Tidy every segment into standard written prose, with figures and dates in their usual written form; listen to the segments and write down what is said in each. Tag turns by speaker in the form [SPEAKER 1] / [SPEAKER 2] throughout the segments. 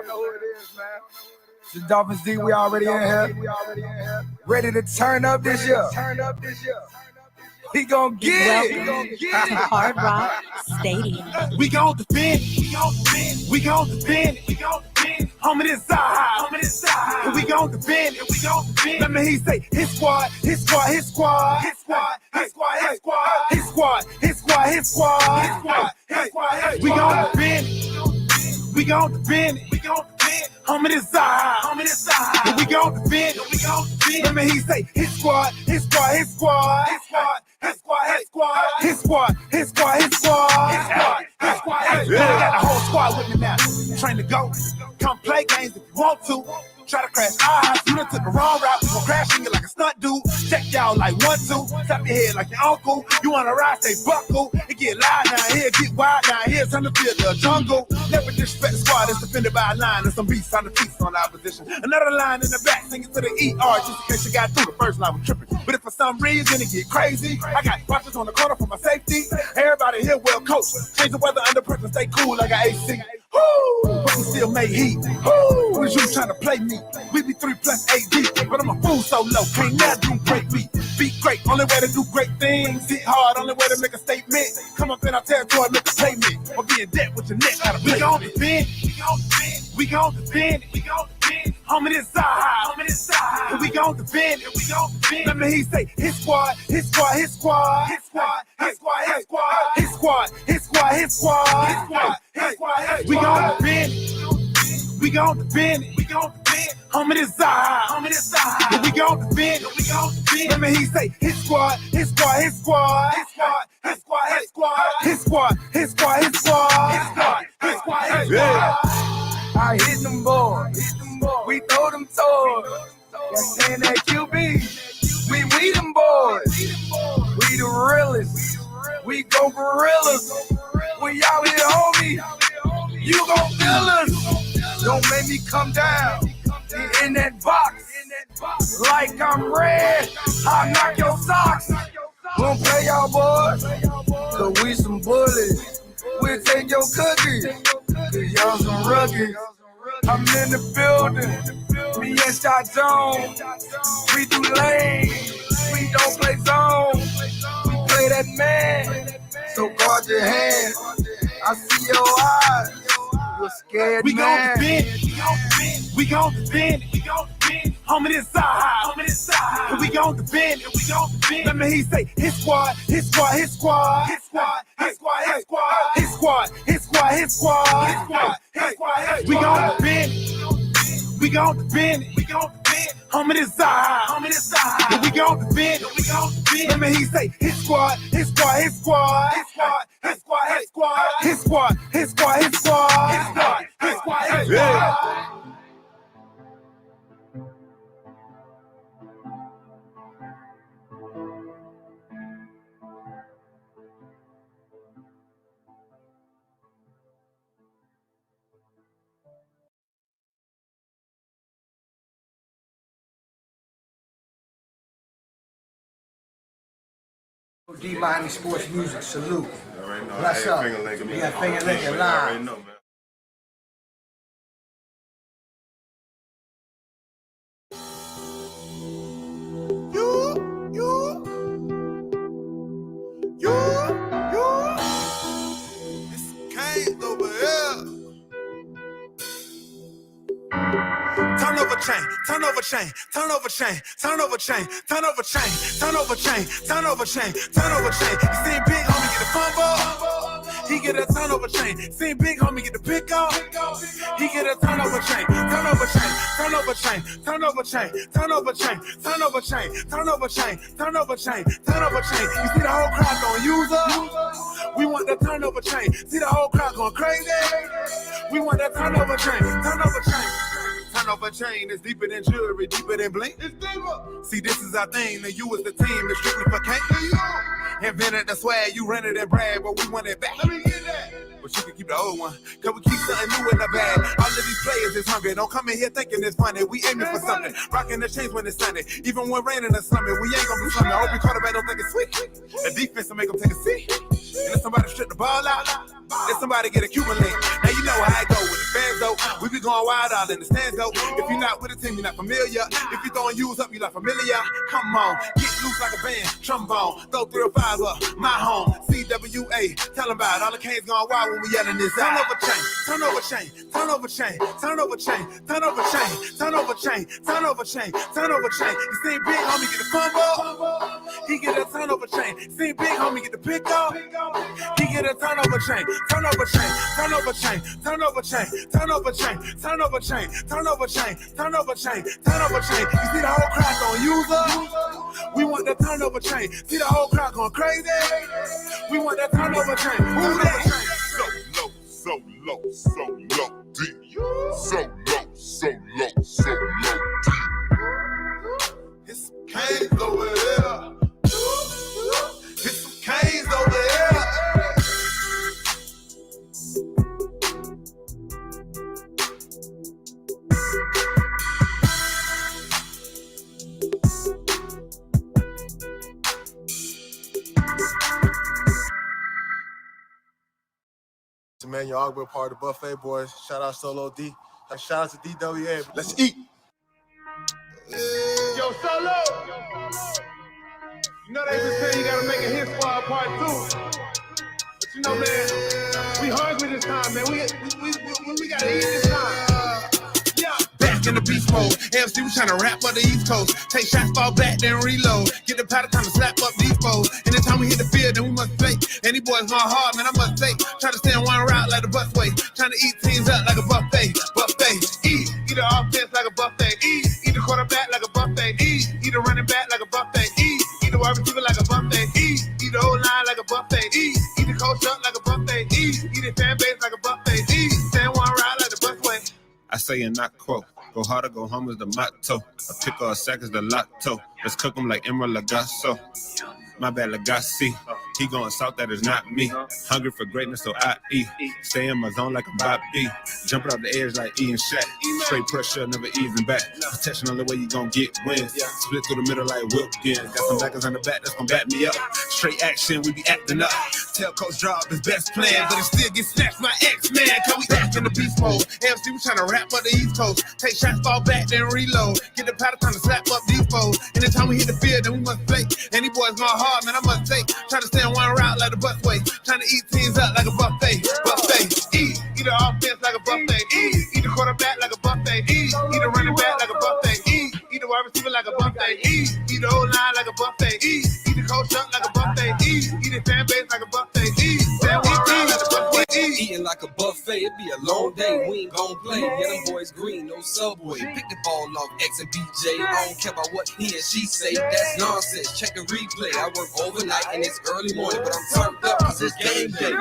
[SPEAKER 1] know who it is, man. It's the Dolphins D. We already in here. Ready to turn up this year. We gon' get it.
[SPEAKER 2] To Hard Rock Stadium.
[SPEAKER 3] We gon' defend. We gon' defend. Homie, this side. We gon' defend. Let me hear you say, his squad. We gon' defend. We gon' defend. Homie, this side. We gon' defend. Let me hear you say, his squad. I got the whole squad with me now. Train to go. Come play games if you want to. Try to crash eyes. You done took the wrong route. We gon' crash you like a stunt dude. Check y'all like 1, 2. Tap your head like your uncle. You wanna ride, stay buckle. It get loud down here, get wild down here. Turn the field to a jungle. Never disrespect the squad. It's defended by a line and some beasts on the feast on the opposition. Another line in the back, sing it to the ER just in case you got through the first line with tripping. But if for some reason it get crazy, I got watchers on the corner for my safety. Everybody here well coached. Change the weather under pressure, stay cool like an AC. Woo! But we still make heat. Woo! Was you trying to play me? We be 3+ AD, but I'm a fool so low. Can't never do great me. Be great, only way to do great things. Hit hard, only way to make a statement. Come up in our territory, make a payment. Or be in debt with your neck. We gon' defend. Homie, this side. We gon' defend. Let me hear you say, his squad. We gon' defend. Homie, this side. We gon' defend. Let me hear you say, his squad.
[SPEAKER 1] I hit them boys. We throw them toys. Got saying that QB. We them boys. We the realest. We go gorillas. We out here, homie. You gon' feel us. Don't make me come down. In that box. Like I'm red. I'll knock your socks. Won't play y'all boys. Cause we some bullies. We'll take your cookies. Cause y'all some rookies. I'm in the building. Me and Shot Jones. We do lane. We don't play zone. We play that man. So guard your hand. I see your eyes. You're scared,
[SPEAKER 3] we
[SPEAKER 1] man.
[SPEAKER 3] We gon' defend. Homie, this side. We gon' defend. Let me hear you say, his squad. We gon' defend. Homie, this side. We gon' defend. Let me hear you say, his squad. Yeah.
[SPEAKER 1] D Miami Sports Music, salute.
[SPEAKER 4] Already know.
[SPEAKER 1] What's up? We got Finger Licking live.
[SPEAKER 4] Already know, man.
[SPEAKER 3] It's Kane over here. Turn over chain. You seen Big Homie get a fumble? He get a turnover chain. Seen Big Homie get the pick off? He get a turnover chain. You see the whole crowd going user? We want the turnover chain. See the whole crowd going crazy? We want that turnover chain. Turnover chain is deeper than jewelry, deeper than blink. It's deeper. See, this is our thing. And you was the team that's strictly for Kane. Invented the swag, you rented and brag, but we want it back. Let me get that. But you can keep the old one, cause we keep something new in the bag. All of these players is hungry. Don't come in here thinking it's funny. We aiming for something. Rocking the chains when it's sunny. Even when raining or something, we ain't gonna be something. I hope your quarterback don't think it's sweet. The defense will make them take a seat. And if somebody strip the ball out, Let somebody get a Cuban link. Now you know how I go with the fans though. We be going wild all in the stands though. If you're not with the team, you're not familiar. If you throwing U's up, you're not familiar. Come on, get loose like a band, trombone, throw 3 or 5 up, my home, CWA. Tell them about it. All the K's going wild when we yelling this out. Turn over chain, turn over chain, turn over chain, turn over chain, turn over chain, turn over chain, turn over chain, turn over chain. You see big homie get the fumble, he get a turnover chain. See big homie get the pick up, he get a turnover chain, turnover chain, turnover chain, turnover chain, turnover chain, turnover chain, turnover chain, turnover chain, turnover chain. You see the whole crowd going user. We want that turnover chain. See the whole crowd going crazy. We want that turnover chain. Who's that?
[SPEAKER 4] So low, so low, deep. So low, so low, so low, deep.
[SPEAKER 3] It's some K's over there. It's some K's over there.
[SPEAKER 5] Man, y'all been part of the buffet, boys. Shout out Solo D. Shout out to DWA.
[SPEAKER 3] Let's eat.
[SPEAKER 6] Yo, Solo! You know they been saying you gotta make a hit squad part 2. But you know, man, we hungry this time, man. We gotta eat this time. Yeah.
[SPEAKER 3] Back in the beast mode. AFC, we tryna rap on the East Coast. Take shots, fall back, then reload. Get the powder time to slap up these foes. Anytime we hit the field, then we must play. Any boys going hard, man, I must say. Try to stay on one route like the busway. Trying to eat teams up like a buffet. Buffet. Eat the offense like a buffet. Eat the quarterback like a buffet. Eat the running back like a buffet. Eat the wide receiver like a buffet. Eat the whole line like a buffet. Eat the coach up like a buffet. Eat the fan base like a buffet. Stay on one route like the busway.
[SPEAKER 7] I say and not quote. Go hard or go home is the motto. A pick or a sack is the lotto. Let's cook them like Emerald Lagasso. My bad, Lagasse. He going south, that is not me. Hungry for greatness, so I eat. Stay in my zone like a Bob B. Jumping off the edge like Ian Shaq. Straight pressure, never easing back. Protection on the way you gon' get wins. Split through the middle like Wilkins. Got some backers on the back that's gon' back me up. Straight action, we be acting up. Tell Coach drop his best plan, but it still get snatched by X-Man. Cause we back in the beast mode. AFC, we tryna rap on the East Coast. Take shots, fall back, then reload. Get the powder time to slap up these foes. Anytime we hit the field, then we must play. Any boys going hard, man, I must say. Try to stay on one route like the busway. Trying to eat teams up like a buffet. Buffet. Eat the offense like a buffet. Eat the quarterback like a buffet. Eat the running back like a buffet. Eat the wide receiver like a buffet. Eat the whole line like a buffet. Eat the coach up like a buffet. Eat the fan base like a buffet. Stay on one route like a buffet.
[SPEAKER 8] Eating like a buffet, it be a long day, we ain't gon' play. Yeah, them boys green, no subway. Pick the ball off X and BJ. I don't care about what he and she say, that's nonsense. Check a replay. I work overnight and it's early morning, but I'm turned up cause it's game day.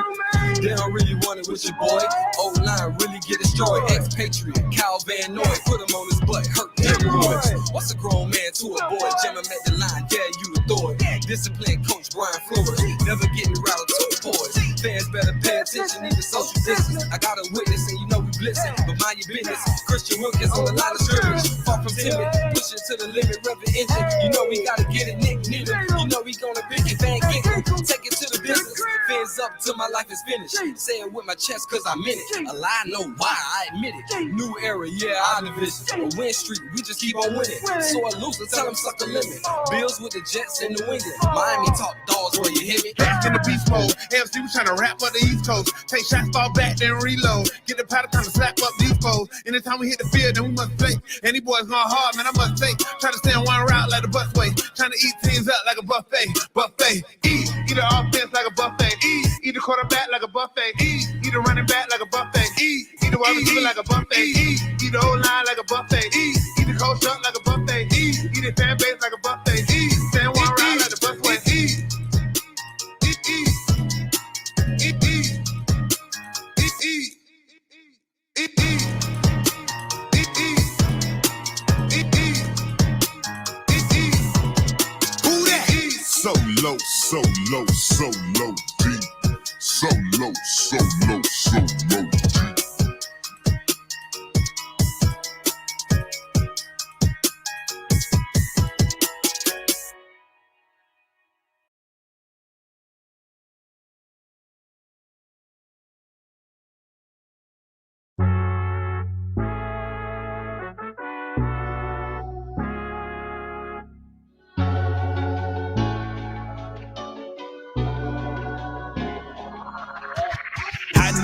[SPEAKER 8] They don't really want it with your boy. Old line really get destroyed. Ex-Patriot, Cal Van Noy, put him on his butt, hurt hemorrhoids. What's a grown man to a boy? Jam him at the line, dare you to throw it. Discipline coach Brian Flores, never getting rattled to the boys. Fans better pay attention, need the social distance. I got a witness and you know we blitzing, but mind your business. Christian Wilkins on the line of scrimmage, far from timid, pushing to the limit, revving engine. You know we gotta get it, Nick Needle. You know we gonna pick it, Van Ginkle, take it to the business. Fins up till my life is finished. Say it with my chest cause I'm in it. A lie, no why, I admit it. New era, yeah, our division. A win streak, we just keep on winning. So I lose, tell them suck a limit. Bills with the Jets and New England. Miami talk dogs where you hit me.
[SPEAKER 3] Back in the beast mode. AFC, we tryna rap on the East Coast. Take shots, fall back, then reload. Get the powder time to slap up these foes. Anytime we hit the field, then we must play. Any boys going hard, man, I must say. Try to stay on one route like the busway. Trying to eat teams up like a buffet. Buffet. Eat the offense like a buffet. Eat the quarterback like a buffet. Eat the running back like a buffet. Eat the wide receiver like a buffet. Eat the whole line like a buffet. Eat the coach up like a buffet. Eat the fan base like a buffet. Stay on one route like the busway.
[SPEAKER 4] So low, so low, so low, deep. So low, so low, so low, deep.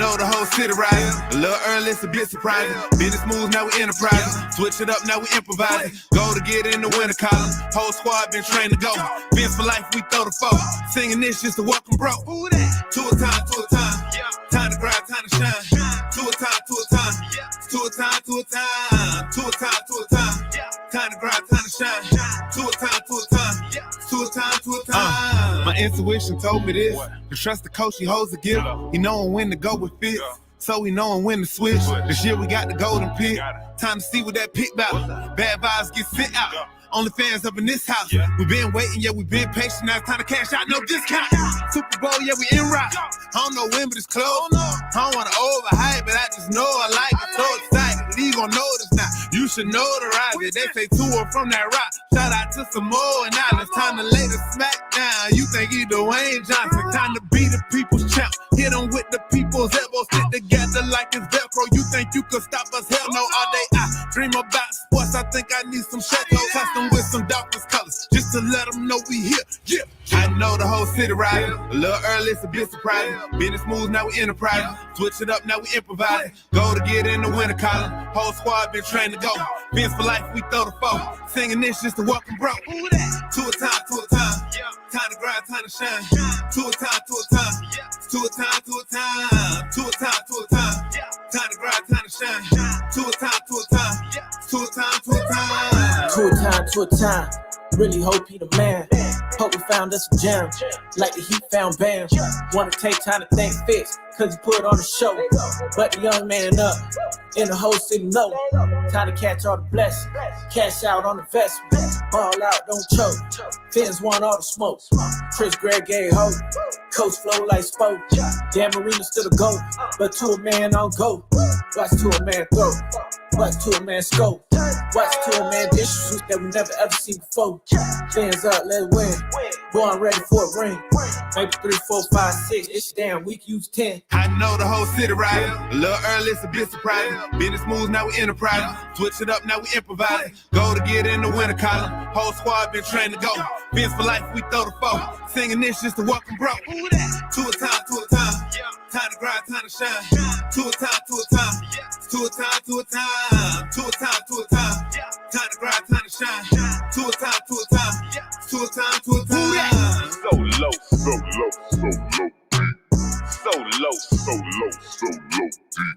[SPEAKER 3] know the whole city riding. A little early, it's a bit surprising. Business moves, now we enterprising. Switch it up, now we improvising. Go to get in the winter column. Whole squad been trained to go. Fence for life, we throw the foe. Singing this just to welcome bro. To a time, to a time. Time to grind, time to shine. To a time, to a time. To a time, to a time. To a time, to a time. Time to grind, time to shine. To a time, to a time. To a time, to a time. My intuition told me this. To trust the coach, he holds the gift. He knowing when to go with fits. So we knowing when to switch. This year we got the golden pick. Time to see what that pick about. Bad vibes get sent out. Only fans up in this house. We been waiting, yeah, we been patient. Now it's time to cash out, no discount. Super Bowl, yeah, we in rock. I don't know when, but it's close. I don't want to overhype, but I just know I like it. So excited, you gon' notice now. You should notarize it. They say tour from that rock. Shout out to Samoa and now it's time to lay the smack down. You think you Dwayne Johnson? Time to be the people's champ. Hit them with the people's elbows, stick together like it's Velcro. You think you could stop us? Hell no, all day I dream about sports. I think I need some shekels. Custom with some darkest colors, just to let them know we here. Yeah. I know the whole city riding. A little early, it's a bit surprising. Business moves, now we enterprising. Switch it up, now we improvising. Go to get in the winter column. Whole squad been trained to go. Fence for life, we throw the foe. Singing this just to welcome bro. To a time, to a time. Time to grind, time to shine. To a time, to a time. To a time, to a time. To a time, to a time. Time to grind, time to shine. To a time, to a time. To a time, to a time.
[SPEAKER 9] To a time, to a time. Really hope he the man. Hope we found us a gem. Like the Heat found Bam. Wanna take time to thank Fitz, cause he put on the show. But the young man up, in the whole city know. Time to catch all the blessings. Cash out on the investment. Ball out, don't choke. Fins want all the smoke. Chris Gregg gave hope. Coach flow like spoke. Dan Marino still a GOAT. But to a man on go. Watch to a man throw. Watch to a man scope. Watch to a man dishes that we never ever seen before. Fans up, let's win. Born ready for a ring. Maybe 3, 4, 5, 6. It's damn week, use 10.
[SPEAKER 3] I know the whole city riding. A little early, it's a bit surprising. Business moves, now we enterprising. Switch it up, now we improvising. Go to get in the winter column. Whole squad been trained to go. Fence for life, we throw the foe. Singing this just to welcome bro. To a time, to a time. Time to grind, time to shine. To a time, to a time. To a time, to a time. To a time, to a time. Time to grind, time to shine. To a time, to a time. To a time, to a time.
[SPEAKER 4] So low, so low, so low, deep. So low, so low, so low, deep.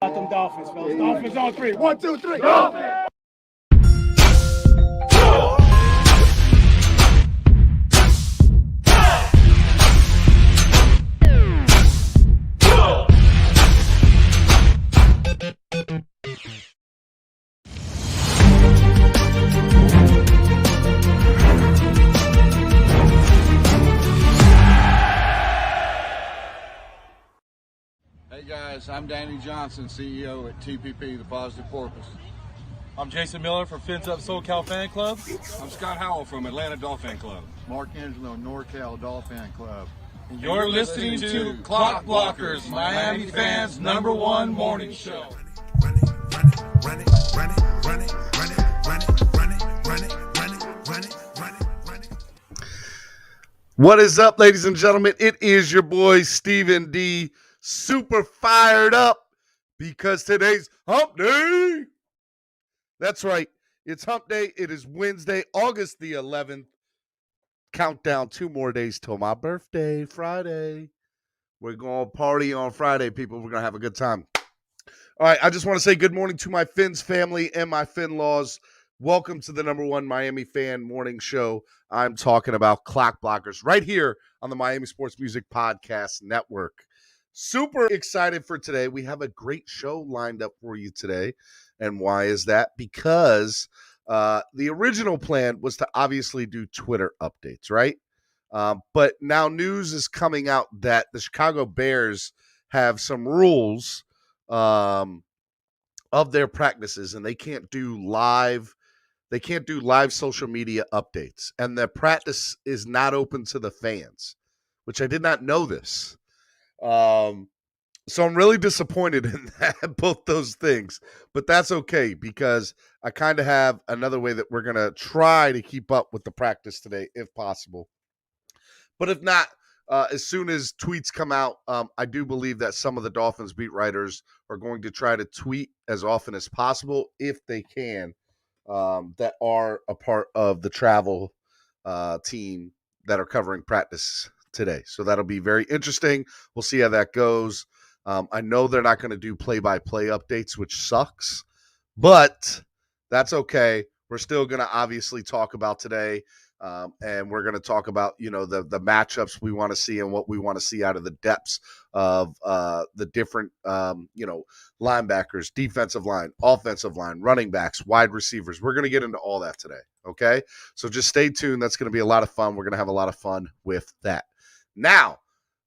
[SPEAKER 6] About them Dolphins, fellas. Dolphins on 3. 1, 2, 3. Dolphins!
[SPEAKER 10] Hey guys, I'm Danny Johnson, CEO at TPP, The Positive Porpoise.
[SPEAKER 11] I'm Jason Miller from Fins Up SoCal Fan Club.
[SPEAKER 10] I'm Scott Howell from Atlanta Dolphin Club.
[SPEAKER 12] Mark Angelo, NorCal Dolphin Club.
[SPEAKER 11] And you're listening to Clock Blockers, Miami fans' #1 morning show.
[SPEAKER 13] What is up, ladies and gentlemen? It is your boy, Stephen D. Super fired up because today's hump day. That's right. It's hump day. It is Wednesday, August the 11th. Countdown 2 more days till my birthday, Friday. We're going to party on Friday, people. We're going to have a good time. All right. I just want to say good morning to my Fins family and my Fin-laws. Welcome to the #1 Miami fan morning show. I'm talking about Clock Blockers right here on the Miami Sports Music Podcast Network. Super excited for today. We have a great show lined up for you today. And why is that? Because the original plan was to obviously do Twitter updates, right? But now news is coming out that the Chicago Bears have some rules of their practices, and they can't do live social media updates. And the practice is not open to the fans, which I did not know this. So I'm really disappointed in that, both those things, but that's okay because I kind of have another way that we're going to try to keep up with the practice today, if possible. But if not, as soon as tweets come out, I do believe that some of the Dolphins beat writers are going to try to tweet as often as possible, if they can, that are a part of the travel team that are covering practice today. So that'll be very interesting. We'll see how that goes. I know they're not going to do play-by-play updates, which sucks, but that's okay. We're still going to obviously talk about today, and we're going to talk about, the matchups we want to see and what we want to see out of the depths of the different, linebackers, defensive line, offensive line, running backs, wide receivers. We're going to get into all that today, okay? So just stay tuned. That's going to be a lot of fun. We're going to have a lot of fun with that. Now,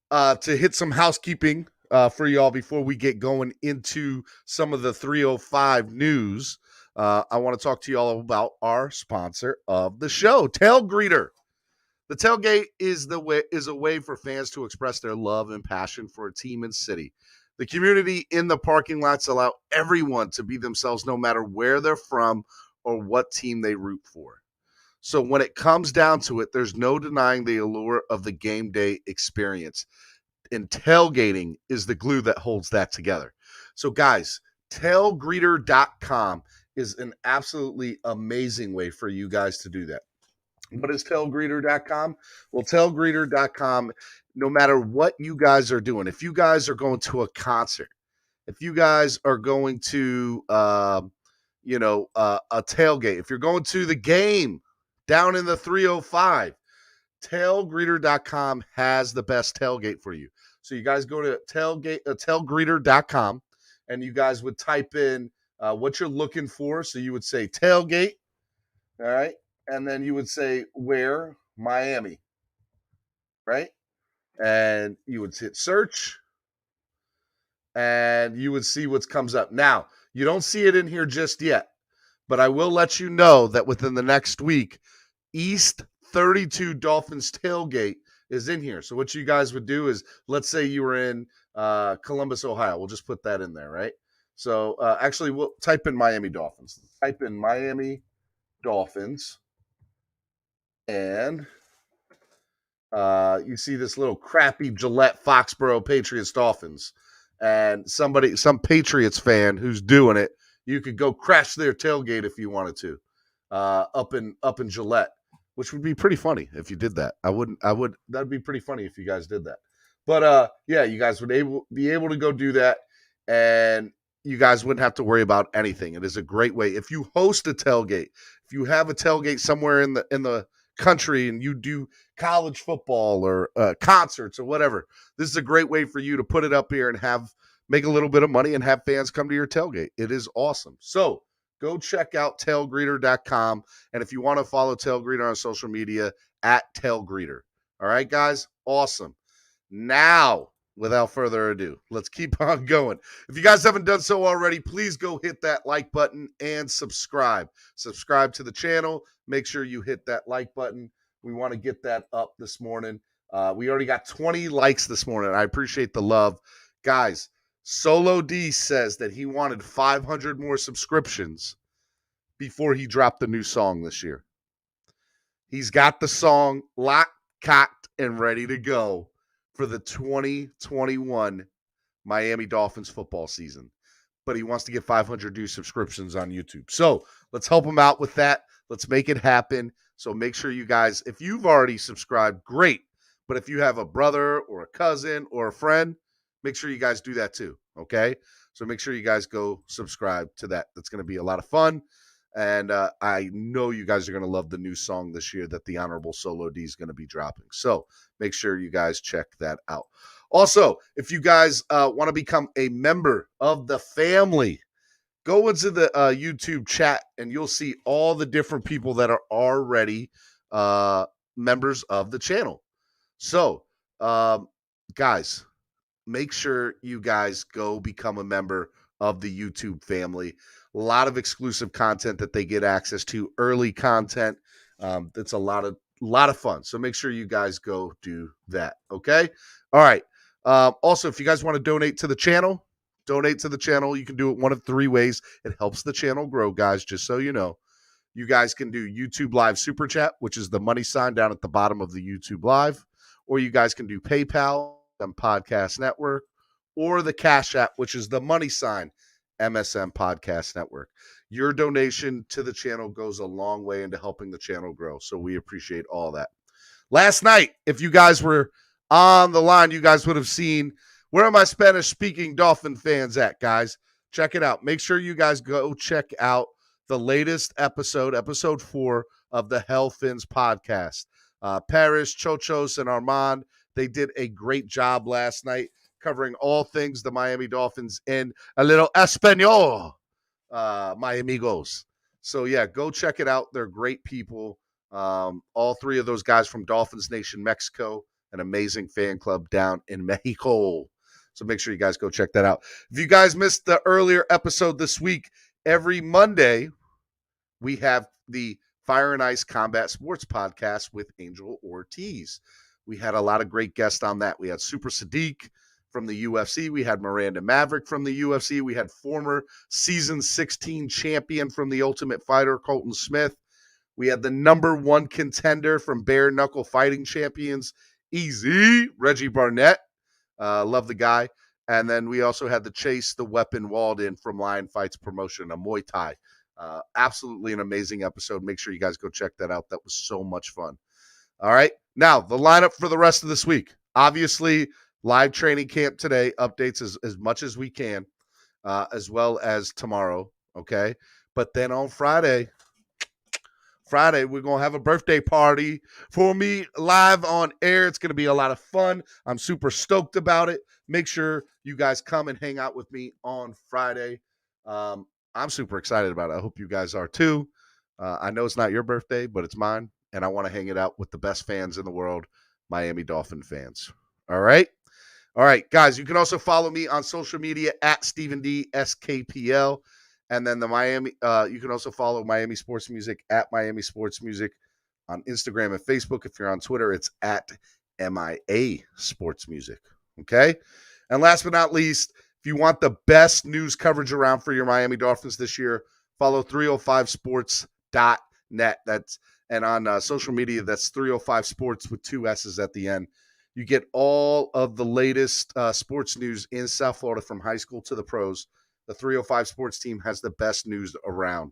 [SPEAKER 13] to hit some housekeeping for y'all before we get going into some of the 305 news, I want to talk to y'all about our sponsor of the show, Tail Greeter. The tailgate is a way for fans to express their love and passion for a team and city. The community in the parking lots allow everyone to be themselves no matter where they're from or what team they root for. So when it comes down to it, there's no denying the allure of the game day experience. And tailgating is the glue that holds that together. So guys, tailgreeter.com is an absolutely amazing way for you guys to do that. What is tailgreeter.com? Well, tailgreeter.com, no matter what you guys are doing, if you guys are going to a concert, if you guys are going to, a tailgate, if you're going to the game down in the 305, tailgreeter.com has the best tailgate for you. So you guys go to tailgreeter.com and you guys would type in what you're looking for. So you would say tailgate, all right? And then you would say where? Miami, right? And you would hit search and you would see what comes up. Now, you don't see it in here just yet, but I will let you know that within the next week, East 32 Dolphins tailgate is in here. So what you guys would do is, let's say you were in Columbus, Ohio. We'll just put that in there, right? So actually, we'll type in Miami Dolphins. Type in Miami Dolphins. And you see this little crappy Gillette Foxborough Patriots Dolphins. And some Patriots fan who's doing it, you could go crash their tailgate if you wanted to, up in Gillette, which would be pretty funny if you did that. That'd be pretty funny if you guys did that. But yeah, you guys would be able to go do that, and you guys wouldn't have to worry about anything. It is a great way. If you host a tailgate, if you have a tailgate somewhere in the country and you do college football or concerts or whatever, this is a great way for you to put it up here and make a little bit of money and have fans come to your tailgate. It is awesome. So go check out tailgreeter.com. And if you want to follow Tailgreeter on social media, @tailgreeter. All right, guys? Awesome. Now, without further ado, let's keep on going. If you guys haven't done so already, please go hit that like button and subscribe. Subscribe to the channel. Make sure you hit that like button. We want to get that up this morning. We already got 20 likes this morning. I appreciate the love. Guys, Solo D says that he wanted 500 more subscriptions before he dropped the new song this year. He's got the song locked, cocked, and ready to go for the 2021 Miami Dolphins football season. But he wants to get 500 new subscriptions on YouTube. So let's help him out with that. Let's make it happen. So make sure you guys, if you've already subscribed, great. But if you have a brother or a cousin or a friend, make sure you guys do that too, okay? So make sure you guys go subscribe to that. That's going to be a lot of fun. And I know you guys are going to love the new song this year that the Honorable Solo D is going to be dropping. So make sure you guys check that out. Also, if you guys want to become a member of the family, go into the YouTube chat and you'll see all the different people that are already members of the channel. So, guys, make sure you guys go become a member of the YouTube family. A lot of exclusive content that they get access to, early content. It's a lot of fun. So make sure you guys go do that. Okay. All right. Also, if you guys want to donate to the channel, you can do it one of 3 ways. It helps the channel grow, guys, just so you know. You guys can do YouTube Live Super Chat, which is the money sign down at the bottom of the YouTube Live, or you guys can do PayPal and Podcast Network, or the Cash App, which is the money sign MSM Podcast Network. Your donation to the channel goes a long way into helping the channel grow, so we appreciate all that. Last night, if you guys were on the line, you guys would have seen, where are my Spanish-speaking Dolphin fans at, guys? Check it out. Make sure you guys go check out the latest episode 4 of the Hell Fins podcast. Paris, Chochos, and Armand, they did a great job last night covering all things the Miami Dolphins in a little Espanol, my amigos. So, yeah, go check it out. They're great people. All 3 of those guys from Dolphins Nation, Mexico, an amazing fan club down in Mexico. So make sure you guys go check that out. If you guys missed the earlier episode this week, every Monday, we have the Fire and Ice Combat Sports podcast with Angel Ortiz. We had a lot of great guests on that. We had Super Sadiq from the UFC. We had Miranda Maverick from the UFC. We had former season 16 champion from the Ultimate Fighter, Colton Smith. We had the number 1 contender from Bare Knuckle Fighting Champions, Easy, Reggie Barnett. Love the guy. And then we also had the Chase the Weapon Walden from Lion Fights Promotion, a Muay Thai. Absolutely an amazing episode. Make sure you guys go check that out. That was so much fun. All right. Now, the lineup for the rest of this week. Obviously, live training camp today. Updates as much as we can, as well as tomorrow. Okay. But then on Friday, we're going to have a birthday party for me live on air. It's going to be a lot of fun. I'm super stoked about it. Make sure you guys come and hang out with me on Friday. I'm super excited about it. I hope you guys are too. I know it's not your birthday, but it's mine, and I want to hang it out with the best fans in the world, Miami Dolphin fans. All right? All right, guys, you can also follow me on social media at Stephen D. SKPL. And then you can also follow Miami Sports Music at Miami Sports Music on Instagram and Facebook. If you're on Twitter, it's at MIA Sports Music. Okay? And last but not least, if you want the best news coverage around for your Miami Dolphins this year, follow 305sports.net. And on social media, that's 305 Sports with 2 S's at the end. You get all of the latest sports news in South Florida from high school to the pros. The 305 Sports team has the best news around.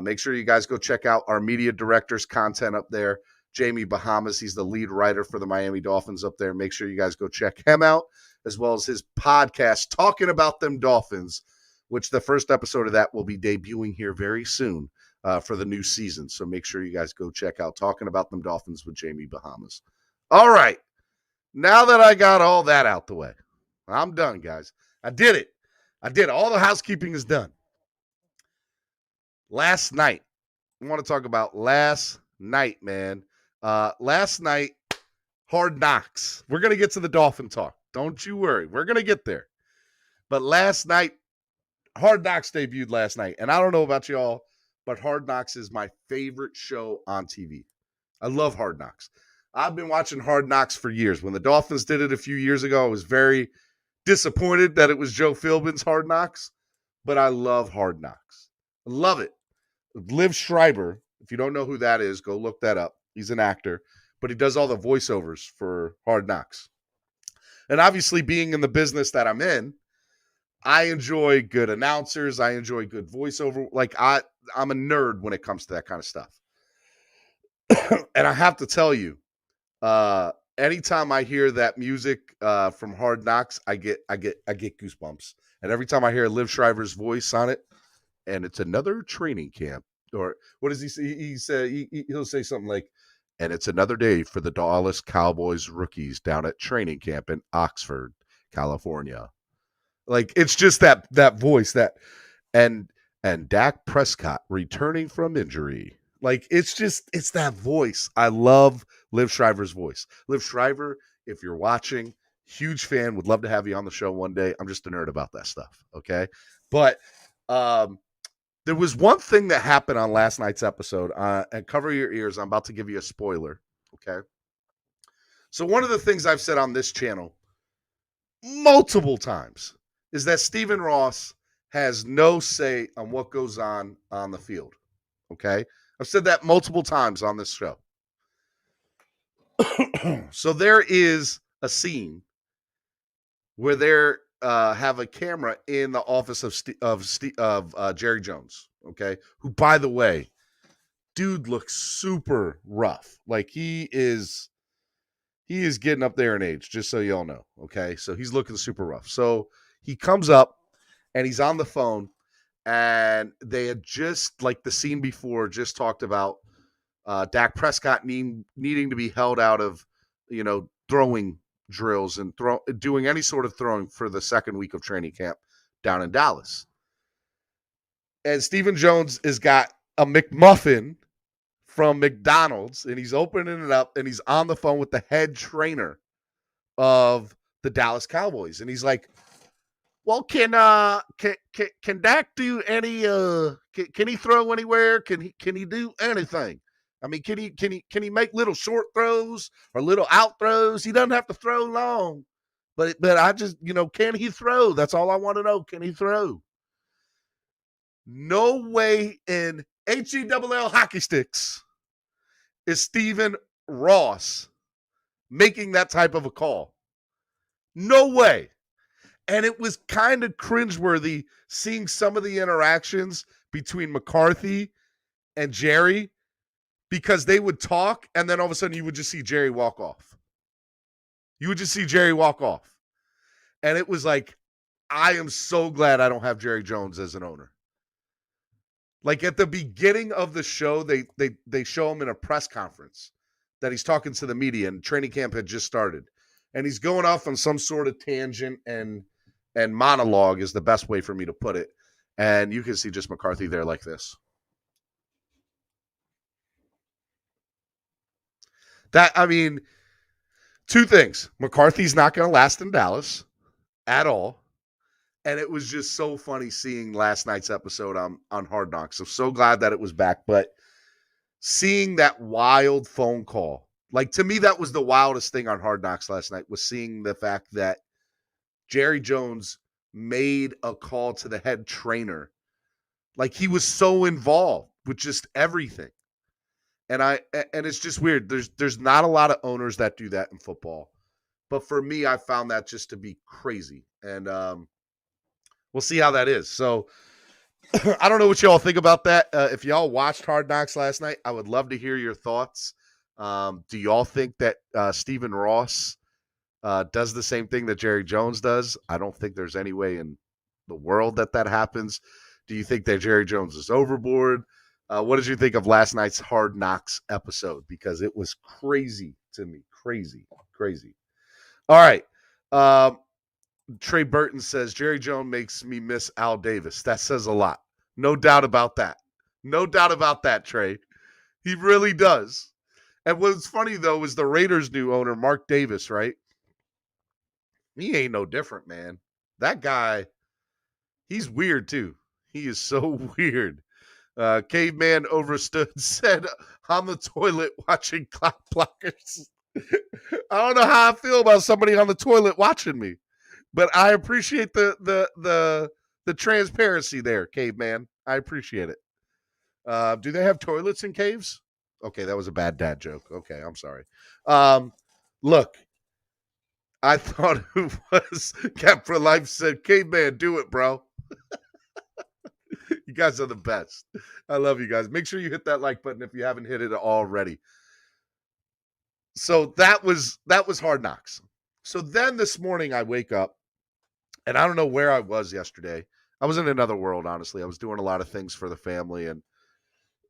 [SPEAKER 13] Make sure you guys go check out our media director's content up there. Jamie Bahamas, he's the lead writer for the Miami Dolphins up there. Make sure you guys go check him out, as well as his podcast, Talking About Them Dolphins, which the first episode of that will be debuting here very soon for the new season. So make sure you guys go check out Talking About Them Dolphins with Jamie Bahamas. All right. Now that I got all that out the way, I'm done, guys. I did it. All the housekeeping is done. Last night, I want to talk about last night, man. Last night, Hard Knocks. We're going to get to the Dolphin talk. Don't you worry. We're going to get there. But last night, Hard Knocks debuted last night. And I don't know about y'all, but Hard Knocks is my favorite show on TV. I love Hard Knocks. I've been watching Hard Knocks for years. When the Dolphins did it a few years ago, I was very disappointed that it was Joe Philbin's Hard Knocks, but I love Hard Knocks. I love it. Liv Schreiber, if you don't know who that is, go look that up. He's an actor, but he does all the voiceovers for Hard Knocks. And obviously, being in the business that I'm in, I enjoy good announcers. I enjoy good voiceover. Like, I'm a nerd when it comes to that kind of stuff. And I have to tell you, anytime I hear that music from Hard Knocks, I get goosebumps. And every time I hear Liv Schreiber's voice on it, and it's another training camp, or what does he say? He'll say something like, and it's another day for the Dallas Cowboys rookies down at training camp in Oxford, California. Like, it's just that voice and Dak Prescott returning from injury. Like, it's that voice. I love Liv Schreiber's voice. Liv Schreiber, if you're watching, huge fan, would love to have you on the show one day. I'm just a nerd about that stuff, okay? But there was one thing that happened on last night's episode, and cover your ears. I'm about to give you a spoiler, okay? So one of the things I've said on this channel multiple times is that Stephen Ross has no say on what goes on the field. Okay? I've said that multiple times on this show. So there is a scene where they have a camera in the office of Jerry Jones, okay? Who, by the way, dude looks super rough. Like he is getting up there in age, just so y'all know, okay? So he's looking super rough. So he comes up and he's on the phone, and they had just, like the scene before, just talked about Dak Prescott needing to be held out of, throwing drills and doing any sort of throwing for the second week of training camp down in Dallas. And Stephen Jones has got a McMuffin from McDonald's, and he's opening it up, and he's on the phone with the head trainer of the Dallas Cowboys. And he's like, well, can Dak do any can he throw anywhere? Can he do anything? I mean, can he make little short throws or little out throws? He doesn't have to throw long. But I just, can he throw? That's all I want to know. Can he throw? No way in HELL hockey sticks is Stephen Ross making that type of a call. No way. And it was kind of cringeworthy seeing some of the interactions between McCarthy and Jerry, because they would talk and then all of a sudden you would just see Jerry walk off. And it was like, I am so glad I don't have Jerry Jones as an owner. Like at the beginning of the show, they show him in a press conference that he's talking to the media, and training camp had just started. And he's going off on some sort of tangent and monologue is the best way for me to put it. And you can see just McCarthy there like this. Two things. McCarthy's not going to last in Dallas at all. And it was just so funny seeing last night's episode on Hard Knocks. I'm so glad that it was back. But seeing that wild phone call, like to me, that was the wildest thing on Hard Knocks last night, was seeing the fact that Jerry Jones made a call to the head trainer. Like he was so involved with just everything. And it's just weird. There's not a lot of owners that do that in football. But for me, I found that just to be crazy. And we'll see how that is. So I don't know what y'all think about that. If y'all watched Hard Knocks last night, I would love to hear your thoughts. Do y'all think that Stephen Ross does the same thing that Jerry Jones does? I don't think there's any way in the world that happens. Do you think that Jerry Jones is overboard? What did you think of last night's Hard Knocks episode? Because it was crazy to me. Crazy. All right. Trey Burton says, Jerry Jones makes me miss Al Davis. That says a lot. No doubt about that. Trey. He really does. And what's funny, though, is the Raiders' new owner, Mark Davis, right? He ain't no different, man. That guy, he's weird, too. He is so weird. Caveman Overstood said, on the toilet watching clock blockers. I don't know how I feel about somebody on the toilet watching me, but I appreciate the transparency there, Caveman. I appreciate it. Do they have toilets in caves? Okay, that was a bad dad joke. Okay, I'm sorry. Look, I thought it was Cap for Life said, Caveman, do it, bro. You guys are the best. I love you guys. Make sure you hit that like button if you haven't hit it already. So that was Hard Knocks. So then this morning I wake up, and I don't know where I was yesterday. I was in another world, honestly. I was doing a lot of things for the family, and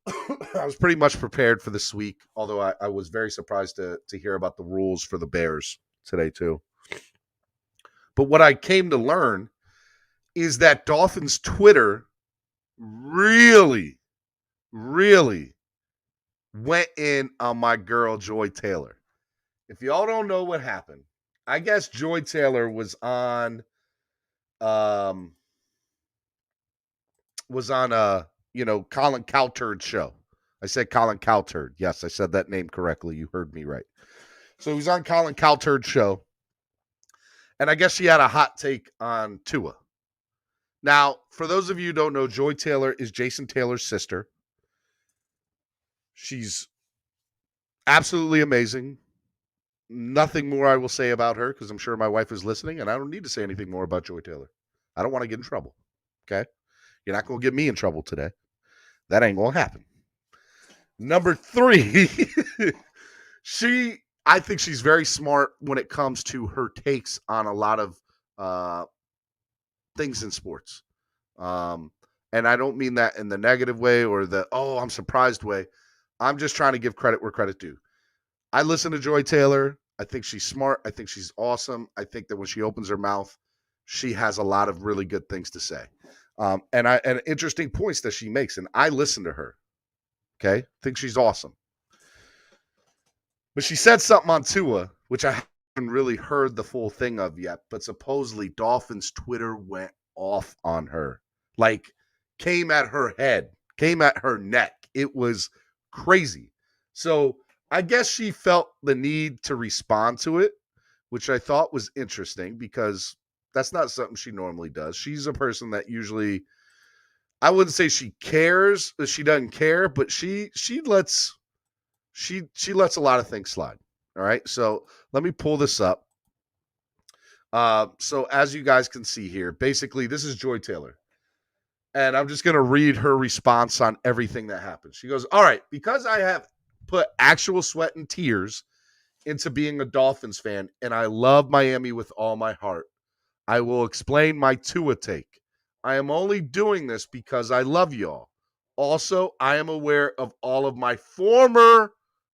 [SPEAKER 13] I was pretty much prepared for this week, although I was very surprised to hear about the rules for the Bears today too. But what I came to learn is that Dolphins Twitter really, really went in on my girl Joy Taylor. If y'all don't know what happened, I guess Joy Taylor was on Colin Cowturd's show. I said Colin Cowturd. Yes, I said that name correctly. You heard me right. So he was on Colin Cowturd's show. And I guess she had a hot take on Tua. Now, for those of you who don't know, Joy Taylor is Jason Taylor's sister. She's absolutely amazing. Nothing more I will say about her because I'm sure my wife is listening, and I don't need to say anything more about Joy Taylor. I don't want to get in trouble. Okay? You're not going to get me in trouble today. That ain't going to happen. Number 3, I think she's very smart when it comes to her takes on a lot of things in sports. And I don't mean that in the negative way or the, oh, I'm surprised way. I'm just trying to give credit where credit due. I listen to Joy Taylor. I think she's smart. I think she's awesome. I think that when she opens her mouth, she has a lot of really good things to say. And interesting points that she makes. And I listen to her. Okay. I think she's awesome. But she said something on Tua, which I haven't really heard the full thing of yet, but supposedly Dolphins Twitter went off on her. Like, came at her head, came at her neck. It was crazy. So I guess she felt the need to respond to it, which I thought was interesting because that's not something she normally does. She's a person that usually, I wouldn't say she cares, she doesn't care, but she lets a lot of things slide. All right. So let me pull this up. So as you guys can see here, basically this is Joy Taylor. And I'm just going to read her response on everything that happened. She goes, all right, because I have put actual sweat and tears into being a Dolphins fan, and I love Miami with all my heart, I will explain my Tua take. I am only doing this because I love y'all. Also, I am aware of all of my former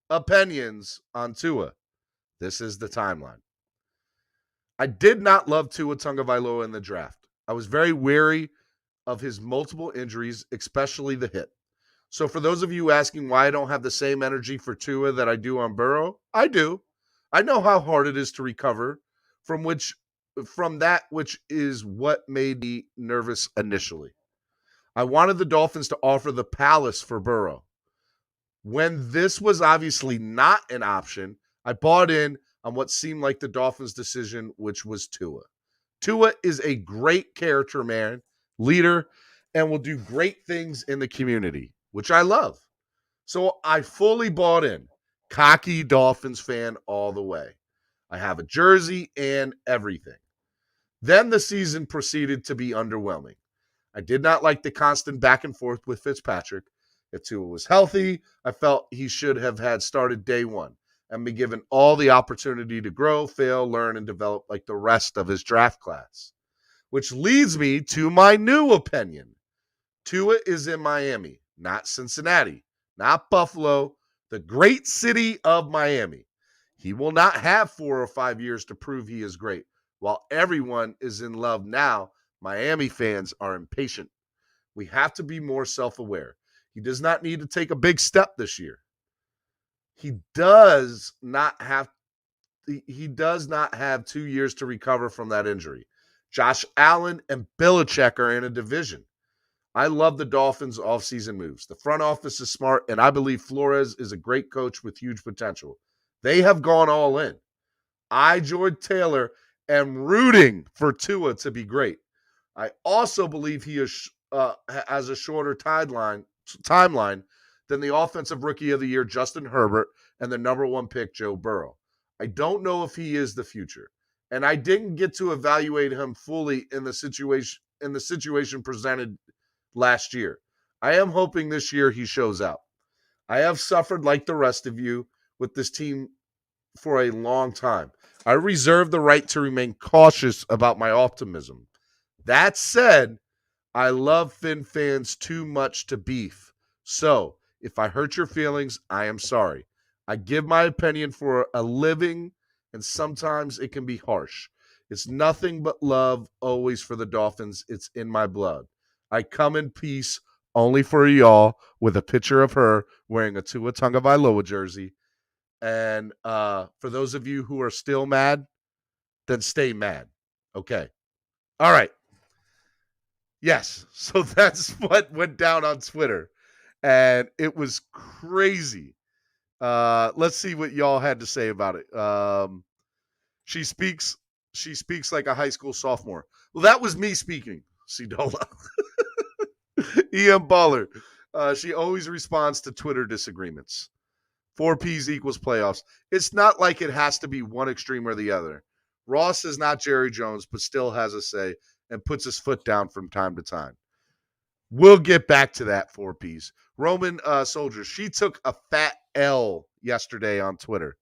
[SPEAKER 13] opinions on Tua. This is the timeline. I did not love Tua Tagovailoa in the draft. I was very wary of his multiple injuries, especially the hip. So for those of you asking why I don't have the same energy for Tua that I do on Burrow, I do. I know how hard it is to recover from that which is what made me nervous initially. I wanted the Dolphins to offer the palace for Burrow. When this was obviously not an option, I bought in on what seemed like the Dolphins' decision, which was Tua. Tua is a great character man, leader, and will do great things in the community, which I love. So I fully bought in. Cocky Dolphins fan all the way. I have a jersey and everything. Then the season proceeded to be underwhelming. I did not like the constant back and forth with Fitzpatrick. If Tua was healthy, I felt he should have had started day one and been given all the opportunity to grow, fail, learn, and develop like the rest of his draft class. Which leads me to my new opinion. Tua is in Miami, not Cincinnati, not Buffalo, the great city of Miami. He will not have 4 or 5 years to prove he is great. While everyone is in love now, Miami fans are impatient. We have to be more self-aware. He does not need to take a big step this year. He does not have 2 years to recover from that injury. Josh Allen and Belichick are in a division. I love the Dolphins' offseason moves. The front office is smart, and I believe Flores is a great coach with huge potential. They have gone all in. I, Joy Taylor, am rooting for Tua to be great. I also believe he has a shorter timeline than the offensive rookie of the year, Justin Herbert, and the number 1 pick, Joe Burrow. I don't know if he is the future, and I didn't get to evaluate him fully in the situation presented last year. I am hoping this year he shows out. I have suffered like the rest of you with this team for a long time. I reserve the right to remain cautious about my optimism. That said, I love Finn fans too much to beef. So, if I hurt your feelings, I am sorry. I give my opinion for a living, and sometimes it can be harsh. It's nothing but love always for the Dolphins. It's in my blood. I come in peace only for y'all with a picture of her wearing a Tua Tagovailoa jersey. And for those of you who are still mad, then stay mad. Okay. All right. Yes. So that's what went down on Twitter. And it was crazy. Let's see what y'all had to say about it. She speaks She speaks like a high school sophomore. Well, that was me speaking, Cidola. EM Baller. She always responds to Twitter disagreements. 4Ps equals playoffs. It's not like it has to be one extreme or the other. Ross is not Jerry Jones, but still has a say and puts his foot down from time to time. We'll get back to that, 4Ps. Roman Soldier. She took a fat L yesterday on Twitter.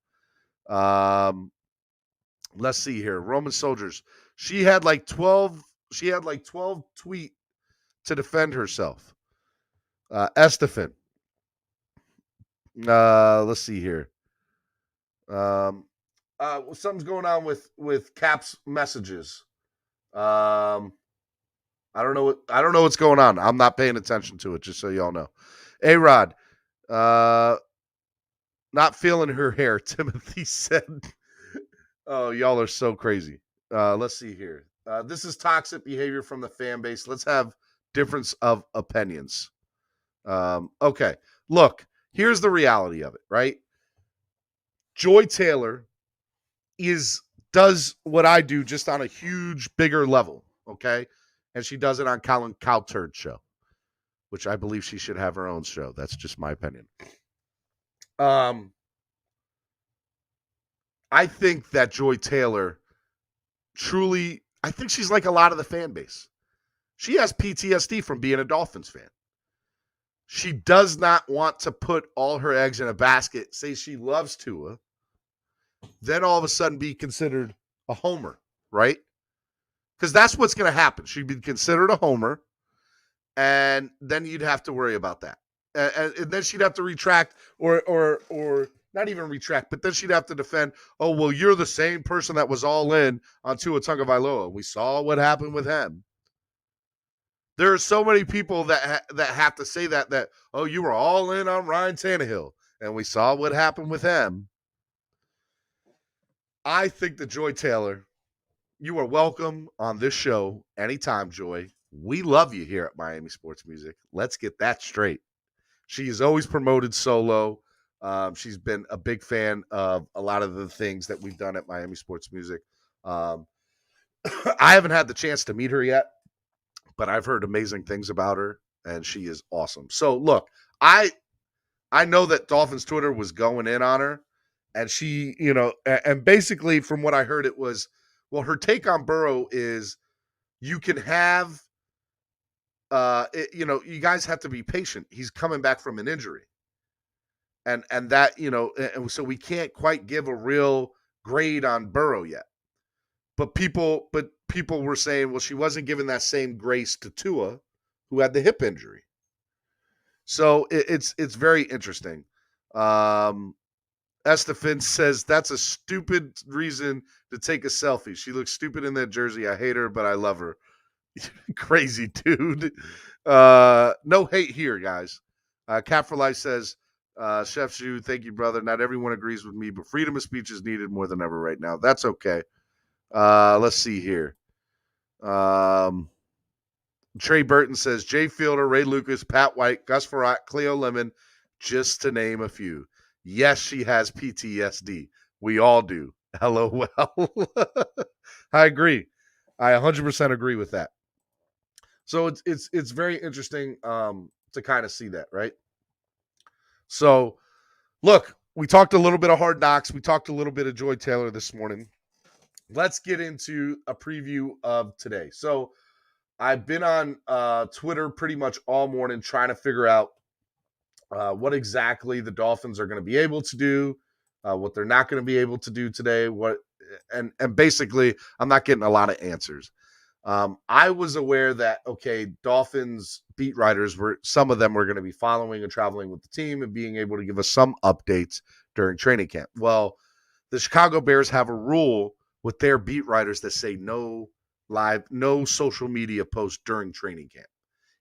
[SPEAKER 13] Let's see here. Roman Soldiers. She had like 12 tweet to defend herself. Estefan. Let's see here. Something's going on with Cap's messages. I don't know what's going on. I'm not paying attention to it, just so y'all know. A-Rod. Not feeling her hair, Timothy said. Oh, y'all are so crazy. Let's see here. This is toxic behavior from the fan base. Let's have difference of opinions. Okay. Look, here's the reality of it, right? Joy Taylor does what I do just on a huge, bigger level, okay? And she does it on Colin Cowturd's show, which I believe she should have her own show. That's just my opinion. I think that Joy Taylor truly, I think she's like a lot of the fan base. She has PTSD from being a Dolphins fan. She does not want to put all her eggs in a basket, say she loves Tua, then all of a sudden be considered a homer, right? Because that's what's going to happen. She'd be considered a homer, and then you'd have to worry about that. And then she'd have to retract or not even retract, but then she'd have to defend, oh, well, you're the same person that was all in on Tua Tagovailoa. We saw what happened with him. There are so many people that have to say that, oh, you were all in on Ryan Tannehill, and we saw what happened with him. I think that Joy Taylor, you are welcome on this show anytime, Joy. We love you here at Miami Sports Music. Let's get that straight. She has always promoted solo. She's been a big fan of a lot of the things that we've done at Miami Sports Music. I haven't had the chance to meet her yet, but I've heard amazing things about her, and she is awesome. So, look, I know that Dolphins Twitter was going in on her, and she, and basically from what I heard, it was, well, her take on Burrow is you can have, you guys have to be patient. He's coming back from an injury. And that, and so we can't quite give a real grade on Burrow yet. But people were saying, well, she wasn't given that same grace to Tua, who had the hip injury. So it's very interesting. Estefan says that's a stupid reason to take a selfie. She looks stupid in that jersey. I hate her, but I love her. Crazy dude. No hate here, guys. Cat for Life says, Chef Shu, thank you, brother. Not everyone agrees with me, but freedom of speech is needed more than ever right now. That's okay. Let's see here. Trey Burton says, Jay Fielder, Ray Lucas, Pat White, Gus Farrat, Cleo Lemon, just to name a few. Yes, she has PTSD. We all do. LOL. I agree. I 100% agree with that. So it's very interesting to kind of see that, right? So, look, we talked a little bit of Hard Knocks. We talked a little bit of Joy Taylor this morning. Let's get into a preview of today. So, I've been on Twitter pretty much all morning trying to figure out what exactly the Dolphins are going to be able to do, what they're not going to be able to do today, and basically I'm not getting a lot of answers. I was aware that, okay, Dolphins beat writers some of them were going to be following and traveling with the team and being able to give us some updates during training camp. Well, the Chicago Bears have a rule with their beat writers that say no social media posts during training camp.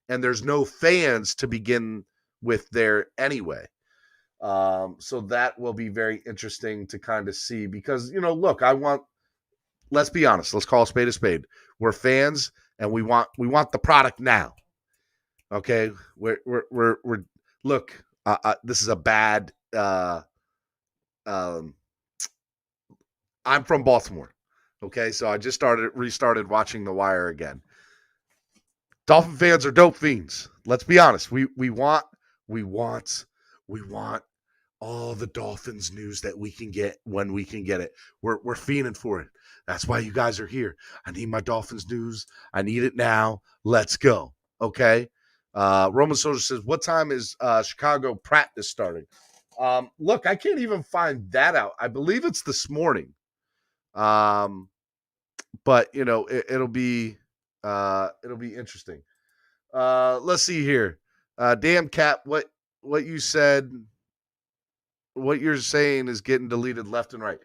[SPEAKER 13] And there's no fans to begin with there anyway. So that will be very interesting to kind of see because, look, let's be honest. Let's call a spade a spade. We're fans, and we want the product now. Okay, we're look. This is a bad. I'm from Baltimore. Okay, so I just restarted watching The Wire again. Dolphin fans are dope fiends. Let's be honest. We want all the Dolphins news that we can get when we can get it. We're fiending for it. That's why you guys are here. I need my Dolphins news. I need it now. Let's go. Okay. Roman Soldier says, what time is Chicago practice starting? Look, I can't even find that out. I believe it's this morning. But it'll be interesting. Let's see here. Damn Cap, what you said, what you're saying is getting deleted left and right.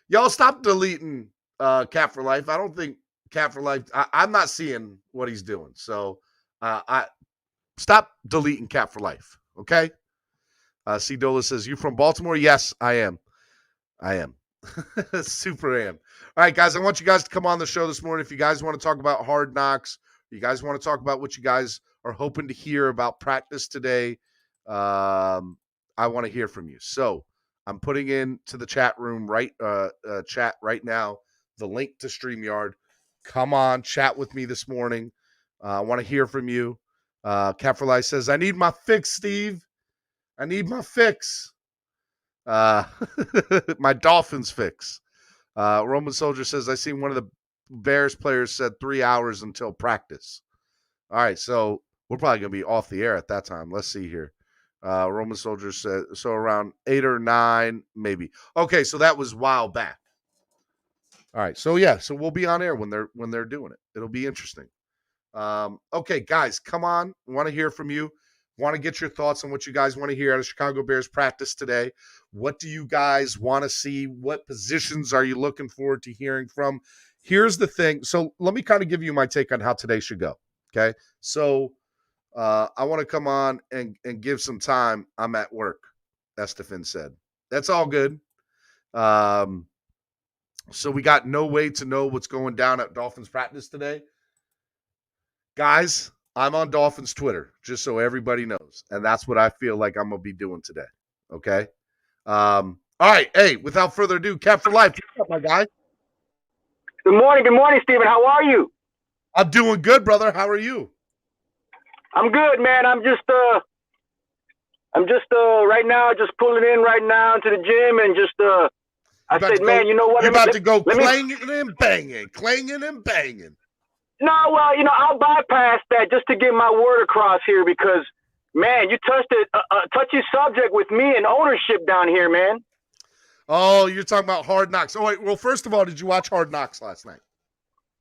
[SPEAKER 13] Y'all stop deleting Cap for Life. I don't think Cap for Life. I'm not seeing what he's doing. So I stop deleting Cap for Life. Okay. C Dola says, you from Baltimore? Yes, I am. Super am. All right, guys, I want you guys to come on the show this morning. If you guys want to talk about Hard Knocks, you guys want to talk about what you guys are hoping to hear about practice today, I want to hear from you. So I'm putting into the chat room chat right now the link to StreamYard. Come on, chat with me this morning. I want to hear from you. Cap for Life says, I need my fix, Steve. I need my fix. My Dolphins fix. Roman Soldier says, I seen one of the Bears players said 3 hours until practice. All right, so we're probably going to be off the air at that time. Let's see here. Roman Soldier said, so around 8 or 9, maybe. Okay, so that was a while back. All right, so yeah, so we'll be on air when they're doing it. It'll be interesting. Okay, guys, come on. I want to hear from you. Want to get your thoughts on what you guys want to hear out of Chicago Bears practice today. What do you guys want to see? What positions are you looking forward to hearing from? Here's the thing. So let me kind of give you my take on how today should go. Okay. So I want to come on and give some time. I'm at work, Estefan said. That's all good. So we got no way to know what's going down at Dolphins practice today. Guys, I'm on Dolphins Twitter, just so everybody knows. And that's what I feel like I'm going to be doing today. Okay? All right. Hey, without further ado, Cap for Life. What's up, my guy?
[SPEAKER 14] Good morning, Steven. How are you?
[SPEAKER 13] I'm doing good, brother. How are you?
[SPEAKER 14] I'm good, man. I'm just right now, just pulling in right now into the gym and just, I said, man, you know what?
[SPEAKER 13] You're about to go clanging and banging.
[SPEAKER 14] No, well, I'll bypass that just to get my word across here because, man, you touched a touchy subject with me and ownership down here, man.
[SPEAKER 13] Oh, you're talking about Hard Knocks. Oh, wait. Well, first of all, did you watch Hard Knocks last night?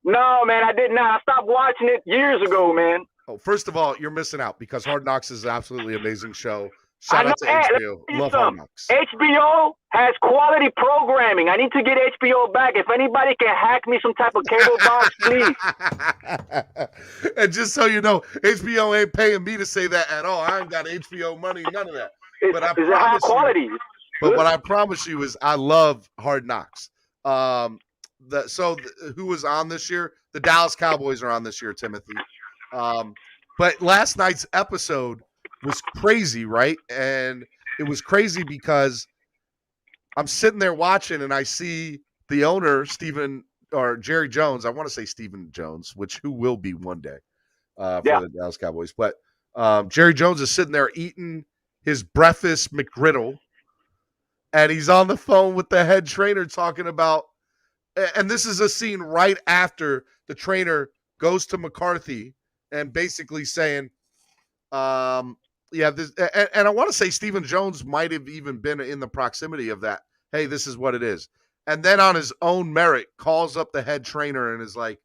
[SPEAKER 14] No, man, I did not. I stopped watching it years ago, man.
[SPEAKER 13] Oh, first of all, you're missing out because Hard Knocks is an absolutely amazing show. Shout out to HBO. Love Hard Knocks.
[SPEAKER 14] HBO has quality programming. I need to get HBO back. If anybody can hack me some type of cable box, please.
[SPEAKER 13] And just so you know, HBO ain't paying me to say that at all. I ain't got HBO money, none of that. But I promise
[SPEAKER 14] quality.
[SPEAKER 13] But what I promise you is I love Hard Knocks. Who was on this year? The Dallas Cowboys are on this year, Timothy. But last night's episode was crazy, right? And it was crazy because I'm sitting there watching and I see the owner, Jerry Jones. I want to say Stephen Jones, who will be one day for the Dallas Cowboys. But Jerry Jones is sitting there eating his breakfast McGriddle, and he's on the phone with the head trainer talking about, and this is a scene right after the trainer goes to McCarthy and basically saying, and I want to say Stephen Jones might have even been in the proximity of that. Hey, this is what it is. And then on his own merit, calls up the head trainer and is like,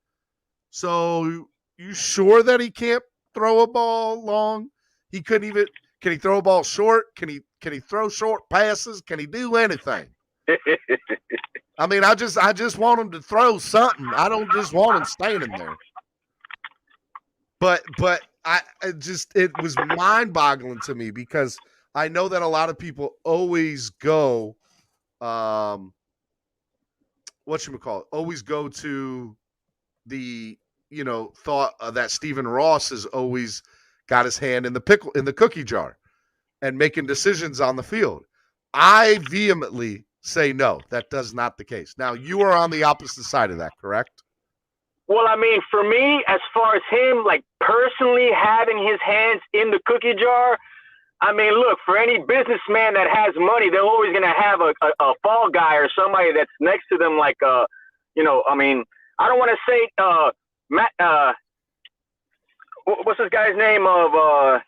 [SPEAKER 13] so you sure that he can't throw a ball long? Can he throw a ball short? Can he throw short passes? Can he do anything? I mean, I just want him to throw something. I don't just want him standing there. But it was mind-boggling to me because I know that a lot of people always go, always go to the, thought that Stephen Ross has always got his hand in the cookie jar and making decisions on the field. I vehemently say no, that does not the case. Now, you are on the opposite side of that, correct?
[SPEAKER 14] Well, I mean, for me, as far as him, like personally having his hands in the cookie jar, I mean, look, for any businessman that has money, they're always going to have a fall guy or somebody that's next to them, like, you know, I mean, I don't want to say Matt, what's this guy's name of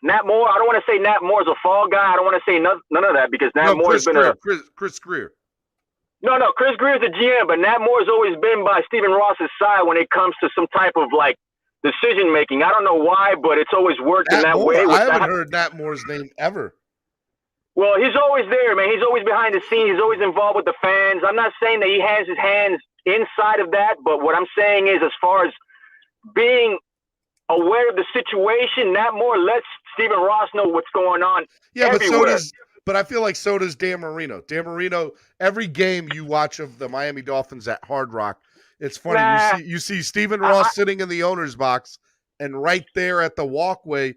[SPEAKER 14] Nat Moore? I don't want to say Nat Moore's a fall guy. I don't want to say none of that because Nat Moore's been
[SPEAKER 13] Chris Greer.
[SPEAKER 14] No, Chris Greer's the GM, but Nat Moore's always been by Stephen Ross's side when it comes to some type of like decision making. I don't know why, but it's always worked in that way.
[SPEAKER 13] I haven't heard Nat Moore's name ever.
[SPEAKER 14] Well, he's always there, man. He's always behind the scenes. He's always involved with the fans. I'm not saying that he has his hands inside of that, but what I'm saying is, as far as being aware of the situation, Nat Moore lets Stephen Ross know what's going on.
[SPEAKER 13] Yeah,
[SPEAKER 14] everywhere.
[SPEAKER 13] but I feel like so does Dan Marino. Dan Marino, every game you watch of the Miami Dolphins at Hard Rock, it's funny. You see Stephen Ross sitting in the owner's box, and right there at the walkway,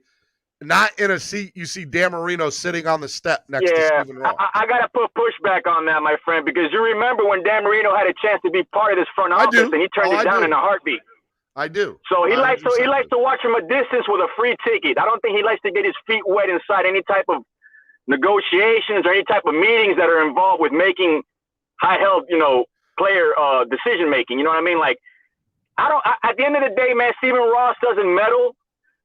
[SPEAKER 13] not in a seat, you see Dan Marino sitting on the step next to Stephen Ross.
[SPEAKER 14] I got to put pushback on that, my friend, because you remember when Dan Marino had a chance to be part of this front office, and he turned it down in a heartbeat.
[SPEAKER 13] I do.
[SPEAKER 14] So he likes to watch from a distance with a free ticket. I don't think he likes to get his feet wet inside any type of negotiations or any type of meetings that are involved with making high-held, player decision making. You know what I mean? Like, at the end of the day, man, Stephen Ross doesn't meddle.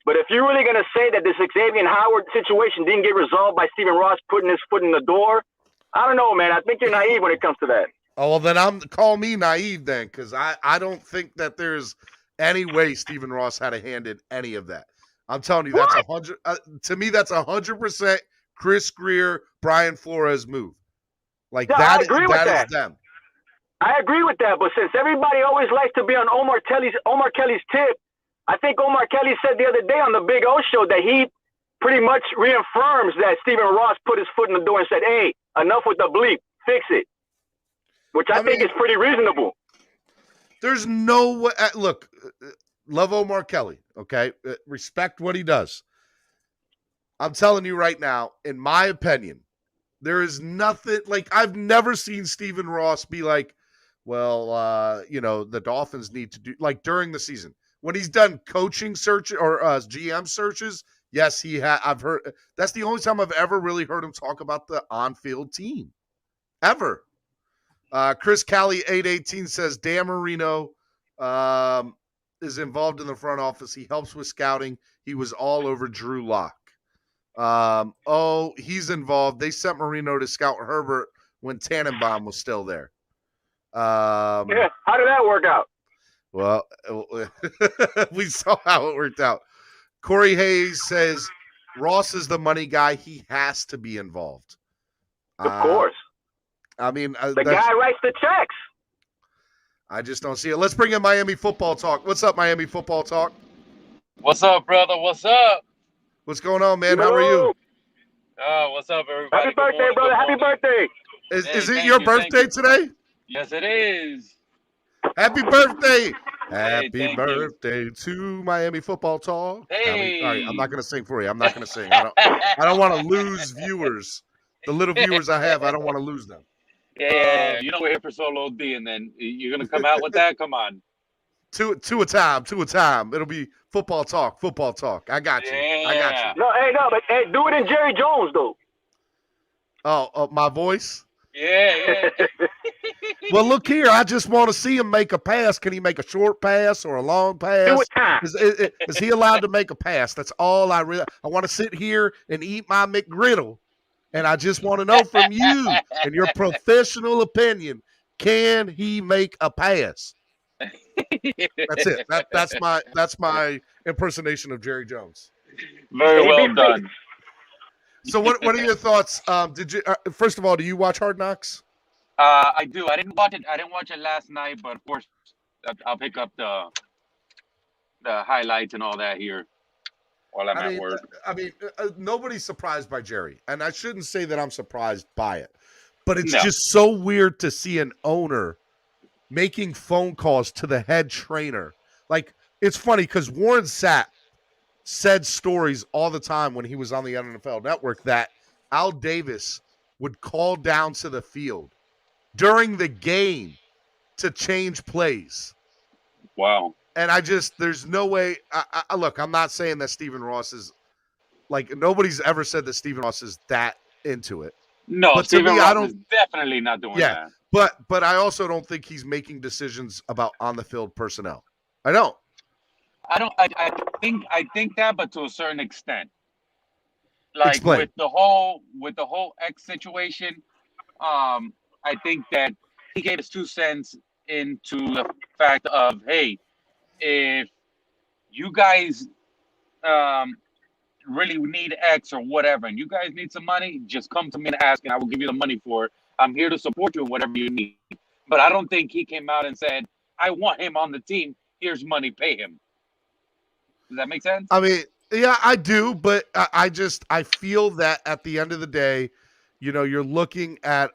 [SPEAKER 14] But if you're really gonna say that this Xavier Howard situation didn't get resolved by Stephen Ross putting his foot in the door, I don't know, man. I think you're naive when it comes to that.
[SPEAKER 13] Oh, well, then call me naive then, because I don't think that there's any way Stephen Ross had a hand in any of that. I'm telling you, that's 100. To me, that's 100% Chris Greer, Brian Flores move. Like that is them.
[SPEAKER 14] I agree with that, but since everybody always likes to be on Omar Kelly's tip, I think Omar Kelly said the other day on the Big O show that he pretty much reaffirms that Stephen Ross put his foot in the door and said, "Hey, enough with the bleep, fix it," which I think is pretty reasonable.
[SPEAKER 13] There's no way. Look, love Omar Kelly, okay? Respect what he does. I'm telling you right now, in my opinion, there is nothing like I've never seen Stephen Ross be like, well, the Dolphins need to do like during the season. When he's done coaching search or GM searches, yes, I've heard. That's the only time I've ever really heard him talk about the on-field team, ever. Chris Cali 818 says Dan Marino is involved in the front office. He helps with scouting. He was all over Drew Lock. He's involved. They sent Marino to scout Herbert when Tannenbaum was still there.
[SPEAKER 14] How did that work out?
[SPEAKER 13] Well, we saw how it worked out. Corey Hayes says Ross is the money guy. He has to be involved.
[SPEAKER 14] Of course.
[SPEAKER 13] I mean,
[SPEAKER 14] the guy writes the checks.
[SPEAKER 13] I just don't see it. Let's bring in Miami Football Talk. What's up, Miami Football Talk?
[SPEAKER 15] What's up, brother? What's up?
[SPEAKER 13] What's going on, man? How are you?
[SPEAKER 15] What's up, everybody?
[SPEAKER 14] Happy birthday, brother. Happy birthday.
[SPEAKER 13] Is it your birthday today?
[SPEAKER 15] Yes, it is.
[SPEAKER 13] Happy birthday.
[SPEAKER 15] Hey,
[SPEAKER 13] Happy birthday to Miami Football Talk.
[SPEAKER 15] Hey.
[SPEAKER 13] All right, I'm not going to sing for you. I'm not going to sing. I don't want to lose viewers. The little viewers I have, I don't want to lose them.
[SPEAKER 15] Yeah, we're here for Solo D, and then you're going to come out with that? Come on.
[SPEAKER 13] Two a time. It'll be football talk. I got you.
[SPEAKER 14] But do it in Jerry Jones, though.
[SPEAKER 13] Oh, my voice?
[SPEAKER 15] Yeah.
[SPEAKER 13] Well, look here. I just want to see him make a pass. Can he make a short pass or a long pass?
[SPEAKER 14] Do it time.
[SPEAKER 13] Is he allowed to make a pass? That's all I want to sit here and eat my McGriddle, and I just want to know from you, in your professional opinion, can he make a pass? That's it. That's my impersonation of Jerry Jones.
[SPEAKER 15] Very well done.
[SPEAKER 13] So what are your thoughts? Did you first of all, do you watch Hard Knocks?
[SPEAKER 15] I do. I didn't watch it last night, but of course I'll pick up the highlights and all that here while I'm at work.
[SPEAKER 13] Nobody's surprised by Jerry, and I shouldn't say that I'm surprised by it, but it's just so weird to see an owner making phone calls to the head trainer. Like, it's funny because Warren Sapp said stories all the time when he was on the NFL Network that Al Davis would call down to the field during the game to change plays.
[SPEAKER 15] Wow.
[SPEAKER 13] And there's no way. Look, I'm not saying that Stephen Ross is like, nobody's ever said that Stephen Ross is that into it.
[SPEAKER 15] No,
[SPEAKER 13] But
[SPEAKER 15] Stephen
[SPEAKER 13] to me,
[SPEAKER 15] Ross is definitely not doing that.
[SPEAKER 13] But I also don't think he's making decisions about on the field personnel. I don't.
[SPEAKER 15] I think that, but to a certain extent. Like
[SPEAKER 13] Explain.
[SPEAKER 15] with the whole X situation, I think that he gave his 2 cents into the fact of, hey, if you guys really need X or whatever, and you guys need some money, just come to me and ask, and I will give you the money for it. I'm here to support you in whatever you need. But I don't think he came out and said, I want him on the team. Here's money, pay him. Does that make sense?
[SPEAKER 13] I mean, yeah, I do, but I feel that at the end of the day, you're looking at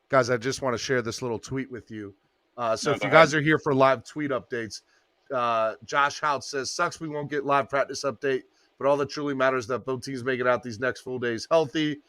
[SPEAKER 13] guys, I just want to share this little tweet with you. So if you guys are here for live tweet updates, Josh Hout says, sucks we won't get live practice update, but all that truly matters is that both teams make it out these next full days healthy.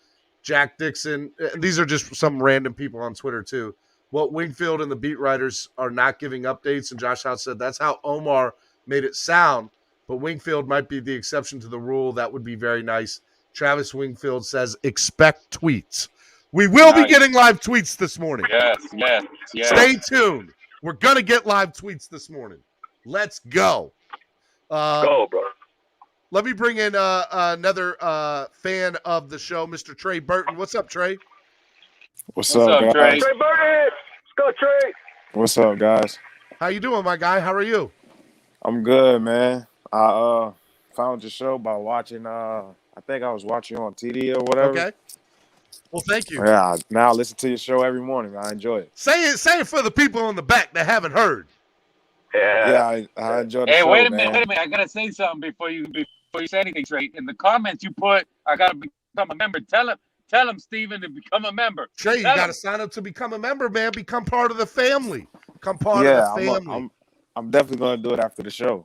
[SPEAKER 13] Jack Dixon, these are just some random people on Twitter too. Well, Wingfield and the beat writers are not giving updates, and Josh Hout said that's how Omar made it sound, but Wingfield might be the exception to the rule. That would be very nice. Travis Wingfield says, expect tweets. We will be getting live tweets this morning.
[SPEAKER 15] Yes.
[SPEAKER 13] Stay tuned. We're going to get live tweets this morning. Let's go.
[SPEAKER 14] Go, bro.
[SPEAKER 13] Let me bring in another fan of the show, Mr. Trey Burton. What's up, Trey?
[SPEAKER 16] What's up, guys?
[SPEAKER 14] Trey Burton. Let's go, Trey.
[SPEAKER 16] What's up, guys?
[SPEAKER 13] How you doing, my guy? How are you?
[SPEAKER 16] I'm good, man. I found your show by watching. I think I was watching on TD or whatever.
[SPEAKER 13] Okay. Well, thank you.
[SPEAKER 16] Yeah. Now I listen to your show every morning. I enjoy it.
[SPEAKER 13] Say it for the people in the back that haven't heard.
[SPEAKER 16] Yeah, I enjoy the show.
[SPEAKER 15] Hey, wait a
[SPEAKER 16] man.
[SPEAKER 15] minute. I gotta say something before you say anything, Trey. In the comments you put, I gotta become a member. Tell him, Steven, to become a member.
[SPEAKER 13] Trey, you got to sign up to become a member, man. Become part of the family. Become part of the family.
[SPEAKER 16] I'm definitely going to do it after the show.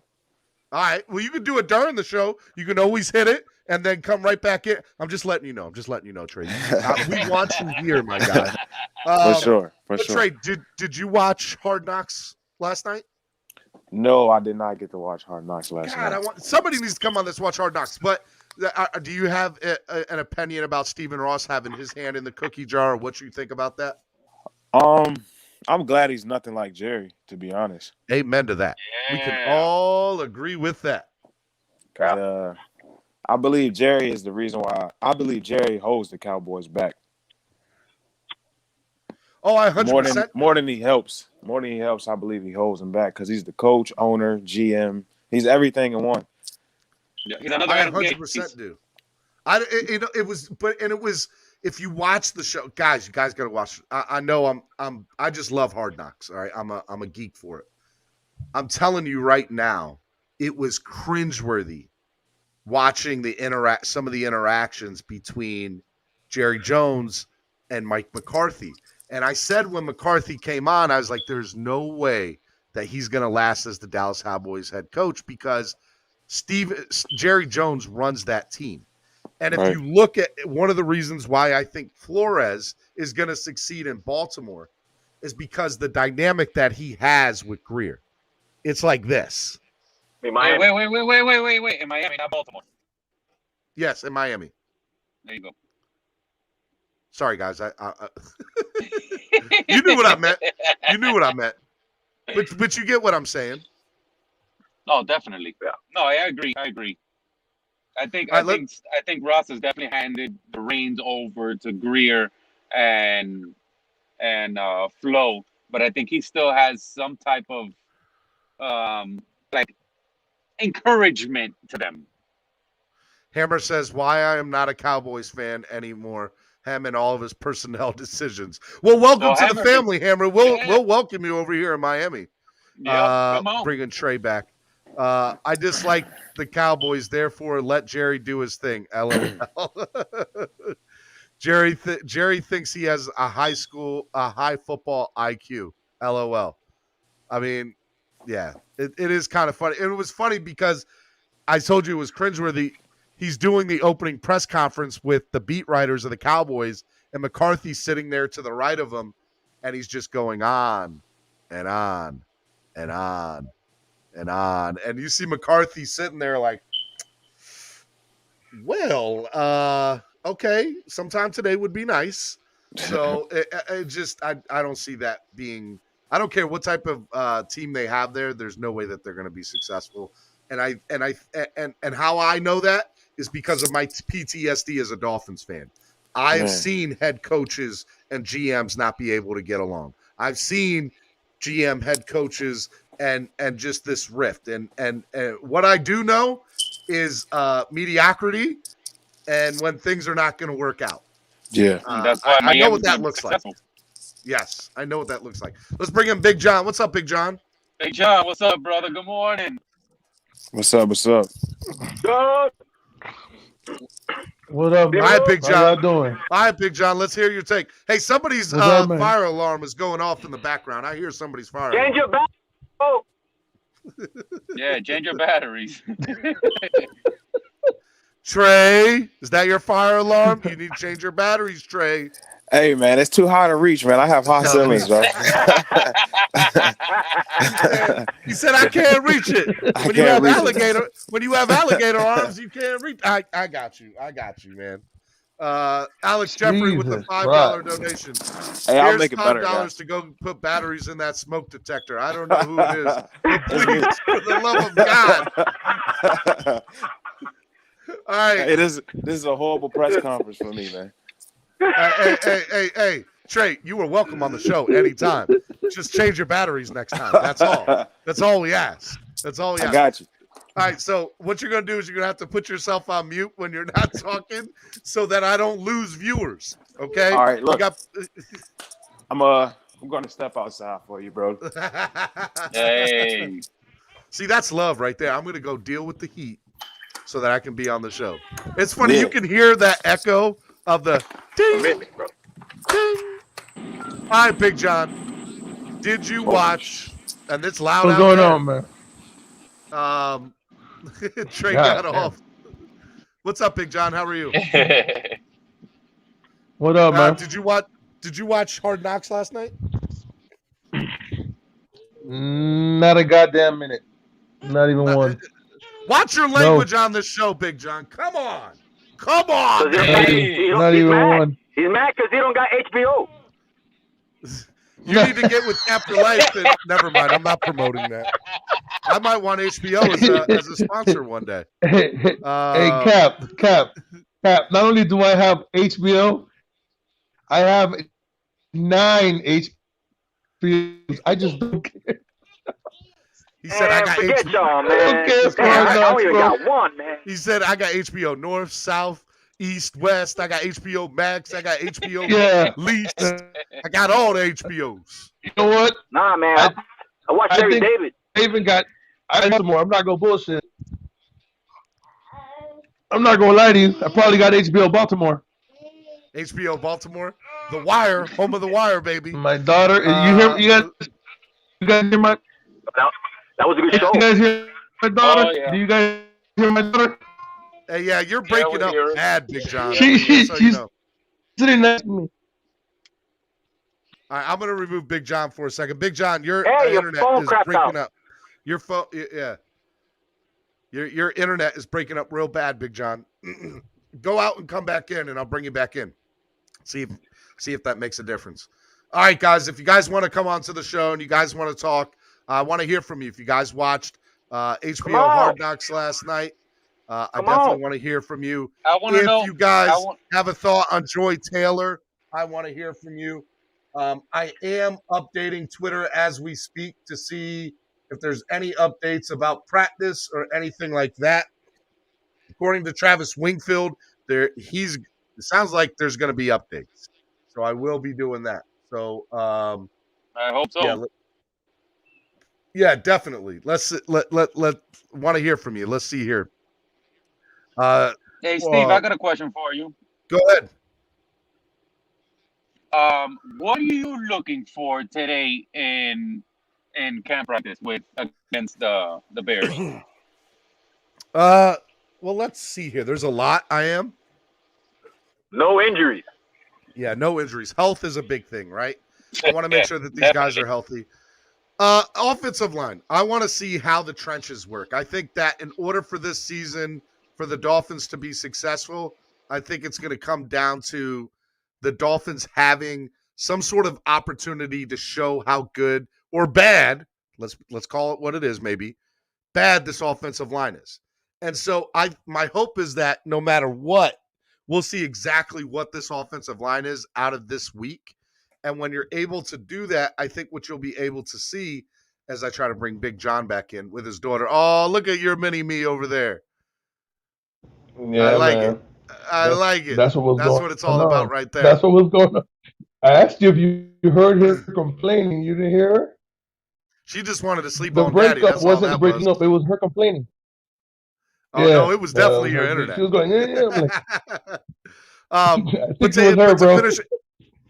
[SPEAKER 13] All right. Well, you can do it during the show. You can always hit it and then come right back in. I'm just letting you know. Trey. We want you here, my guy.
[SPEAKER 16] For sure.
[SPEAKER 13] Trey, did you watch Hard Knocks last night?
[SPEAKER 16] No, I did not get to watch Hard Knocks last night.
[SPEAKER 13] Somebody needs to come on this watch Hard Knocks. But do you have an opinion about Stephen Ross having his hand in the cookie jar, or what you think about that?
[SPEAKER 16] I'm glad he's nothing like Jerry, to be honest.
[SPEAKER 13] Amen to that. Yeah. We can all agree with that.
[SPEAKER 16] I believe Jerry is the reason why. I believe Jerry holds the Cowboys back.
[SPEAKER 13] Oh, I 100%.
[SPEAKER 16] More than he helps. I believe he holds them back because he's the coach, owner, GM. He's everything in one.
[SPEAKER 15] Yeah,
[SPEAKER 13] I 100% do. It was. If you watch the show, guys, you guys got to watch. I know I just love Hard Knocks. All right, I'm a geek for it. I'm telling you right now, it was cringeworthy watching some of the interactions between Jerry Jones and Mike McCarthy. And I said when McCarthy came on, I was like, "There's no way that he's going to last as the Dallas Cowboys head coach because Jerry Jones runs that team." And if you look at one of the reasons why I think Flores is going to succeed in Baltimore is because the dynamic that he has with Greer. It's like this.
[SPEAKER 15] Wait. In Miami, not Baltimore.
[SPEAKER 13] Yes, in Miami.
[SPEAKER 15] There you go.
[SPEAKER 13] Sorry, guys. You knew what I meant. But you get what I'm saying.
[SPEAKER 15] Oh, definitely. Yeah. No, I agree. I think Ross has definitely handed the reins over to Greer and Flo, but I think he still has some type of encouragement to them.
[SPEAKER 13] Hammer says, "Why I am not a Cowboys fan anymore. Him and all of his personnel decisions." Well, welcome to the family, Hammer. We'll welcome you over here in Miami.
[SPEAKER 15] Yeah, come on.
[SPEAKER 13] Bringing Trey back. I dislike the Cowboys, therefore let Jerry do his thing. LOL. Jerry thinks he has a high football IQ. LOL. I mean, yeah, it is kind of funny. It was funny because I told you it was cringeworthy. He's doing the opening press conference with the beat writers of the Cowboys, and McCarthy's sitting there to the right of him, and he's just going on and on and on and on. And you see McCarthy sitting there like, well, okay, sometime today would be nice. So it just, I don't see that being, I don't care what type of team they have there. There's no way that they're going to be successful. And how I know that is because of my PTSD as a Dolphins fan. I've seen head coaches and GMs not be able to get along. I've seen GM head coaches and just this rift. And what I do know is mediocrity and when things are not going to work out.
[SPEAKER 16] Yeah.
[SPEAKER 15] That's why
[SPEAKER 13] I know what
[SPEAKER 15] Miami's gonna
[SPEAKER 13] that
[SPEAKER 15] be
[SPEAKER 13] looks like.
[SPEAKER 15] successful.
[SPEAKER 13] Yes, I know what that looks like. Let's bring in Big John. What's up, Big John?
[SPEAKER 15] Big John, what's up, brother? Good morning.
[SPEAKER 16] What's up? What's up?
[SPEAKER 6] Good.
[SPEAKER 17] What up,
[SPEAKER 13] All
[SPEAKER 17] man?
[SPEAKER 13] right, Big
[SPEAKER 17] How
[SPEAKER 13] John.
[SPEAKER 17] y'all doing?
[SPEAKER 13] All right, Big John. Let's hear your take. Hey, somebody's
[SPEAKER 17] What's up, man?
[SPEAKER 13] fire alarm is going off in the background. I hear somebody's fire
[SPEAKER 14] Change
[SPEAKER 13] alarm.
[SPEAKER 14] your back. Oh,
[SPEAKER 15] Yeah, change your batteries.
[SPEAKER 13] Trey, is that your fire alarm? You need to change your batteries, Trey.
[SPEAKER 16] Hey, man, it's too high to reach, man. I have high ceilings, bro.
[SPEAKER 13] He said I can't reach it. When you have alligator arms, you can't reach. I got you. I got you, man. Alex Jeffrey with the $5 donation.
[SPEAKER 16] Hey, I'll
[SPEAKER 13] Here's
[SPEAKER 16] make it better,
[SPEAKER 13] $5
[SPEAKER 16] guys.
[SPEAKER 13] to go put batteries in that smoke detector. I don't know who it is, but please, for the love of God. All right.
[SPEAKER 16] Hey, this is a horrible press conference for me, man.
[SPEAKER 13] Hey, Trey, you were welcome on the show anytime. Just change your batteries next time. That's all. That's all we ask. That's all we ask.
[SPEAKER 16] I got you.
[SPEAKER 13] All right, so what you're going to do is you're going to have to put yourself on mute when you're not talking so that I don't lose viewers, okay?
[SPEAKER 16] All right, look. I'm going to step outside for you, bro.
[SPEAKER 15] Hey.
[SPEAKER 13] See, that's love right there. I'm going to go deal with the heat so that I can be on the show. It's funny. You can hear that echo of the ding, ding. All right, Big John. Did you watch, and it's loud
[SPEAKER 17] What's
[SPEAKER 13] out
[SPEAKER 17] going
[SPEAKER 13] there.
[SPEAKER 17] on, man?
[SPEAKER 13] Trey
[SPEAKER 17] God,
[SPEAKER 13] got off. What's up, Big John? How are you?
[SPEAKER 17] What up, man?
[SPEAKER 13] Did you watch Hard Knocks last night?
[SPEAKER 17] Not a goddamn minute. Not even one.
[SPEAKER 13] Watch your language on this show, Big John. Come on. Come on.
[SPEAKER 17] Not even one.
[SPEAKER 14] He's mad because he don't got HBO.
[SPEAKER 13] You need to get with After Life. And, never mind. I'm not promoting that. I might want HBO as a sponsor one day.
[SPEAKER 17] Hey, Cap. Not only do I have HBO, I have 9 HBOs. I just don't care.
[SPEAKER 13] He said, I got
[SPEAKER 14] forget
[SPEAKER 13] HBO.
[SPEAKER 14] y'all, man. I don't even got one, man.
[SPEAKER 13] He said, I got HBO North, South, East, West. I got HBO Max. I got HBO Least. I got all the HBOs.
[SPEAKER 17] You know what?
[SPEAKER 14] Nah, man. I watched Larry David.
[SPEAKER 17] I got more. I'm not going to bullshit. I'm not going to lie to you. I probably got HBO Baltimore.
[SPEAKER 13] HBO Baltimore? The Wire, home of The Wire, baby.
[SPEAKER 17] My daughter. You guys hear my...
[SPEAKER 14] That was a good show.
[SPEAKER 17] You guys hear my daughter?
[SPEAKER 15] Oh, yeah.
[SPEAKER 17] Do you guys hear my daughter?
[SPEAKER 13] Hey, yeah, you're breaking up bad, Big John.
[SPEAKER 17] She's sitting next to me.
[SPEAKER 13] All right, I'm going to remove Big John for a second. Big John, your internet
[SPEAKER 14] phone
[SPEAKER 13] is
[SPEAKER 14] crapped
[SPEAKER 13] breaking
[SPEAKER 14] out.
[SPEAKER 13] up. Your phone, yeah. Your internet is breaking up real bad, Big John. Go out and come back in, and I'll bring you back in. See if that makes a difference. All right, guys, if you guys want to come on to the show and you guys want to talk, I want to hear from you. If you guys watched HBO Hard Knocks last night, I definitely want to hear from you.
[SPEAKER 15] I want to know.
[SPEAKER 13] If you guys have a thought on Joy Taylor, I want to hear from you. I am updating Twitter as we speak to see if there's any updates about practice or anything like that. According to Travis Wingfield, it sounds like there's going to be updates. So I will be doing that. So
[SPEAKER 15] I hope so.
[SPEAKER 13] Yeah, definitely. Let's want to hear from you. Let's see here.
[SPEAKER 15] Hey, Steve, I got a question for you.
[SPEAKER 13] Go ahead.
[SPEAKER 15] What are you looking for today in camp practice against the Bears?
[SPEAKER 13] Well, let's see here. There's a lot.
[SPEAKER 14] No injuries.
[SPEAKER 13] Yeah, no injuries. Health is a big thing, right? I want to make sure that these guys are healthy. Offensive line. I want to see how the trenches work. I think that in order for this season, for the Dolphins to be successful, I think it's going to come down to the Dolphins having some sort of opportunity to show how good or bad, let's call it what it is, maybe, bad this offensive line is. And so my hope is that no matter what, we'll see exactly what this offensive line is out of this week. And when you're able to do that, I think what you'll be able to see as I try to bring Big John back in with his daughter. Oh, look at your mini me over there.
[SPEAKER 17] Yeah,
[SPEAKER 13] I like
[SPEAKER 17] man.
[SPEAKER 13] it. I like it.
[SPEAKER 17] That's what
[SPEAKER 13] That's what it's all
[SPEAKER 17] on.
[SPEAKER 13] about right there.
[SPEAKER 17] That's what was going on. I asked you if you heard her complaining. You didn't hear her?
[SPEAKER 13] She just wanted to sleep
[SPEAKER 17] The
[SPEAKER 13] on Daddy.
[SPEAKER 17] breakup
[SPEAKER 13] That's all
[SPEAKER 17] wasn't
[SPEAKER 13] that
[SPEAKER 17] breaking
[SPEAKER 13] was.
[SPEAKER 17] up. It was her complaining.
[SPEAKER 13] Oh,
[SPEAKER 17] Yeah,
[SPEAKER 13] no, it was definitely your
[SPEAKER 17] her.
[SPEAKER 13] internet.
[SPEAKER 17] She was going, yeah. I'm like, I
[SPEAKER 13] but
[SPEAKER 17] think it was her,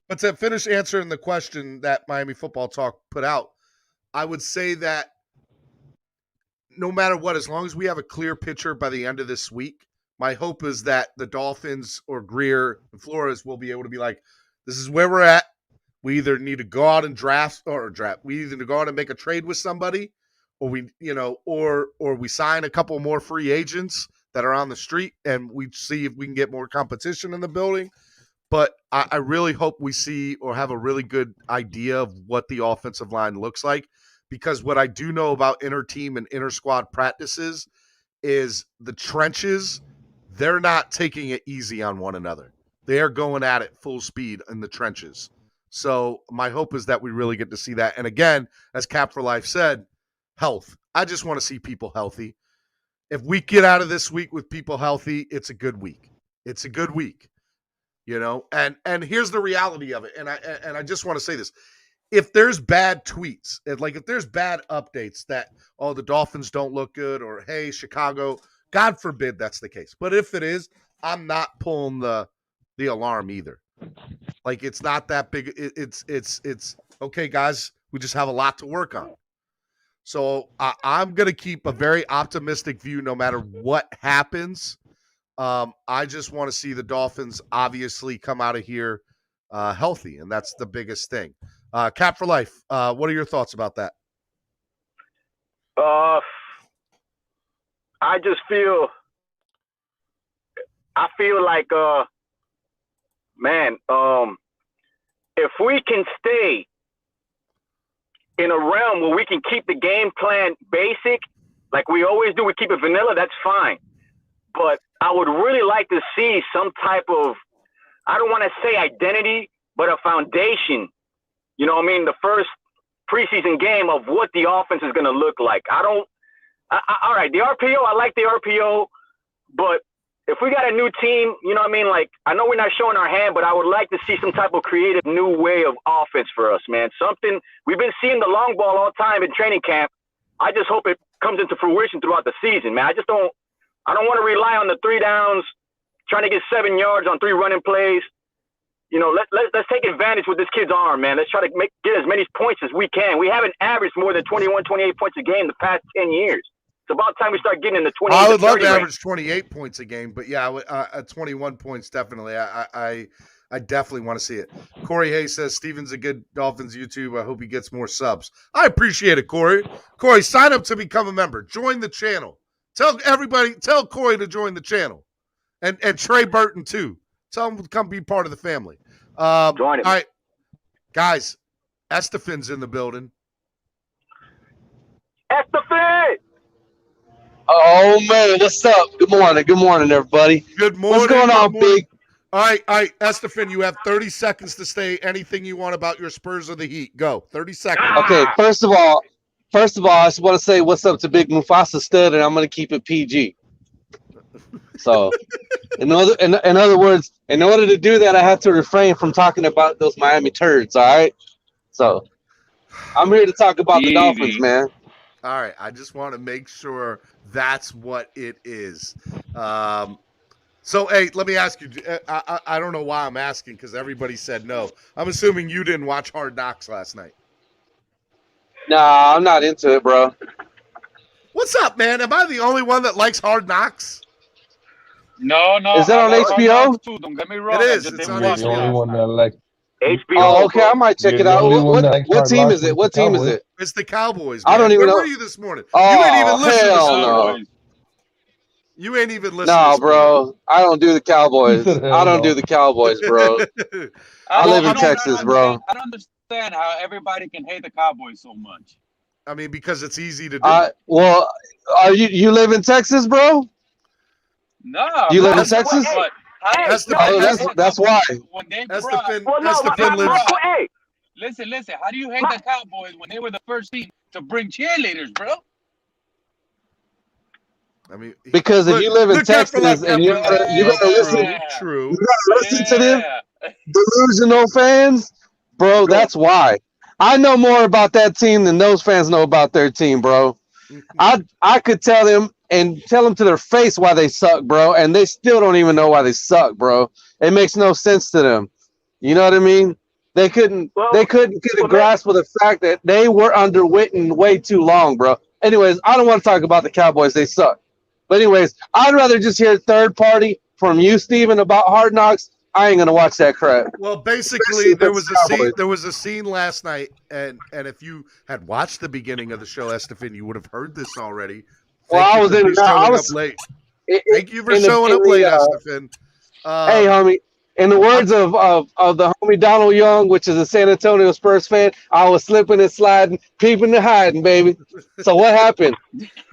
[SPEAKER 17] bro.
[SPEAKER 13] to finish answering the question that Miami Football Talk put out, I would say that no matter what, as long as we have a clear picture by the end of this week, my hope is that the Dolphins or Greer and Flores will be able to be like, this is where we're at. We either need to go out and draft. We either need to go out and make a trade with somebody, or we sign a couple more free agents that are on the street, and we see if we can get more competition in the building. But I really hope we see or have a really good idea of what the offensive line looks like, because what I do know about inter-team and inter-squad practices is the trenches, they're not taking it easy on one another. They are going at it full speed in the trenches. So my hope is that we really get to see that. And again, as Cap for Life said, health. I just want to see people healthy. If we get out of this week with people healthy, it's a good week. It's a good week. And here's the reality of it. And I just want to say this. If there's bad tweets, if there's bad updates that, oh, the Dolphins don't look good, or hey, Chicago, God forbid that's the case. But if it is, I'm not pulling the alarm either. Like, it's not that big. It's okay, guys. We just have a lot to work on. So I'm going to keep a very optimistic view no matter what happens. I just want to see the Dolphins obviously come out of here healthy, and that's the biggest thing. Cap for Life, what are your thoughts about that?
[SPEAKER 14] I just feel like, if we can stay in a realm where we can keep the game plan basic, like we always do, we keep it vanilla, that's fine. But I would really like to see some type of, I don't want to say identity, but a foundation. You know what I mean? The first preseason game of what the offense is going to look like. All right, the RPO, I like the RPO, but if we got a new team, you know what I mean? Like, I know we're not showing our hand, but I would like to see some type of creative new way of offense for us, man. Something, we've been seeing the long ball all the time in training camp. I just hope it comes into fruition throughout the season, man. I don't want to rely on the 3 downs, trying to get 7 yards on 3 running plays. You know, let's take advantage with this kid's arm, man. Let's try to get as many points as we can. We haven't averaged more than 21, 28 points a game the past 10 years. It's about time we start getting in the 20.
[SPEAKER 13] I would love to average 28 points a game, but yeah, 21 points definitely. I definitely want to see it. Corey Hayes says Steven's a good Dolphins YouTube. I hope he gets more subs. I appreciate it, Corey. Corey, sign up to become a member. Join the channel. Tell Corey to join the channel, and Trey Burton too. Tell him to come be part of the family. Join him. All right, guys. Estefan's in the building.
[SPEAKER 14] Estefan!
[SPEAKER 18] Oh, man, what's up? Good morning, everybody.
[SPEAKER 13] Good morning.
[SPEAKER 18] What's going on, Big?
[SPEAKER 13] All right, Estefan, you have 30 seconds to say anything you want about your Spurs or the Heat. Go, 30 seconds.
[SPEAKER 18] Okay, first of all, I just want to say what's up to Big Mufasa Stud, and I'm going to keep it PG. So, in other words, in order to do that, I have to refrain from talking about those Miami turds, all right? So, I'm here to talk about the Dolphins, man.
[SPEAKER 13] All right, I just want to make sure that's what it is. So, hey, let me ask you. I don't know why I'm asking because everybody said no. I'm assuming you didn't watch Hard Knocks last night.
[SPEAKER 18] Nah, I'm not into it, bro.
[SPEAKER 13] What's up, man? Am I the only one that likes Hard Knocks?
[SPEAKER 15] No.
[SPEAKER 18] Is that on HBO?
[SPEAKER 15] Too, don't get me wrong.
[SPEAKER 13] It is. It's on HBO.
[SPEAKER 17] The only one that likes.
[SPEAKER 14] HBO.
[SPEAKER 18] Oh, okay.
[SPEAKER 14] Bro.
[SPEAKER 18] I might check
[SPEAKER 17] You're
[SPEAKER 18] it
[SPEAKER 17] the
[SPEAKER 18] out.
[SPEAKER 17] only one that
[SPEAKER 18] What
[SPEAKER 17] likes hard
[SPEAKER 18] team
[SPEAKER 17] knocks
[SPEAKER 18] is it?
[SPEAKER 17] with
[SPEAKER 18] What
[SPEAKER 17] the
[SPEAKER 18] team is
[SPEAKER 17] Cowboys.
[SPEAKER 18] it?
[SPEAKER 13] It's the Cowboys,
[SPEAKER 18] I
[SPEAKER 13] man.
[SPEAKER 18] don't even
[SPEAKER 13] Where
[SPEAKER 18] know.
[SPEAKER 13] were you this morning? You ain't even
[SPEAKER 18] Oh,
[SPEAKER 13] listened this
[SPEAKER 18] hell
[SPEAKER 13] morning.
[SPEAKER 18] no.
[SPEAKER 13] You ain't even listened
[SPEAKER 18] No,
[SPEAKER 13] this morning.
[SPEAKER 18] bro. I don't do the
[SPEAKER 17] He
[SPEAKER 18] Cowboys.
[SPEAKER 17] said,
[SPEAKER 18] I
[SPEAKER 17] hell
[SPEAKER 18] don't do
[SPEAKER 17] no.
[SPEAKER 18] the Cowboys, bro. I live in Texas, bro.
[SPEAKER 15] I don't understand how everybody can hate the Cowboys so much.
[SPEAKER 13] I mean, because it's easy to do.
[SPEAKER 18] Well, are you live in Texas, bro?
[SPEAKER 15] No,
[SPEAKER 18] You live in
[SPEAKER 15] but
[SPEAKER 18] Texas? That's why.
[SPEAKER 15] When they
[SPEAKER 13] Estefan,
[SPEAKER 15] brought,
[SPEAKER 13] Estefan lives.
[SPEAKER 14] Hey,
[SPEAKER 15] listen. How do you hate the Cowboys when they were the first team to bring cheerleaders, bro?
[SPEAKER 13] I mean,
[SPEAKER 18] because if you live in Texas and you gotta listen,
[SPEAKER 13] true.
[SPEAKER 18] you gotta listen to them delusional fans, bro. That's why. I know more about that team than those fans know about their team, bro. I could tell them and tell them to their face why they suck, bro, and they still don't even know why they suck, bro. It makes no sense to them. You know what I mean? They couldn't get a grasp of the fact that they were underwritten way too long, bro. Anyways, I don't want to talk about the Cowboys. They suck. But anyways, I'd rather just hear third party from you, Steven, about Hard Knocks. I ain't gonna watch that crap.
[SPEAKER 13] Well, basically, there was a scene last night, and if you had watched the beginning of the show, Estefan, you would have heard this already. Thank you for showing up late. Thank you for showing up late, Estefan.
[SPEAKER 18] Hey, homie. In the words of the homie Donald Young, which is a San Antonio Spurs fan, I was slipping and sliding, peeping and hiding, baby. So what happened?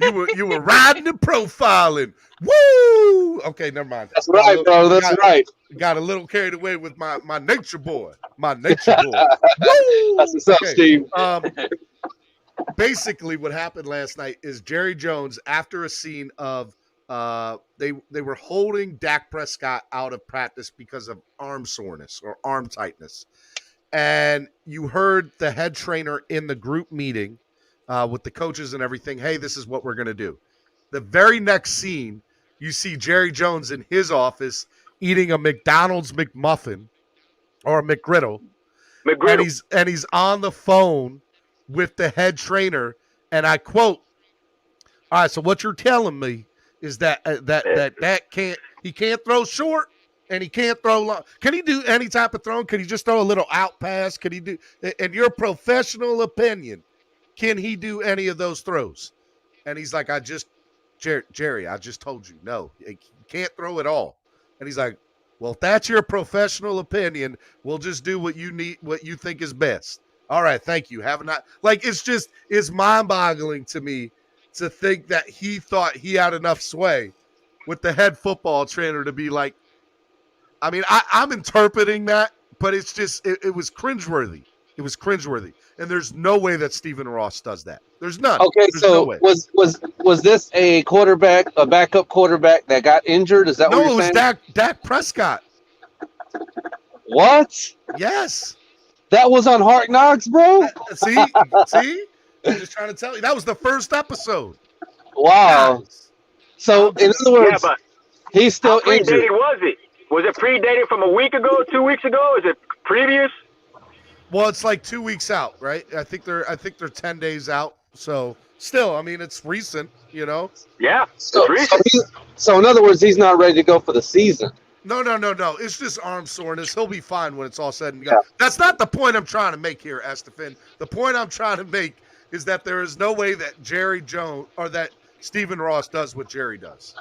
[SPEAKER 13] You were riding and profiling. Woo! Okay, never mind.
[SPEAKER 18] That's right, bro. That's right.
[SPEAKER 13] Got a little carried away with my nature boy. My nature boy. Woo!
[SPEAKER 18] That's what's up, Steve.
[SPEAKER 13] Basically, what happened last night is Jerry Jones, after a scene of they were holding Dak Prescott out of practice because of arm soreness or arm tightness. And you heard the head trainer in the group meeting with the coaches and everything, hey, this is what we're going to do. The very next scene, you see Jerry Jones in his office eating a McDonald's McMuffin or a McGriddle. And he's on the phone with the head trainer. And I quote, all right, so what you're telling me is that he can't throw short and he can't throw long. Can he do any type of throw? Can he just throw a little out pass? Can he do, in your professional opinion, can he do any of those throws? And he's like, Jerry, I just told you, no, he can't throw it all. And he's like, well, if that's your professional opinion, we'll just do what you need, what you think is best. All right, thank you. Have a nice, like, it's mind-boggling to me to think that he thought he had enough sway with the head football trainer to be like, I mean, I'm interpreting that, but it's just, it was cringeworthy. It was cringeworthy. And there's no way that Stephen Ross does that. There's none.
[SPEAKER 18] Okay,
[SPEAKER 13] There's
[SPEAKER 18] so
[SPEAKER 13] no way.
[SPEAKER 18] was this a backup quarterback that got injured? Is that what you're saying?
[SPEAKER 13] No, it was Dak Prescott.
[SPEAKER 18] What?
[SPEAKER 13] Yes.
[SPEAKER 18] That was on Hard Knocks, bro?
[SPEAKER 13] See? I'm just trying to tell you. That was the first episode.
[SPEAKER 18] Wow.
[SPEAKER 13] Guys.
[SPEAKER 18] So, in other words, he's still
[SPEAKER 14] how
[SPEAKER 18] injured.
[SPEAKER 14] predated was it? Was it predated from a week ago, 2 weeks ago? Is it previous?
[SPEAKER 13] Well, it's like 2 weeks out, right? I think they're 10 days out. So still, I mean, it's recent, you know?
[SPEAKER 14] Yeah.
[SPEAKER 18] So in other words, he's not ready to go for the season.
[SPEAKER 13] No. It's just arm soreness. He'll be fine when it's all said and done. Yeah. That's not the point I'm trying to make here, Estefan. The point I'm trying to make is that there is no way that Jerry Jones or that Stephen Ross does what Jerry does.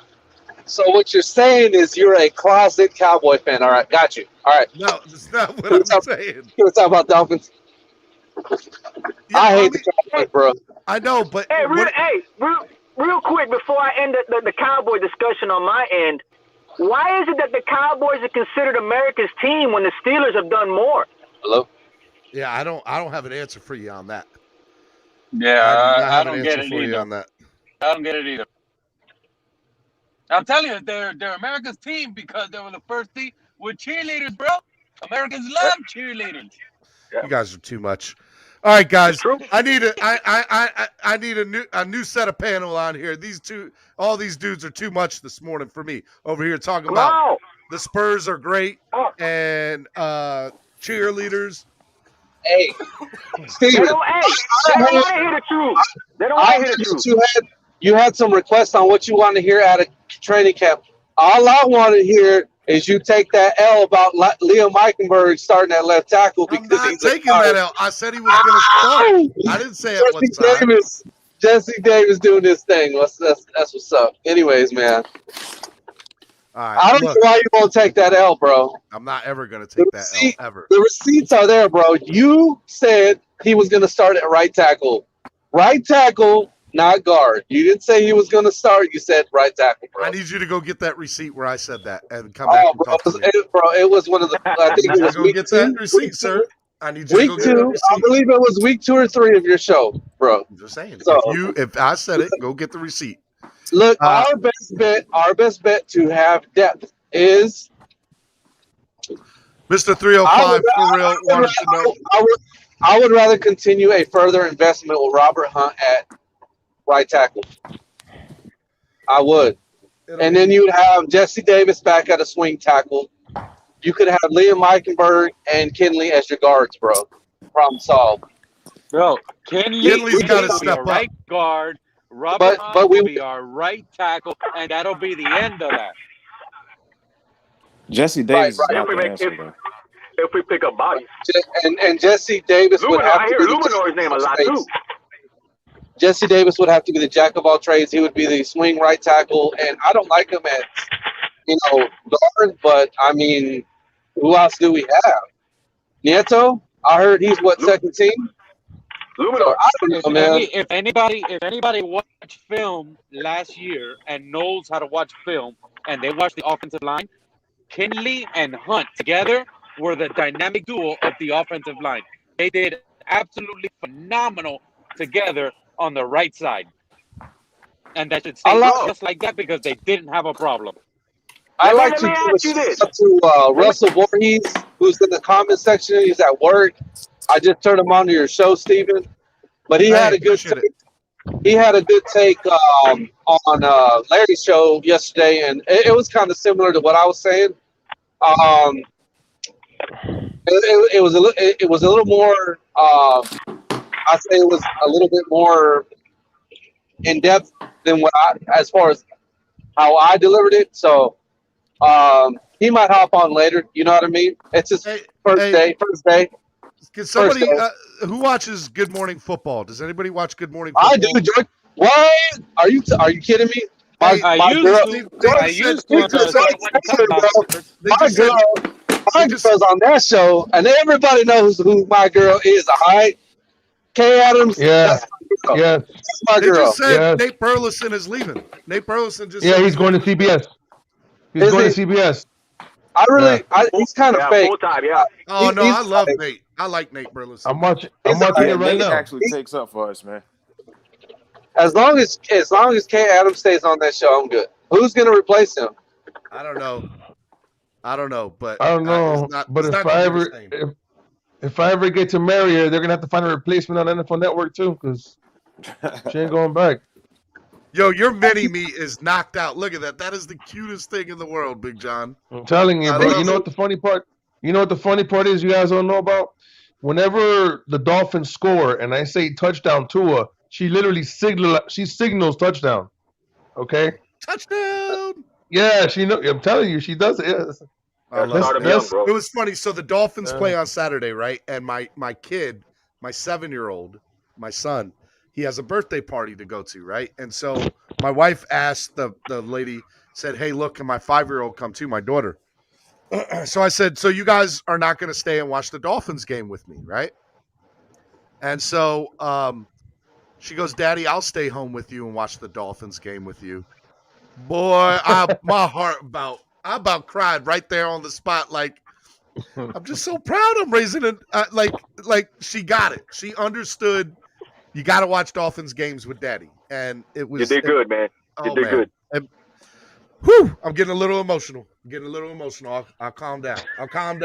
[SPEAKER 18] So what you're saying is you're a closet Cowboy fan. All right, got you. All right.
[SPEAKER 13] No, that's not what I'm saying.
[SPEAKER 18] You want to talk about Dolphins?
[SPEAKER 13] Yeah,
[SPEAKER 18] I hate the Cowboys, bro.
[SPEAKER 13] I know, but
[SPEAKER 14] hey, real quick before I end the Cowboy discussion on my end, why is it that the Cowboys are considered America's team when the Steelers have done more?
[SPEAKER 18] Hello?
[SPEAKER 13] Yeah, I don't have an answer for you on that.
[SPEAKER 15] Yeah,
[SPEAKER 13] I
[SPEAKER 15] don't get it either.
[SPEAKER 13] On that.
[SPEAKER 15] I don't get it either. I'm telling you, they're America's team because they were the first team with cheerleaders, bro. Americans love cheerleaders.
[SPEAKER 13] You guys are too much. All right, guys. I need a new set of panel on here. All these dudes are too much this morning for me over here talking about the Spurs are great and cheerleaders.
[SPEAKER 18] Hey, Steven,
[SPEAKER 14] they don't want to hear the truth. They don't want to hear the truth.
[SPEAKER 18] You had some requests on what you want to hear out of training camp. All I want to hear is you take that L about Liam Eichenberg starting at left tackle because
[SPEAKER 13] I'm not
[SPEAKER 18] he's
[SPEAKER 13] taking that out. I said he was going to start. I didn't say at what side.
[SPEAKER 18] Jesse Davis doing this thing. That's what's up. Anyways, man.
[SPEAKER 13] All right,
[SPEAKER 18] I don't know why you won't take that L, bro.
[SPEAKER 13] I'm not ever going to take that L, ever.
[SPEAKER 18] The receipts are there, bro. You said he was going to start at right tackle. Right tackle, not guard. You didn't say he was going to start. You said right tackle, bro.
[SPEAKER 13] I need you to go get that receipt where I said that and come back and talk to me.
[SPEAKER 18] It was one of the. I think it was
[SPEAKER 13] go
[SPEAKER 18] week
[SPEAKER 13] get
[SPEAKER 18] 2.
[SPEAKER 13] that receipt, sir. I need you
[SPEAKER 18] week
[SPEAKER 13] to go
[SPEAKER 18] 2.
[SPEAKER 13] get that receipt.
[SPEAKER 18] I believe it was week 2 or 3 of your show, bro.
[SPEAKER 13] I'm just saying.
[SPEAKER 18] So,
[SPEAKER 13] if I said it, go get the receipt.
[SPEAKER 18] Look, our best bet to have depth is
[SPEAKER 13] Mr. 305 for real wanted to know.
[SPEAKER 18] I would rather continue a further investment with Robert Hunt at right tackle. I would. And then you would have Jesse Davis back at a swing tackle. You could have Liam Eichenberg and Kinley as your guards, bro. Problem solved.
[SPEAKER 15] Bro, Kinley's
[SPEAKER 13] got to
[SPEAKER 15] be
[SPEAKER 13] step
[SPEAKER 15] a
[SPEAKER 13] up.
[SPEAKER 15] right guard. Robert Hunt will be our right tackle, and that'll be the end of that.
[SPEAKER 16] Jesse Davis is not the answer, bro.
[SPEAKER 14] If we pick up bodies.
[SPEAKER 18] And Jesse Davis would have to be
[SPEAKER 14] Luminor's name a lot too.
[SPEAKER 18] Jesse Davis would have to be the jack of all trades. He would be the swing right tackle, and I don't like him at guard. But I mean, who else do we have? Nieto. I heard he's second team.
[SPEAKER 14] Luminor.
[SPEAKER 18] I don't know, man.
[SPEAKER 15] If anybody watched film last year and knows how to watch film, and they watched the offensive line, Kinley and Hunt together were the dynamic duo of the offensive line. They did absolutely phenomenal together on the right side. And that should stay just like that because they didn't have a problem.
[SPEAKER 18] I like to give a shout out to Russell Voorhees, who's in the comment section. He's at work. I just turned him on to your show, Steven. But he had a good take. He had a good take on Larry's show yesterday, and it was kind of similar to what I was saying. It was a little more. I'd say it was a little bit more in depth than as far as how I delivered it. So he might hop on later. You know what I mean? It's his first day.
[SPEAKER 13] Can somebody who watches Good Morning Football? Does anybody watch Good Morning Football?
[SPEAKER 18] I do, George. What? Are you kidding me? My girl's on that show, and everybody knows who my girl is. All right, Kay Adams.
[SPEAKER 17] Yeah, yeah.
[SPEAKER 18] That's my
[SPEAKER 13] They
[SPEAKER 18] girl.
[SPEAKER 13] just said Nate Burleson is leaving. Nate Burleson just
[SPEAKER 17] he's going to CBS. He's going to CBS.
[SPEAKER 18] He's kind of fake.
[SPEAKER 14] Full-time, yeah.
[SPEAKER 13] Oh no, I love Nate. I like Nate Burleson.
[SPEAKER 17] I'm watching it right
[SPEAKER 16] Nate
[SPEAKER 17] now.
[SPEAKER 16] actually takes up for us, man.
[SPEAKER 18] As long as Kay Adams stays on that show, I'm good. Who's gonna replace him?
[SPEAKER 13] I don't know, but
[SPEAKER 17] I don't know. But if I ever get to marry her, they're gonna have to find a replacement on NFL Network too, because she ain't going back.
[SPEAKER 13] Yo, your mini me is knocked out. Look at that. That is the cutest thing in the world, Big John.
[SPEAKER 17] I'm telling you, bro. You know what the funny part? You know what the funny part is? You guys don't know about. Whenever the Dolphins score and I say touchdown Tua, she literally signals touchdown. Okay.
[SPEAKER 13] Touchdown.
[SPEAKER 17] Yeah, she know. I'm telling you, she does it. Yes.
[SPEAKER 13] It was funny. So the Dolphins play on Saturday, right? And my kid, my 7-year-old, my son, he has a birthday party to go to, right? And so my wife asked the lady, said, "Hey, look, can my 5-year-old come too?" My daughter. So I said, "So you guys are not going to stay and watch the Dolphins game with me, right?" And so she goes, "Daddy, I'll stay home with you and watch the Dolphins game with you." Boy, my heart about cried right there on the spot. Like, I'm just so proud I'm raising it. Like she got it. She understood. You got to watch Dolphins games with Daddy, and it was.
[SPEAKER 14] You did good, man. You did good.
[SPEAKER 13] And, I'm getting a little emotional. I'll calm down.
[SPEAKER 18] I'm proud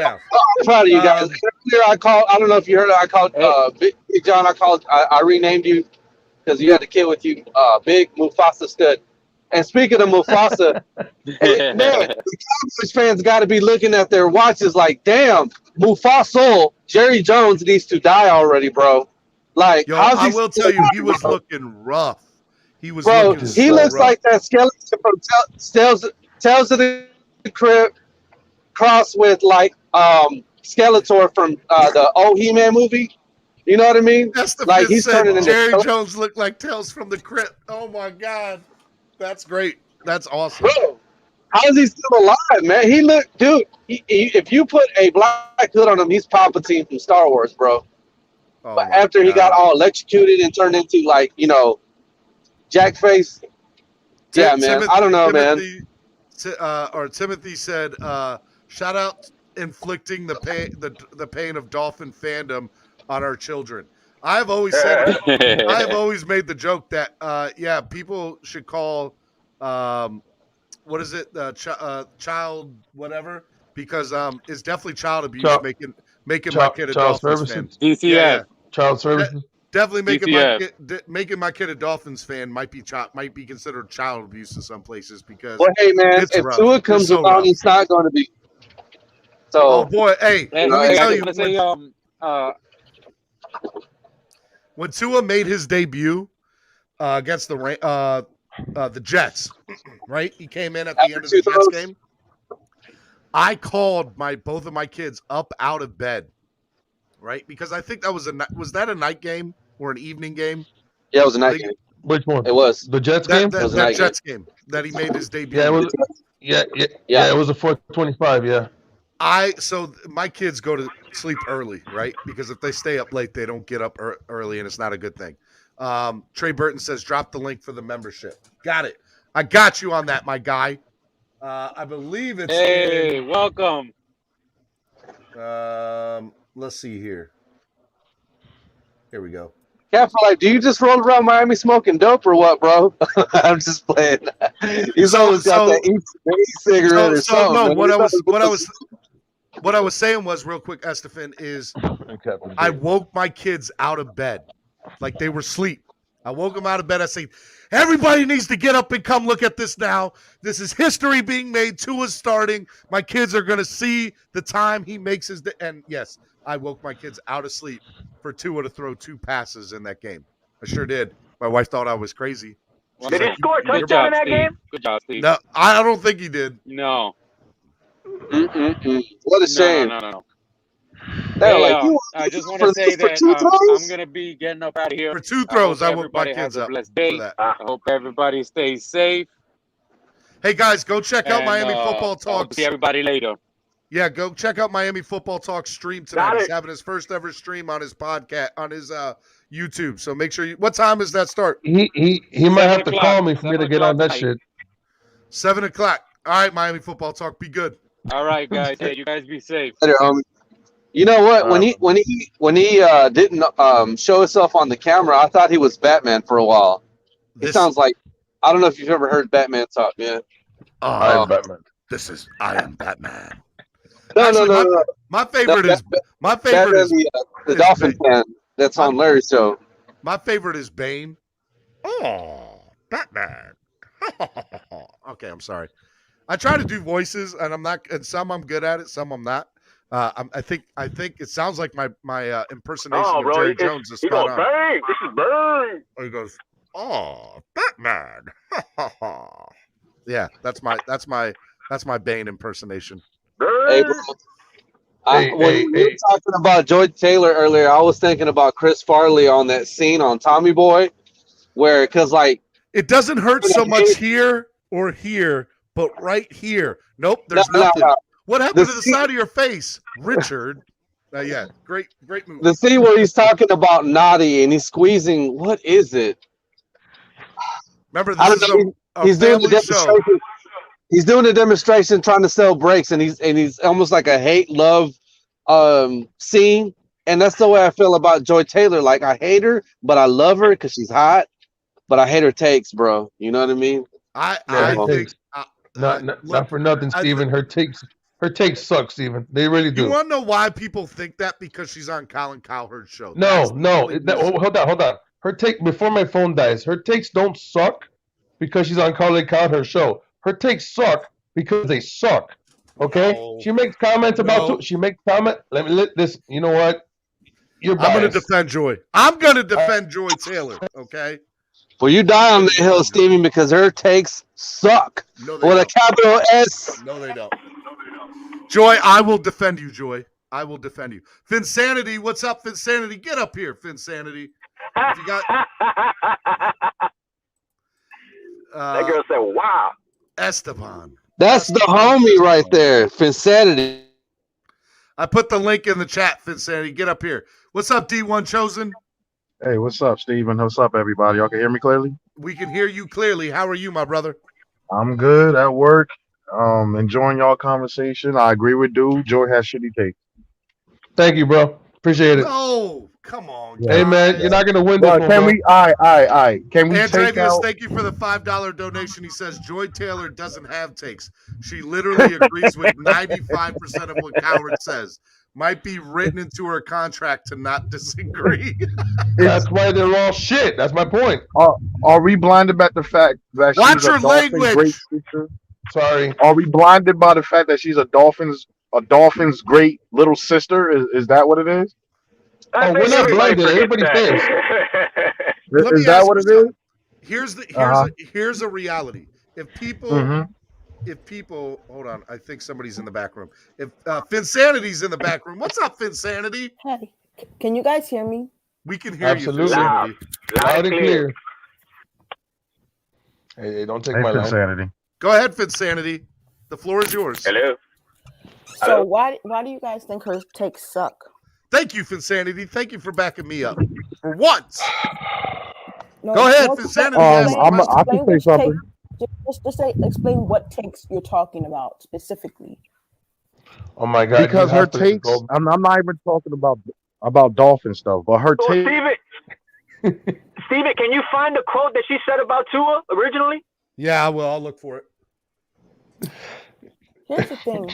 [SPEAKER 18] of you guys. Earlier I called. I don't know if you heard it. I called Big John. I renamed you because you had a kid with you. Big Mufasa Stud. And speaking of Mufasa, man, the Cowboys fans got to be looking at their watches like, damn, Mufasa, Jerry Jones needs to die already, bro. Like,
[SPEAKER 13] yo, I will tell you, he was looking rough. He was
[SPEAKER 18] bro.
[SPEAKER 13] Looking
[SPEAKER 18] he
[SPEAKER 13] so
[SPEAKER 18] looks
[SPEAKER 13] rough.
[SPEAKER 18] like that skeleton from Tales of the Crypt. cross with like Skeletor from the old He-Man movie. You know what I mean? Like
[SPEAKER 13] Estefan
[SPEAKER 18] he's
[SPEAKER 13] said
[SPEAKER 18] turning into
[SPEAKER 13] Jerry Jones looked like Tales from the Crypt. Oh my God, that's great. That's awesome.
[SPEAKER 18] Bro, how is he still alive, man? He look, dude. If you put a black hood on him, he's Palpatine from Star Wars, bro.
[SPEAKER 13] Oh
[SPEAKER 18] But
[SPEAKER 13] my
[SPEAKER 18] after he got
[SPEAKER 13] God.
[SPEAKER 18] all electrocuted and turned into like Jack face, yeah, man. I don't know, man.
[SPEAKER 13] Timothy said, "Shout out inflicting the pain of dolphin fandom on our children." I've always said it. I have always made the joke that people should call what is it, child whatever, because it's definitely child abuse making my kid a
[SPEAKER 17] child
[SPEAKER 13] Dolphins fan.
[SPEAKER 17] services.
[SPEAKER 13] Yeah.
[SPEAKER 17] Child services.
[SPEAKER 13] Definitely
[SPEAKER 15] DCF.
[SPEAKER 13] making my kid a Dolphins fan might be considered child abuse in some places because
[SPEAKER 18] Well, hey, man,
[SPEAKER 13] it's
[SPEAKER 18] if
[SPEAKER 13] rough.
[SPEAKER 18] Tua
[SPEAKER 13] It's
[SPEAKER 18] comes
[SPEAKER 13] so
[SPEAKER 18] along,
[SPEAKER 13] rough.
[SPEAKER 18] it's not going to be. So,
[SPEAKER 13] Oh boy, hey, let me tell you, when Tua made his debut against the Jets, right? He came in at the end of the Jets game. I called both of my kids up out of bed, right? Because I think that was that a night game or an evening game?
[SPEAKER 18] Yeah, it was a night game.
[SPEAKER 17] Which one?
[SPEAKER 18] It was
[SPEAKER 17] the Jets game.
[SPEAKER 13] That Jets game that he made his debut.
[SPEAKER 17] Yeah, it was. Yeah, it was a 4:25. Yeah.
[SPEAKER 13] So my kids go to sleep early, right? Because if they stay up late, they don't get up early, and it's not a good thing. Trey Burton says, "Drop the link for the membership." Got it. I got you on that, my guy. I believe it's.
[SPEAKER 15] Hey, welcome.
[SPEAKER 13] Let's see here. Here we go.
[SPEAKER 18] Yeah, for like, do you just roll around Miami smoking dope or what, bro? I'm just playing. He's always got that e-cigarette or something.
[SPEAKER 13] No,
[SPEAKER 18] man.
[SPEAKER 13] what I was saying was real quick, Estefan, is I woke my kids out of bed like they were asleep. I woke them out of bed. I said, everybody needs to get up and come look at this now. This is history being made. Tua's starting. My kids are going to see the time he makes his and yes, I woke my kids out of sleep for Tua to throw 2 passes in that game. I sure did. My wife thought I was crazy.
[SPEAKER 14] Did he score a touchdown in that game?
[SPEAKER 15] Good job, Steve.
[SPEAKER 13] No, I don't think he did.
[SPEAKER 15] No.
[SPEAKER 18] What a shame.
[SPEAKER 15] No.
[SPEAKER 18] Hey,
[SPEAKER 15] I just want to say that I'm going to be getting up out of here.
[SPEAKER 13] For 2 throws, I woke my
[SPEAKER 15] everybody
[SPEAKER 13] kids
[SPEAKER 15] has a
[SPEAKER 13] up
[SPEAKER 15] blessed day.
[SPEAKER 13] for that.
[SPEAKER 15] I hope everybody stays safe.
[SPEAKER 13] Hey, guys, go check out
[SPEAKER 15] And,
[SPEAKER 13] Miami Football
[SPEAKER 15] I'll
[SPEAKER 13] Talks.
[SPEAKER 15] see everybody later.
[SPEAKER 13] Yeah, go check out Miami Football Talk stream tonight. He's having his first ever stream on his podcast, on his YouTube. So make sure what time does that start?
[SPEAKER 17] He might have to call me for me to get on that shit.
[SPEAKER 13] 7 o'clock. All right, Miami Football Talk. Be good.
[SPEAKER 15] All right, guys. Hey, you guys be safe.
[SPEAKER 18] Later, homie. You know what? When he didn't show himself on the camera, I thought he was Batman for a while. He sounds like, I don't know if you've ever heard Batman talk, man.
[SPEAKER 17] I am Batman.
[SPEAKER 13] I am Batman.
[SPEAKER 18] No.
[SPEAKER 13] My favorite is
[SPEAKER 18] Batman, the Dolphin fan that's on Larry's show.
[SPEAKER 13] My favorite is Bane. Oh, Batman. Okay, I'm sorry. I try to do voices, and I'm not. And some I'm good at it, some I'm not. I think it sounds like my impersonation of Jerry Jones is spot on.
[SPEAKER 14] Bang! This is Bang!
[SPEAKER 13] Or he goes, "Oh, Batman." Yeah, that's my Bane impersonation.
[SPEAKER 18] Hey, bro. When we were talking about Joy Taylor earlier, I was thinking about Chris Farley on that scene on Tommy Boy, because like
[SPEAKER 13] it doesn't hurt so much here or here, but right here. Nope, there's nothing. No. What happened to the side of your face, Richard? Yeah, great movie.
[SPEAKER 18] The scene where he's talking about Naughty and he's squeezing. What is it?
[SPEAKER 13] Remember, this is
[SPEAKER 18] he's doing the demonstration. He's doing a demonstration trying to sell brakes, and he's almost like a hate-love scene. And that's the way I feel about Joy Taylor. Like, I hate her, but I love her because she's hot. But I hate her takes, bro. You know what I mean?
[SPEAKER 13] I think
[SPEAKER 17] not for nothing, Steven. Her takes suck, Steven. They really do.
[SPEAKER 13] You want to know why people think that? Because she's on Colin Cowherd's show.
[SPEAKER 17] No. Hold on. Her take, before my phone dies, her takes don't suck because she's on Colin Cowherd's show. Her takes suck because they suck. Okay? No. She makes comments about she makes comment. You know what? You're biased.
[SPEAKER 13] I'm going to defend Joy. I'm going to defend Joy Taylor, okay?
[SPEAKER 18] Well, you die on the hill, Steven, because her takes suck.
[SPEAKER 13] No, they
[SPEAKER 18] with
[SPEAKER 13] don't.
[SPEAKER 18] A capital S.
[SPEAKER 13] No, they don't. Joy, I will defend you, Joy. I will defend you. Finsanity, what's up, Finsanity? Get up here, Finsanity. If you got,
[SPEAKER 14] that girl said, wow.
[SPEAKER 13] Esteban.
[SPEAKER 18] That's the homie right there, Finsanity.
[SPEAKER 13] I put the link in the chat, Finsanity. Get up here. What's up, D1 Chosen?
[SPEAKER 19] Hey, what's up, Steven? What's up, everybody? Y'all can hear me clearly?
[SPEAKER 13] We can hear you clearly. How are you, my brother?
[SPEAKER 19] I'm good at work. Enjoying y'all conversation. I agree with dude. Joy has shitty take.
[SPEAKER 17] Thank you, bro. Appreciate it.
[SPEAKER 13] No, come on.
[SPEAKER 17] Hey, man, you're not gonna win this
[SPEAKER 19] But
[SPEAKER 17] one,
[SPEAKER 19] can
[SPEAKER 17] bro.
[SPEAKER 19] we? All right. Can we take
[SPEAKER 13] Andrevius,
[SPEAKER 19] out?
[SPEAKER 13] thank you for the $5 donation. He says Joy Taylor doesn't have takes. She literally agrees with 95% of what Coward says. Might be written into her contract to not disagree.
[SPEAKER 17] That's why they're all shit. That's my point.
[SPEAKER 19] Are we blinded by the fact that
[SPEAKER 13] Watch
[SPEAKER 19] she's a
[SPEAKER 13] your
[SPEAKER 19] Dolphin
[SPEAKER 13] language.
[SPEAKER 19] great sister?
[SPEAKER 17] Sorry.
[SPEAKER 19] Are we blinded by the fact that she's a Dolphins great little sister? Is that what it is?
[SPEAKER 14] I
[SPEAKER 17] Oh,
[SPEAKER 14] think
[SPEAKER 17] we're not
[SPEAKER 14] everybody
[SPEAKER 17] blinded.
[SPEAKER 14] forgets
[SPEAKER 17] Everybody
[SPEAKER 14] that.
[SPEAKER 17] thinks.
[SPEAKER 19] Is that what it is?
[SPEAKER 13] Here's a reality. If people hold on, I think somebody's in the back room. If Finsanity's in the back room, what's up, Finsanity?
[SPEAKER 20] Hey, can you guys hear me?
[SPEAKER 13] We can hear
[SPEAKER 17] Absolutely.
[SPEAKER 13] you, Finsanity.
[SPEAKER 17] Loud and clear. Hey, don't take my line.
[SPEAKER 19] Insanity.
[SPEAKER 13] Go ahead, Finsanity. The floor is yours.
[SPEAKER 14] Hello.
[SPEAKER 20] So why do you guys think her takes suck?
[SPEAKER 13] Thank you, Finsanity. Thank you for backing me up. For once.
[SPEAKER 20] No,
[SPEAKER 13] Go ahead,
[SPEAKER 20] no,
[SPEAKER 13] Finsanity.
[SPEAKER 19] I can say something.
[SPEAKER 20] Just say explain what takes you're talking about specifically.
[SPEAKER 17] Oh my God!
[SPEAKER 19] Because
[SPEAKER 17] you
[SPEAKER 19] her
[SPEAKER 17] have to
[SPEAKER 19] takes,
[SPEAKER 17] go-
[SPEAKER 19] I'm not even talking about Dolphin stuff, but her
[SPEAKER 14] So,
[SPEAKER 19] take.
[SPEAKER 14] Steven, can you find the quote that she said about Tua originally?
[SPEAKER 13] Yeah, well, I'll look for it.
[SPEAKER 20] Here's the thing.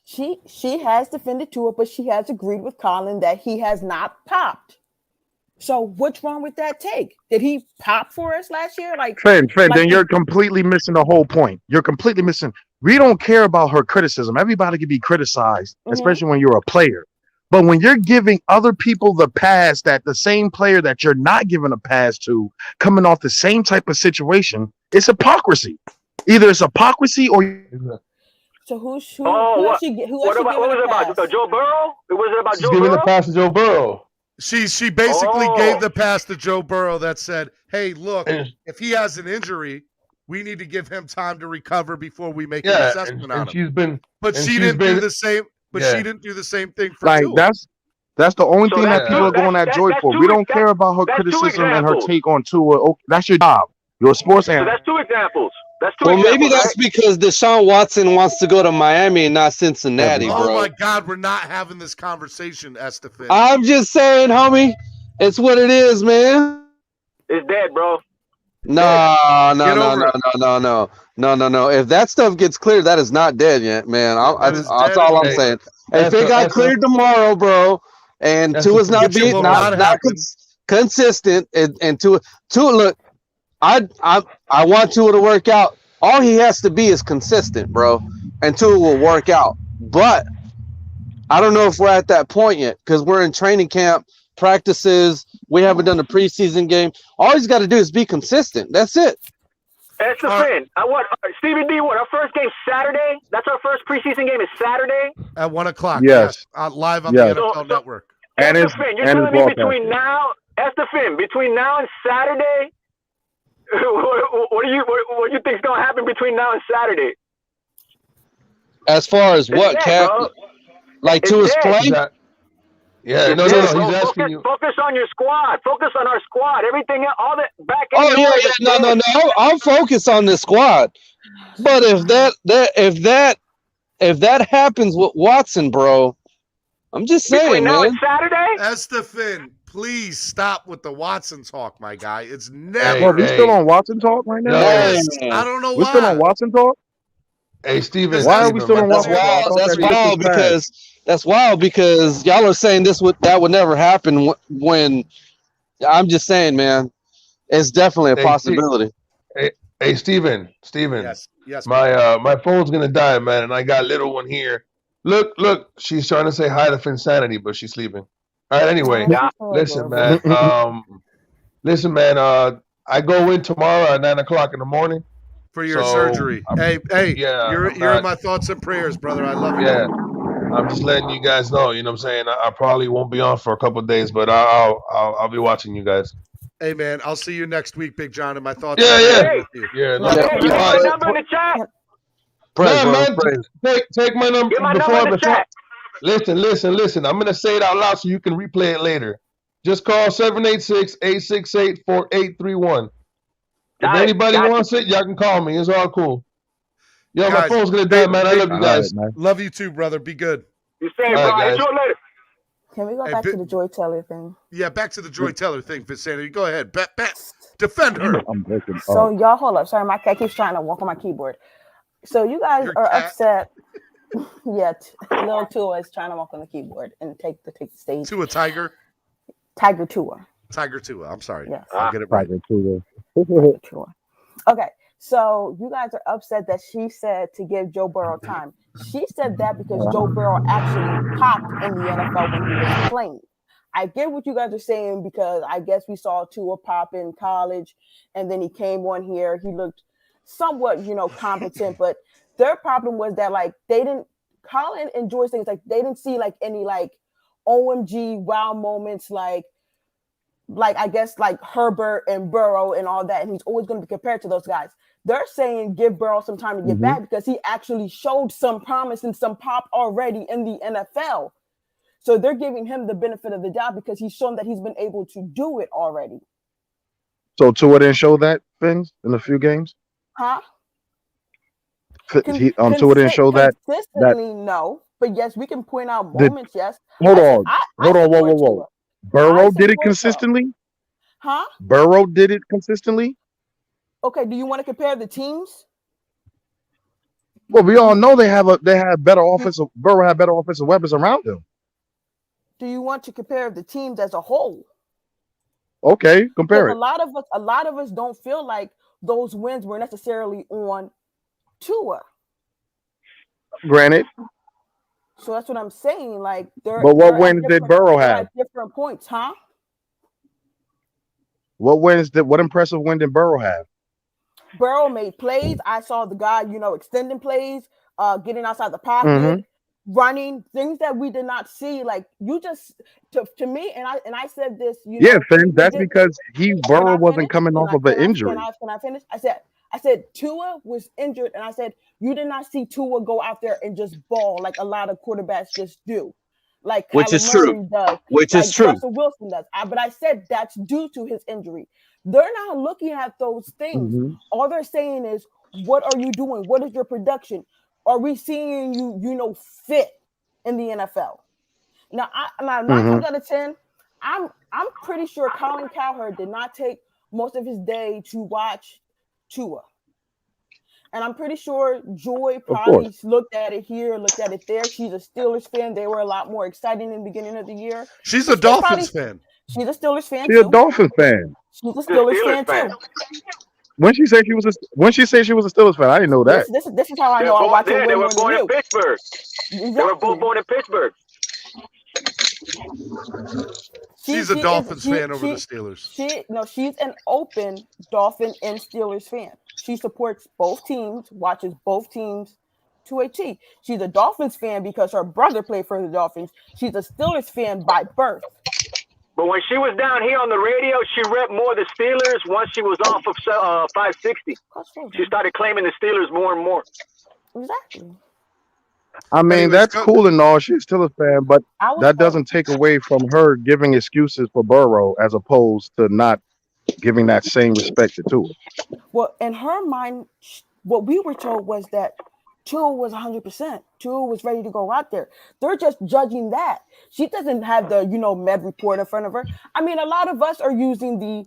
[SPEAKER 20] She has defended Tua, but she has agreed with Colin that he has not popped. So what's wrong with that take? Did he pop for us last year?
[SPEAKER 19] Finn, then you're completely missing the whole point. You're completely missing. We don't care about her criticism. Everybody can be criticized, especially when you're a player. But when you're giving other people the pass, that the same player that you're not giving a pass to, coming off the same type of situation, it's hypocrisy. Either it's hypocrisy or.
[SPEAKER 20] So who
[SPEAKER 14] what
[SPEAKER 20] has
[SPEAKER 14] was
[SPEAKER 20] she given
[SPEAKER 14] it about? Joe Burrow? Was it about
[SPEAKER 17] She's
[SPEAKER 14] Joe
[SPEAKER 17] giving
[SPEAKER 14] Burrow?
[SPEAKER 17] the pass to Joe Burrow.
[SPEAKER 13] She basically gave the pass to Joe Burrow that said, hey, look, if he has an injury, we need to give him time to recover before we make an assessment on him. But she didn't do the same. But she didn't do the same thing for Tua.
[SPEAKER 19] That's the only thing that people are going at Joy for. We don't care about her criticism and her take on Tua. Okay, that's your job. You're a sports
[SPEAKER 14] So
[SPEAKER 19] analyst.
[SPEAKER 14] that's two examples. That's two
[SPEAKER 18] Well,
[SPEAKER 14] examples,
[SPEAKER 18] maybe that's
[SPEAKER 14] right?
[SPEAKER 18] because Deshaun Watson wants to go to Miami and not Cincinnati,
[SPEAKER 13] Oh
[SPEAKER 18] bro.
[SPEAKER 13] my God, we're not having this conversation, Estefan.
[SPEAKER 18] I'm just saying, homie. It's what it is, man.
[SPEAKER 14] It's dead, bro.
[SPEAKER 18] No.
[SPEAKER 13] Get over it.
[SPEAKER 18] If that stuff gets cleared, that is not dead yet, man. That's all I'm saying. If it got cleared tomorrow, bro, and Tua's not being not consistent, and Tua, look, I want Tua to work out. All he has to be is consistent, bro, and Tua will work out. But I don't know if we're at that point yet because we're in training camp, practices. We haven't done a preseason game. All he's got to do is be consistent. That's it.
[SPEAKER 14] That's the thing. Stevie D, our first game Saturday? That's our first preseason game is Saturday?
[SPEAKER 13] At 1 o'clock.
[SPEAKER 19] Yes.
[SPEAKER 13] Live on the NFL Network.
[SPEAKER 19] And
[SPEAKER 14] That's the Finn. You're telling me between now and Saturday, what do you think's gonna happen between now and Saturday?
[SPEAKER 18] As far as what, Cap? Like Tua's play?
[SPEAKER 17] Yeah, no. He's asking you.
[SPEAKER 14] Focus on your squad. Focus on our squad. Everything, all that back
[SPEAKER 18] Oh
[SPEAKER 14] end.
[SPEAKER 18] yeah. No. I'll focus on the squad. But if that happens with Watson, bro, I'm just saying,
[SPEAKER 14] between now
[SPEAKER 18] man.
[SPEAKER 14] and Saturday,
[SPEAKER 13] Estefan, please stop with the Watson talk, my guy. It's
[SPEAKER 19] Well,
[SPEAKER 13] never.
[SPEAKER 19] we still on Watson talk right now?
[SPEAKER 13] Yes. I don't know
[SPEAKER 19] We're
[SPEAKER 13] why.
[SPEAKER 19] still on Watson talk?
[SPEAKER 17] Hey, Steven.
[SPEAKER 19] Why are we still on
[SPEAKER 18] That's
[SPEAKER 19] Watson talk?
[SPEAKER 18] That's wild because y'all are saying that would never happen when I'm just saying, man, it's definitely a possibility.
[SPEAKER 17] Hey, Steven.
[SPEAKER 13] Yes.
[SPEAKER 17] My phone's gonna die, man, and I got little one here. Look, she's trying to say hi to Finsanity, but she's sleeping. All right, anyway, listen, man. I go in tomorrow at 9 o'clock in the morning.
[SPEAKER 13] for your
[SPEAKER 17] So,
[SPEAKER 13] surgery. Hey,
[SPEAKER 17] yeah,
[SPEAKER 13] you're
[SPEAKER 17] I'm
[SPEAKER 13] in
[SPEAKER 17] not.
[SPEAKER 13] my thoughts and prayers, brother. I love you.
[SPEAKER 17] Yeah, I'm just letting you guys know. You know what I'm saying? I probably won't be on for a couple of days, but I'll be watching you guys.
[SPEAKER 13] Hey, man, I'll see you next week, Big John, and my thoughts
[SPEAKER 17] Yeah,
[SPEAKER 13] and
[SPEAKER 17] yeah,
[SPEAKER 13] prayers with you.
[SPEAKER 17] yeah. No,
[SPEAKER 14] Hey, you got my number in the chat?
[SPEAKER 17] nah, man, take my number
[SPEAKER 14] Get my
[SPEAKER 17] before
[SPEAKER 14] number in the chat.
[SPEAKER 17] Listen. I'm gonna say it out loud so you can replay it later. Just call 786-868-4831. If
[SPEAKER 14] Got it.
[SPEAKER 17] anybody
[SPEAKER 14] Got
[SPEAKER 17] wants it, y'all can call me. It's all cool. Yo, my
[SPEAKER 13] Guys,
[SPEAKER 17] phone's gonna die, man. I love you
[SPEAKER 19] All right,
[SPEAKER 17] guys.
[SPEAKER 19] man.
[SPEAKER 13] Love you too, brother. Be good.
[SPEAKER 14] You same,
[SPEAKER 17] All
[SPEAKER 14] bro.
[SPEAKER 17] right, guys.
[SPEAKER 14] Enjoy later.
[SPEAKER 20] Can we go
[SPEAKER 13] Hey,
[SPEAKER 20] back to the Joy Taylor thing?
[SPEAKER 13] Yeah, back to the Joy Teller thing, Fitzsanity. Go ahead. Defend her.
[SPEAKER 19] I'm breaking
[SPEAKER 20] So y'all hold up. Sorry, my cat keeps trying to walk on my keyboard. So you guys are upset. Yeah, little Tua is trying to walk on the keyboard and take the stage.
[SPEAKER 13] Tua Tiger?
[SPEAKER 20] Tiger Tua.
[SPEAKER 13] Tiger Tua. I'm sorry.
[SPEAKER 20] Yes.
[SPEAKER 13] I'll get it right.
[SPEAKER 20] Tua. Okay, so you guys are upset that she said to give Joe Burrow time. She said that because Joe Burrow actually popped in the NFL when he was playing. I get what you guys are saying because I guess we saw Tua pop in college, and then he came on here. He looked somewhat, competent, but their problem was that they didn't. Colin enjoys things they didn't see any OMG wow moments like I guess Herbert and Burrow and all that, and he's always going to be compared to those guys. They're saying give Burrow some time to get back because he actually showed some promise and some pop already in the NFL. So they're giving him the benefit of the doubt because he's shown that he's been able to do it already.
[SPEAKER 19] So Tua didn't show that things in a few games.
[SPEAKER 20] Huh?
[SPEAKER 19] Tua didn't show that.
[SPEAKER 20] Consistently, no. But yes, we can point out moments. Yes.
[SPEAKER 19] Hold on. Whoa. Burrow did it consistently.
[SPEAKER 20] Huh?
[SPEAKER 19] Burrow did it consistently.
[SPEAKER 20] Okay. Do you want to compare the teams?
[SPEAKER 19] Well, we all know they have better offensive. Burrow had better offensive weapons around him.
[SPEAKER 20] Do you want to compare the teams as a whole?
[SPEAKER 19] Okay, compare it.
[SPEAKER 20] A lot of us don't feel like those wins were necessarily on Tua.
[SPEAKER 19] Granted.
[SPEAKER 20] So that's what I'm saying.
[SPEAKER 19] But what wins did Burrow have?
[SPEAKER 20] At different points, huh?
[SPEAKER 19] What impressive win did Burrow have?
[SPEAKER 20] Burrow made plays. I saw the guy, extending plays, getting outside the pocket, running, things that we did not see. You just to me, and I said this,
[SPEAKER 19] Finn, that's because Burrow wasn't coming off of an injury.
[SPEAKER 20] Can I finish? I said Tua was injured, and I said you did not see Tua go out there and just ball like a lot of quarterbacks just do,
[SPEAKER 18] which is true. Which is true.
[SPEAKER 20] Russell Wilson does. But I said that's due to his injury. They're not looking at those things. All they're saying is, what are you doing? What is your production? Are we seeing you, fit in the NFL? Now, 9 times out of 10, I'm pretty sure Colin Cowherd did not take most of his day to watch Tua. And I'm pretty sure Joy probably looked at it here, looked at it there. She's a Steelers fan. They were a lot more exciting in the beginning of the year.
[SPEAKER 13] She's a Dolphins fan.
[SPEAKER 20] She's a Steelers fan
[SPEAKER 19] too. She's a Dolphins fan.
[SPEAKER 20] She's a Steelers fan too.
[SPEAKER 19] When she said she was a Steelers fan, I didn't know that.
[SPEAKER 20] This is how I know I watch it.
[SPEAKER 14] They were born in Pittsburgh.
[SPEAKER 20] Exactly.
[SPEAKER 14] They were both born in Pittsburgh.
[SPEAKER 13] She's a Dolphins fan over the Steelers.
[SPEAKER 20] She's an open Dolphin and Steelers fan. She supports both teams, watches both teams to a T. She's a Dolphins fan because her brother played for the Dolphins. She's a Steelers fan by birth.
[SPEAKER 14] But when she was down here on the radio, she repped more the Steelers. Once she was off of 560, she started claiming the Steelers more and more.
[SPEAKER 20] Exactly.
[SPEAKER 19] I mean, that's cool and all. She's still a fan, but that doesn't take away from her giving excuses for Burrow as opposed to not giving that same respect to Tua.
[SPEAKER 20] Well, in her mind, what we were told was that Tua was 100%. Tua was ready to go out there. They're just judging that. She doesn't have the, med report in front of her. I mean, a lot of us are using the,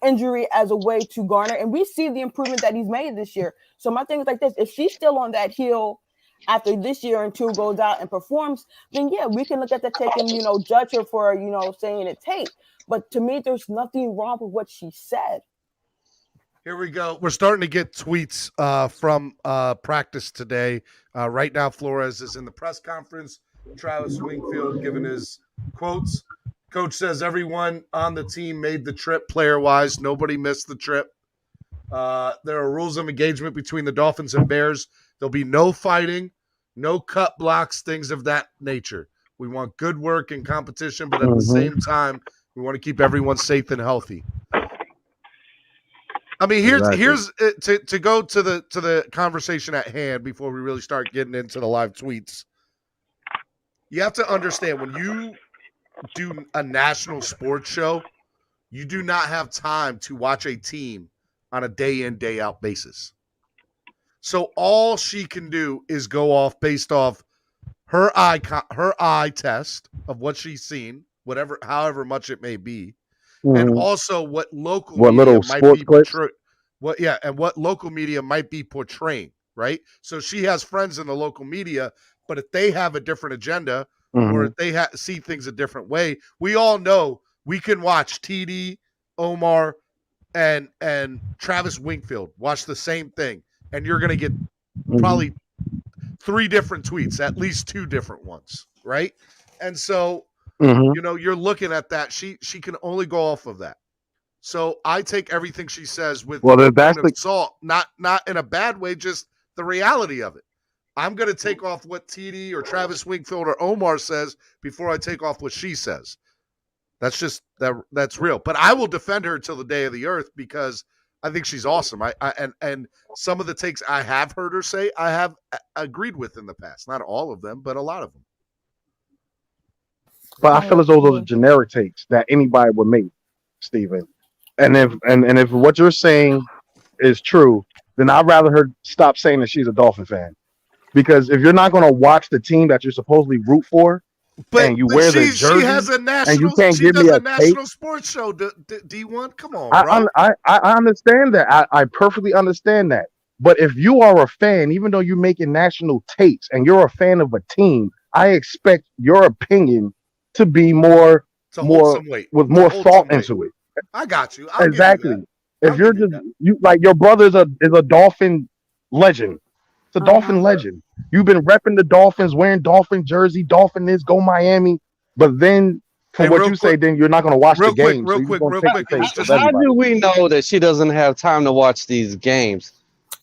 [SPEAKER 20] injury as a way to garner, and we see the improvement that he's made this year. So my thing is like this: if she's still on that heel after this year and Tua goes out and performs, then yeah, we can look at that tape and, judge her for, saying it tape. But to me, there's nothing wrong with what she said.
[SPEAKER 13] Here we go. We're starting to get tweets from practice today. Right now, Flores is in the press conference. Travis Wingfield giving his quotes. Coach says everyone on the team made the trip player-wise. Nobody missed the trip. There are rules of engagement between the Dolphins and Bears. There'll be no fighting, no cut blocks, things of that nature. We want good work and competition, but at the same time, we want to keep everyone safe and healthy. I mean, here's to go to the conversation at hand before we really start getting into the live tweets. You have to understand, when you do a national sports show, you do not have time to watch a team on a day in, day out basis. So all she can do is go off based off her eye test of what she's seen, however much it may be, and also what local media might be portraying. What local media might be portraying, right? So she has friends in the local media, but if they have a different agenda or if they see things a different way, we all know we can watch TD, Omar, and Travis Wingfield watch the same thing, and you're going to get probably 3 different tweets, at least 2 different ones, right? And so, you're looking at that. She can only go off of that. So I take everything she says with a grain of salt, not in a bad way, just the reality of it. I'm going to take off what TD or Travis Wingfield or Omar says before I take off what she says. That's just that's real. But I will defend her till the day of the earth because I think she's awesome. And some of the takes I have heard her say, I have agreed with in the past. Not all of them, but a lot of them.
[SPEAKER 19] But I feel as though those are generic takes that anybody would make, Steven. And if what you're saying is true, then I'd rather her stop saying that she's a Dolphin fan. Because if you're not going to watch the team that you're supposedly root for, and you wear the jersey,
[SPEAKER 13] she has a national,
[SPEAKER 19] and you can't
[SPEAKER 13] she
[SPEAKER 19] give
[SPEAKER 13] does
[SPEAKER 19] me
[SPEAKER 13] a national sports show. D1, come on, bro.
[SPEAKER 19] I understand that. I perfectly understand that. But if you are a fan, even though you're making national takes and you're a fan of a team, I expect your opinion to be more with more thought into it.
[SPEAKER 13] I got you.
[SPEAKER 19] Exactly. If you're just like your brother is a Dolphin legend. It's a Dolphin legend. You've been repping the Dolphins, wearing Dolphin jersey. Dolphin is go Miami. But then, from what you say, then you're not going to watch the game.
[SPEAKER 13] Real quick.
[SPEAKER 18] How do we know that she doesn't have time to watch these games?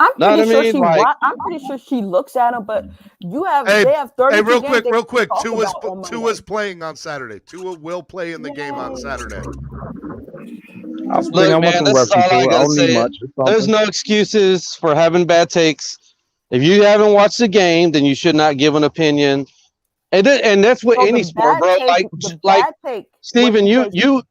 [SPEAKER 20] I'm pretty sure she looks at them, but they have 30
[SPEAKER 13] Hey, real quick. Tua's playing on Saturday. Tua will play in the game on Saturday.
[SPEAKER 18] Look, man, that's all I gotta say. There's no excuses for having bad takes. If you haven't watched the game, then you should not give an opinion. And that's what any sport, bro. Steven, you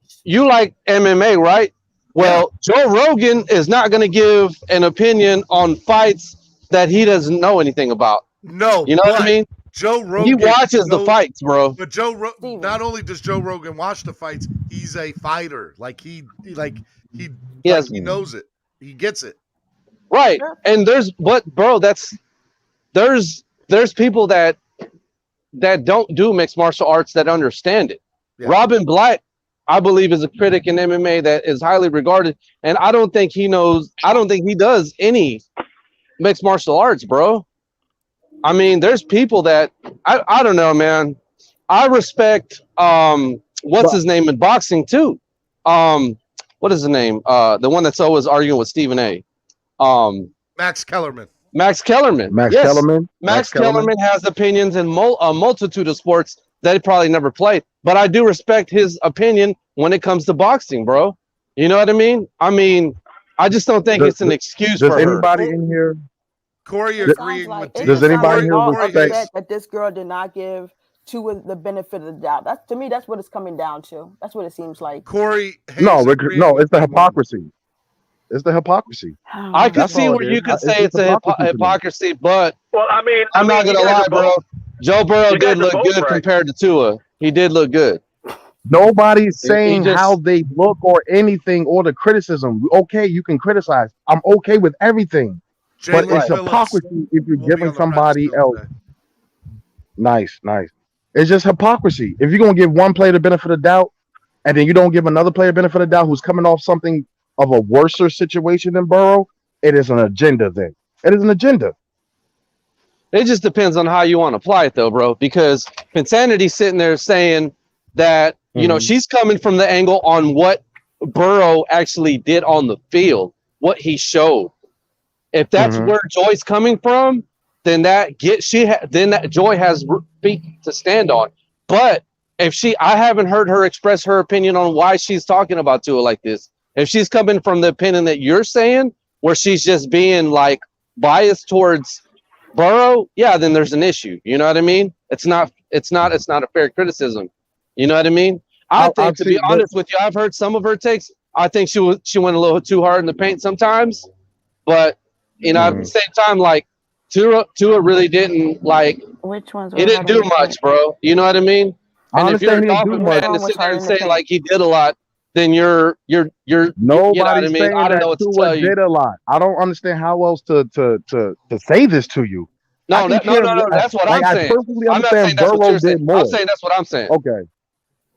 [SPEAKER 18] like MMA, right? Well, Joe Rogan is not going to give an opinion on fights that he doesn't know anything about.
[SPEAKER 13] No,
[SPEAKER 18] you know what I mean?
[SPEAKER 13] Joe Rogan,
[SPEAKER 18] he watches the fights, bro.
[SPEAKER 13] But not only does Joe Rogan watch the fights, he's a fighter. He knows it. He gets it.
[SPEAKER 18] Right. And there's people that don't do mixed martial arts that understand it. Yeah. Robin Black, I believe, is a critic in MMA that is highly regarded, and I don't think he does any mixed martial arts, bro. I mean, there's people that I don't know, man. I respect what's his name in boxing too. What is his name? The one that's always arguing with Stephen A.
[SPEAKER 13] Max Kellerman.
[SPEAKER 18] Max Kellerman has opinions in a multitude of sports that he probably never played. But I do respect his opinion when it comes to boxing, bro. You know what I mean? I just don't think it's an excuse for her.
[SPEAKER 19] Does anybody in here?
[SPEAKER 13] Corey agreeing with
[SPEAKER 19] does anybody here
[SPEAKER 20] respect that this girl did not give Tua the benefit of the doubt? To me, that's what it's coming down to. That's what it seems like.
[SPEAKER 13] Corey,
[SPEAKER 19] no, it's the hypocrisy. It's the hypocrisy.
[SPEAKER 18] I could see where you could say it's a hypocrisy, but I'm not gonna lie, bro. Joe Burrow did look good compared to Tua. He did look good.
[SPEAKER 19] Nobody's saying how they look or anything or the criticism. Okay, you can criticize. I'm okay with everything. But it's hypocrisy if you're giving somebody else. Nice. It's just hypocrisy. If you're going to give one player the benefit of doubt and then you don't give another player the benefit of doubt who's coming off something of a worser situation than Burrow, it is an agenda then. It is an agenda.
[SPEAKER 18] It just depends on how you want to apply it, though, bro. Because Insanity's sitting there saying that, you know, she's coming from the angle on what Burrow actually did on the field. what he showed. If that's where Joy's coming from, then that Joy has feet to stand on. But if I haven't heard her express her opinion on why she's talking about Tua like this. If she's coming from the opinion that you're saying, where she's just being like biased towards Burrow, yeah, then there's an issue. You know what I mean? It's not a fair criticism. You know what I mean? I think, to be honest with you, I've heard some of her takes. I think she went a little too hard in the paint sometimes, but you know, at the same time, like Tua really didn't like.
[SPEAKER 21] Which ones?
[SPEAKER 18] He didn't do much, bro. You know what I mean? And if you're a Dolphin fan to sit there and say like he did a lot, then you're
[SPEAKER 19] Nobody's
[SPEAKER 18] you know what I mean?
[SPEAKER 19] saying
[SPEAKER 18] I don't know
[SPEAKER 19] that
[SPEAKER 18] what to
[SPEAKER 19] Tua
[SPEAKER 18] tell you.
[SPEAKER 19] did a lot. I don't understand how else to say this to you.
[SPEAKER 18] No, that's what I'm saying.
[SPEAKER 19] I perfectly
[SPEAKER 18] I'm not saying
[SPEAKER 19] understand
[SPEAKER 18] that's what
[SPEAKER 19] Burrow
[SPEAKER 18] you're saying.
[SPEAKER 19] did more.
[SPEAKER 18] I'm saying that's what I'm saying.
[SPEAKER 19] Okay.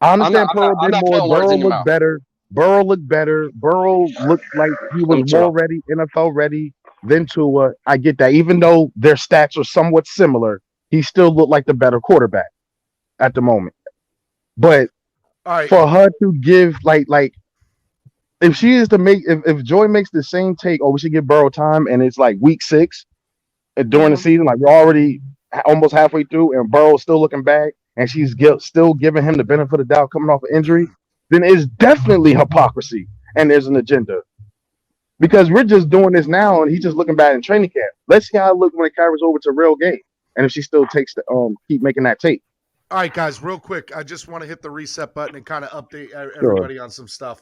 [SPEAKER 19] I understand Burrow did more. Burrow looked better. Burrow looked like he was more ready, NFL ready than Tua. I get that. Even though their stats are somewhat similar, he still looked like the better quarterback at the moment. But for her to give like if she is to make if Joy makes the same take, we should give Burrow time, and it's like week 6 during the season, like we're already almost halfway through, and Burrow's still looking bad, and she's still giving him the benefit of the doubt coming off an injury, then it's definitely hypocrisy, and there's an agenda. Because we're just doing this now, and he's just looking bad in training camp. Let's see how it looks when it carries over to real game, and if she still takes the keep making that tape.
[SPEAKER 13] All right, guys, real quick, I just want to hit the reset button and kind of update everybody on some stuff.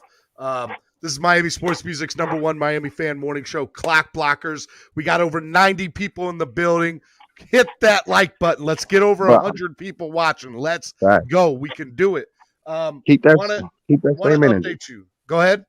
[SPEAKER 13] This is Miami Sports Music's #1 Miami fan morning show, Clock Blockers. We got over 90 people in the building. Hit that like button. Let's get over 100 people watching. Let's go. We can do it.
[SPEAKER 19] Keep that
[SPEAKER 13] same energy. Update you. Go ahead.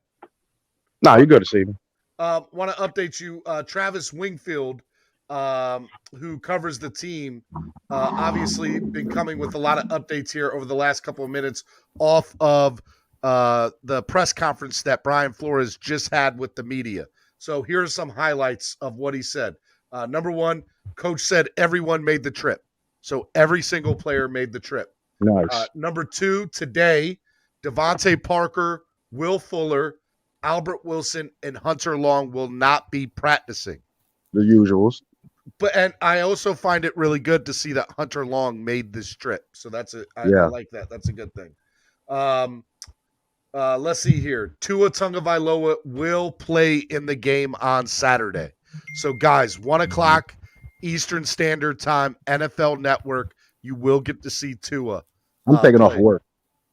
[SPEAKER 19] No, you're good, Stephen.
[SPEAKER 13] Want to update you. Travis Wingfield, who covers the team, obviously been coming with a lot of updates here over the last couple of minutes off of the press conference that Brian Flores just had with the media. So here's some highlights of what he said. #1, coach said everyone made the trip. So every single player made the trip.
[SPEAKER 19] Nice.
[SPEAKER 13] #2, today, Devontae Parker, Will Fuller, Albert Wilson, and Hunter Long will not be practicing.
[SPEAKER 19] The usuals.
[SPEAKER 13] And I also find it really good to see that Hunter Long made this trip. So I like that. That's a good thing. Let's see here. Tua Tagovailoa will play in the game on Saturday. So, guys, 1 o'clock Eastern Standard Time, NFL Network. You will get to see Tua.
[SPEAKER 19] I'm taking off work.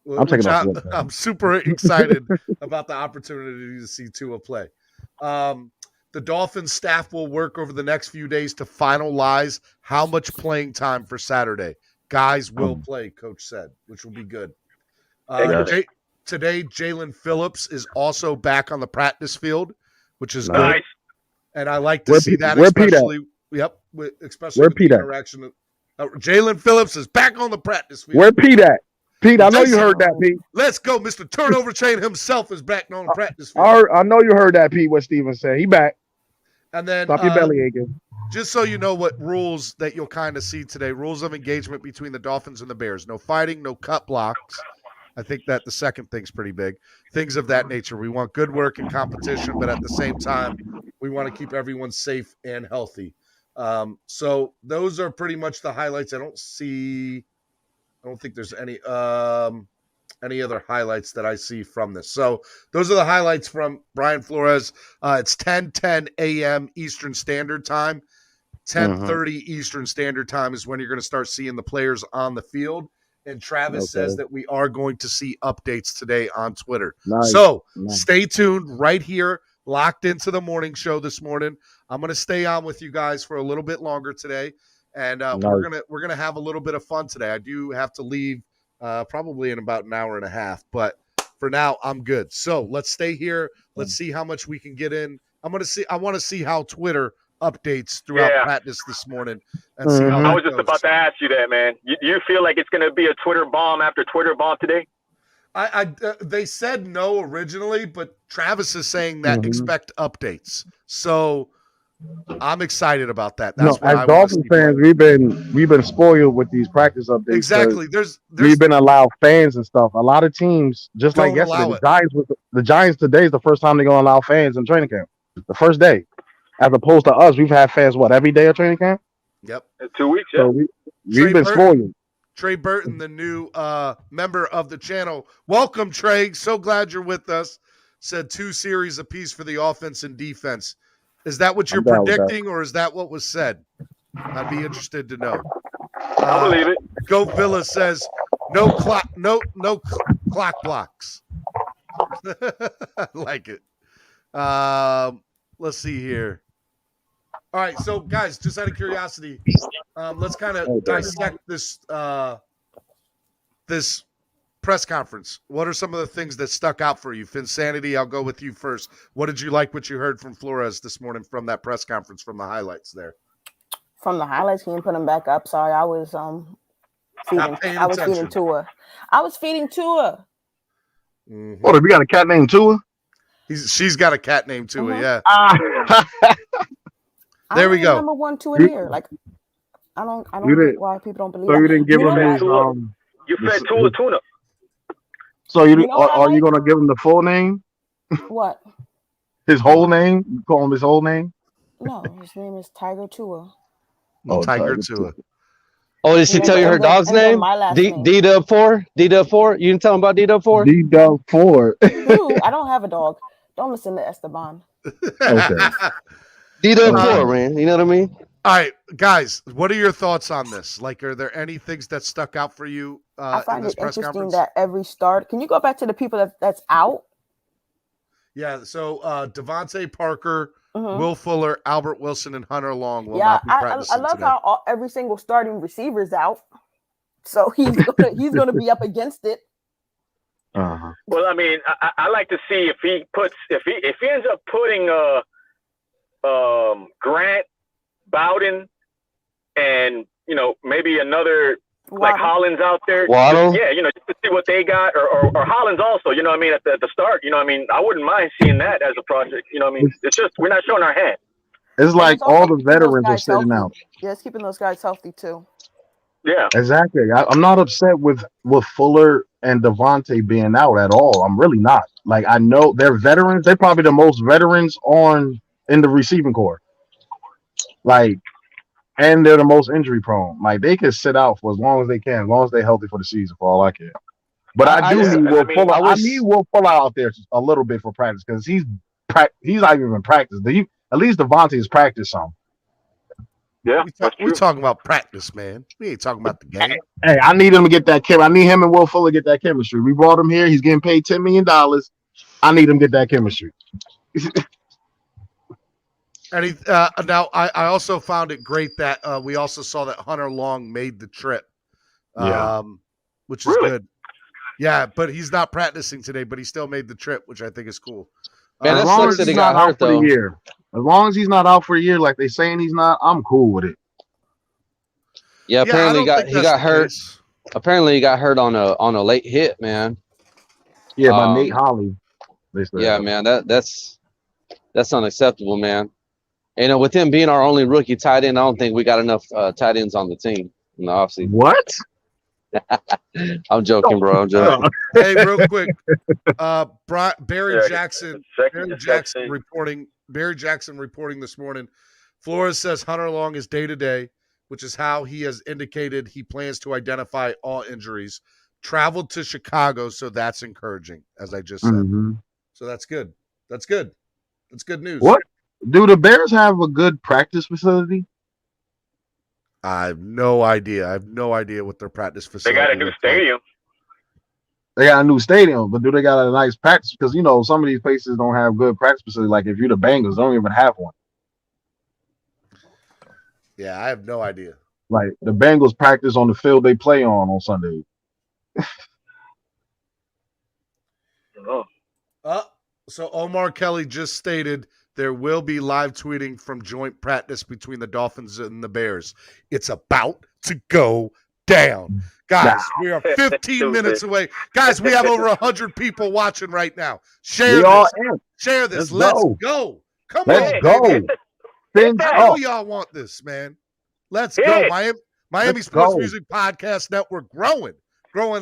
[SPEAKER 13] I'm super excited about the opportunity to see Tua play. The Dolphins staff will work over the next few days to finalize how much playing time for Saturday. Guys will play, Coach said, which will be good. Today, Jalen Phillips is also back on the practice field, which is good. And I like to see that, especially especially with the interaction. Jalen Phillips is back on the practice field.
[SPEAKER 19] Where Pete at? Pete, I know you heard that, Pete.
[SPEAKER 13] Let's go. Mr. Turnover Chain himself is back on the practice field.
[SPEAKER 19] I know you heard that, Pete, what Steven said. He back.
[SPEAKER 13] And then
[SPEAKER 19] stop your belly aching.
[SPEAKER 13] Just so you know what rules that you'll kind of see today, rules of engagement between the Dolphins and the Bears. No fighting, no cut blocks. I think that the second thing's pretty big. Things of that nature. We want good work and competition, but at the same time, we want to keep everyone safe and healthy. So those are pretty much the highlights. I don't think there's any other highlights that I see from this. So those are the highlights from Brian Flores. It's 10:10 a.m. Eastern Standard Time. 10:30 Eastern Standard Time is when you're going to start seeing the players on the field. And Travis says that we are going to see updates today on Twitter. So stay tuned right here, locked into the morning show this morning. I'm going to stay on with you guys for a little bit longer today. And we're gonna have a little bit of fun today. I do have to leave probably in about an hour and a half, but for now I'm good. So let's stay here. Let's see how much we can get in. I want to see how Twitter updates throughout practice this morning. And see how
[SPEAKER 14] I was just about to ask you that, man. You feel like it's gonna be a Twitter bomb after Twitter bomb today?
[SPEAKER 13] They said no originally, but Travis is saying that expect updates. So I'm excited about that. That's
[SPEAKER 19] as Dolphins fans, we've been spoiled with these practice updates.
[SPEAKER 13] Exactly.
[SPEAKER 19] We've been allowed fans and stuff. A lot of teams, just like yesterday, the Giants today is the first time they're gonna allow fans in training camp. the first day, as opposed to us. We've had fans every day of training camp.
[SPEAKER 13] Yep.
[SPEAKER 14] In 2 weeks, yeah.
[SPEAKER 19] So we've been spoiled.
[SPEAKER 13] Trey Burton, the new member of the channel. Welcome, Trey. So glad you're with us. Said 2 series apiece for the offense and defense. Is that what you're predicting, or is that what was said? I'd be interested to know.
[SPEAKER 14] I believe it.
[SPEAKER 13] Goat Villa says no clock blocks. I like it. Let's see here. All right, so guys, just out of curiosity, let's kind of dissect this this press conference. What are some of the things that stuck out for you? Finsanity, I'll go with you first. What did you like what you heard from Flores this morning from that press conference, from the highlights there?
[SPEAKER 20] From the highlights, can you put them back up? Sorry, I was feeding Tua. I was feeding Tua.
[SPEAKER 13] Mm-hmm.
[SPEAKER 19] What, have you got a cat named Tua?
[SPEAKER 13] She's got a cat named Tua, yeah.
[SPEAKER 20] There
[SPEAKER 13] we go.
[SPEAKER 20] Number one Tua here. Like, I don't get why people don't believe.
[SPEAKER 19] So you didn't give him his
[SPEAKER 14] You fed Tua tuna.
[SPEAKER 19] So are you gonna give him the full name?
[SPEAKER 20] What?
[SPEAKER 19] His whole name? You call him his whole name?
[SPEAKER 20] No, his name is Tiger Tua.
[SPEAKER 19] Oh,
[SPEAKER 13] Tiger Tua.
[SPEAKER 18] Oh, did she tell you her dog's name? D-Dub4? D-Dub4? You didn't tell him about D-Dub4?
[SPEAKER 19] D-Dub4.
[SPEAKER 20] Who? I don't have a dog. Don't listen to Esteban.
[SPEAKER 19] Okay.
[SPEAKER 18] D-Dub4, man. You know what I mean?
[SPEAKER 13] All right, guys, what are your thoughts on this? Like, are there any things that stuck out for you
[SPEAKER 20] I find
[SPEAKER 13] in this
[SPEAKER 20] it
[SPEAKER 13] press
[SPEAKER 20] interesting
[SPEAKER 13] conference?
[SPEAKER 20] that every start. Can you go back to the people that's out?
[SPEAKER 13] Yeah, so Devontae Parker, Will Fuller, Albert Wilson, and Hunter Long will
[SPEAKER 20] Yeah,
[SPEAKER 13] not be practicing
[SPEAKER 20] I love
[SPEAKER 13] today.
[SPEAKER 20] how every single starting receiver's out. So he's gonna be up against it.
[SPEAKER 19] Uh-huh.
[SPEAKER 14] Well, I mean, I like to see if he ends up putting Grant, Bowden, and maybe another like Hollins out there.
[SPEAKER 18] Waddle?
[SPEAKER 14] Yeah, just to see what they got, or Hollins also. You know what I mean? At the start, I mean, I wouldn't mind seeing that as a project. You know what I mean? It's just we're not showing our hand.
[SPEAKER 19] It's like all the veterans are sitting out.
[SPEAKER 20] Yeah, it's keeping those guys healthy too.
[SPEAKER 14] Yeah,
[SPEAKER 19] exactly. I'm not upset with Fuller and Devontae being out at all. I'm really not. Like, I know they're veterans. They're probably the most veterans in the receiving corps. Like, and they're the most injury prone. Like, they can sit out for as long as they can, as long as they're healthy for the season, for all I care. But I need Will Fuller. I need Will Fuller out there a little bit for practice, because he's not even practiced. At least Devontae has practiced some.
[SPEAKER 14] Yeah,
[SPEAKER 13] we're talking about practice, man. We ain't talking about the game.
[SPEAKER 19] Hey, I need him to get that chemistry. I need him and Will Fuller to get that chemistry. We brought him here. He's getting paid $10 million. I need him to get that chemistry.
[SPEAKER 13] And now I also found it great that we also saw that Hunter Long made the trip, which is good. Yeah, but he's not practicing today, but he still made the trip, which I think is cool.
[SPEAKER 18] Man,
[SPEAKER 19] as long as he's not out for the year. As long as he's not out for a year, like they saying he's not, I'm cool with it.
[SPEAKER 18] Yeah, apparently he got hurt. Apparently he got hurt on a late hit, man.
[SPEAKER 19] Yeah, by Nate Holley.
[SPEAKER 18] Yeah, man, that's unacceptable, man. And with him being our only rookie tight end, I don't think we got enough tight ends on the team in the offseason.
[SPEAKER 19] What?
[SPEAKER 18] I'm joking, bro. I'm joking.
[SPEAKER 13] Hey, real quick, Barry Jackson reporting this morning. Flores says Hunter Long is day-to-day, which is how he has indicated he plans to identify all injuries. Traveled to Chicago, so that's encouraging, as I just said.
[SPEAKER 19] Mm-hmm.
[SPEAKER 13] So that's good. That's good. That's good news.
[SPEAKER 19] What? Do the Bears have a good practice facility?
[SPEAKER 13] I have no idea. I have no idea what their practice facility.
[SPEAKER 14] They got a new stadium.
[SPEAKER 19] They got a new stadium, but do they got a nice practice? Because some of these places don't have good practice facility. Like if you're the Bengals, they don't even have one.
[SPEAKER 13] Yeah, I have no idea.
[SPEAKER 19] Like the Bengals practice on the field they play on Sunday.
[SPEAKER 13] So Omar Kelly just stated there will be live tweeting from joint practice between the Dolphins and the Bears. It's about to go down. Guys, we are 15 minutes away. Guys, we have over 100 people watching right now. Share this. Let's go. Come on.
[SPEAKER 19] Let's go.
[SPEAKER 13] I know y'all want this, man. Let's go. Miami Sports Music Podcast Network growing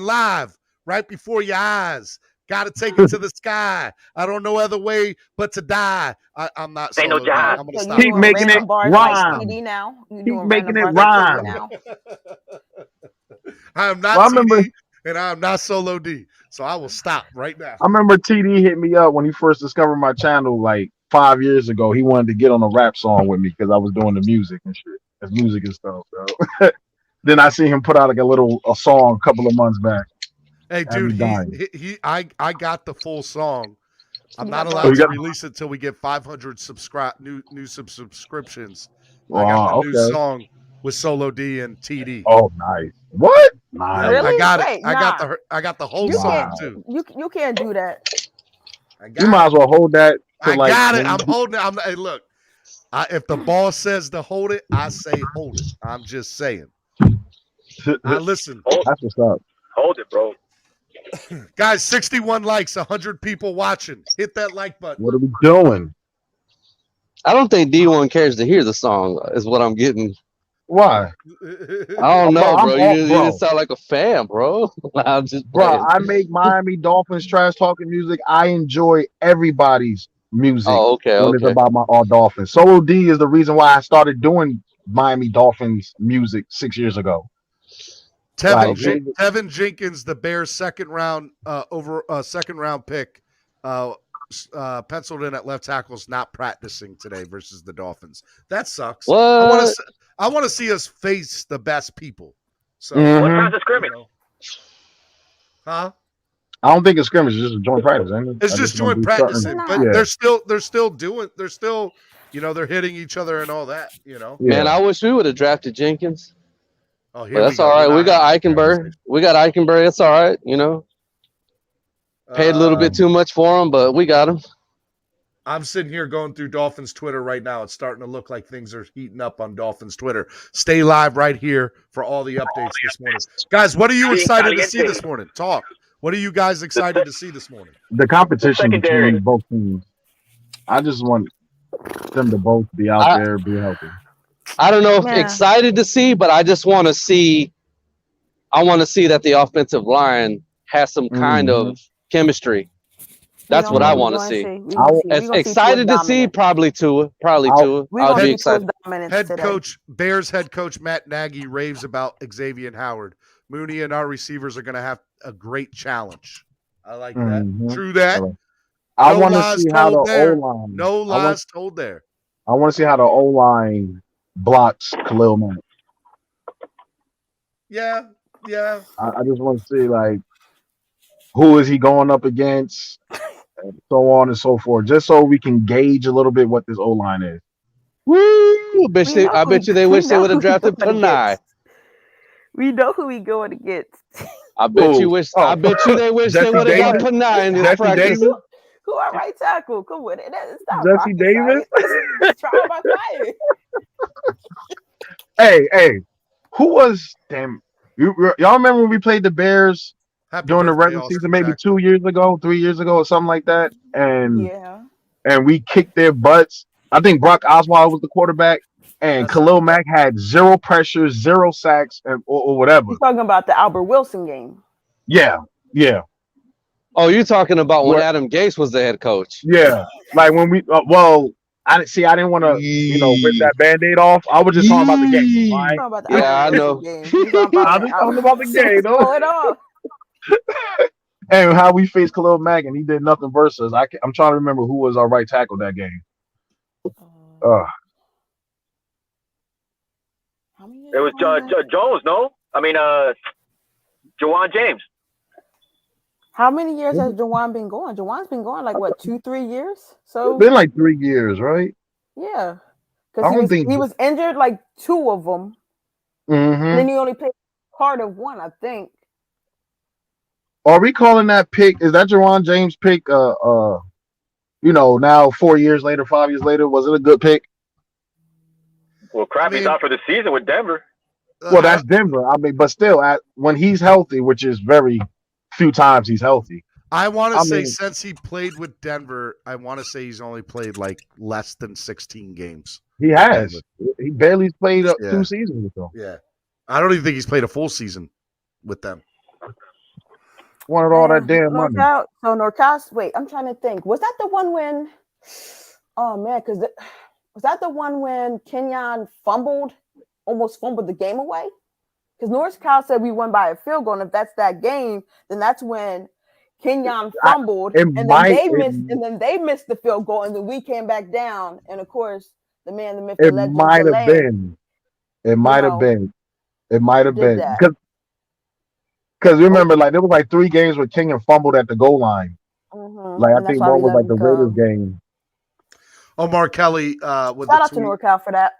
[SPEAKER 13] live right before your eyes. Gotta take it to the sky. I don't know other way but to die. I'm not
[SPEAKER 14] Ain't no
[SPEAKER 13] Solo D.
[SPEAKER 14] job.
[SPEAKER 13] I'm gonna
[SPEAKER 20] So
[SPEAKER 13] stop.
[SPEAKER 20] you
[SPEAKER 19] Keep
[SPEAKER 20] doing
[SPEAKER 19] making it
[SPEAKER 20] random bars
[SPEAKER 19] rhyme.
[SPEAKER 20] like TD now? You
[SPEAKER 19] Keep
[SPEAKER 20] doing
[SPEAKER 19] making
[SPEAKER 20] random
[SPEAKER 19] it
[SPEAKER 20] bars like TD
[SPEAKER 19] rhyme.
[SPEAKER 20] now?
[SPEAKER 13] I am
[SPEAKER 19] Well,
[SPEAKER 13] not TD and I am not Solo D. So I will stop right now.
[SPEAKER 19] I remember TD hit me up when he first discovered my channel like 5 years ago. He wanted to get on a rap song with me because I was doing the music and shit. His music and stuff. So. Then I see him put out like a song a couple of months back.
[SPEAKER 13] Hey,
[SPEAKER 19] Had me
[SPEAKER 13] dude,
[SPEAKER 19] dying.
[SPEAKER 13] I got the full song. I'm not
[SPEAKER 19] So
[SPEAKER 13] allowed
[SPEAKER 19] you
[SPEAKER 13] to
[SPEAKER 19] got-
[SPEAKER 13] release it until we get 500 new subscriptions. I got my new
[SPEAKER 19] okay.
[SPEAKER 13] song with Solo D and TD.
[SPEAKER 19] Oh, nice. What?
[SPEAKER 13] Yep,
[SPEAKER 19] Nice.
[SPEAKER 13] I got it.
[SPEAKER 20] Wait,
[SPEAKER 13] I got
[SPEAKER 20] nah.
[SPEAKER 13] the whole
[SPEAKER 20] You
[SPEAKER 13] song
[SPEAKER 20] can't.
[SPEAKER 13] too.
[SPEAKER 20] You can't do that.
[SPEAKER 13] I
[SPEAKER 19] You
[SPEAKER 13] got
[SPEAKER 19] might
[SPEAKER 13] it.
[SPEAKER 19] as well hold that to
[SPEAKER 13] I
[SPEAKER 19] like.
[SPEAKER 13] got it.
[SPEAKER 19] when
[SPEAKER 13] I'm
[SPEAKER 19] you-
[SPEAKER 13] holding it. Hey, look. If the boss says to hold it, I say hold it. I'm just saying. I listen.
[SPEAKER 19] That's what's up.
[SPEAKER 14] Hold it, bro.
[SPEAKER 13] Guys, 61 likes, 100 people watching. Hit that like button.
[SPEAKER 19] What are we doing?
[SPEAKER 18] I don't think D1 cares to hear the song. Is what I'm getting.
[SPEAKER 19] Why?
[SPEAKER 18] I don't know, bro. You
[SPEAKER 19] bro.
[SPEAKER 18] didn't sound like a fan, bro. I'm just
[SPEAKER 19] Bro,
[SPEAKER 18] playing.
[SPEAKER 19] I make Miami Dolphins trash talking music. I enjoy everybody's music
[SPEAKER 18] Oh, okay,
[SPEAKER 19] when it's
[SPEAKER 18] okay.
[SPEAKER 19] about my all Dolphins. Solo D is the reason why I started doing Miami Dolphins music 6 years ago.
[SPEAKER 13] Tevin Jenkins, the Bears' second round pick, penciled in at left tackle, is not practicing today versus the Dolphins. That sucks.
[SPEAKER 18] What?
[SPEAKER 13] I want to see us face the best people. So
[SPEAKER 14] What time's the scrimmage?
[SPEAKER 13] Huh?
[SPEAKER 19] I don't think it's scrimmage. It's just a joint practice. Ain't it?
[SPEAKER 13] It's just joint practicing, but
[SPEAKER 19] Yeah.
[SPEAKER 13] they're still they're hitting each other and all that.
[SPEAKER 18] Man, I wish we would have drafted Jenkins.
[SPEAKER 13] Oh,
[SPEAKER 18] But that's all right. We got Eichenberg. That's all right. Paid a little bit too much for him, but we got him.
[SPEAKER 13] I'm sitting here going through Dolphins Twitter right now. It's starting to look like things are heating up on Dolphins Twitter. Stay live right here for all the updates this morning. Guys, what are you excited to see this morning? Talk. What are you guys excited to see this morning?
[SPEAKER 19] The competition between both teams. I just want them to both be out there, be healthy.
[SPEAKER 18] I don't know if excited to see, but I just want to see. I want to see that the offensive line has some kind of chemistry. That's what I want to see. As excited to see, probably Tua. I'll be excited.
[SPEAKER 13] Bears head coach Matt Nagy raves about Xavier Howard. Mooney and our receivers are going to have a great challenge. I like that. True that.
[SPEAKER 19] I want to see how the O-line.
[SPEAKER 13] No lies told there.
[SPEAKER 19] I want to see how the O-line blocks Khalil Mack.
[SPEAKER 13] Yeah.
[SPEAKER 19] I just want to see like who is he going up against, and so on and so forth, just so we can gauge a little bit what this O-line is.
[SPEAKER 18] Woo! I bet you they wish they would have drafted Panay.
[SPEAKER 20] We know who we going against.
[SPEAKER 18] I bet you wish. I bet you they wish they would have got Panay in this practice.
[SPEAKER 20] Who are right tackle? Come with it. It's not
[SPEAKER 19] Jesse Davis.
[SPEAKER 20] It's trial by fire.
[SPEAKER 19] Hey, who was damn? Y'all remember when we played the Bears during the regular season, maybe 2 years ago, 3 years ago, or something like that, and we kicked their butts. I think Brock Osweiler was the quarterback, and Khalil Mack had 0 pressure, 0 sacks, or whatever.
[SPEAKER 20] You're talking about the Albert Wilson game.
[SPEAKER 19] Yeah.
[SPEAKER 18] Oh, you're talking about when Adam Gase was the head coach.
[SPEAKER 19] Yeah, like when we I didn't want to rip that Band-Aid off. I was just talking about the game. Right?
[SPEAKER 18] I know.
[SPEAKER 19] I was talking about the game.
[SPEAKER 20] Pull it off.
[SPEAKER 19] And how we faced Khalil Mack and he did nothing versus. I'm trying to remember who was our right tackle that game.
[SPEAKER 14] It was Jones, no? I mean, Jawan James.
[SPEAKER 20] How many years has Jawan been going? Jawan's been going like what, 2-3 years? So
[SPEAKER 19] it's been like 3 years, right?
[SPEAKER 20] Yeah, because he was injured like 2 of them, and then he only played part of 1, I think.
[SPEAKER 19] Are we calling that pick? Is that Jawan James pick? Now 4 years later, 5 years later, was it a good pick?
[SPEAKER 14] Well, he's out for the season with Denver.
[SPEAKER 19] Well, that's Denver. I mean, but still, when he's healthy, which is very few times he's healthy.
[SPEAKER 13] I want to say since he played with Denver, I want to say he's only played like less than 16 games.
[SPEAKER 19] He has. He barely played 2 seasons with them.
[SPEAKER 13] Yeah. I don't even think he's played a full season with them.
[SPEAKER 19] Wanted all that damn money.
[SPEAKER 20] NorCal. So NorCal. Wait, I'm trying to think. Was that the one when? Oh man, was that the one when Kenyon almost fumbled the game away? Because NorCal said we won by a field goal, and if that's that game, then that's when Kenyon fumbled, and then they missed the field goal, and then we came back down, and of course the man, the myth, the legend,
[SPEAKER 19] might have
[SPEAKER 20] Delay,
[SPEAKER 19] been. It might have been. It might have
[SPEAKER 20] did
[SPEAKER 19] been
[SPEAKER 20] that.
[SPEAKER 19] because remember, like there was like 3 games where Kenyon fumbled at the goal line. Like I think one was like the Raiders game.
[SPEAKER 13] Omar Kelly with
[SPEAKER 20] shout out to NorCal for that.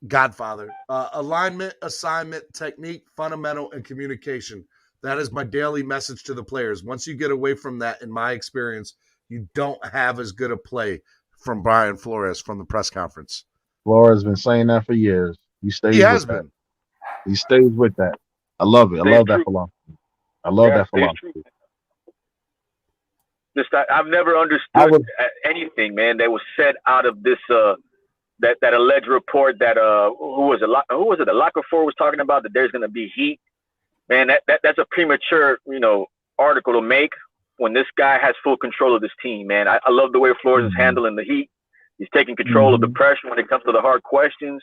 [SPEAKER 13] Godfather. Alignment, assignment, technique, fundamental, and communication. That is my daily message to the players. Once you get away from that, in my experience, you don't have as good a play from Brian Flores from the press conference.
[SPEAKER 19] Flores has been saying that for years. He stays with that. I love it. I love that philosophy. I love that philosophy.
[SPEAKER 14] I've never understood anything, man, that was said out of this that alleged report that who was it? Lockerford was talking about that there's going to be heat. Man, that's a premature article to make when this guy has full control of this team. Man, I love the way Flores is handling the heat. He's taking control of the pressure when it comes to the hard questions.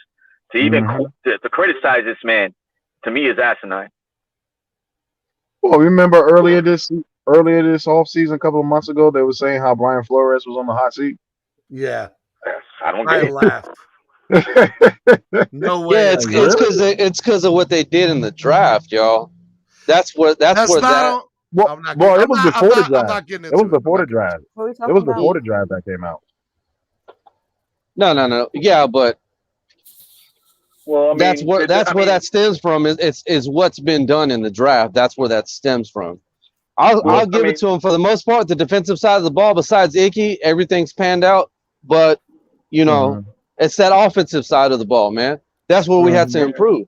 [SPEAKER 14] To even to criticize this man, to me, is asinine.
[SPEAKER 19] Well, remember earlier this offseason, a couple of months ago, they were saying how Brian Flores was on the hot seat.
[SPEAKER 13] Yeah,
[SPEAKER 14] I don't get it.
[SPEAKER 13] Laughed. No way.
[SPEAKER 18] Yeah, it's because of what they did in the draft, y'all. That's where
[SPEAKER 19] it was before the draft. It was before the draft. It was before the draft that came out.
[SPEAKER 18] No. Yeah, but
[SPEAKER 14] well, I mean,
[SPEAKER 18] that's where that stems from. Is what's been done in the draft. That's where that stems from. I'll give it to him for the most part. The defensive side of the ball, besides Icky, everything's panned out. But it's that offensive side of the ball, man. That's where we had to improve.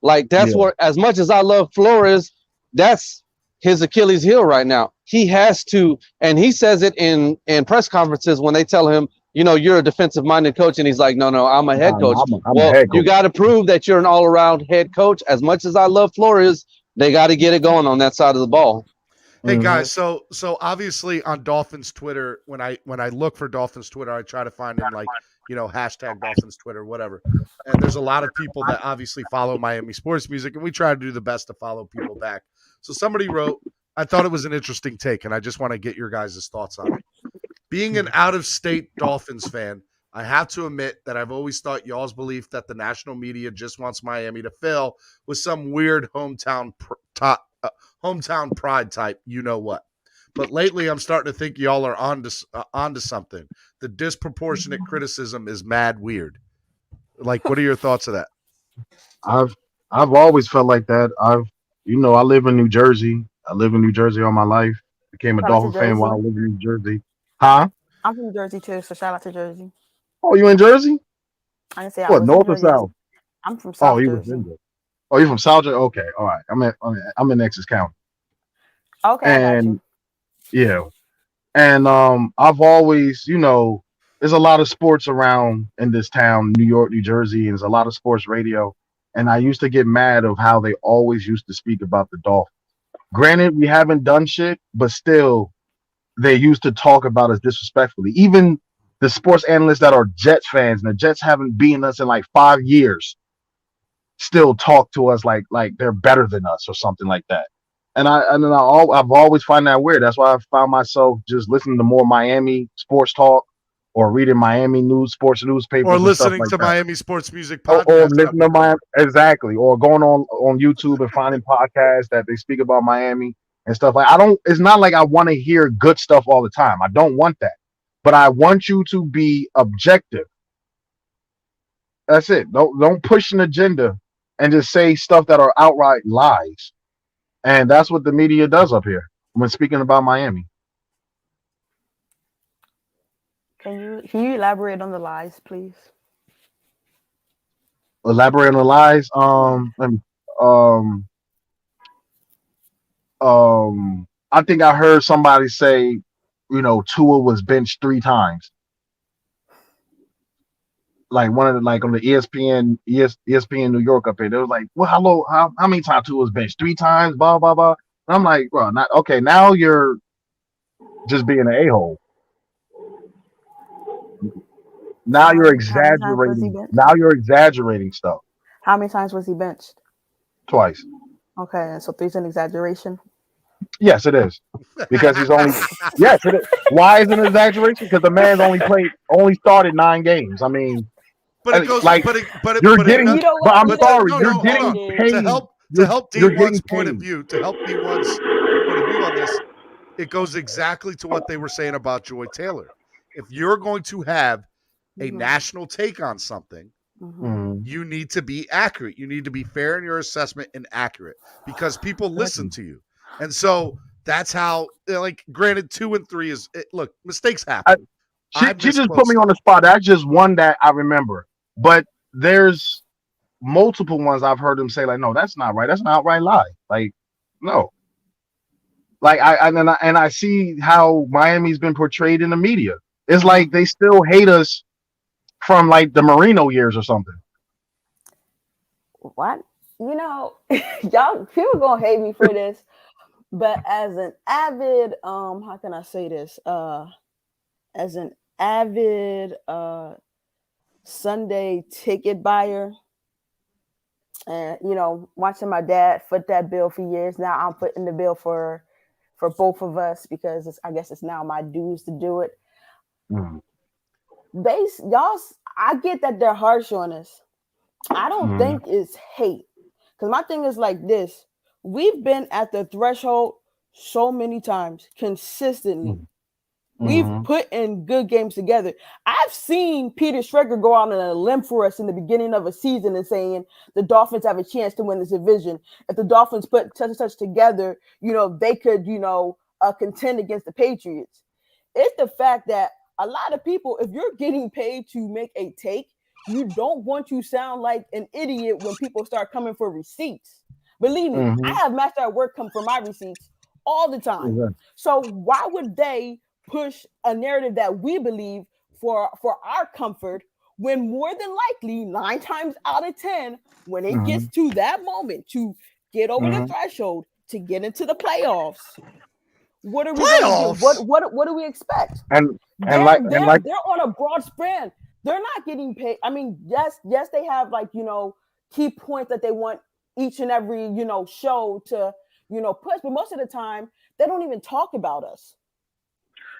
[SPEAKER 18] Like that's where, as much as I love Flores, that's his Achilles heel right now. He has to, and he says it in press conferences when they tell him, you're a defensive-minded coach, and he's like, no, I'm a head coach.
[SPEAKER 19] I'm a head coach.
[SPEAKER 18] You got to prove that you're an all-around head coach. As much as I love Flores, they got to get it going on that side of the ball.
[SPEAKER 13] Hey guys, so obviously on Dolphins Twitter, when I look for Dolphins Twitter, I try to find him like hashtag Dolphins Twitter, whatever. And there's a lot of people that obviously follow Miami sports music, and we try to do the best to follow people back. So somebody wrote, I thought it was an interesting take, and I just want to get your guys' thoughts on it. Being an out-of-state Dolphins fan, I have to admit that I've always thought y'all's belief that the national media just wants Miami to fail was some weird hometown pride type, what. But lately, I'm starting to think y'all are onto something. The disproportionate criticism is mad weird. Like, what are your thoughts of that?
[SPEAKER 19] I've always felt like that. I live in New Jersey. I live in New Jersey all my life. Became a Dolphin fan while I lived in New Jersey. Huh?
[SPEAKER 20] I'm from Jersey too, so shout out to Jersey.
[SPEAKER 19] Oh, you in Jersey?
[SPEAKER 20] I didn't say
[SPEAKER 19] what, north or south?
[SPEAKER 20] I'm from South Jersey.
[SPEAKER 19] You're from South Jersey? Okay, all right. I'm in Essex County.
[SPEAKER 20] Okay, I got you.
[SPEAKER 19] Yeah. And I've always, there's a lot of sports around in this town, New York, New Jersey, and there's a lot of sports radio. And I used to get mad of how they always used to speak about the Dolphins. Granted, we haven't done shit, but still, they used to talk about us disrespectfully. Even the sports analysts that are Jets fans, and the Jets haven't beaten us in like 5 years, still talk to us like they're better than us or something like that. And I've always found that weird. That's why I found myself just listening to more Miami sports talk, or reading Miami sports newspapers,
[SPEAKER 13] or listening
[SPEAKER 19] and stuff like
[SPEAKER 13] to
[SPEAKER 19] that.
[SPEAKER 13] Miami sports music podcasts,
[SPEAKER 19] or listening to Miami, exactly, or going on YouTube and finding podcasts that they speak about Miami and stuff. Like it's not like I want to hear good stuff all the time. I don't want that, but I want you to be objective. That's it. Don't push an agenda and just say stuff that are outright lies. And that's what the media does up here when speaking about Miami.
[SPEAKER 20] Can you elaborate on the lies, please?
[SPEAKER 19] Elaborate on the lies. I think I heard somebody say, Tua was benched 3 times. Like one of the, like on the ESPN New York up here, they was like, well, how many times Tua was benched? 3 times, blah blah blah. I'm like, bro, not okay. Now you're just being an a-hole. Now
[SPEAKER 20] How
[SPEAKER 19] you're
[SPEAKER 20] many times was he
[SPEAKER 19] exaggerating.
[SPEAKER 20] benched?
[SPEAKER 19] Now you're exaggerating stuff.
[SPEAKER 20] How many times was he benched?
[SPEAKER 19] Twice.
[SPEAKER 20] Okay, so three's an exaggeration.
[SPEAKER 19] Yes, it is. Because he's only yes, it is. Why is it an exaggeration? Because the man's only started 9 games. I mean,
[SPEAKER 13] But it goes,
[SPEAKER 19] like
[SPEAKER 13] but
[SPEAKER 19] you're
[SPEAKER 13] it,
[SPEAKER 19] getting,
[SPEAKER 20] You know
[SPEAKER 19] but
[SPEAKER 20] what?
[SPEAKER 19] I'm
[SPEAKER 20] You know,
[SPEAKER 19] sorry,
[SPEAKER 20] you
[SPEAKER 19] you're
[SPEAKER 20] know what
[SPEAKER 19] getting
[SPEAKER 20] it is.
[SPEAKER 13] to
[SPEAKER 19] paid.
[SPEAKER 13] help
[SPEAKER 19] You're getting
[SPEAKER 13] D1's point of
[SPEAKER 19] paid.
[SPEAKER 13] view, to help D1's point of view on this, it goes exactly to what they were saying about Joy Taylor. If you're going to have a national take on something, you need to be accurate. You need to be fair in your assessment and accurate because people listen to you. And so that's how, like, granted, 2 and 3 is look, mistakes happen.
[SPEAKER 19] She just put me on the spot. That's just one that I remember. But there's multiple ones I've heard him say, like, no, that's not right. That's an outright lie. Like, no. Like I see how Miami's been portrayed in the media. It's like they still hate us from like the Marino years or something.
[SPEAKER 20] What? You know, y'all people gonna hate me for this, but as an avid, how can I say this? As an avid Sunday ticket buyer, and you know, watching my dad foot that bill for years. Now I'm footing the bill for both of us because I guess it's now my dues to do it. Y'all, I get that they're harsh on us. I don't think it's hate. Because my thing is like this. We've been at the threshold so many times consistently. We've put in good games together. I've seen Peter Schrager go out on a limb for us in the beginning of a season and saying the Dolphins have a chance to win this division. If the Dolphins put such and such together, you know, they could, you know, contend against the Patriots. It's the fact that a lot of people, if you're getting paid to make a take, you don't want to sound like an idiot when people start coming for receipts. Believe me, I have Master at Work come for my receipts all the time. So why would they push a narrative that we believe for our comfort when more than likely 9 times out of 10, when it gets to that moment to get over the threshold to get into the playoffs, what are we going to do? What do we expect?
[SPEAKER 19] And
[SPEAKER 20] they're
[SPEAKER 19] like
[SPEAKER 20] on a broad span. They're not getting paid. I mean, yes, they have like, you know, key points that they want each and every, you know, show to, you know, push, but most of the time they don't even talk about us.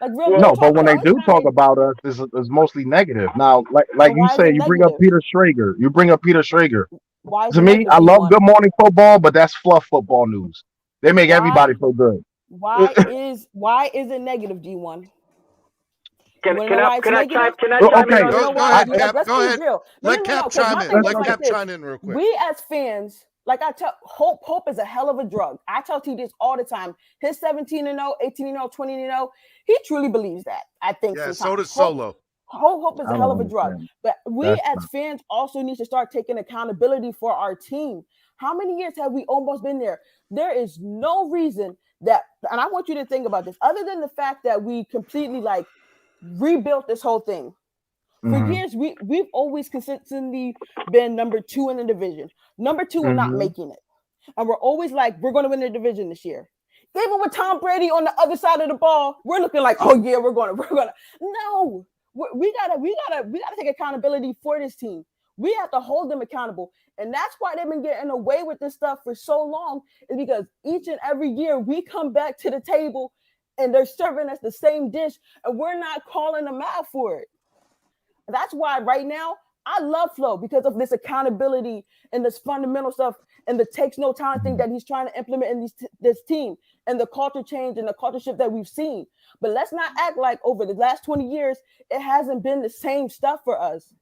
[SPEAKER 20] Like really,
[SPEAKER 19] no, but when they do talk about us, it's mostly negative. Now, like you say, you bring up Peter Schrager.
[SPEAKER 20] Why is
[SPEAKER 19] To
[SPEAKER 20] it
[SPEAKER 19] me,
[SPEAKER 20] negative,
[SPEAKER 19] I love
[SPEAKER 20] D1?
[SPEAKER 19] Good Morning Football, but that's fluff football news. They make everybody feel good.
[SPEAKER 20] Why is it negative, D1?
[SPEAKER 14] Can I chime in on
[SPEAKER 13] Go ahead, Cap.
[SPEAKER 20] Let's
[SPEAKER 13] Go
[SPEAKER 20] be
[SPEAKER 13] ahead.
[SPEAKER 20] real.
[SPEAKER 13] Let Cap chime in. Let Cap chime in real quick.
[SPEAKER 20] We as fans, like I tell, hope is a hell of a drug. I tell T this all the time. His 17-0, 18-0, 20-0, he truly believes that. I think.
[SPEAKER 13] Yeah,
[SPEAKER 20] sometimes.
[SPEAKER 13] so does Solo.
[SPEAKER 20] Hope is a hell of a drug. But we as fans also need to start taking accountability for our team. How many years have we almost been there? There is no reason that, and I want you to think about this, other than the fact that we completely like rebuilt this whole thing. For years, we've always consistently been number 2 in the division, number 2 and not making it. And we're always like, we're going to win the division this year. Even with Tom Brady on the other side of the ball, we're looking like, oh yeah, we're gonna. No, we gotta take accountability for this team. We have to hold them accountable. And that's why they've been getting away with this stuff for so long, is because each and every year we come back to the table and they're serving us the same dish and we're not calling them out for it. That's why right now I love Flo, because of this accountability and this fundamental stuff and the takes no time thing that he's trying to implement in this team and the culture change and the culture shift that we've seen. But let's not act like over the last 20 years, it hasn't been the same stuff for us.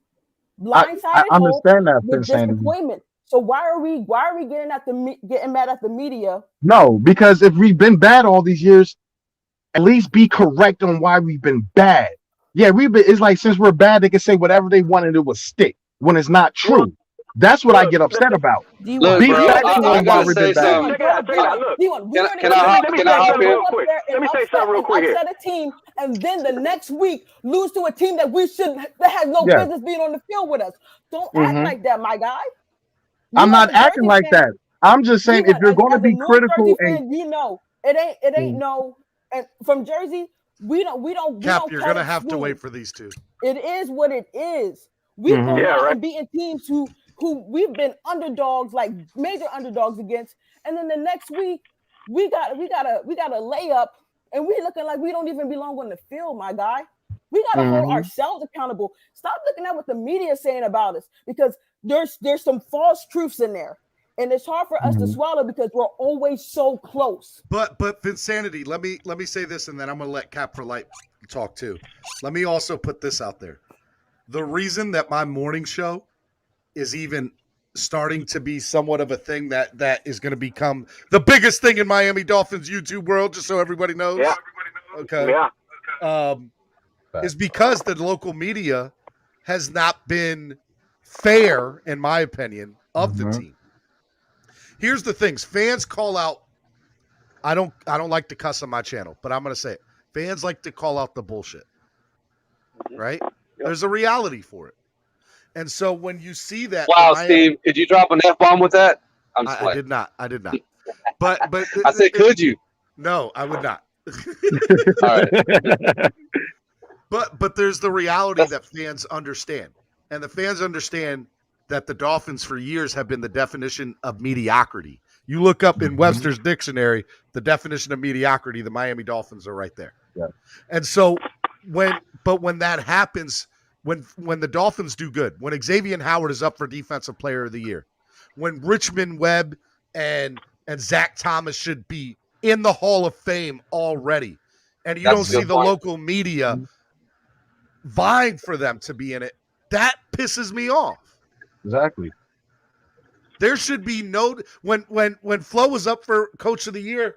[SPEAKER 20] Blindsided
[SPEAKER 19] I understand that,
[SPEAKER 20] with disappointment. So why are we getting mad at the media?
[SPEAKER 19] No, because if we've been bad all these years, at least be correct on why we've been bad. Yeah, it's like since we're bad, they can say whatever they want and it will stick when it's not true. That's what I get upset about.
[SPEAKER 18] Look,
[SPEAKER 19] be
[SPEAKER 18] bro,
[SPEAKER 19] factual
[SPEAKER 18] I
[SPEAKER 19] on why
[SPEAKER 18] gotta
[SPEAKER 19] we've
[SPEAKER 18] say
[SPEAKER 19] been bad.
[SPEAKER 18] something.
[SPEAKER 14] Can I hop in real quick? Let me say something real quick here.
[SPEAKER 20] Upset a team, and then the next week lose to a team that has no business being on the field with us. Don't act like that, my guy.
[SPEAKER 19] I'm not acting like that. I'm just saying, if you're going to
[SPEAKER 20] as a
[SPEAKER 19] be
[SPEAKER 20] North
[SPEAKER 19] critical,
[SPEAKER 20] Jersey
[SPEAKER 19] and
[SPEAKER 20] fan, you know it ain't no. And from Jersey, we don't
[SPEAKER 13] Cap, you're
[SPEAKER 20] cut
[SPEAKER 13] gonna
[SPEAKER 20] it
[SPEAKER 13] have to
[SPEAKER 20] smooth.
[SPEAKER 13] wait for these two.
[SPEAKER 20] It is what it is. We've gone out and beaten teams who we've been underdogs, like major underdogs against, and then the next week we got a layup, and we looking like we don't even belong on the field, my guy. We got to hold ourselves accountable. Stop looking at what the media is saying about us, because there's some false truths in there, and it's hard for us to swallow because we're always so close.
[SPEAKER 13] But Vinsanity, let me say this, and then I'm gonna let Cap for Light talk too. Let me also put this out there. The reason that my morning show is even starting to be somewhat of a thing that is going to become the biggest thing in Miami Dolphins YouTube world, just so everybody knows.
[SPEAKER 14] Yeah.
[SPEAKER 13] Okay.
[SPEAKER 14] Yeah.
[SPEAKER 13] Is because the local media has not been fair, in my opinion, of the team. Here's the things. Fans call out. I don't like to cuss on my channel, but I'm going to say it. Fans like to call out the bullshit. Right? Yep. There's a reality for it. And so when you see that,
[SPEAKER 18] wow, Steve, did you drop an F-bomb with that?
[SPEAKER 13] I did not. But
[SPEAKER 18] I said, could you?
[SPEAKER 13] No, I would not.
[SPEAKER 18] All right.
[SPEAKER 13] But there's the reality that fans understand. And the fans understand that the Dolphins for years have been the definition of mediocrity. You look up in Webster's dictionary, the definition of mediocrity, the Miami Dolphins are right there.
[SPEAKER 19] Yeah.
[SPEAKER 13] And so when that happens, when the Dolphins do good, when Xavier Howard is up for Defensive Player of the Year, when Richmond Webb and Zach Thomas should be in the Hall of Fame already, and you don't see the local media vying for them to be in it, that pisses me off. Exactly. There should be no when Flo was up for Coach of the Year,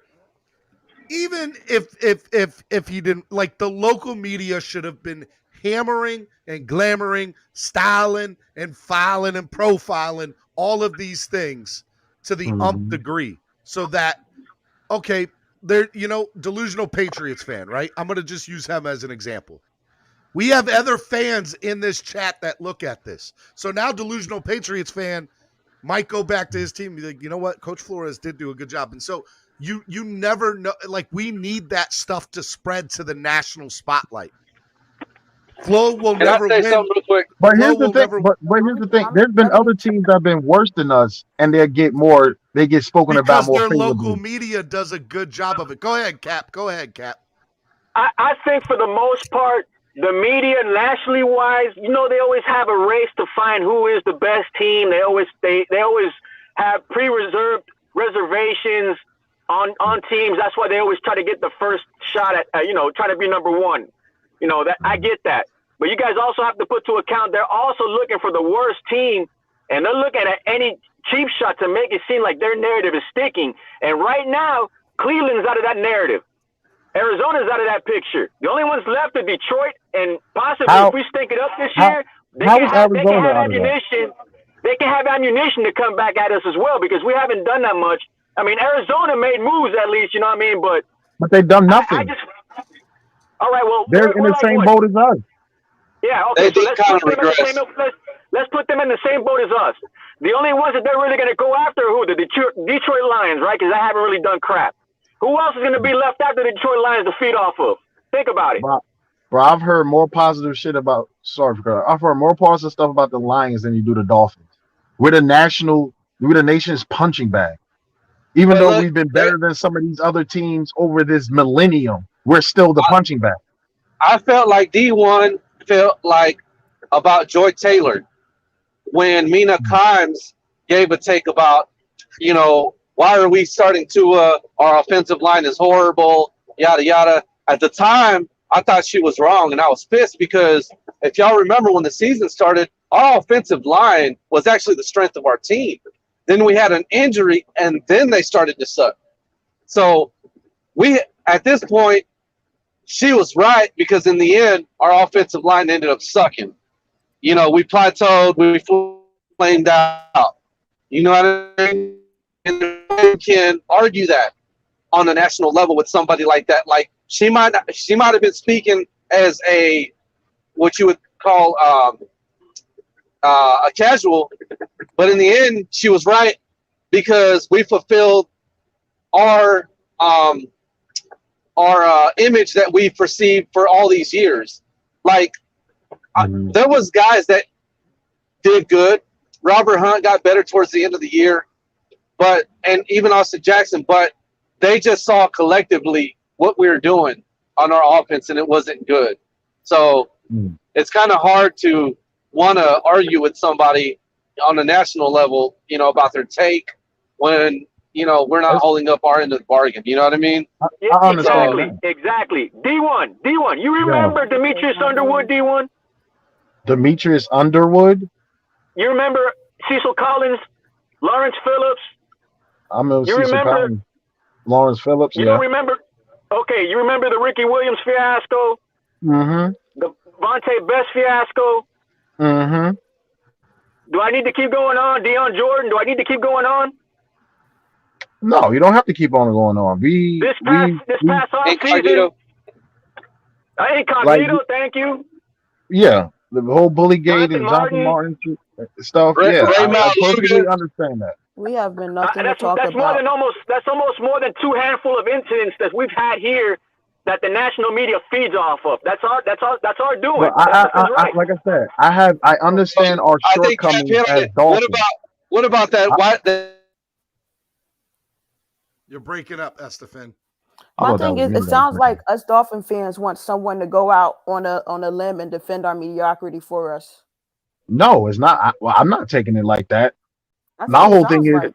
[SPEAKER 13] even if he didn't, like, the local media should have been hammering and glamoring, styling and filing and profiling all of these things to the umpth degree, so that, okay, they're, delusional Patriots fan, right? I'm going to just use him as an example. We have other fans in this chat that look at this. So now delusional Patriots fan might go back to his team and be like, you know what? Coach Flores did do a good job. And so you never know. Like, we need that stuff to spread to the national spotlight. Flo will never win.
[SPEAKER 18] Real quick?
[SPEAKER 19] But here's the thing. But here's the thing. There's been other teams that have been worse than us, and they get spoken about more
[SPEAKER 13] because their
[SPEAKER 19] favorably.
[SPEAKER 13] local media does a good job of it. Go ahead, Cap.
[SPEAKER 14] I think for the most part, the media, nationally wise, they always have a race to find who is the best team. They always have pre-reserved reservations on teams. That's why they always try to get the first shot at try to be number one. That I get that. But you guys also have to put to account they're also looking for the worst team, and they're looking at any cheap shot to make it seem like their narrative is sticking. And right now, Cleveland's out of that narrative. Arizona's out of that picture. The only ones left are Detroit, and possibly if we stink it up this year, they can have ammunition. They can have ammunition to come back at us as well, because we haven't done that much. I mean, Arizona made moves at least, you know what I mean? But
[SPEAKER 19] they've done nothing.
[SPEAKER 14] All right, well,
[SPEAKER 19] they're in the same boat as us.
[SPEAKER 14] Yeah, okay. So let's put them in the same boat as us. The only ones that they're really going to go after are who? The Detroit Lions, right? Because I haven't really done crap. Who else is going to be left after the Detroit Lions to feed off of? Think about it.
[SPEAKER 19] Bro, I've heard more positive shit about. I've heard more positive stuff about the Lions than you do the Dolphins. We're the nation's punching bag. Even though we've been better than some of these other teams over this millennium, we're still the punching bag.
[SPEAKER 18] I felt like D1 felt like about Joy Taylor when Mina Kimes gave a take about, why are we starting to, our offensive line is horrible, yada, yada. At the time, I thought she was wrong, and I was pissed because if y'all remember when the season started, our offensive line was actually the strength of our team. Then we had an injury, and then they started to suck. So at this point, she was right, because in the end, our offensive line ended up sucking. We plateaued, we flamed out. You know what I mean? And you can argue that on a national level with somebody like that. Like, she might have been speaking as what you would call a casual, but in the end, she was right, because we fulfilled our image that we perceived for all these years. Like there was guys that did good. Robert Hunt got better towards the end of the year, and even Austin Jackson, but they just saw collectively what we were doing on our offense, and it wasn't good. So it's kind of hard to want to argue with somebody on a national level, about their take when, we're not holding up our end of the bargain. You know what I mean?
[SPEAKER 19] I understand
[SPEAKER 14] Exactly. D1. You remember Demetrius Underwood, D1?
[SPEAKER 19] Demetrius Underwood?
[SPEAKER 14] You remember Cecil Collins, Lawrence Phillips?
[SPEAKER 19] I remember Cecil Collins, Lawrence Phillips,
[SPEAKER 14] You don't remember? Okay, you remember the Ricky Williams fiasco?
[SPEAKER 19] Mm-hmm.
[SPEAKER 14] The Vontae Best fiasco?
[SPEAKER 19] Mm-hmm.
[SPEAKER 14] Do I need to keep going on? Deion Jordan, do I need to keep going on?
[SPEAKER 19] No, you don't have to keep on going on.
[SPEAKER 14] This past offseason, Incognito, thank you.
[SPEAKER 19] Yeah, the whole Bullygate and Jonathan Martin stuff. I perfectly understand that.
[SPEAKER 20] We have been nothing to
[SPEAKER 14] That's
[SPEAKER 20] talk about.
[SPEAKER 14] That's almost more than 2 handful of incidents that we've had here that the national media feeds off of. That's our doing.
[SPEAKER 19] But like I said, I understand our shortcomings as Dolphins.
[SPEAKER 18] What about that?
[SPEAKER 13] You're breaking up, Estefan.
[SPEAKER 20] My thing is, it sounds like us Dolphin fans want someone to go out on a limb and defend our mediocrity for us.
[SPEAKER 19] No, it's not. I'm not taking it like that. My whole thing is,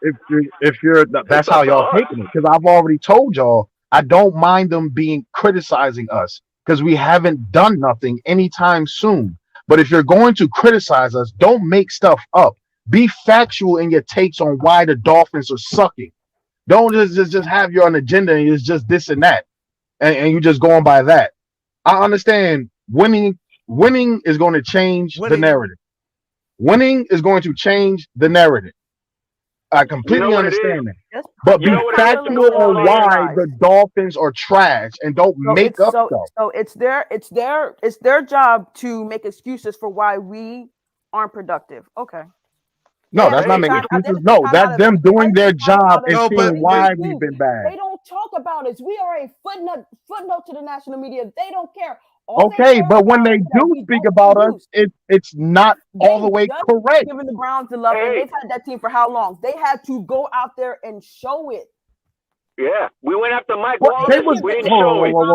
[SPEAKER 19] if you're that's how y'all taking it, because I've already told y'all I don't mind them being criticizing us because we haven't done nothing anytime soon. But if you're going to criticize us, don't make stuff up. Be factual in your takes on why the Dolphins are sucking. Don't just have your own agenda and it's just this and that, and you just going by that. I understand winning is going to change the narrative. Winning is going to change the narrative. I completely understand that. But be factual on why the Dolphins are trash and don't make up stuff.
[SPEAKER 20] So it's their job to make excuses for why we aren't productive. Okay.
[SPEAKER 19] No, that's not making excuses. No, that's them doing their job and seeing why we've been bad.
[SPEAKER 20] They don't talk about us. We are a footnote to the national media. They don't care.
[SPEAKER 19] Okay, but when they do speak about us, it's not all the way correct.
[SPEAKER 20] Giving the Browns the love, and they've had that team for how long? They had to go out there and show it.
[SPEAKER 14] Yeah, we went after Mike Wallace. We didn't show it.
[SPEAKER 19] Whoa!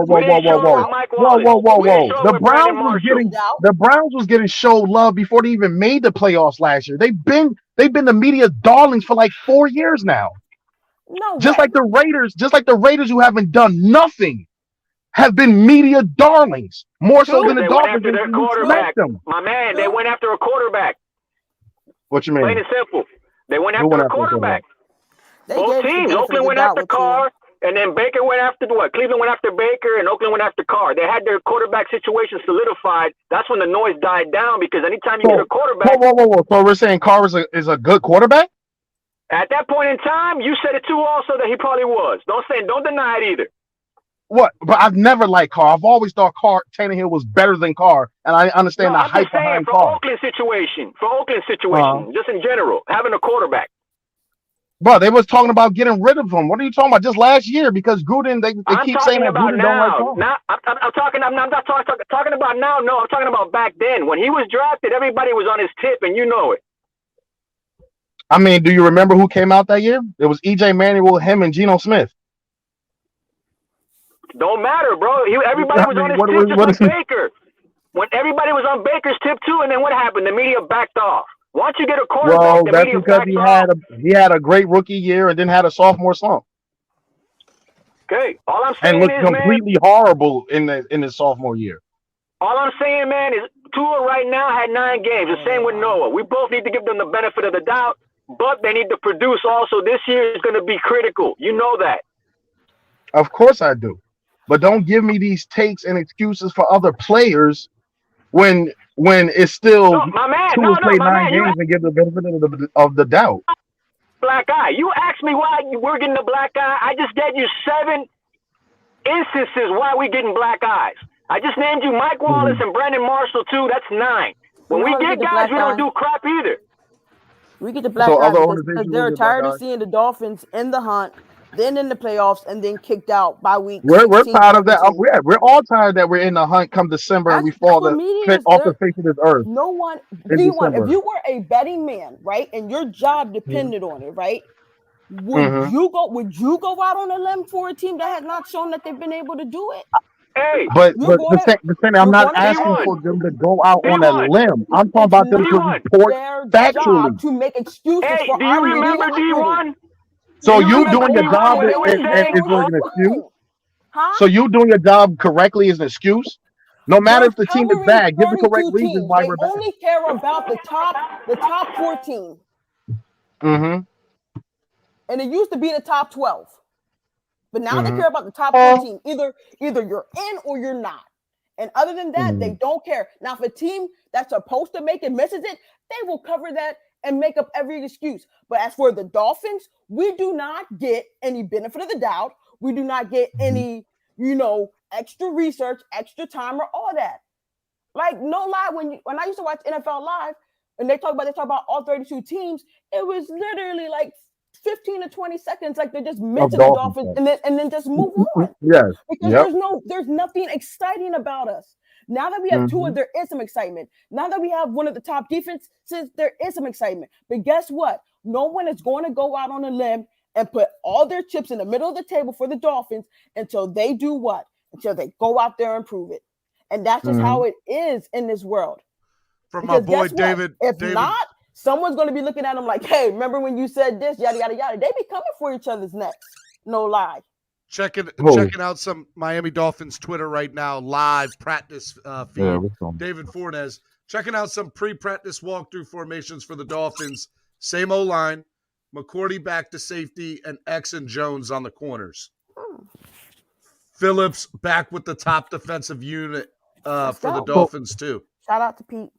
[SPEAKER 19] The Browns was getting show love before they even made the playoffs last year. They've been the media darlings for like 4 years now.
[SPEAKER 20] No,
[SPEAKER 19] just like the Raiders who haven't done nothing have been media darlings more so than the Dolphins.
[SPEAKER 14] They went after their quarterback. My man, they went after a quarterback.
[SPEAKER 19] What you mean?
[SPEAKER 14] Plain and simple. They went after a quarterback. Both teams. Oakland went after Carr, and then Baker went after what? Cleveland went after Baker, and Oakland went after Carr. They had their quarterback situation solidified. That's when the noise died down because anytime you get a quarterback.
[SPEAKER 19] Whoa. So we're saying Carr is a good quarterback?
[SPEAKER 14] At that point in time, you said it too also that he probably was. Don't deny it either.
[SPEAKER 19] What? But I've never liked Carr. I've always thought Tannehill was better than Carr, and I understand the hype behind Carr.
[SPEAKER 14] Oakland situation, just in general, having a quarterback.
[SPEAKER 19] Bro, they was talking about getting rid of him. What are you talking about? Just last year, because Gruden, they keep saying that Gruden don't like Carr.
[SPEAKER 14] I'm not talking about now. No, I'm talking about back then. When he was drafted, everybody was on his tip, and you know it.
[SPEAKER 19] I mean, do you remember who came out that year? It was E.J. Manuel, him, and Geno Smith.
[SPEAKER 14] Don't matter, bro. Everybody was on his tip, just like Baker. When everybody was on Baker's tip too, and then what happened? The media backed off. Once you get a quarterback, the media backs off.
[SPEAKER 19] He had a great rookie year and then had a sophomore slump.
[SPEAKER 14] Okay, all I'm saying
[SPEAKER 19] and looked completely horrible in his sophomore year.
[SPEAKER 14] All I'm saying, man, is Tua right now had 9 games. The same with Noah. We both need to give them the benefit of the doubt, but they need to produce also. This year is going to be critical. You know that.
[SPEAKER 19] Of course I do. But don't give me these takes and excuses for other players when it's still Tua's played 9 games and give the benefit of the doubt.
[SPEAKER 14] Black eye. You asked me why we're getting the black eye. I just gave you 7 instances why we're getting black eyes. I just named you Mike Wallace and Brandon Marshall too. That's 9. When we get guys, we don't do crap either.
[SPEAKER 20] We get the black
[SPEAKER 19] So
[SPEAKER 20] eye
[SPEAKER 19] other
[SPEAKER 20] because
[SPEAKER 19] organizations
[SPEAKER 20] they're
[SPEAKER 19] will get black
[SPEAKER 20] tired of
[SPEAKER 19] eye.
[SPEAKER 20] seeing the Dolphins in the hunt, then in the playoffs, and then kicked out by week
[SPEAKER 19] We're
[SPEAKER 20] 16,
[SPEAKER 19] tired of that.
[SPEAKER 20] 17.
[SPEAKER 19] We're all tired that we're in the hunt come December and we
[SPEAKER 20] That's
[SPEAKER 19] fall
[SPEAKER 20] what media is.
[SPEAKER 19] off the face of this earth
[SPEAKER 20] No one,
[SPEAKER 19] in
[SPEAKER 20] D1, if
[SPEAKER 19] December.
[SPEAKER 20] you were a betting man, right, and your job depended on it, right, would
[SPEAKER 19] Mhm.
[SPEAKER 20] you go out on a limb for a team that has not shown that they've been able to do it?
[SPEAKER 14] Hey,
[SPEAKER 19] But
[SPEAKER 20] You're
[SPEAKER 19] the
[SPEAKER 20] gonna
[SPEAKER 19] thing, I'm not asking
[SPEAKER 14] D1,
[SPEAKER 19] for them to go out on a
[SPEAKER 14] D1,
[SPEAKER 19] limb. I'm talking
[SPEAKER 20] it's
[SPEAKER 19] about them to
[SPEAKER 20] not
[SPEAKER 14] D1.
[SPEAKER 19] report
[SPEAKER 20] their job
[SPEAKER 19] factually.
[SPEAKER 20] to make excuses
[SPEAKER 14] Hey,
[SPEAKER 20] for
[SPEAKER 14] do
[SPEAKER 20] our
[SPEAKER 14] you remember
[SPEAKER 20] mediocrity.
[SPEAKER 14] D1? Do
[SPEAKER 19] So
[SPEAKER 14] you
[SPEAKER 19] you
[SPEAKER 14] remember
[SPEAKER 19] doing your
[SPEAKER 14] D1
[SPEAKER 19] job
[SPEAKER 14] when they were saying?
[SPEAKER 19] is like an excuse?
[SPEAKER 20] Huh?
[SPEAKER 19] So you doing your job correctly is an excuse? No matter
[SPEAKER 20] They're
[SPEAKER 19] if the team is
[SPEAKER 20] covering
[SPEAKER 19] bad, give the correct
[SPEAKER 20] 32
[SPEAKER 19] reasons
[SPEAKER 20] teams.
[SPEAKER 19] why
[SPEAKER 20] They
[SPEAKER 19] we're bad.
[SPEAKER 20] only care about the top 14.
[SPEAKER 19] Mm-hmm.
[SPEAKER 20] And it used to be the top 12. But now they
[SPEAKER 19] Mhm.
[SPEAKER 20] care about the top 14. Either you're in or you're not. And other than that, they
[SPEAKER 19] Mhm.
[SPEAKER 20] don't care. Now, if a team that's supposed to make it misses it, they will cover that and make up every excuse. But as for the Dolphins, we do not get any benefit of the doubt. We do not get any, extra research, extra time, or all that. Like, no lie, when I used to watch NFL Live and they talk about all 32 teams, it was literally like 15 to 20 seconds, like they just mention the
[SPEAKER 19] Dolphins
[SPEAKER 20] Dolphins
[SPEAKER 19] fans.
[SPEAKER 20] and then just move on.
[SPEAKER 19] Yes.
[SPEAKER 20] Because
[SPEAKER 19] Yep.
[SPEAKER 20] there's nothing exciting about us. Now that we have Tua,
[SPEAKER 19] Mhm.
[SPEAKER 20] there is some excitement. Now that we have one of the top defenses, there is some excitement. But guess what? No one is going to go out on a limb and put all their chips in the middle of the table for the Dolphins until they do what? Until they go out there and prove it. And that's just how it is in this world.
[SPEAKER 13] From my
[SPEAKER 20] Because
[SPEAKER 13] boy
[SPEAKER 20] guess what?
[SPEAKER 13] David.
[SPEAKER 20] If
[SPEAKER 13] David,
[SPEAKER 20] not, someone's going to be looking at them like, hey, remember when you said this, yada, yada, yada. They be coming for each other's necks. No lie.
[SPEAKER 13] checking
[SPEAKER 19] Oh.
[SPEAKER 13] out some Miami Dolphins Twitter right now, live practice feed.
[SPEAKER 19] Yeah, what's on?
[SPEAKER 13] David Fornes checking out some pre-practice walkthrough formations for the Dolphins. Same O-line, McCourty back to safety, and X and Jones on the corners. Phillips back with the top defensive unit for the Dolphins too.
[SPEAKER 20] Shout out to Pete.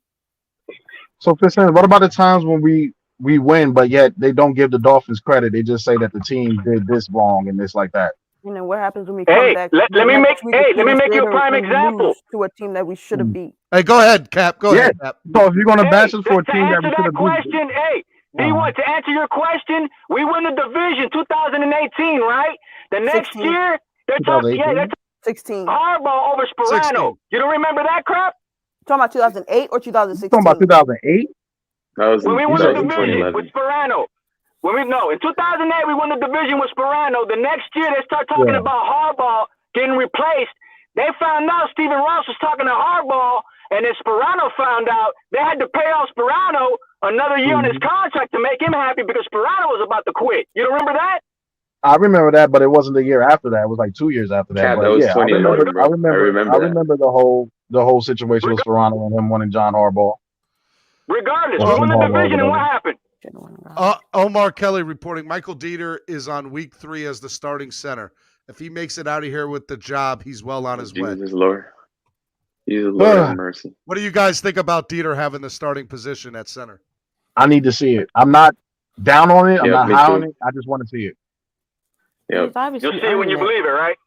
[SPEAKER 19] So, Fitz, what about the times when we win, but yet they don't give the Dolphins credit? They just say that the team did this wrong and this like that.
[SPEAKER 20] And then what happens when we
[SPEAKER 14] Hey,
[SPEAKER 20] come back?
[SPEAKER 14] let me make you a prime example.
[SPEAKER 20] To a team that we should have beat.
[SPEAKER 13] Hey, go ahead, Cap. Go ahead, Cap.
[SPEAKER 19] So if you're gonna bash us for a
[SPEAKER 14] to
[SPEAKER 19] team that we
[SPEAKER 14] answer
[SPEAKER 19] should
[SPEAKER 14] that
[SPEAKER 19] have beat,
[SPEAKER 14] question, hey, D1, to answer your question, we win the division 2018, right? The next
[SPEAKER 20] 16.
[SPEAKER 14] year, they're talking,
[SPEAKER 20] 16.
[SPEAKER 14] Harbaugh over Sperano.
[SPEAKER 13] 16.
[SPEAKER 14] You don't remember that crap?
[SPEAKER 20] Talking about 2008 or 2016?
[SPEAKER 19] talking about 2008.
[SPEAKER 21] That was
[SPEAKER 14] When we won the
[SPEAKER 21] in
[SPEAKER 14] division
[SPEAKER 21] 2011.
[SPEAKER 14] with Sperano. In 2008 we won the division with Sperano. The next year they start talking about Harbaugh getting replaced. They found out Stephen Ross was talking to Harbaugh, and then Sperano found out they had to pay off Sperano another year on his contract to make him happy because Sperano was about to quit. You don't remember that?
[SPEAKER 19] I remember that, but it wasn't the year after that. It was like 2 years after that.
[SPEAKER 21] Cat,
[SPEAKER 19] But
[SPEAKER 21] that was
[SPEAKER 19] yeah,
[SPEAKER 21] 2011, bro.
[SPEAKER 19] I remember
[SPEAKER 21] that.
[SPEAKER 19] the whole situation with Sperano and him wanting John Harbaugh.
[SPEAKER 14] Regardless, we won the division, and what happened?
[SPEAKER 13] Omar Kelly reporting Michael Dieter is on week 3 as the starting center. If he makes it out of here with the job, he's well on his way.
[SPEAKER 21] Jesus Lord. Jesus Lord have mercy.
[SPEAKER 13] What do you guys think about Dieter having the starting position at center?
[SPEAKER 19] I need to see it. I'm not down on it. I'm not
[SPEAKER 21] me
[SPEAKER 19] high
[SPEAKER 21] too.
[SPEAKER 19] on it. I just want to see it.
[SPEAKER 21] Yep.
[SPEAKER 14] You'll see it when you believe it, right?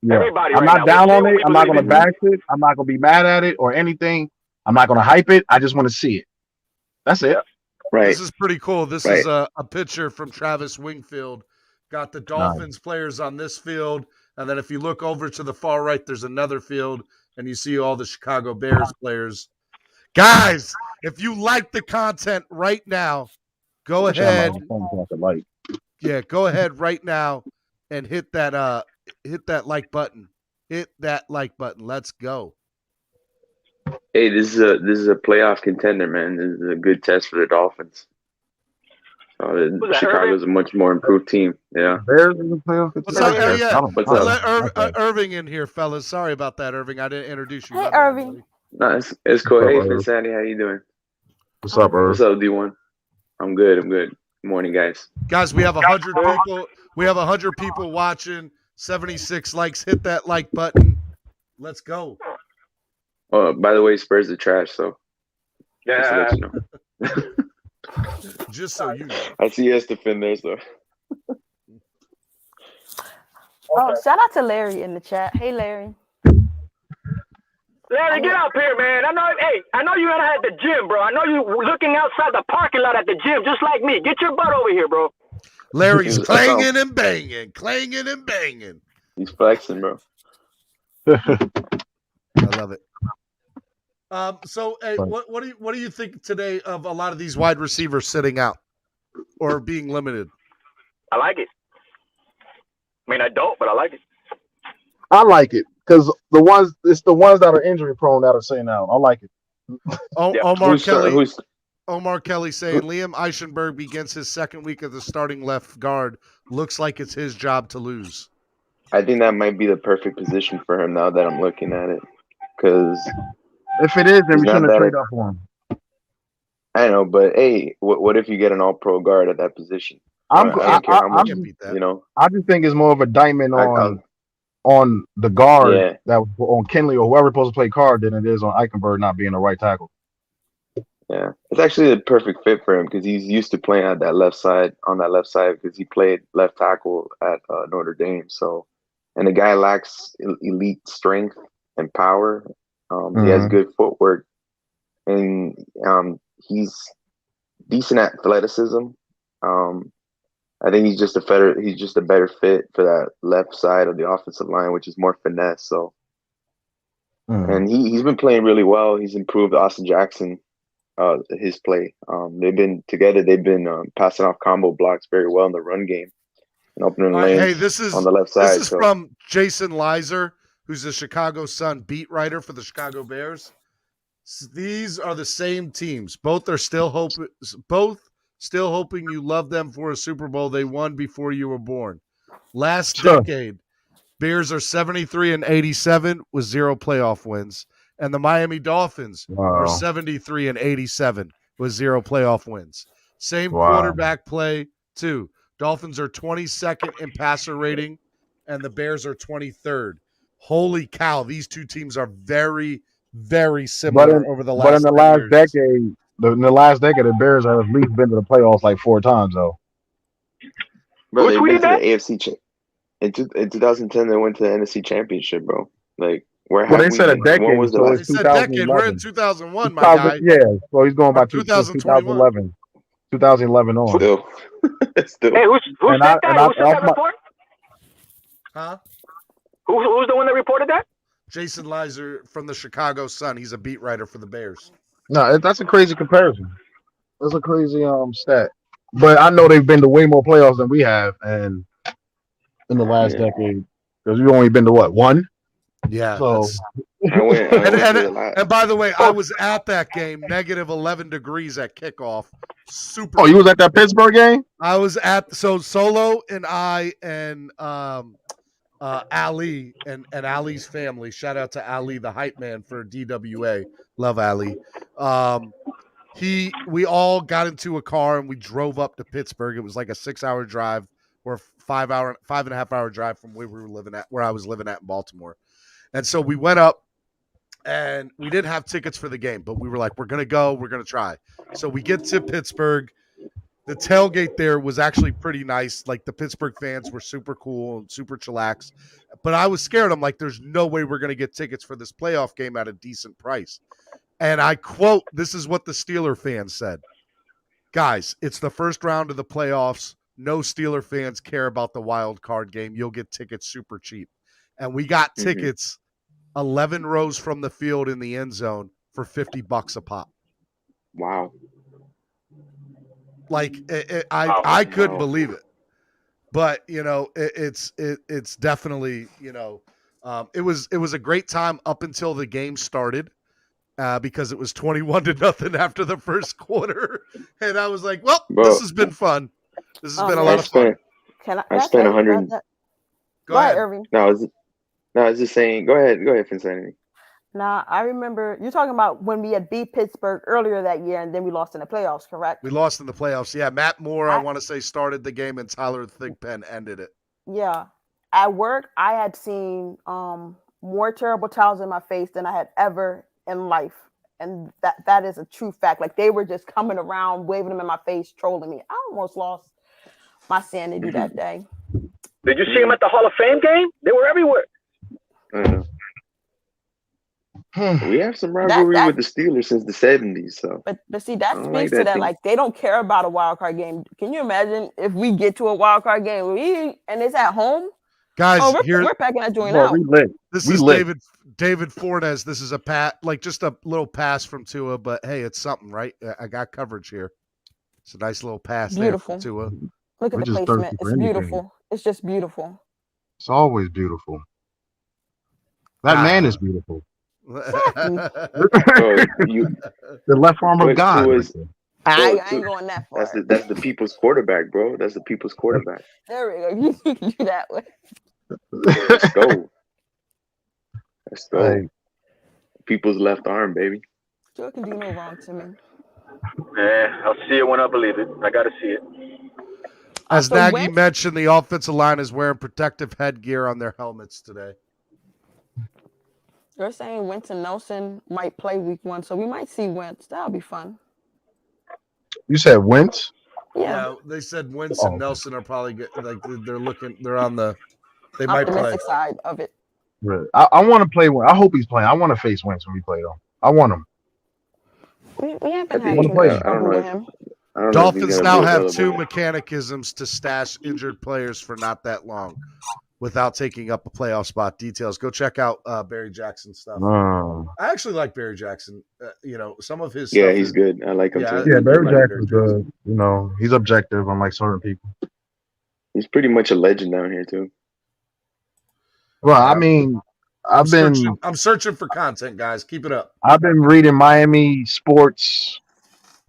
[SPEAKER 19] Yeah.
[SPEAKER 14] Everybody
[SPEAKER 19] I'm
[SPEAKER 14] right
[SPEAKER 19] not
[SPEAKER 14] now.
[SPEAKER 19] down
[SPEAKER 14] We
[SPEAKER 19] on
[SPEAKER 14] see
[SPEAKER 19] it.
[SPEAKER 14] what
[SPEAKER 19] I'm
[SPEAKER 14] we
[SPEAKER 19] not going to
[SPEAKER 14] believe in.
[SPEAKER 19] bash it. I'm not going to be mad at it or anything. I'm not going to hype it. I just want to see it. That's it.
[SPEAKER 21] Right.
[SPEAKER 13] This is pretty cool. This is a picture from Travis Wingfield. Got the Dolphins players on this field. And then if you look over to the far right, there's another field, and you see all the Chicago Bears players. Guys, if you like the content right now, go ahead. Yeah, go ahead right now and hit that like button. Hit that like button. Let's go.
[SPEAKER 21] Hey, this is a playoff contender, man. This is a good test for the Dolphins. Chicago's a much more improved team. Yeah.
[SPEAKER 19] Bears in the playoff contender.
[SPEAKER 13] What's up? Let Irving in here, fellas. Sorry about that, Irving. I didn't introduce you.
[SPEAKER 20] Hey, Irving.
[SPEAKER 21] No, it's cool.
[SPEAKER 19] What's
[SPEAKER 21] Hey,
[SPEAKER 19] up, Irv?
[SPEAKER 21] Sandy, how you doing?
[SPEAKER 19] What's up, Irv?
[SPEAKER 21] What's up, D1? I'm good. Good morning, guys.
[SPEAKER 13] Guys, we have 100 people. We have 100 people watching. 76 likes. Hit that like button. Let's go.
[SPEAKER 21] Oh, by the way, Spurs are trash. So just to let you know.
[SPEAKER 13] Just so you know.
[SPEAKER 21] I see us defenders though.
[SPEAKER 20] Oh, shout out to Larry in the chat. Hey, Larry.
[SPEAKER 14] Larry, get up here, man. I know you ain't at the gym, bro. I know you looking outside the parking lot at the gym, just like me. Get your butt over here, bro.
[SPEAKER 13] Larry's clanging and banging.
[SPEAKER 21] He's flexing, bro.
[SPEAKER 13] I love it. So, hey, what do you think today of a lot of these wide receivers sitting out or being limited?
[SPEAKER 14] I like it. I mean, I don't, but I like it.
[SPEAKER 19] I like it because it's the ones that are injury prone that are saying out. I like it.
[SPEAKER 13] Omar Kelly saying Liam Eichenberg begins his second week as the starting left guard. Looks like it's his job to lose.
[SPEAKER 21] I think that might be the perfect position for him now that I'm looking at it. Because
[SPEAKER 19] if it is, then we shouldn't trade up for him.
[SPEAKER 21] I know, but hey, what if you get an all-pro guard at that position? I don't care how much you know.
[SPEAKER 19] I just think it's more of a diamond on the guard that was on Kenley or whoever supposed to play guard than it is on Eichenberg not being a right tackle.
[SPEAKER 21] Yeah, it's actually a perfect fit for him because he's used to playing on that left side because he played left tackle at Notre Dame. So, and the guy lacks elite strength and power. He has good footwork, and he's decent athleticism. I think he's just a better fit for that left side of the offensive line, which is more finesse. So, and he's been playing really well. He's improved Austin Jackson. His play. They've been together. They've been passing off combo blocks very well in the run game and opening lanes on the left side.
[SPEAKER 13] This is from Jason Lizer, who's the Chicago Sun beat writer for the Chicago Bears. These are the same teams. Both still hoping you love them for a Super Bowl they won before you were born. Last decade, Bears are 73-87 with 0 playoff wins. And the Miami Dolphins were 73-87 with 0 playoff wins. Same quarterback play, too. Dolphins are 22nd in passer rating, and the Bears are 23rd. Holy cow, these two teams are very, very similar over the last
[SPEAKER 19] But in the last
[SPEAKER 13] years.
[SPEAKER 19] decade, the Bears have at least been to the playoffs like 4 times, though.
[SPEAKER 21] Bro, they've been to the AFC. In 2010, they went to the NFC Championship, bro. Like,
[SPEAKER 19] they said a decade.
[SPEAKER 21] When was the last?
[SPEAKER 13] They said decade. We're in 2001, my guy.
[SPEAKER 19] Yeah, so he's going by
[SPEAKER 13] 2011.
[SPEAKER 19] 2011 on.
[SPEAKER 21] Still.
[SPEAKER 14] Hey, who said that? Who said that report?
[SPEAKER 13] Huh?
[SPEAKER 14] Who's the one that reported that?
[SPEAKER 13] Jason Lizer from the Chicago Sun. He's a beat writer for the Bears.
[SPEAKER 19] No, that's a crazy comparison. That's a crazy stat. But I know they've been to way more playoffs than we have, and in the last decade, because we've only been to what, 1?
[SPEAKER 13] Yeah.
[SPEAKER 19] So
[SPEAKER 13] and by the way, I was at that game, negative 11 degrees at kickoff. Super.
[SPEAKER 19] Oh, you was at that Pittsburgh game?
[SPEAKER 13] I was at Solo and I and Ali and Ali's family. Shout out to Ali, the hype man for DWA. Love Ali. We all got into a car and we drove up to Pittsburgh. It was like a 6-hour drive or 5.5 hour drive from where I was living at in Baltimore. And so we went up and we didn't have tickets for the game, but we were like, we're going to go, we're going to try. So we get to Pittsburgh. The tailgate there was actually pretty nice. Like the Pittsburgh fans were super cool and super chillax. But I was scared. I'm like, there's no way we're going to get tickets for this playoff game at a decent price. And I quote, this is what the Steeler fans said. Guys, it's the first round of the playoffs. No Steeler fans care about the wild card game. You'll get tickets super cheap. And we got tickets 11 rows from the field in the end zone for $50 a pop.
[SPEAKER 21] Wow.
[SPEAKER 13] Like I couldn't believe it. But, you know, it's definitely, you know, it was a great time up until the game started. Because it was 21-0 after the first quarter. And I was like, well, this has been fun. This has been a lot of fun.
[SPEAKER 21] I spent 100.
[SPEAKER 20] Go ahead, Irving.
[SPEAKER 21] No, I was just saying, go ahead, Finsanity.
[SPEAKER 20] Nah, I remember you're talking about when we had beat Pittsburgh earlier that year and then we lost in the playoffs, correct?
[SPEAKER 13] We lost in the playoffs. Yeah, Matt Moore, I want to say, started the game and Tyler Thigpen ended it.
[SPEAKER 20] Yeah. At work, I had seen more terrible towels in my face than I had ever in life. And that is a true fact. Like they were just coming around, waving them in my face, trolling me. I almost lost my sanity that day.
[SPEAKER 14] Did you see them at the Hall of Fame game? They were everywhere.
[SPEAKER 21] We have some rivalry with the Steelers since the 70s, so.
[SPEAKER 20] But see, that
[SPEAKER 21] I don't
[SPEAKER 20] speaks
[SPEAKER 21] like
[SPEAKER 20] to
[SPEAKER 21] that
[SPEAKER 20] that.
[SPEAKER 21] thing.
[SPEAKER 20] Like, they don't care about a wild card game. Can you imagine if we get to a wild card game and it's at home?
[SPEAKER 13] Guys,
[SPEAKER 20] we're packing that joint
[SPEAKER 19] Boy,
[SPEAKER 20] out.
[SPEAKER 19] we lit.
[SPEAKER 13] This
[SPEAKER 19] We
[SPEAKER 13] is
[SPEAKER 19] lit.
[SPEAKER 13] David Fornes. This is a just a little pass from Tua, but hey, it's something, right? I got coverage here. It's a nice little pass
[SPEAKER 20] Beautiful.
[SPEAKER 13] there for Tua.
[SPEAKER 20] Look at
[SPEAKER 19] We're
[SPEAKER 20] the
[SPEAKER 19] just
[SPEAKER 20] placement.
[SPEAKER 19] thirsty
[SPEAKER 20] It's
[SPEAKER 19] for anything.
[SPEAKER 20] beautiful. It's just beautiful.
[SPEAKER 19] It's always beautiful. That man is beautiful. The left arm of God.
[SPEAKER 20] I ain't going that far.
[SPEAKER 21] That's the people's quarterback, bro. That's the people's quarterback.
[SPEAKER 20] There we go. You can do that way.
[SPEAKER 21] Let's go. Let's go.
[SPEAKER 19] Like,
[SPEAKER 21] people's left arm, baby.
[SPEAKER 20] Joe can do no wrong to me.
[SPEAKER 14] Yeah, I'll see it when I believe it. I got to see it.
[SPEAKER 13] As Nagy mentioned, the offensive line is wearing protective headgear on their helmets today.
[SPEAKER 20] They're saying Wentz and Nelson might play week 1, so we might see Wentz. That'll be fun.
[SPEAKER 19] you said Wentz?
[SPEAKER 20] Yeah.
[SPEAKER 13] They said Wentz and Nelson are probably good. Like they're on the. They might play.
[SPEAKER 20] Optimistic side of it.
[SPEAKER 19] Really? I want to play. I hope he's playing. I want to face Wentz when we play, though. I want him.
[SPEAKER 20] We haven't had
[SPEAKER 19] wanna
[SPEAKER 20] too
[SPEAKER 19] play
[SPEAKER 20] much
[SPEAKER 19] him.
[SPEAKER 20] trouble with him.
[SPEAKER 13] Dolphins now have 2 mechanicisms to stash injured players for not that long without taking up a playoff spot. Details. Go check out Barry Jackson's stuff. I actually like Barry Jackson. Some of his stuff
[SPEAKER 21] he's good. I like him too.
[SPEAKER 19] Yeah, Barry Jackson's good. He's objective, unlike certain people.
[SPEAKER 21] He's pretty much a legend down here too.
[SPEAKER 19] Well, I mean, I'm
[SPEAKER 13] searching for content, guys. Keep it up.
[SPEAKER 19] I've been reading Miami sports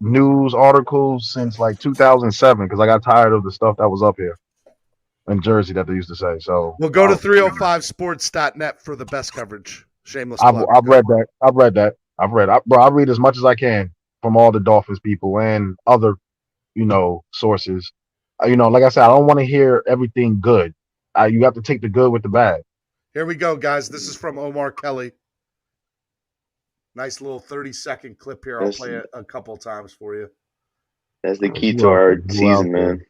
[SPEAKER 19] news articles since like 2007 because I got tired of the stuff that was up here in Jersey that they used to say. So
[SPEAKER 13] we'll go to 305sports.net for the best coverage. Shameless
[SPEAKER 19] I've
[SPEAKER 13] plug.
[SPEAKER 19] read that. I read as much as I can from all the Dolphins people and other, sources. Like I said, I don't want to hear everything good. You have to take the good with the bad.
[SPEAKER 13] Here we go, guys. This is from Omar Kelly. Nice little 30-second clip here. I'll play it a couple times for you.
[SPEAKER 21] That's the key to our season, man.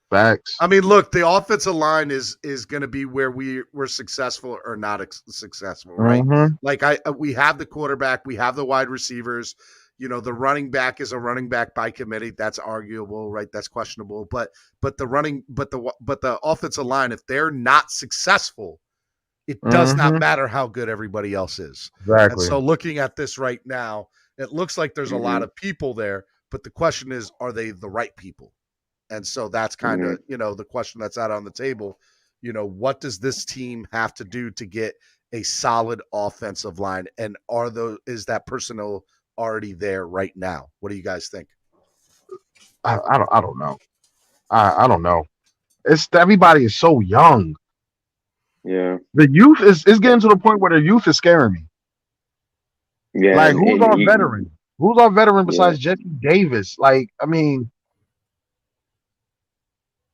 [SPEAKER 19] Facts.
[SPEAKER 13] I mean, look, the offensive line is going to be where we're successful or not successful, right?
[SPEAKER 19] Mm-hmm.
[SPEAKER 13] Like we have the quarterback, we have the wide receivers. The running back is a running back by committee. That's arguable, right? That's questionable. But the offensive line, if they're not successful, it does not matter how good everybody else is.
[SPEAKER 19] Exactly.
[SPEAKER 13] And so looking at this right now, it looks like there's a lot of people there, but the question is, are they the right people? And so that's kind of, the question that's out on the table. What does this team have to do to get a solid offensive line? And is that personnel already there right now? What do you guys think?
[SPEAKER 19] I don't know. I don't know. Everybody is so young.
[SPEAKER 21] Yeah.
[SPEAKER 19] The youth is getting to the point where the youth is scaring me.
[SPEAKER 21] Yeah.
[SPEAKER 19] Like, who's our veteran? Who's our veteran besides Jesse Davis? Like, I mean,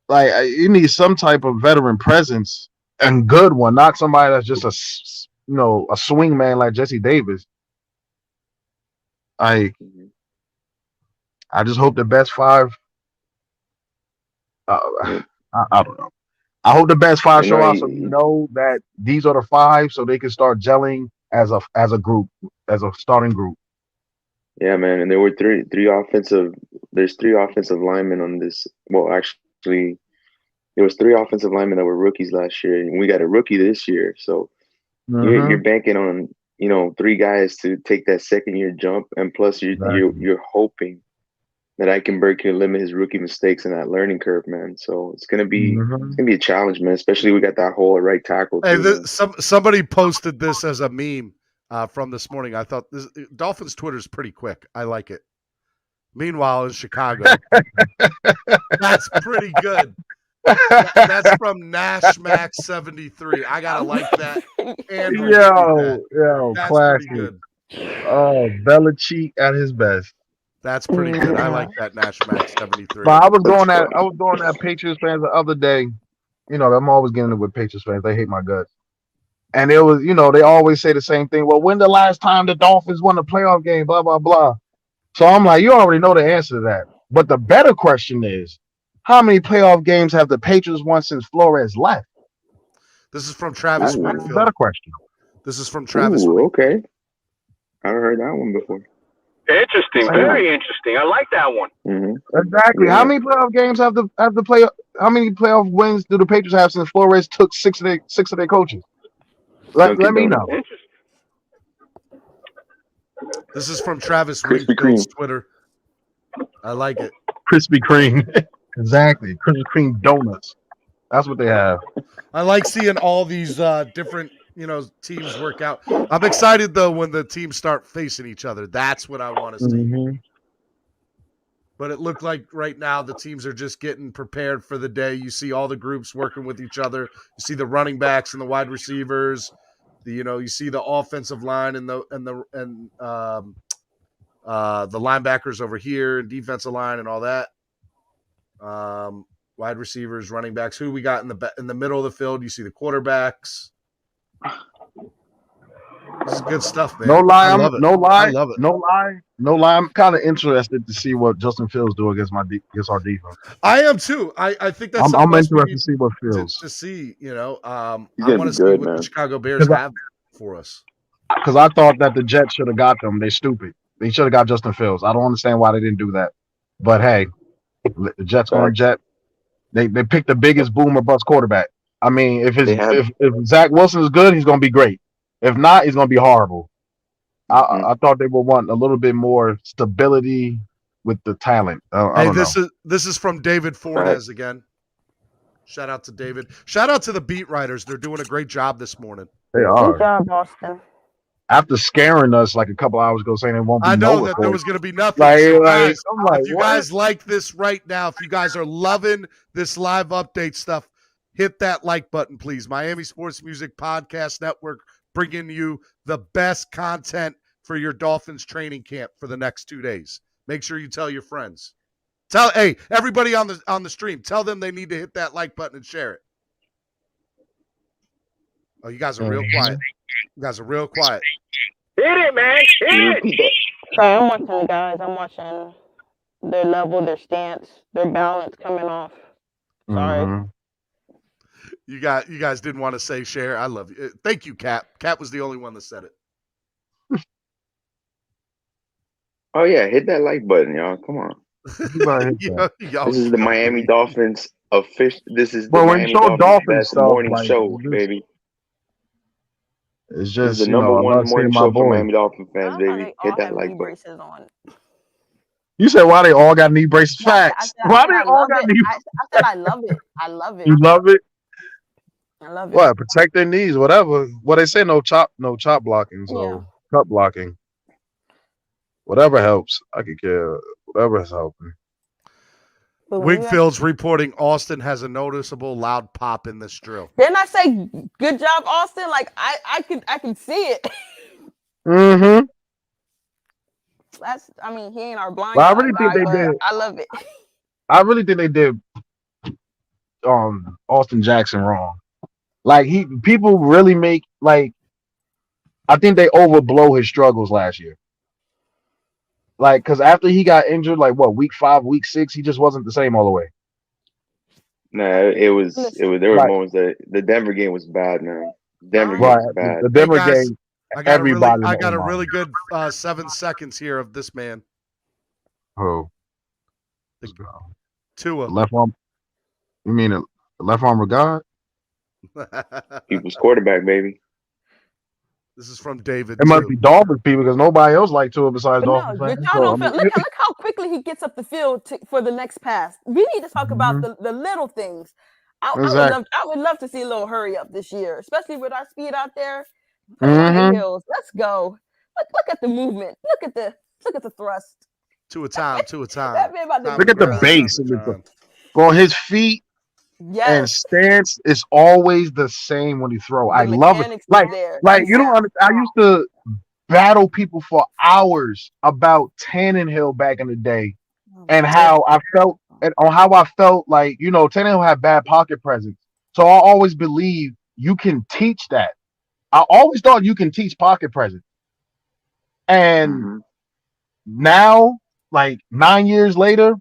[SPEAKER 19] you need some type of veteran presence and good one, not somebody that's just a swing man like Jesse Davis. I just hope the best 5. I don't know. I hope the best 5 show out so we know that these are the 5 so they can start gelling as a group, as a starting group.
[SPEAKER 21] Yeah, man. And there were there's 3 offensive linemen on this. Well, actually, there was 3 offensive linemen that were rookies last year, and we got a rookie this year. So you're banking on, 3 guys to take that second-year jump, and plus you're hoping that Eichenberg can limit his rookie mistakes in that learning curve, man. So it's gonna be a challenge, man. Especially we got that hole at right tackle.
[SPEAKER 13] Hey, somebody posted this as a meme from this morning. I thought Dolphins Twitter is pretty quick. I like it. Meanwhile, in Chicago, that's pretty good. That's from Nashmax73. I gotta like that.
[SPEAKER 19] Yo,
[SPEAKER 13] that's
[SPEAKER 19] classic.
[SPEAKER 13] pretty good.
[SPEAKER 19] Oh, Belichick at his best.
[SPEAKER 13] That's pretty good. I like that Nashmax73.
[SPEAKER 19] But I was going at Patriots fans the other day. I'm always getting it with Patriots fans. They hate my guts. And it was, they always say the same thing. Well, when the last time the Dolphins won a playoff game, blah, blah, blah. So I'm like, you already know the answer to that. But the better question is, how many playoff games have the Patriots won since Flores left?
[SPEAKER 13] This is from Travis Whitfield.
[SPEAKER 19] Better question.
[SPEAKER 13] This is from Travis Whitfield.
[SPEAKER 21] Okay. haven't heard that one before.
[SPEAKER 14] Interesting, very interesting. I like that one.
[SPEAKER 21] Mm-hmm.
[SPEAKER 19] Exactly. How many playoff games have the play? How many playoff wins do the Patriots have since Flores took six of their coaches? Let me know.
[SPEAKER 13] This is from Travis
[SPEAKER 21] Krispy
[SPEAKER 13] Wingfield's
[SPEAKER 21] Kreme.
[SPEAKER 13] Twitter. I like it.
[SPEAKER 19] Krispy Kreme. Exactly. Krispy Kreme donuts. That's what they have.
[SPEAKER 13] I like seeing all these different, teams work out. I'm excited though when the teams start facing each other. That's what I want to see.
[SPEAKER 19] Mm-hmm.
[SPEAKER 13] But it looked like right now the teams are just getting prepared for the day. You see all the groups working with each other. You see the running backs and the wide receivers. You see the offensive line and the linebackers over here and defensive line and all that. Wide receivers, running backs. Who we got in the middle of the field? You see the quarterbacks. This is good stuff, man.
[SPEAKER 19] No lie,
[SPEAKER 13] I love it.
[SPEAKER 19] no lie,
[SPEAKER 13] I love it.
[SPEAKER 19] no lie. I'm kind of interested to see what Justin Fields do against our defense.
[SPEAKER 13] I am too. I think that's
[SPEAKER 19] I'm interested to see what Fields
[SPEAKER 13] to see. I
[SPEAKER 21] gonna
[SPEAKER 13] want
[SPEAKER 21] be
[SPEAKER 13] to see
[SPEAKER 21] good,
[SPEAKER 13] what
[SPEAKER 21] man.
[SPEAKER 13] the Chicago Bears have for us.
[SPEAKER 19] because I thought that the Jets should have got them. They stupid. They should have got Justin Fields. I don't understand why they didn't do that. But hey, the Jets going Jet. They picked the biggest boomer bust quarterback. I mean, if Zach Wilson is good, he's gonna be great. If not, he's gonna be horrible. I thought they would want a little bit more stability with the talent. I don't know.
[SPEAKER 13] This is from David Fornes again. Shout out to David. Shout out to the beat writers. They're doing a great job this morning.
[SPEAKER 19] They are.
[SPEAKER 20] Good job, Boston.
[SPEAKER 19] After scaring us like a couple hours ago, saying it won't be
[SPEAKER 13] I know
[SPEAKER 19] no
[SPEAKER 13] that
[SPEAKER 19] report.
[SPEAKER 13] there was going to be nothing.
[SPEAKER 19] Like,
[SPEAKER 13] So
[SPEAKER 19] like,
[SPEAKER 13] guys,
[SPEAKER 19] I'm like,
[SPEAKER 13] if you
[SPEAKER 19] what?
[SPEAKER 13] guys like this right now, if you guys are loving this live update stuff, hit that like button, please. Miami Sports Music Podcast Network bringing you the best content for your Dolphins training camp for the next 2 days. Make sure you tell your friends. Hey, everybody on the stream, tell them they need to hit that like button and share it. Oh, you guys are real quiet. You guys are real quiet.
[SPEAKER 14] Hit it, man. Hit it.
[SPEAKER 20] Sorry, I'm watching the guys. I'm watching their level, their stance, their balance coming off. Sorry.
[SPEAKER 19] Mm-hmm.
[SPEAKER 13] You guys didn't want to say share. I love you. Thank you, Cap. Cap was the only one that said it.
[SPEAKER 21] Oh yeah, hit that like button, y'all. Come on. This is the Miami Dolphins official. This is the Miami Dolphins best morning show, baby.
[SPEAKER 19] It's
[SPEAKER 21] This is
[SPEAKER 19] just
[SPEAKER 21] the number one morning show for
[SPEAKER 19] boy.
[SPEAKER 21] Miami Dolphin fans, baby. Hit that like button.
[SPEAKER 19] You said why they all got knee braces? Facts. Why they all got knee?
[SPEAKER 20] I said I love it. I love it.
[SPEAKER 19] You love it.
[SPEAKER 20] I love it.
[SPEAKER 19] What? Protect their knees, whatever. What they say, no chop blocking, so cut blocking. Whatever helps. I could care. Whatever is helping.
[SPEAKER 13] Wingfield's reporting Austin has a noticeable loud pop in this drill.
[SPEAKER 20] Didn't I say good job, Austin? Like I can see it.
[SPEAKER 19] Mm-hmm.
[SPEAKER 20] He ain't our blind.
[SPEAKER 19] Well, I really think they did.
[SPEAKER 20] I love it.
[SPEAKER 19] I really think they did Austin Jackson wrong. Like people really make I think they overblow his struggles last year. Like, because after he got injured, week 5, week 6, he just wasn't the same all the way.
[SPEAKER 21] Nah, it was. There were moments that the Denver game was bad, man. Denver game was bad.
[SPEAKER 19] The Denver game.
[SPEAKER 13] I got a really good 7 seconds here of this man.
[SPEAKER 19] Who?
[SPEAKER 13] Tua.
[SPEAKER 19] Left arm. You mean the left arm of God?
[SPEAKER 21] People's quarterback, baby.
[SPEAKER 13] This is from David.
[SPEAKER 19] It must be Dolphins people because nobody else liked Tua besides Dolphins.
[SPEAKER 20] Look how quickly he gets up the field for the next pass. We need to talk about the little things. I would love to see a little hurry up this year, especially with our speed out there. Hills. Let's go. Look at the movement. Look at the thrust.
[SPEAKER 13] To a time.
[SPEAKER 20] That man about to
[SPEAKER 19] Look at the base. On his feet.
[SPEAKER 20] Yes.
[SPEAKER 19] And stance is always the same when he throw. I love it. Like you don't understand. I used to battle people for hours about Tannehill back in the day, and how I felt, and on how I felt like Tannehill had bad pocket presence. So I always believed you can teach that. I always thought you can teach pocket presence, and now, 9 years later,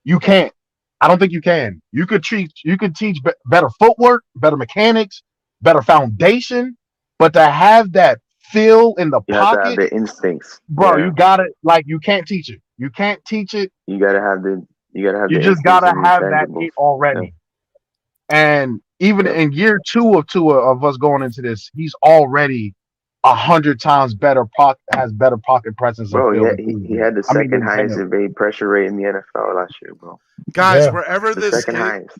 [SPEAKER 19] you can't. I don't think you can. You could teach better footwork, better mechanics, better foundation, but to have that feel in the
[SPEAKER 21] You have to have
[SPEAKER 19] pocket,
[SPEAKER 21] the instincts.
[SPEAKER 19] bro.
[SPEAKER 21] Yeah.
[SPEAKER 19] You got it. Like you can't teach it. You can't teach it.
[SPEAKER 21] You gotta have the
[SPEAKER 19] You just
[SPEAKER 21] instincts
[SPEAKER 19] gotta
[SPEAKER 21] and the
[SPEAKER 19] have that
[SPEAKER 21] intangibles.
[SPEAKER 19] it already. And even
[SPEAKER 21] Yep.
[SPEAKER 19] in year two of us going into this, he's already 100 times better. Has better pocket presence and
[SPEAKER 21] Bro,
[SPEAKER 19] feel.
[SPEAKER 21] he had the second
[SPEAKER 19] Than
[SPEAKER 21] highest
[SPEAKER 19] Taylor.
[SPEAKER 21] evade pressure rate in the NFL last year, bro.
[SPEAKER 13] Guys, wherever
[SPEAKER 21] The
[SPEAKER 13] this
[SPEAKER 21] second
[SPEAKER 13] is,
[SPEAKER 21] highest.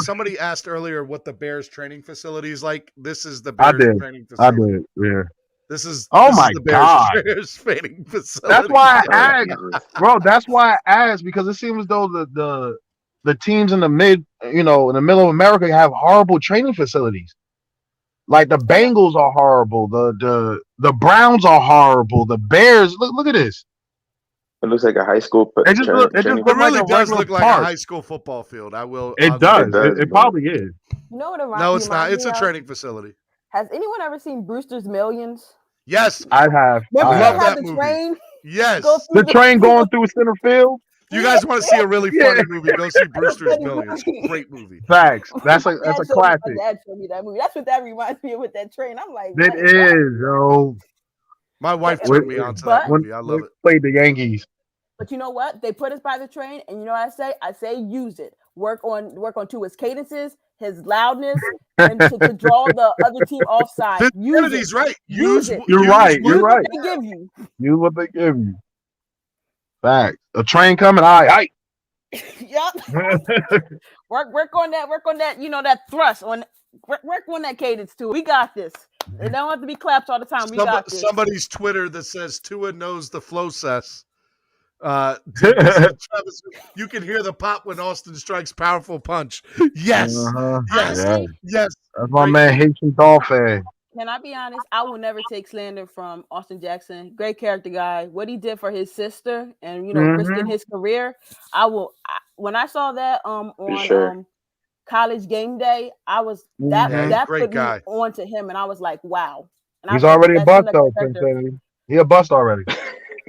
[SPEAKER 13] somebody asked earlier what the Bears training facility is like. This is the
[SPEAKER 19] I
[SPEAKER 13] Bears
[SPEAKER 19] did.
[SPEAKER 13] training
[SPEAKER 19] I
[SPEAKER 13] facility.
[SPEAKER 19] did. Yeah.
[SPEAKER 13] This is
[SPEAKER 19] Oh
[SPEAKER 13] this is
[SPEAKER 19] my
[SPEAKER 13] the Bears
[SPEAKER 19] God.
[SPEAKER 13] training facility.
[SPEAKER 19] That's why I
[SPEAKER 21] Oh,
[SPEAKER 19] asked,
[SPEAKER 21] Jesus.
[SPEAKER 19] bro. That's why I asked, because it seems as though the teams in the in the middle of America have horrible training facilities. Like the Bengals are horrible. The Browns are horrible. The Bears. Look at this.
[SPEAKER 21] It looks like a high school
[SPEAKER 19] It just look
[SPEAKER 13] It
[SPEAKER 19] like
[SPEAKER 13] really
[SPEAKER 19] a
[SPEAKER 13] does
[SPEAKER 19] regular
[SPEAKER 13] look like a
[SPEAKER 19] park.
[SPEAKER 13] high school football field. I'll
[SPEAKER 19] It
[SPEAKER 13] give
[SPEAKER 19] does.
[SPEAKER 13] you that.
[SPEAKER 19] It probably is.
[SPEAKER 20] You know what
[SPEAKER 13] No, it's not.
[SPEAKER 20] reminds
[SPEAKER 13] It's
[SPEAKER 20] me
[SPEAKER 13] a
[SPEAKER 20] of?
[SPEAKER 13] training facility.
[SPEAKER 20] Has anyone ever seen Brewster's Millions?
[SPEAKER 13] Yes.
[SPEAKER 19] I have.
[SPEAKER 20] Remember
[SPEAKER 13] Love
[SPEAKER 20] they had
[SPEAKER 13] that
[SPEAKER 20] the
[SPEAKER 13] movie.
[SPEAKER 20] train?
[SPEAKER 13] Yes.
[SPEAKER 20] Go
[SPEAKER 19] The
[SPEAKER 20] through
[SPEAKER 19] train going through center field.
[SPEAKER 13] You guys want to see a really funny movie? Go see Brewster's
[SPEAKER 20] funny
[SPEAKER 13] Millions.
[SPEAKER 20] movie.
[SPEAKER 13] Great movie.
[SPEAKER 19] Facts. That's
[SPEAKER 20] My
[SPEAKER 19] a
[SPEAKER 20] dad
[SPEAKER 19] classic.
[SPEAKER 20] showed me that movie. That's what that reminds me of with that train. I'm like,
[SPEAKER 19] It is, yo.
[SPEAKER 13] My wife
[SPEAKER 20] When-
[SPEAKER 13] turned me on to that
[SPEAKER 20] but-
[SPEAKER 13] movie. I love it.
[SPEAKER 19] Played the Yankees.
[SPEAKER 20] But you know what? They put us by the train, and you know what I say? I say use it. Work on his cadences, his loudness, and to draw the other team offside. Use
[SPEAKER 13] Kennedy's
[SPEAKER 20] it.
[SPEAKER 13] right.
[SPEAKER 20] Use it.
[SPEAKER 19] You're right. You're
[SPEAKER 20] Use
[SPEAKER 19] right.
[SPEAKER 20] what they give you.
[SPEAKER 19] Use what they give you. Facts. A train coming. All right.
[SPEAKER 20] Yep. Work on that. You know, that thrust on. Work on that cadence too. We got this. It don't have to be claps all the time. We got this.
[SPEAKER 13] Somebody's Twitter that says Tua knows the flow cess. You can hear the pop when Austin strikes powerful punch. Yes. Yes.
[SPEAKER 19] Yeah.
[SPEAKER 13] Yes.
[SPEAKER 19] That's my man Haitian Dolphin.
[SPEAKER 20] Can I be honest? I will never take slander from Austin Jackson. Great character guy. What he did for his sister and risking his career. When I saw that on College Game Day, I was that put me on to him, and I was like, wow. And
[SPEAKER 19] He's already a bust though, he a bust already.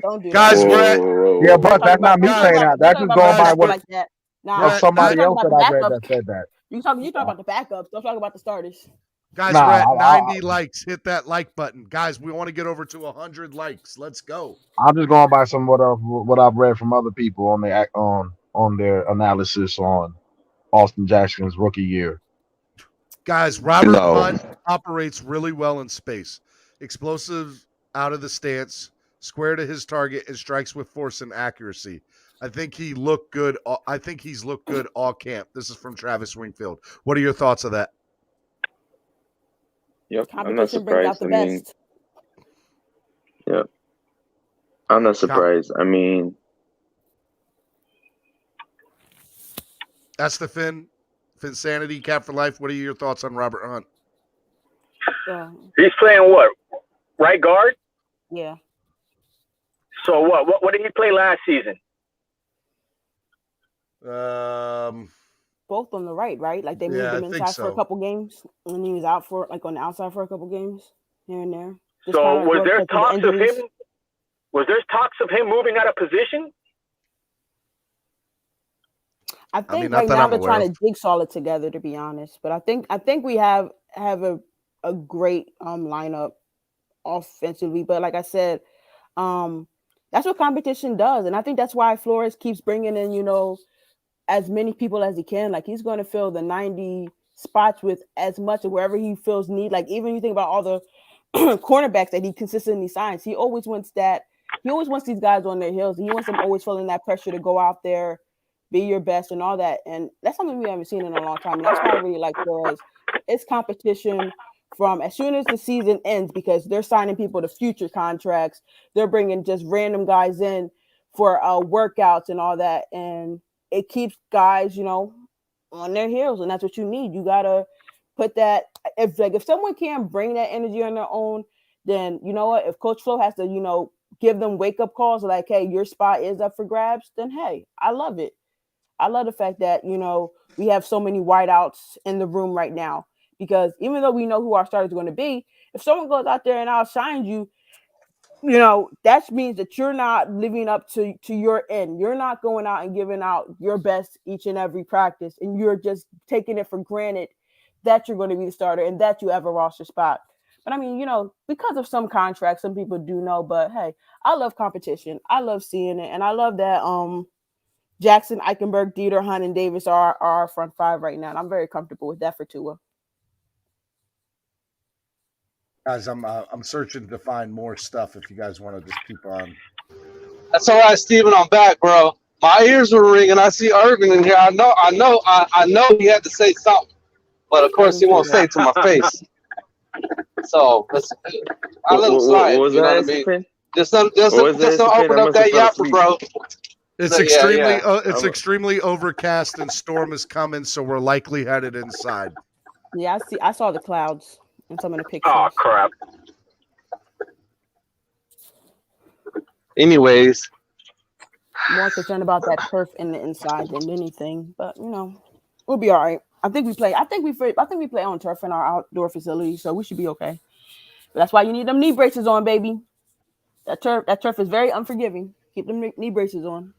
[SPEAKER 20] Don't do
[SPEAKER 13] guys,
[SPEAKER 20] that.
[SPEAKER 19] Yeah, but that's not me saying that. That's just going by what
[SPEAKER 20] like that. Nah,
[SPEAKER 19] somebody else that I read that said that.
[SPEAKER 20] You talk about the backups. Don't talk about the starters.
[SPEAKER 13] Guys, we're at 90 likes. Hit that like button. Guys, we want to get over to 100 likes. Let's go.
[SPEAKER 19] I'm just going by some what I've read from other people on their analysis on Austin Jackson's rookie year.
[SPEAKER 13] Guys, Robert Hunt operates really well in space. Explosive out of the stance, square to his target, and strikes with force and accuracy. I think he looked good. I think he's looked good all camp. This is from Travis Wingfield. What are your thoughts of that?
[SPEAKER 21] Yep, I'm not surprised. Yep, I'm not surprised. I mean,
[SPEAKER 13] that's the Finsanity Cap for Life. What are your thoughts on Robert Hunt?
[SPEAKER 14] He's playing what? Right guard?
[SPEAKER 20] Yeah.
[SPEAKER 14] So what did he play last season?
[SPEAKER 20] Both on the right? Like they moved him inside for a couple games, and he was out for on the outside for a couple games here and there.
[SPEAKER 14] So was there talks of him? Was there talks of him moving out of position?
[SPEAKER 20] I think right now they're trying to jigsaw it together, to be honest. But I think we have a great lineup offensively. But like I said, that's what competition does, and I think that's why Flores keeps bringing in as many people as he can. Like he's going to fill the 90 spots with as much of wherever he feels need. Like even you think about all the cornerbacks that he consistently signs, he always wants these guys on their heels. He wants them always feeling that pressure to go out there, be your best and all that. And that's something we haven't seen in a long time. And that's why I really like Flores. It's competition from as soon as the season ends, because they're signing people to future contracts. They're bringing just random guys in for workouts and all that. And it keeps guys, on their heels. And that's what you need. You got to put that. If someone can't bring that energy on their own, then you know what? If Coach Flo has to, give them wake-up calls like, hey, your spot is up for grabs, then hey, I love it. I love the fact that, we have so many wideouts in the room right now, because even though we know who our starters are going to be, if someone goes out there and outshines you, that means that you're not living up to your end. You're not going out and giving out your best each and every practice, and you're just taking it for granted that you're going to be the starter and that you have a roster spot. But I mean, you know, because of some contracts, some people do know. But hey, I love competition. I love seeing it, and I love that Jackson, Eichenberg, Dieter, Hunt, and Davis are our front five right now, and I'm very comfortable with that for Tua.
[SPEAKER 13] Guys, I'm searching to find more stuff. If you guys want to just keep on.
[SPEAKER 18] That's all right, Steven. I'm back, bro. My ears were ringing. I see Irvin in here. I know he had to say something, but of course he won't say it to my face. So I let him slide.
[SPEAKER 21] What was
[SPEAKER 18] You know
[SPEAKER 21] that,
[SPEAKER 18] what I mean?
[SPEAKER 21] Stephen?
[SPEAKER 18] Just don't open up that yapper, bro.
[SPEAKER 13] It's
[SPEAKER 18] So,
[SPEAKER 13] extremely
[SPEAKER 18] yeah.
[SPEAKER 13] it's extremely overcast and storm is coming, so we're likely headed inside.
[SPEAKER 20] Yeah, I saw the clouds in some of the pictures.
[SPEAKER 14] Oh crap!
[SPEAKER 18] Anyways,
[SPEAKER 20] more concerned about that turf in the inside than anything, but you know, we'll be all right. I think we play on turf in our outdoor facility, so we should be okay. But that's why you need them knee braces on, baby. That turf is very unforgiving. Keep them knee braces on.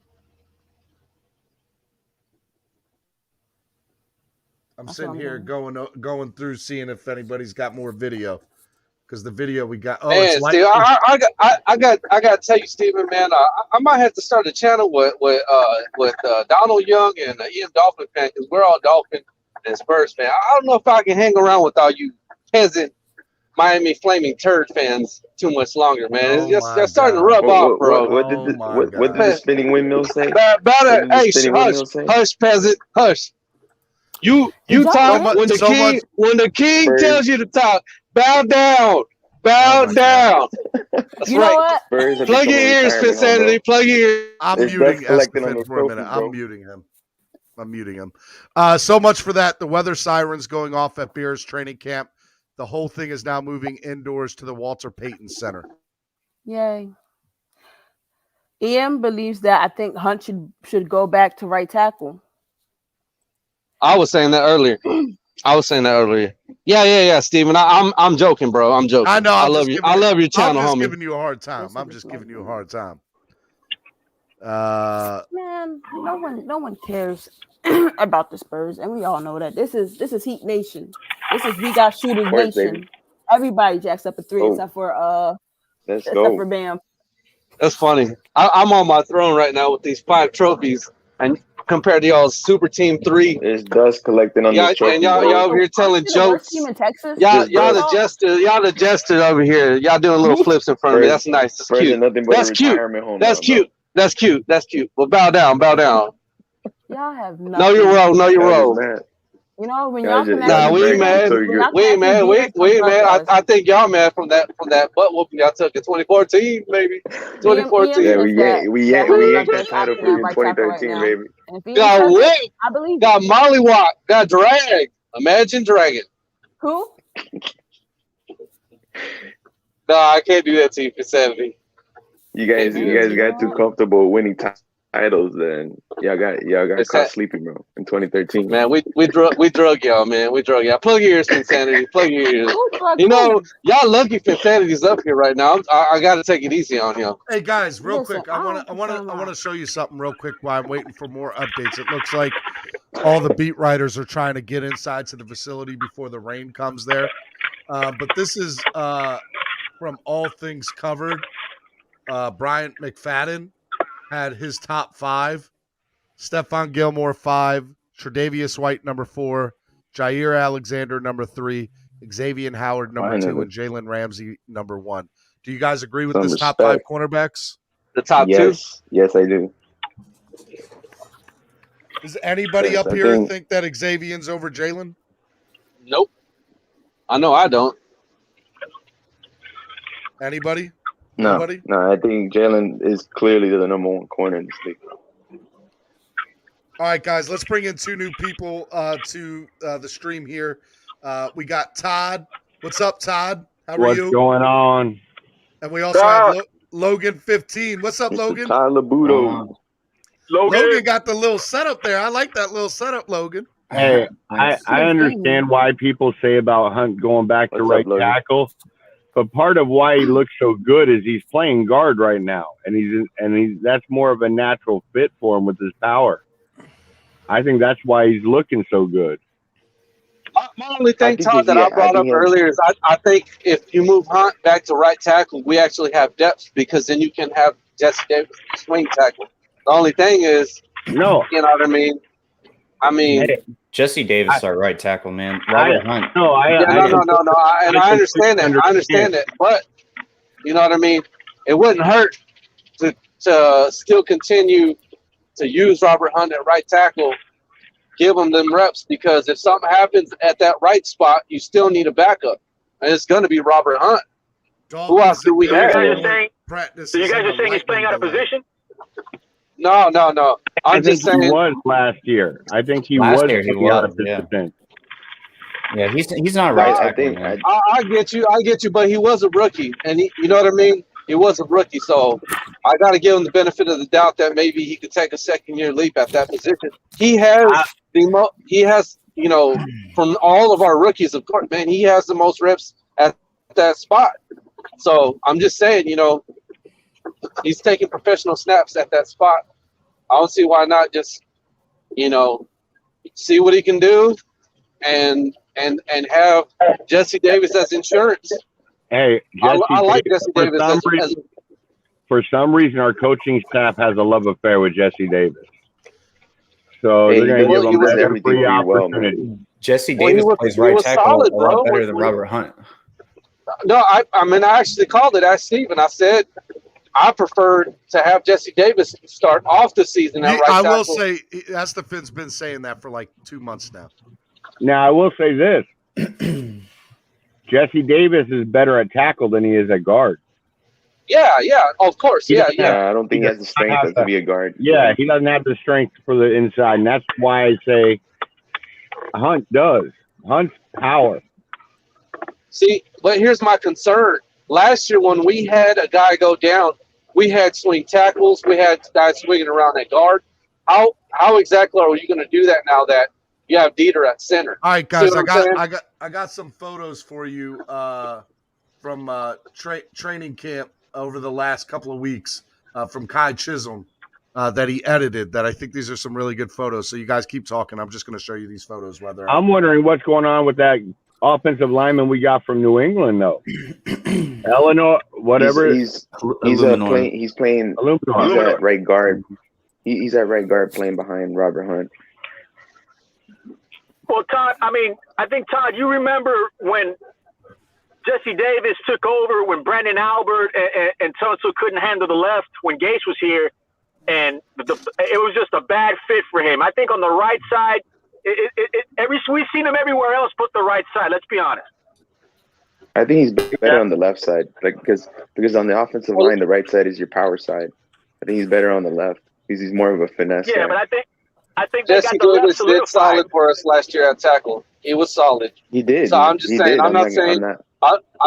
[SPEAKER 13] I'm sitting here going through seeing if anybody's got more video, because the video we got.
[SPEAKER 18] Man,
[SPEAKER 13] it's
[SPEAKER 18] Steve, I got to tell you, Steven, man, I might have to start a channel with Donald Young and Ian Dolphin fan, because we're all Dolphin and Spurs fan. I don't know if I can hang around with all you peasant Miami Flaming Turd fans too much longer, man. They're starting to rub off, bro.
[SPEAKER 21] What did the spinning windmill say?
[SPEAKER 18] Hush, peasant, hush. You talk when the king tells you to talk. Bow down. Bow down. That's
[SPEAKER 20] you know what?
[SPEAKER 18] Plug your ears, Insanity. Plug your ears.
[SPEAKER 13] I'm muting Estefan for a minute. I'm muting him. So much for that. The weather sirens going off at Bears training camp. The whole thing is now moving indoors to the Walter Payton Center.
[SPEAKER 20] Yay. Ian believes that I think Hunt should go back to right tackle.
[SPEAKER 18] I was saying that earlier. Yeah, Steven. I'm joking, bro. I'm joking.
[SPEAKER 13] I know.
[SPEAKER 18] I love you. I love your channel, homie.
[SPEAKER 13] I'm just giving you a hard time.
[SPEAKER 20] Man, no one cares about the Spurs, and we all know that. This is Heat Nation. We got shooters nation. Baby. Everybody jacks up a three except for Bam.
[SPEAKER 18] That's funny. I'm on my throne right now with these 5 trophies, and compared to y'all's Super Team 3,
[SPEAKER 21] there's dust collecting on this trophy.
[SPEAKER 18] And y'all over here telling jokes.
[SPEAKER 20] Team in Texas.
[SPEAKER 18] Y'all the jester over here. Y'all doing little flips in front of me. That's nice. That's cute. That's cute. Well, bow down.
[SPEAKER 20] Y'all have nothing.
[SPEAKER 18] Know your role.
[SPEAKER 20] You know, when y'all
[SPEAKER 18] we ain't mad. We ain't mad. I think y'all mad from that butt whooping y'all took in 2014, maybe. 2014.
[SPEAKER 21] Yeah, we yanked that title for you in 2013, baby.
[SPEAKER 18] Got whipped.
[SPEAKER 20] I believe.
[SPEAKER 18] Got mollywop. Got dragged. Imagine dragging.
[SPEAKER 20] Who?
[SPEAKER 18] No, I can't do that to you for Insanity.
[SPEAKER 21] You guys got too comfortable winning titles, then y'all got caught sleeping, bro. In 2013,
[SPEAKER 18] man, we drug y'all, man. We drug y'all. Plug your ears, Insanity. Plug your ears. You know, y'all lucky Insanity's up here right now. I got to take it easy on him.
[SPEAKER 13] Hey guys, real quick, I want to show you something real quick while I'm waiting for more updates. It looks like all the beat writers are trying to get inside to the facility before the rain comes there. But this is from All Things Covered. Bryant McFadden had his top 5. Stephon Gilmore 5, Tre'Davious White number 4, Jair Alexander number 3, Xavier Howard number 2, and Jalen Ramsey number 1. Do you guys agree with this top 5 cornerbacks?
[SPEAKER 18] The top 2?
[SPEAKER 21] Yes, I do.
[SPEAKER 13] Does anybody up here think that Xavier's over Jalen?
[SPEAKER 18] Nope. I know I don't.
[SPEAKER 13] Anybody?
[SPEAKER 21] No, I think Jalen is clearly the number 1 corner in this league.
[SPEAKER 13] All right, guys, let's bring in 2 new people to the stream here. We got Todd. What's up, Todd? How are you?
[SPEAKER 2] What's going on?
[SPEAKER 13] And we also have Logan 15. What's up, Logan?
[SPEAKER 21] Todd Labudo.
[SPEAKER 13] Logan got the little setup there. I like that little setup, Logan.
[SPEAKER 2] Hey, I understand why people say about Hunt going back to right tackle. But part of why he looks so good is he's playing guard right now, and that's more of a natural fit for him with his power. I think that's why he's looking so good.
[SPEAKER 18] My only thing, Todd, that I brought up earlier is I think if you move Hunt back to right tackle, we actually have depth because then you can have Jesse Davis swing tackle. The only thing is,
[SPEAKER 2] no,
[SPEAKER 18] you know what I mean?
[SPEAKER 1] Hey, Jesse Davis, our right tackle, man. Robert Hunt.
[SPEAKER 18] No, I understand that. I understand that. But you know what I mean? It wouldn't hurt to still continue to use Robert Hunt at right tackle, give him them reps, because if something happens at that right spot, you still need a backup. And it's going to be Robert Hunt. Who else do we have?
[SPEAKER 14] So you guys are saying he's playing out of position?
[SPEAKER 18] No.
[SPEAKER 2] I think he was last year. I think he
[SPEAKER 1] Last
[SPEAKER 2] was.
[SPEAKER 1] year he was, yeah. Yeah, he's not right tackle.
[SPEAKER 18] I get you, but he was a rookie, and you know what I mean? He was a rookie, so I got to give him the benefit of the doubt that maybe he could take a second-year leap at that position. He has you know, from all of our rookies, of course, man, he has the most reps at that spot. So I'm just saying, you know, he's taking professional snaps at that spot. I don't see why not just, you know, see what he can do and have Jesse Davis as insurance.
[SPEAKER 2] Hey,
[SPEAKER 18] I like Jesse Davis as
[SPEAKER 2] for some reason, our coaching staff has a love affair with Jesse Davis. So they're going to give him every free opportunity.
[SPEAKER 1] Jesse Davis plays right tackle a lot better than Robert Hunt.
[SPEAKER 18] No, I mean, I actually called it. I asked Steven. I said I prefer to have Jesse Davis start off the season at right tackle.
[SPEAKER 13] I will say, Estefan's been saying that for like 2 months now.
[SPEAKER 2] Now, I will say this. Jesse Davis is better at tackle than he is at guard.
[SPEAKER 18] Yeah, of course. Yeah.
[SPEAKER 21] I don't think he has the strength to be a guard.
[SPEAKER 2] Yeah, he doesn't have the strength for the inside, and that's why I say Hunt does. Hunt's power.
[SPEAKER 18] See, but here's my concern. Last year when we had a guy go down, we had swing tackles, we had guys swinging around at guard. How exactly are you going to do that now that you have Dieter at center?
[SPEAKER 13] All right, guys, I got some photos for you from training camp over the last couple of weeks from Kai Chisholm that he edited. That I think these are some really good photos. So you guys keep talking. I'm just going to show you these photos.
[SPEAKER 2] I'm wondering what's going on with that offensive lineman we got from New England, though. Eleanor, whatever.
[SPEAKER 21] He's playing at right guard. He's at right guard playing behind Robert Hunt.
[SPEAKER 14] Well, Todd, I think, Todd, you remember when Jesse Davis took over, when Brandon Albert and Tunsil couldn't handle the left when Gase was here, and it was just a bad fit for him. I think on the right side, we've seen him everywhere else but the right side. Let's be honest.
[SPEAKER 21] I think he's better on the left side, because on the offensive line, the right side is your power side. I think he's better on the left because he's more of a finesse.
[SPEAKER 14] Yeah, but I think
[SPEAKER 18] Jesse Davis did solid for us last year at tackle. He was solid.
[SPEAKER 21] He did.
[SPEAKER 18] So I'm just saying. I'm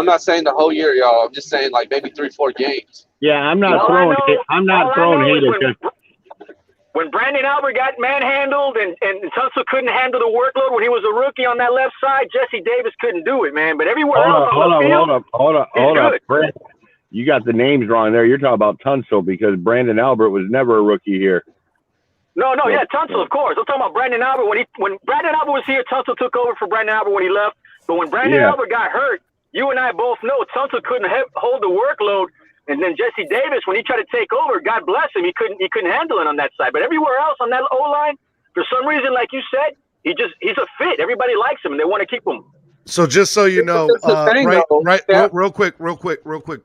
[SPEAKER 18] not saying the whole year, y'all. I'm just saying like maybe 3-4 games.
[SPEAKER 2] Yeah, I'm not throwing hate at Jesse.
[SPEAKER 14] When Brandon Albert got manhandled and Tunsil couldn't handle the workload when he was a rookie on that left side, Jesse Davis couldn't do it, man. But everywhere else on the field,
[SPEAKER 2] hold up. Brent, you got the names wrong there. You're talking about Tunsil because Brandon Albert was never a rookie here.
[SPEAKER 14] No, Tunsil, of course. I'm talking about Brandon Albert. When Brandon Albert was here, Tunsil took over for Brandon Albert when he left. But when Brandon Albert got hurt, you and I both know Tunsil couldn't hold the workload. And then Jesse Davis, when he tried to take over, God bless him, he couldn't handle it on that side. But everywhere else on that O-line, for some reason, like you said, he's a fit. Everybody likes him, and they want to keep him.
[SPEAKER 13] So just so you know, real quick,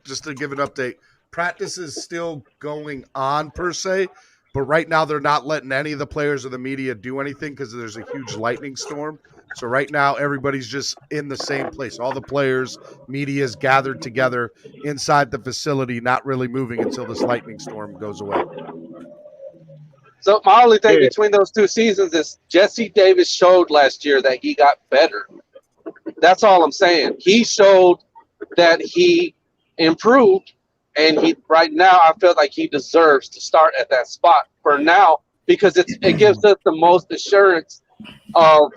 [SPEAKER 13] just to give an update. Practice is still going on per se, but right now they're not letting any of the players or the media do anything because there's a huge lightning storm. So right now everybody's just in the same place. All the players, media is gathered together inside the facility, not really moving until this lightning storm goes away.
[SPEAKER 18] So my only thing between those two seasons is Jesse Davis showed last year that he got better. That's all I'm saying. He showed that he improved, and right now I feel like he deserves to start at that spot for now because it gives us the most assurance of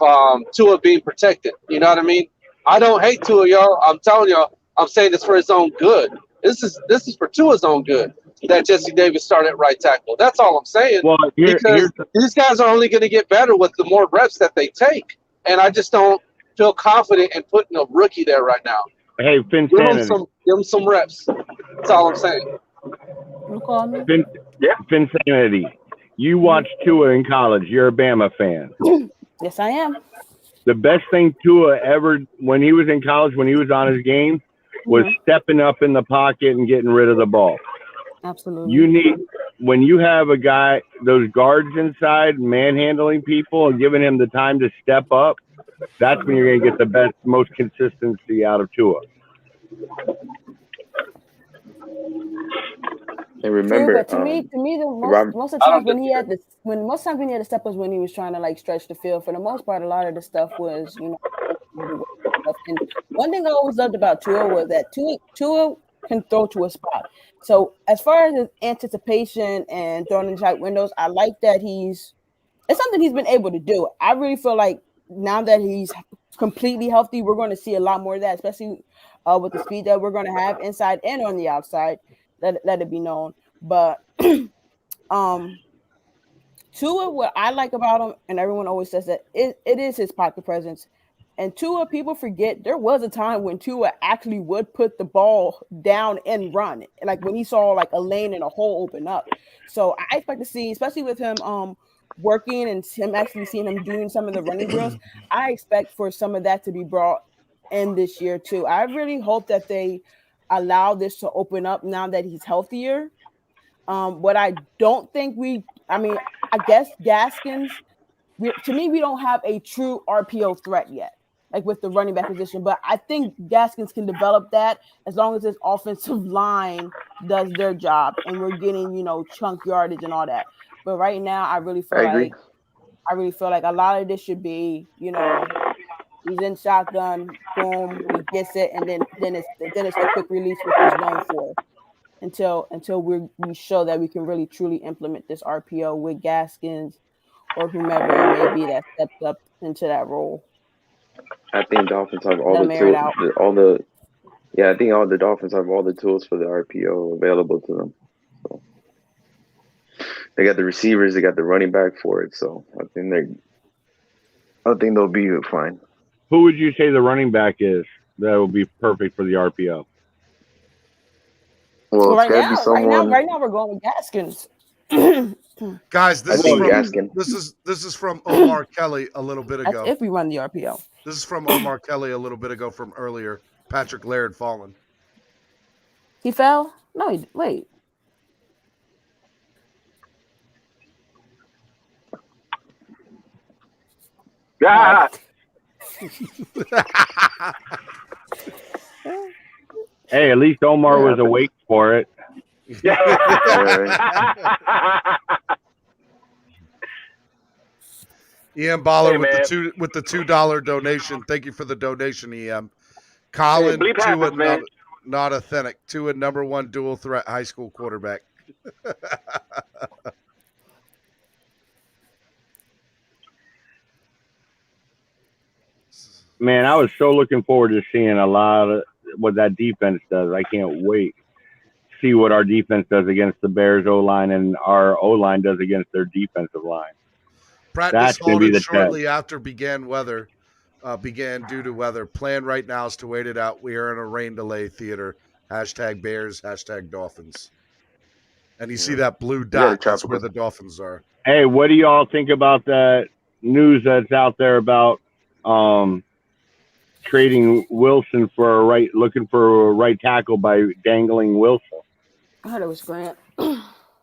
[SPEAKER 18] Tua being protected. You know what I mean? I don't hate Tua, y'all. I'm telling y'all, I'm saying this for his own good. This is for Tua's own good that Jesse Davis started at right tackle. That's all I'm saying.
[SPEAKER 2] Well,
[SPEAKER 18] because these guys are only going to get better with the more reps that they take. And I just don't feel confident in putting a rookie there right now.
[SPEAKER 2] Hey, Finsanity.
[SPEAKER 18] Give him some reps. That's all I'm saying.
[SPEAKER 20] You call me?
[SPEAKER 2] Finsanity. You watched Tua in college. You're a Bama fan.
[SPEAKER 20] Yes, I am.
[SPEAKER 2] The best thing Tua ever, when he was in college, when he was on his game, was stepping up in the pocket and getting rid of the ball.
[SPEAKER 20] Absolutely.
[SPEAKER 2] When you have a guy, those guards inside, manhandling people and giving him the time to step up, that's when you're going to get the best, most consistency out of Tua.
[SPEAKER 21] And remember,
[SPEAKER 20] true, but to me, most of the times when he had to step was when he was trying to like stretch the field. For the most part, a lot of the stuff was, you know. And one thing I always loved about Tua was that Tua can throw to a spot. So as far as his anticipation and throwing in tight windows, I like that it's something he's been able to do. I really feel like now that he's completely healthy, we're going to see a lot more of that, especially with the speed that we're going to have inside and on the outside. Let it be known. But Tua, what I like about him, and everyone always says that it is his pocket presence. And Tua, people forget there was a time when Tua actually would put the ball down and run, like when he saw like a lane and a hole open up. So I expect to see, especially with him working and him actually seeing him doing some of the running drills, I expect for some of that to be brought in this year too. I really hope that they allow this to open up now that he's healthier. What I don't think I guess Gaskins, to me, we don't have a true RPO threat yet, like with the running back position. But I think Gaskins can develop that as long as his offensive line does their job and we're getting, chunk yardage and all that. But right now, I really feel like a lot of this should be, he's in shotgun, boom, he gets it, and then it's the quick release, which he's known for. Until we show that we can really truly implement this RPO with Gaskins or whomever it may be that steps up into that role.
[SPEAKER 21] I think Dolphins have all the tools. I think all the Dolphins have all the tools for the RPO available to them. So they got the receivers, they got the running back for it. So I think they'll be fine.
[SPEAKER 2] Who would you say the running back is that will be perfect for the RPO?
[SPEAKER 21] Well,
[SPEAKER 20] right now we're going with Gaskins.
[SPEAKER 13] Guys, this is from Omar Kelly a little bit ago.
[SPEAKER 20] If we run the RPO.
[SPEAKER 13] This is from Omar Kelly a little bit ago from earlier. Patrick Laird fallen.
[SPEAKER 20] He fell? No, wait.
[SPEAKER 14] Yeah.
[SPEAKER 2] Hey, at least Omar was awake for it.
[SPEAKER 13] EM Baller with the $2 donation. Thank you for the donation, EM. Colin, Tua, not authentic. Tua, number one dual threat high school quarterback.
[SPEAKER 2] Man, I was so looking forward to seeing a lot of what that defense does. I can't wait to see what our defense does against the Bears O-line and our O-line does against their defensive line.
[SPEAKER 13] Practice halted shortly after began due to weather. Plan right now is to wait it out. We are in a rain delay theater. #Bears, #Dolphins. And you see that blue dot, that's where the Dolphins are.
[SPEAKER 2] Hey, what do y'all think about that news that's out there about trading Wilson looking for a right tackle by dangling Wilson?
[SPEAKER 20] I heard it was Grant.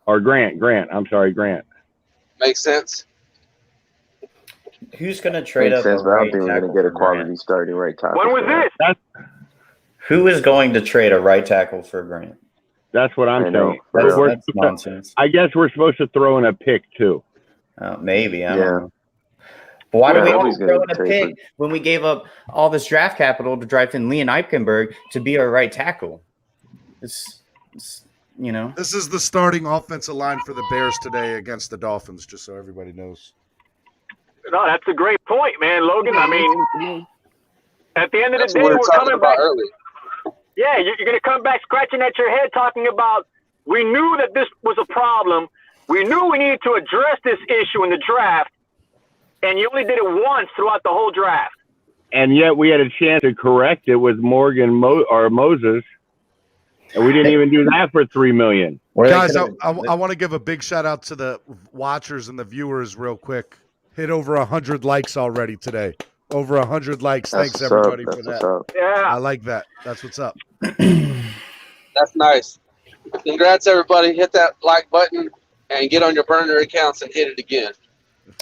[SPEAKER 2] Or Grant. I'm sorry, Grant.
[SPEAKER 18] Makes sense.
[SPEAKER 1] Who's going to trade up?
[SPEAKER 21] I don't think we're going to get a quality starting right tackle.
[SPEAKER 14] When was this?
[SPEAKER 1] Who is going to trade a right tackle for Grant?
[SPEAKER 2] That's what I'm saying.
[SPEAKER 1] That's nonsense.
[SPEAKER 2] I guess we're supposed to throw in a pick too.
[SPEAKER 1] Maybe. I don't know. But why do we always throw in a pick when we gave up all this draft capital to draft in Leon Eichenberg to be our right tackle? This is
[SPEAKER 13] the starting offensive line for the Bears today against the Dolphins, just so everybody knows.
[SPEAKER 14] No, that's a great point, man, Logan. I mean, at the end of the day,
[SPEAKER 18] we're
[SPEAKER 14] coming back.
[SPEAKER 18] Early.
[SPEAKER 14] Yeah, you're going to come back scratching at your head talking about we knew that this was a problem. We knew we needed to address this issue in the draft, and you only did it once throughout the whole draft.
[SPEAKER 2] and yet we had a chance to correct it with Morgan or Moses, and we didn't even do that for $3 million.
[SPEAKER 13] Guys, I want to give a big shout out to the watchers and the viewers real quick. Hit over 100 likes already today. Over 100 likes. Thanks everybody for that.
[SPEAKER 14] Yeah,
[SPEAKER 13] I like that. That's what's up.
[SPEAKER 18] That's nice. Congrats, everybody. Hit that like button and get on your burner accounts and hit it again.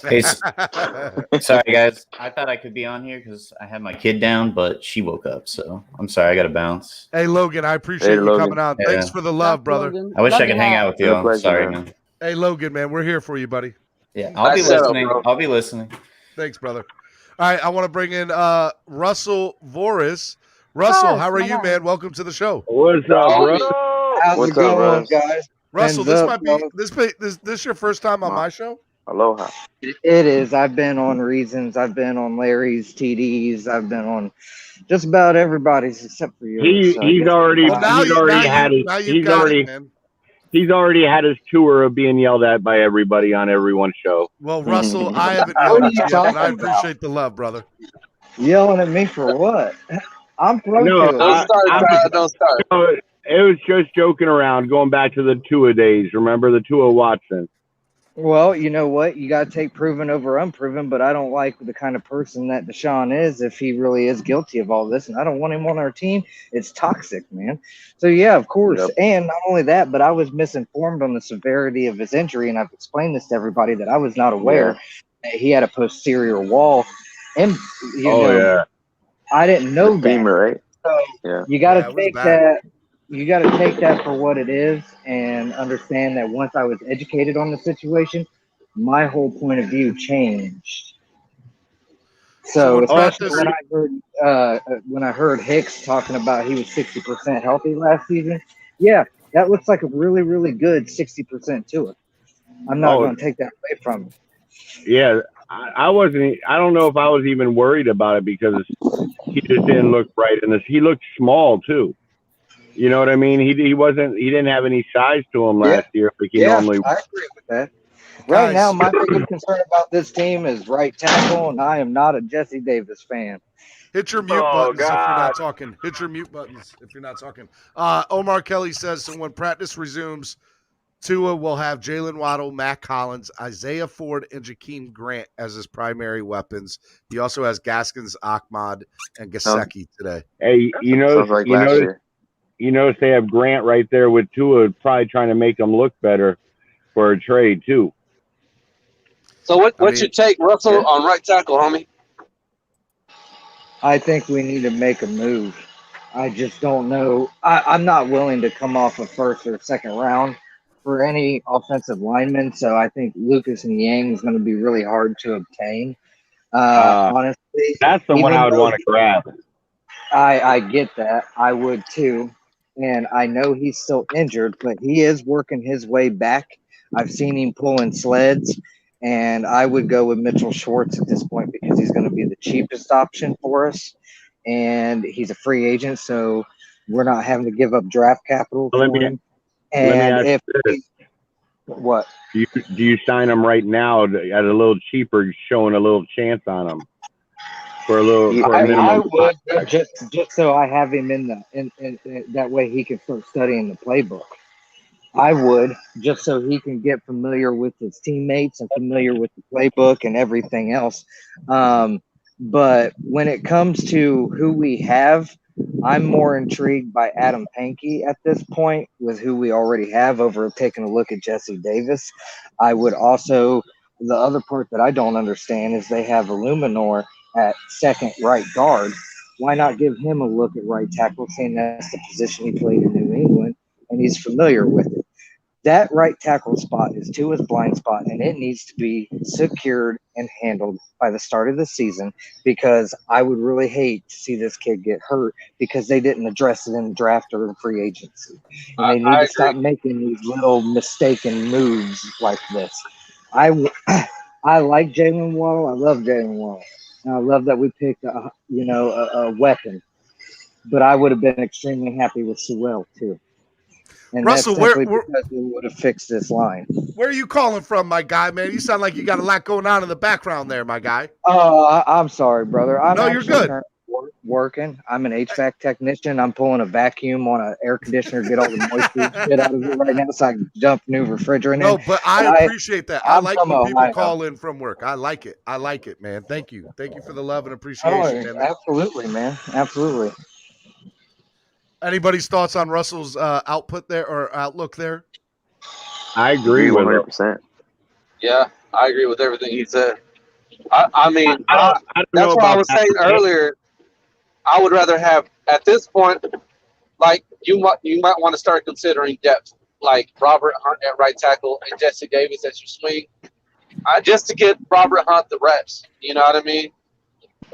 [SPEAKER 1] Hey, sorry, guys. I thought I could be on here because I had my kid down, but she woke up. So I'm sorry. I got to bounce.
[SPEAKER 13] Hey, Logan, I appreciate you coming on.
[SPEAKER 1] Yeah.
[SPEAKER 13] Thanks for the love, brother.
[SPEAKER 1] I wish I could hang out with you. I'm sorry, man.
[SPEAKER 13] Hey, Logan, man, we're here for you, buddy.
[SPEAKER 1] Yeah, I'll be listening. I'll be listening.
[SPEAKER 13] Thanks, brother. All right, I want to bring in Russell Voris. Russell, how are you, man? Welcome to the show.
[SPEAKER 2] What's up, Russell?
[SPEAKER 5] How's it going, guys?
[SPEAKER 13] Russell, this might be this your first time on my show?
[SPEAKER 21] Aloha.
[SPEAKER 5] It is. I've been on Reasons. I've been on Larry's, TD's. I've been on just about everybody's except for yours.
[SPEAKER 2] He's already had his tour of being yelled at by everybody on everyone's show.
[SPEAKER 13] Well, Russell, I haven't yelled at you yet, but I appreciate the love, brother.
[SPEAKER 5] Yelling at me for what? I'm pro.
[SPEAKER 2] No,
[SPEAKER 18] Don't start.
[SPEAKER 2] No, it was just joking around, going back to the Tua days. Remember the Tua Watson?
[SPEAKER 5] Well, you know what? You got to take proven over unproven, but I don't like the kind of person that Deshaun is if he really is guilty of all this, and I don't want him on our team. It's toxic, man. So, yeah, of course. Yep. And not only that, but I was misinformed on the severity of his injury, and I've explained this to everybody that I was not aware that he had a posterior wall. And, you know, I didn't know that.
[SPEAKER 21] Femur, right?
[SPEAKER 5] So you got to take that. You got to take that for what it is and understand that once I was educated on the situation, my whole point of view changed. So especially when I heard Hicks talking about he was 60% healthy last season, yeah, that looks like a really, really good 60% to it. I'm not going to take that away from him.
[SPEAKER 2] Yeah, I wasn't. I don't know if I was even worried about it because he just didn't look right in this. He looked small too. You know what I mean? He didn't have any size to him last year, like he normally.
[SPEAKER 5] I agree with that. Right now, my biggest concern about this team is right tackle, and I am not a Jesse Davis fan.
[SPEAKER 13] Hit your mute buttons if you're not talking. Hit your mute buttons if you're not talking. Omar Kelly says, so when practice resumes, Tua will have Jalen Waddle, Matt Collins, Isaiah Ford, and Jakeem Grant as his primary weapons. He also has Gaskins, Ahmad, and Gesicki today.
[SPEAKER 2] Hey, you notice they have Grant right there with Tua, probably trying to make him look better for a trade too.
[SPEAKER 18] So what's your take, Russell, on right tackle, homie?
[SPEAKER 5] I think we need to make a move. I just don't know. I'm not willing to come off a first or second round for any offensive lineman, so I think Lucas and Yang is going to be really hard to obtain. Honestly,
[SPEAKER 2] that's the one I would want to grab.
[SPEAKER 5] I get that. I would too. And I know he's still injured, but he is working his way back. I've seen him pulling sleds, and I would go with Mitchell Schwartz at this point because he's going to be the cheapest option for us. And he's a free agent, so we're not having to give up draft capital for him. And if what?
[SPEAKER 2] Do you sign him right now at a little cheaper, showing a little chance on him? For a minimum.
[SPEAKER 5] I would just so I have him in that way he can start studying the playbook. I would just so he can get familiar with his teammates and familiar with the playbook and everything else. But when it comes to who we have, I'm more intrigued by Adam Pankey at this point with who we already have over taking a look at Jesse Davis. I would also, the other part that I don't understand is they have Illuminor at second right guard. Why not give him a look at right tackle, saying that's the position he played in New England and he's familiar with it? That right tackle spot is Tua's blind spot, and it needs to be secured and handled by the start of the season because I would really hate to see this kid get hurt because they didn't address it in the draft or in free agency. And they need to stop making these little mistaken moves like this. I like Jalen Waddle. I love Jalen Waddle. And I love that we picked a weapon. But I would have been extremely happy with Sewell too. And
[SPEAKER 13] Russell,
[SPEAKER 5] that's simply because we would have fixed this line.
[SPEAKER 13] Where are you calling from, my guy, man? You sound like you got a lot going on in the background there, my guy.
[SPEAKER 5] Oh, I'm sorry, brother. I'm
[SPEAKER 13] you're
[SPEAKER 5] actually
[SPEAKER 13] good.
[SPEAKER 5] Working. I'm an HVAC technician. I'm pulling a vacuum on an air conditioner, get all the moisture shit out of it right now so I can dump new refrigerant in.
[SPEAKER 13] No, but I appreciate that. I like when people
[SPEAKER 5] Ohio.
[SPEAKER 13] call in from work. I like it. I like it, man. Thank you. Thank you for the love and appreciation, man.
[SPEAKER 5] Absolutely, man. Absolutely.
[SPEAKER 13] Anybody's thoughts on Russell's output there or outlook there?
[SPEAKER 2] I agree with
[SPEAKER 21] 100%.
[SPEAKER 18] Yeah, I agree with everything he said. I mean,
[SPEAKER 2] I don't
[SPEAKER 18] that's
[SPEAKER 2] know
[SPEAKER 18] what I
[SPEAKER 2] about
[SPEAKER 18] was
[SPEAKER 2] that.
[SPEAKER 18] saying earlier. I would rather have, at this point, like you might want to start considering depth, like Robert Hunt at right tackle and Jesse Davis as your swing, just to get Robert Hunt the reps. You know what I mean?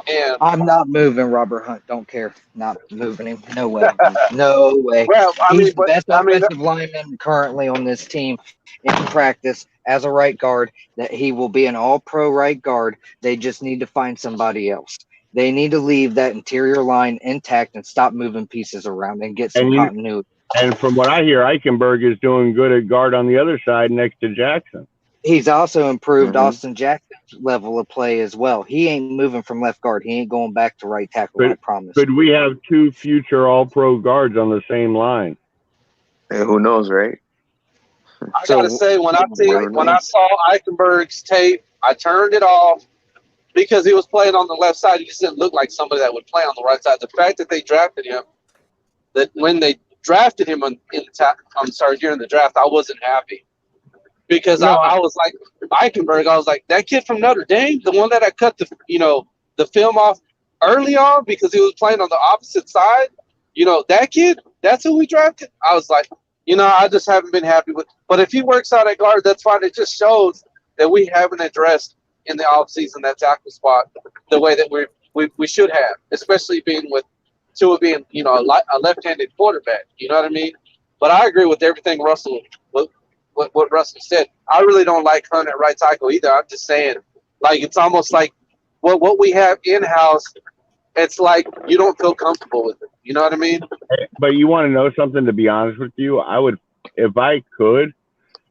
[SPEAKER 18] And
[SPEAKER 5] I'm not moving Robert Hunt. Don't care. Not moving him. No way. No way.
[SPEAKER 18] Well,
[SPEAKER 5] He's the best offensive lineman currently on this team in practice as a right guard. That he will be an all-pro right guard. They just need to find somebody else. They need to leave that interior line intact and stop moving pieces around and get some continuity.
[SPEAKER 2] And from what I hear, Eichenberg is doing good at guard on the other side next to Jackson.
[SPEAKER 5] He's also improved Austin Jackson's level of play as well. He ain't moving from left guard. He ain't going back to right tackle, I promise.
[SPEAKER 2] Could we have two future all-pro guards on the same line?
[SPEAKER 21] Hey, who knows, right?
[SPEAKER 18] I gotta say, when I saw Eichenberg's tape, I turned it off because he was playing on the left side. He just didn't look like somebody that would play on the right side. The fact that they drafted him, that when they drafted him during the draft, I wasn't happy. Because I was like, Eichenberg, I was like, that kid from Notre Dame, the one that I cut the film off early on because he was playing on the opposite side, that kid, that's who we drafted. I was like, I just haven't been happy with. But if he works out at guard, that's fine. It just shows that we haven't addressed in the offseason that tackle spot the way that we should have, especially being with Tua being, a left-handed quarterback. You know what I mean? But I agree with everything what Russell said. I really don't like Hunt at right tackle either. I'm just saying, like, it's almost like what we have in-house, it's like you don't feel comfortable with it. You know what I mean?
[SPEAKER 2] But you want to know something, to be honest with you? I would, if I could,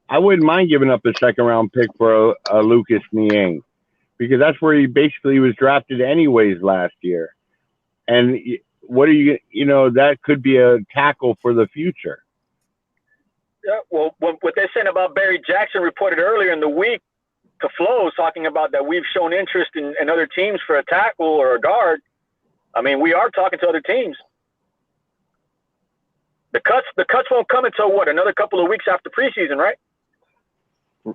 [SPEAKER 2] I wouldn't mind giving up a second-round pick for a Lucas Niang, because that's where he basically was drafted anyways last year. And what are you, that could be a tackle for the future.
[SPEAKER 14] Yeah, well, what they're saying about Barry Jackson reported earlier in the week to Flo, talking about that we've shown interest in other teams for a tackle or a guard. I mean, we are talking to other teams. The cuts won't come until what? Another couple of weeks after preseason, right?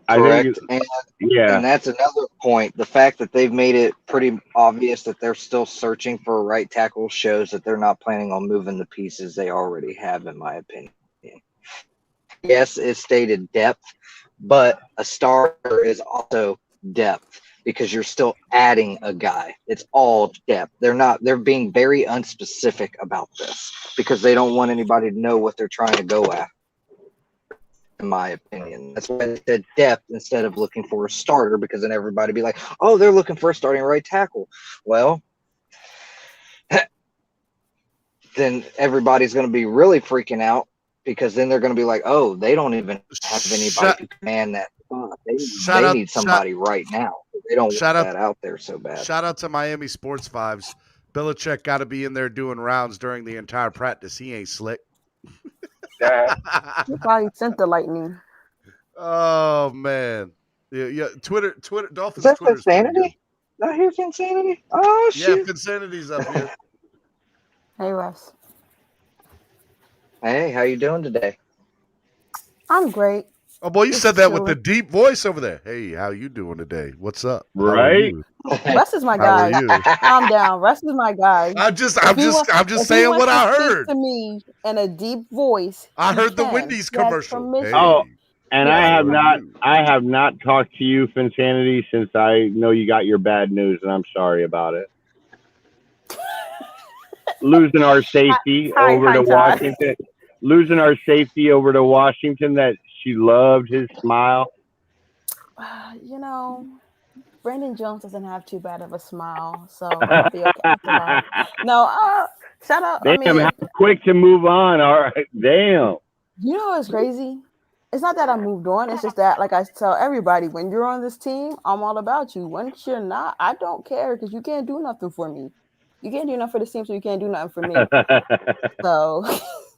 [SPEAKER 5] Correct. And that's another point. The fact that they've made it pretty obvious that they're still searching for a right tackle shows that they're not planning on moving the pieces they already have, in my opinion. Yes, it's stated depth, but a starter is also depth because you're still adding a guy. It's all depth. They're being very unspecific about this because they don't want anybody to know what they're trying to go at, in my opinion. That's why they said depth instead of looking for a starter, because then everybody be like, oh, they're looking for a starting right tackle. Well, then everybody's going to be really freaking out, because then they're going to be like, oh, they don't even have anybody to command that spot. They need somebody right now. They don't want that out there so bad.
[SPEAKER 13] Shout out to Miami Sports Fives. Belichick got to be in there doing rounds during the entire practice. He ain't slick.
[SPEAKER 20] He probably sent the lightning.
[SPEAKER 13] Oh, man. Yeah. Twitter. Dolphins.
[SPEAKER 5] Is that
[SPEAKER 13] Twitter's
[SPEAKER 5] Insanity? Not here for Insanity? Oh, shit.
[SPEAKER 13] Yeah, Insanity's up here.
[SPEAKER 20] Hey, Russ.
[SPEAKER 5] Hey, how you doing today?
[SPEAKER 20] I'm great.
[SPEAKER 13] Oh, boy, you said that with the deep voice over there. Hey, how you doing today? What's up?
[SPEAKER 2] Right?
[SPEAKER 20] Russ is my guy. Calm down. Russ is my guy.
[SPEAKER 13] I'm just saying what I heard.
[SPEAKER 20] To me in a deep voice.
[SPEAKER 13] I heard the Wendy's commercial.
[SPEAKER 2] Hey. Oh, and I have not talked to you, Finsanity, since I know you got your bad news, and I'm sorry about it. Losing our safety over to Washington. Losing our safety over to Washington, that she loved his smile.
[SPEAKER 20] Brandon Jones doesn't have too bad of a smile, so I'll be okay after that. No, shout out.
[SPEAKER 2] Damn, how quick to move on. All right, damn.
[SPEAKER 20] You know what's crazy? It's not that I moved on. It's just that, like I tell everybody, when you're on this team, I'm all about you. Once you're not, I don't care because you can't do nothing for me. You can't do nothing for the team, so you can't do nothing for me. So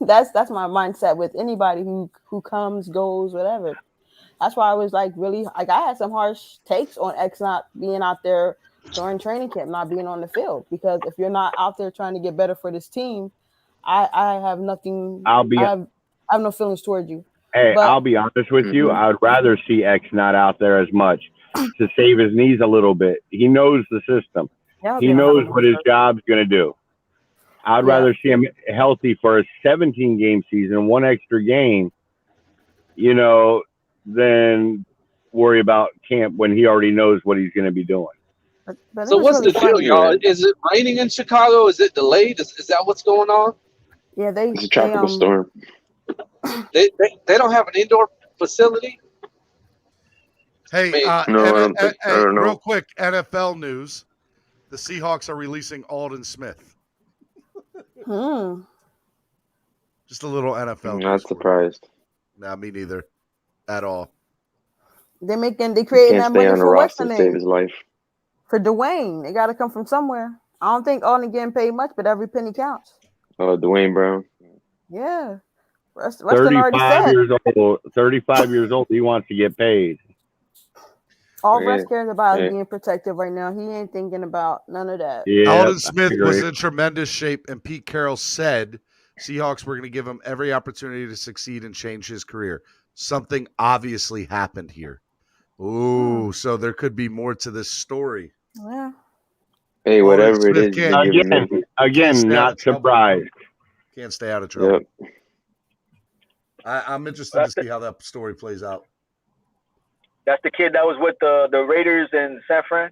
[SPEAKER 20] that's my mindset with anybody who comes, goes, whatever. That's why I was like really like I had some harsh takes on X not being out there during training camp, not being on the field. Because if you're not out there trying to get better for this team, I have nothing. I have no feelings towards you.
[SPEAKER 2] Hey,
[SPEAKER 20] But,
[SPEAKER 2] I'll be honest with you. I would rather see X not out there as much to save his knees a little bit. He knows the system. He knows what his job's going to do. I'd rather see him healthy for a 17-game season, one extra game, than worry about camp when he already knows what he's going to be doing.
[SPEAKER 20] But
[SPEAKER 18] so what's the deal, y'all? Is it raining in Chicago? Is it delayed? Is that what's going on?
[SPEAKER 20] Yeah,
[SPEAKER 21] it's a tropical storm.
[SPEAKER 18] They don't have an indoor facility.
[SPEAKER 13] Hey,
[SPEAKER 21] I don't know.
[SPEAKER 13] Real quick, NFL news: the Seahawks are releasing Aldon Smith. Just a little NFL.
[SPEAKER 21] Not surprised.
[SPEAKER 13] Nah, me neither, at all.
[SPEAKER 20] They creating that money for what's the name?
[SPEAKER 21] Save his life.
[SPEAKER 20] For Dwayne, they got to come from somewhere. I don't think Aldon getting paid much, but every penny counts.
[SPEAKER 21] Dwayne Brown.
[SPEAKER 20] Yeah.
[SPEAKER 2] 35 years old. 35 years old. He wants to get paid.
[SPEAKER 20] All Russ cares about is being protected right now. He ain't thinking about none of that.
[SPEAKER 13] Yeah, Aldon Smith was in tremendous shape, and Pete Carroll said Seahawks were going to give him every opportunity to succeed and change his career. Something obviously happened here. Ooh, so there could be more to this story.
[SPEAKER 20] Yeah.
[SPEAKER 21] Hey, whatever it is.
[SPEAKER 2] Again, not surprised.
[SPEAKER 13] Can't stay out of trouble. Yep. I'm interested to see how that story plays out.
[SPEAKER 14] That's the kid that was with the Raiders in San Fran?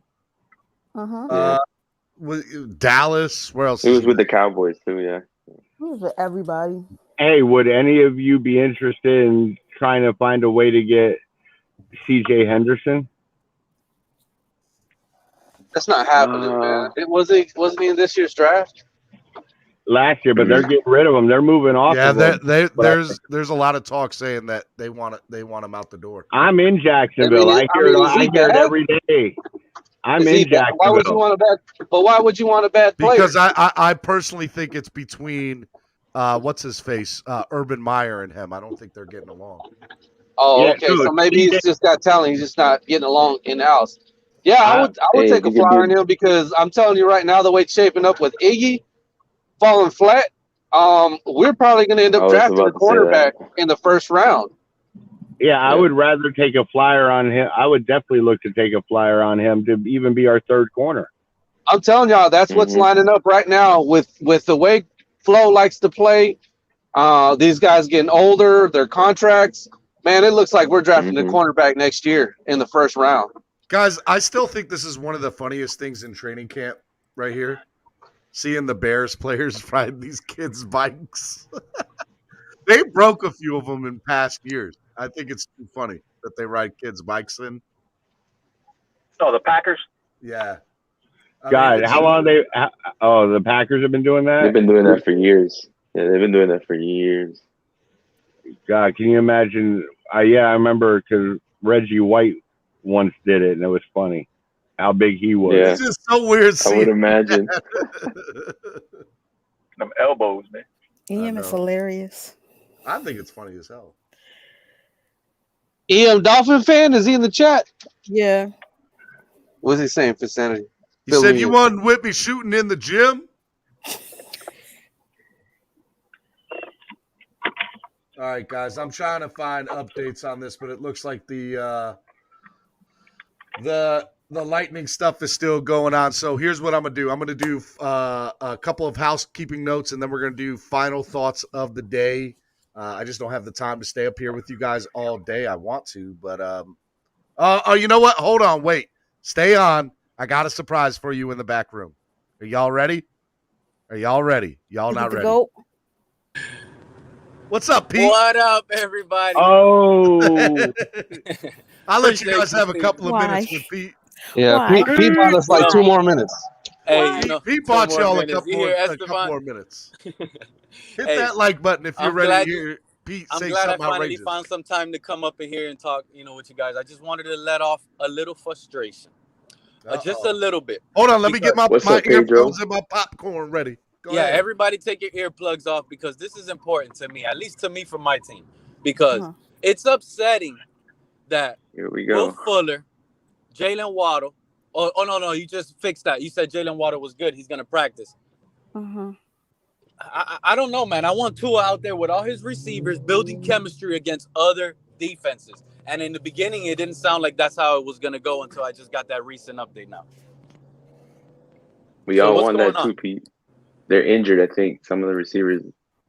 [SPEAKER 13] Dallas. Where else?
[SPEAKER 21] He was with the Cowboys too, yeah.
[SPEAKER 20] He was with everybody.
[SPEAKER 2] Hey, would any of you be interested in trying to find a way to get CJ Henderson?
[SPEAKER 18] That's not happening, man. Wasn't he in this year's draft?
[SPEAKER 2] Last year, but they're getting rid of him. They're moving off.
[SPEAKER 13] Yeah,
[SPEAKER 2] of him.
[SPEAKER 13] There's a lot of talk saying that they want him out the door.
[SPEAKER 2] I'm in Jacksonville. I hear it every day. I'm in Jacksonville.
[SPEAKER 18] Why would you want a bad? But why would you want a bad player?
[SPEAKER 13] Because I personally think it's between what's his face, Urban Meyer and him. I don't think they're getting along.
[SPEAKER 18] Oh, yeah, okay. So maybe he's just got talent. He's just not getting along in the house. Yeah, I would take a flyer on him because I'm telling you right now, the way it's shaping up with Iggy falling flat, we're probably going to end up drafting a quarterback in the first round.
[SPEAKER 2] Yeah, I would rather take a flyer on him. I would definitely look to take a flyer on him to even be our third corner.
[SPEAKER 18] I'm telling y'all, that's what's lining up right now with the way Flo likes to play. These guys getting older, their contracts. Man, it looks like we're drafting a cornerback next year in the first round.
[SPEAKER 13] Guys, I still think this is one of the funniest things in training camp right here. Seeing the Bears players ride these kids' bikes. They broke a few of them in past years. I think it's too funny that they ride kids' bikes in.
[SPEAKER 14] Oh, the Packers?
[SPEAKER 13] Yeah.
[SPEAKER 2] God, how long the Packers have been doing that?
[SPEAKER 21] They've been doing that for years. Yeah, they've been doing that for years.
[SPEAKER 2] God, can you imagine? I remember because Reggie White once did it, and it was funny how big he was.
[SPEAKER 21] Yeah.
[SPEAKER 13] It's just so weird.
[SPEAKER 21] I would imagine.
[SPEAKER 14] Them elbows, man.
[SPEAKER 20] Ian is hilarious.
[SPEAKER 13] I think it's funny as hell.
[SPEAKER 18] Ian, Dolphin fan, is he in the chat?
[SPEAKER 20] Yeah.
[SPEAKER 18] What's he saying for sanity?
[SPEAKER 13] He said you wasn't with me shooting in the gym. All right, guys. I'm trying to find updates on this, but it looks like the lightning stuff is still going on. So here's what I'm gonna do. I'm gonna do a couple of housekeeping notes, and then we're gonna do final thoughts of the day. I just don't have the time to stay up here with you guys all day. I want to, but you know what? Hold on, wait. Stay on. I got a surprise for you in the back room. Are y'all ready? Are y'all ready? Y'all not ready?
[SPEAKER 20] Go.
[SPEAKER 13] What's up, Pete?
[SPEAKER 7] What up, everybody?
[SPEAKER 2] Oh.
[SPEAKER 13] I'll let you guys have a couple of minutes with Pete.
[SPEAKER 18] Yeah, Pete bought us like 2 more minutes.
[SPEAKER 7] Hey,
[SPEAKER 13] Pete bought y'all a couple more minutes. Hit that like button if you're ready to hear Pete
[SPEAKER 7] I'm
[SPEAKER 13] say
[SPEAKER 7] glad I
[SPEAKER 13] something
[SPEAKER 7] finally
[SPEAKER 13] outrageous.
[SPEAKER 7] found some time to come up in here and talk, with you guys. I just wanted to let off a little frustration. Just a little bit.
[SPEAKER 13] Hold on, let me get my earphones and my popcorn ready. Go ahead.
[SPEAKER 7] Everybody take your earplugs off because this is important to me, at least to me for my team. Because it's upsetting that
[SPEAKER 21] Here we
[SPEAKER 7] Will
[SPEAKER 21] go.
[SPEAKER 7] Fuller, Jalen Waddle. Oh, no, you just fixed that. You said Jalen Waddle was good. He's going to practice. I don't know, man. I want Tua out there with all his receivers building chemistry against other defenses. And in the beginning, it didn't sound like that's how it was going to go until I just got that recent update now.
[SPEAKER 21] We all want that too, Pete. They're injured, I think. Some of the receivers,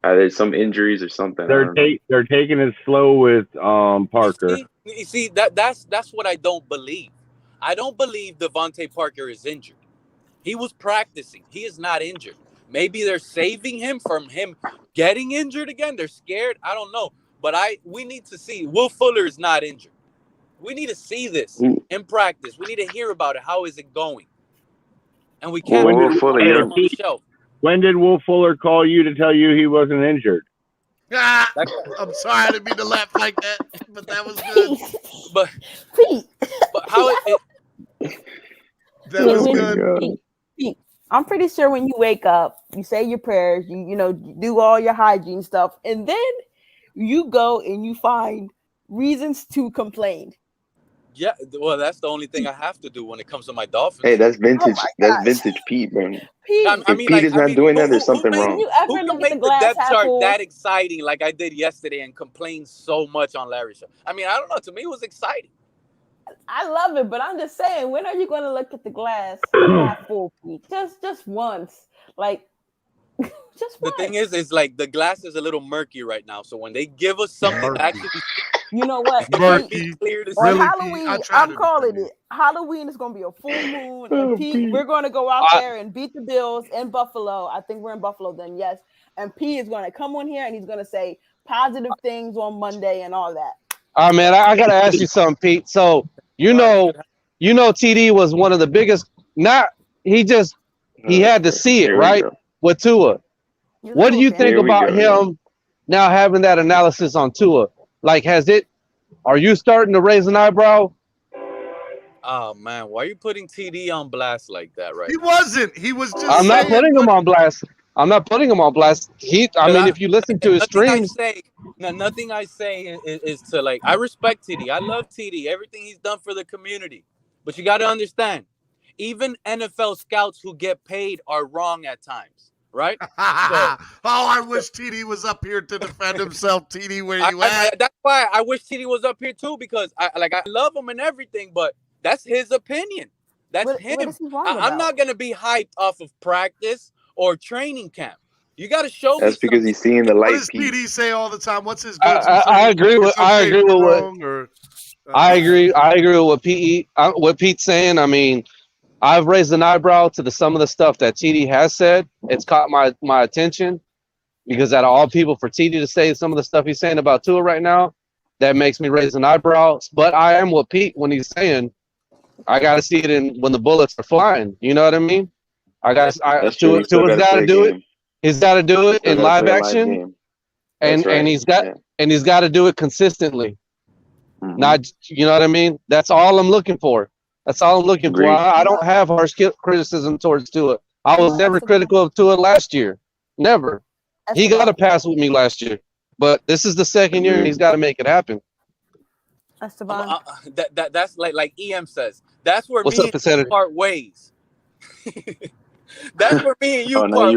[SPEAKER 21] there's some injuries or something.
[SPEAKER 2] They're taking it slow with Parker.
[SPEAKER 7] You see that's what I don't believe. I don't believe Devontae Parker is injured. He was practicing. He is not injured. Maybe they're saving him from him getting injured again. They're scared. I don't know. But we need to see. Will Fuller is not injured. We need to see this in practice. We need to hear about it. How is it going? And we can't put him on the shelf.
[SPEAKER 2] When did Will Fuller call you to tell you he wasn't injured?
[SPEAKER 13] I'm sorry I didn't mean to laugh like that, but that was good.
[SPEAKER 7] But how
[SPEAKER 13] that was good.
[SPEAKER 20] Pete, I'm pretty sure when you wake up, you say your prayers, you do all your hygiene stuff, and then you go and you find reasons to complain.
[SPEAKER 7] Yeah, well, that's the only thing I have to do when it comes to my Dolphins.
[SPEAKER 21] Hey, that's vintage. That's vintage Pete, man.
[SPEAKER 20] Pete,
[SPEAKER 21] if Pete is not doing that, there's something wrong.
[SPEAKER 7] Who can make the depth chart that exciting like I did yesterday and complain so much on Larry's show? I mean, I don't know. To me, it was exciting.
[SPEAKER 20] I love it, but I'm just saying, when are you going to look at the glass half full, Pete? Just once. Like, just once.
[SPEAKER 7] The thing is like the glass is a little murky right now. So when they give us something to actually,
[SPEAKER 20] you know what?
[SPEAKER 13] Murky.
[SPEAKER 20] On Halloween, I'm calling it. Halloween is going to be a full moon. And Pete, we're going to go out there and beat the Bills in Buffalo. I think we're in Buffalo then, yes. And Pete is going to come on here and he's going to say positive things on Monday and all that.
[SPEAKER 18] All right, man, I got to ask you something, Pete. So, TD was one of the biggest, he had to see it, right? With Tua. What do you think about him now having that analysis on Tua? Like, are you starting to raise an eyebrow?
[SPEAKER 7] Oh, man, why are you putting TD on blast like that, right?
[SPEAKER 13] He wasn't. He was just
[SPEAKER 18] I'm not putting him on blast. I'm not putting him on blast. If you listen to his streams.
[SPEAKER 7] Nothing I say is to, like, I respect TD. I love TD. Everything he's done for the community. But you got to understand, even NFL scouts who get paid are wrong at times, right?
[SPEAKER 13] I wish TD was up here to defend himself. TD, where you at?
[SPEAKER 7] That's why I wish TD was up here too, because I love him and everything, but that's his opinion. That's him.
[SPEAKER 20] What is he wrong
[SPEAKER 7] I'm not going to be hyped off of practice or training camp. You got to show me.
[SPEAKER 21] That's because he's seeing the light.
[SPEAKER 13] What does PD say all the time? What's his?
[SPEAKER 18] I agree with what Pete's saying. I mean, I've raised an eyebrow to some of the stuff that TD has said. It's caught my attention because out of all people, for TD to say some of the stuff he's saying about Tua right now, that makes me raise an eyebrow. But I am with Pete when he's saying, I got to see it when the bullets are flying. You know what I mean? Tua's got to do it. He's got to do it in live action, and he's got to do it consistently. Mm-hmm. Not, you know what I mean? That's all I'm looking for. That's all I'm looking for. I don't have harsh criticism towards Tua. I was never critical of Tua last year. Never. He got a pass with me last year, but this is the second year, and he's got to make it happen.
[SPEAKER 20] Esteban.
[SPEAKER 7] That's like EM says. That's where
[SPEAKER 18] What's
[SPEAKER 7] me
[SPEAKER 18] up,
[SPEAKER 7] and you part ways. That's where me and you part ways.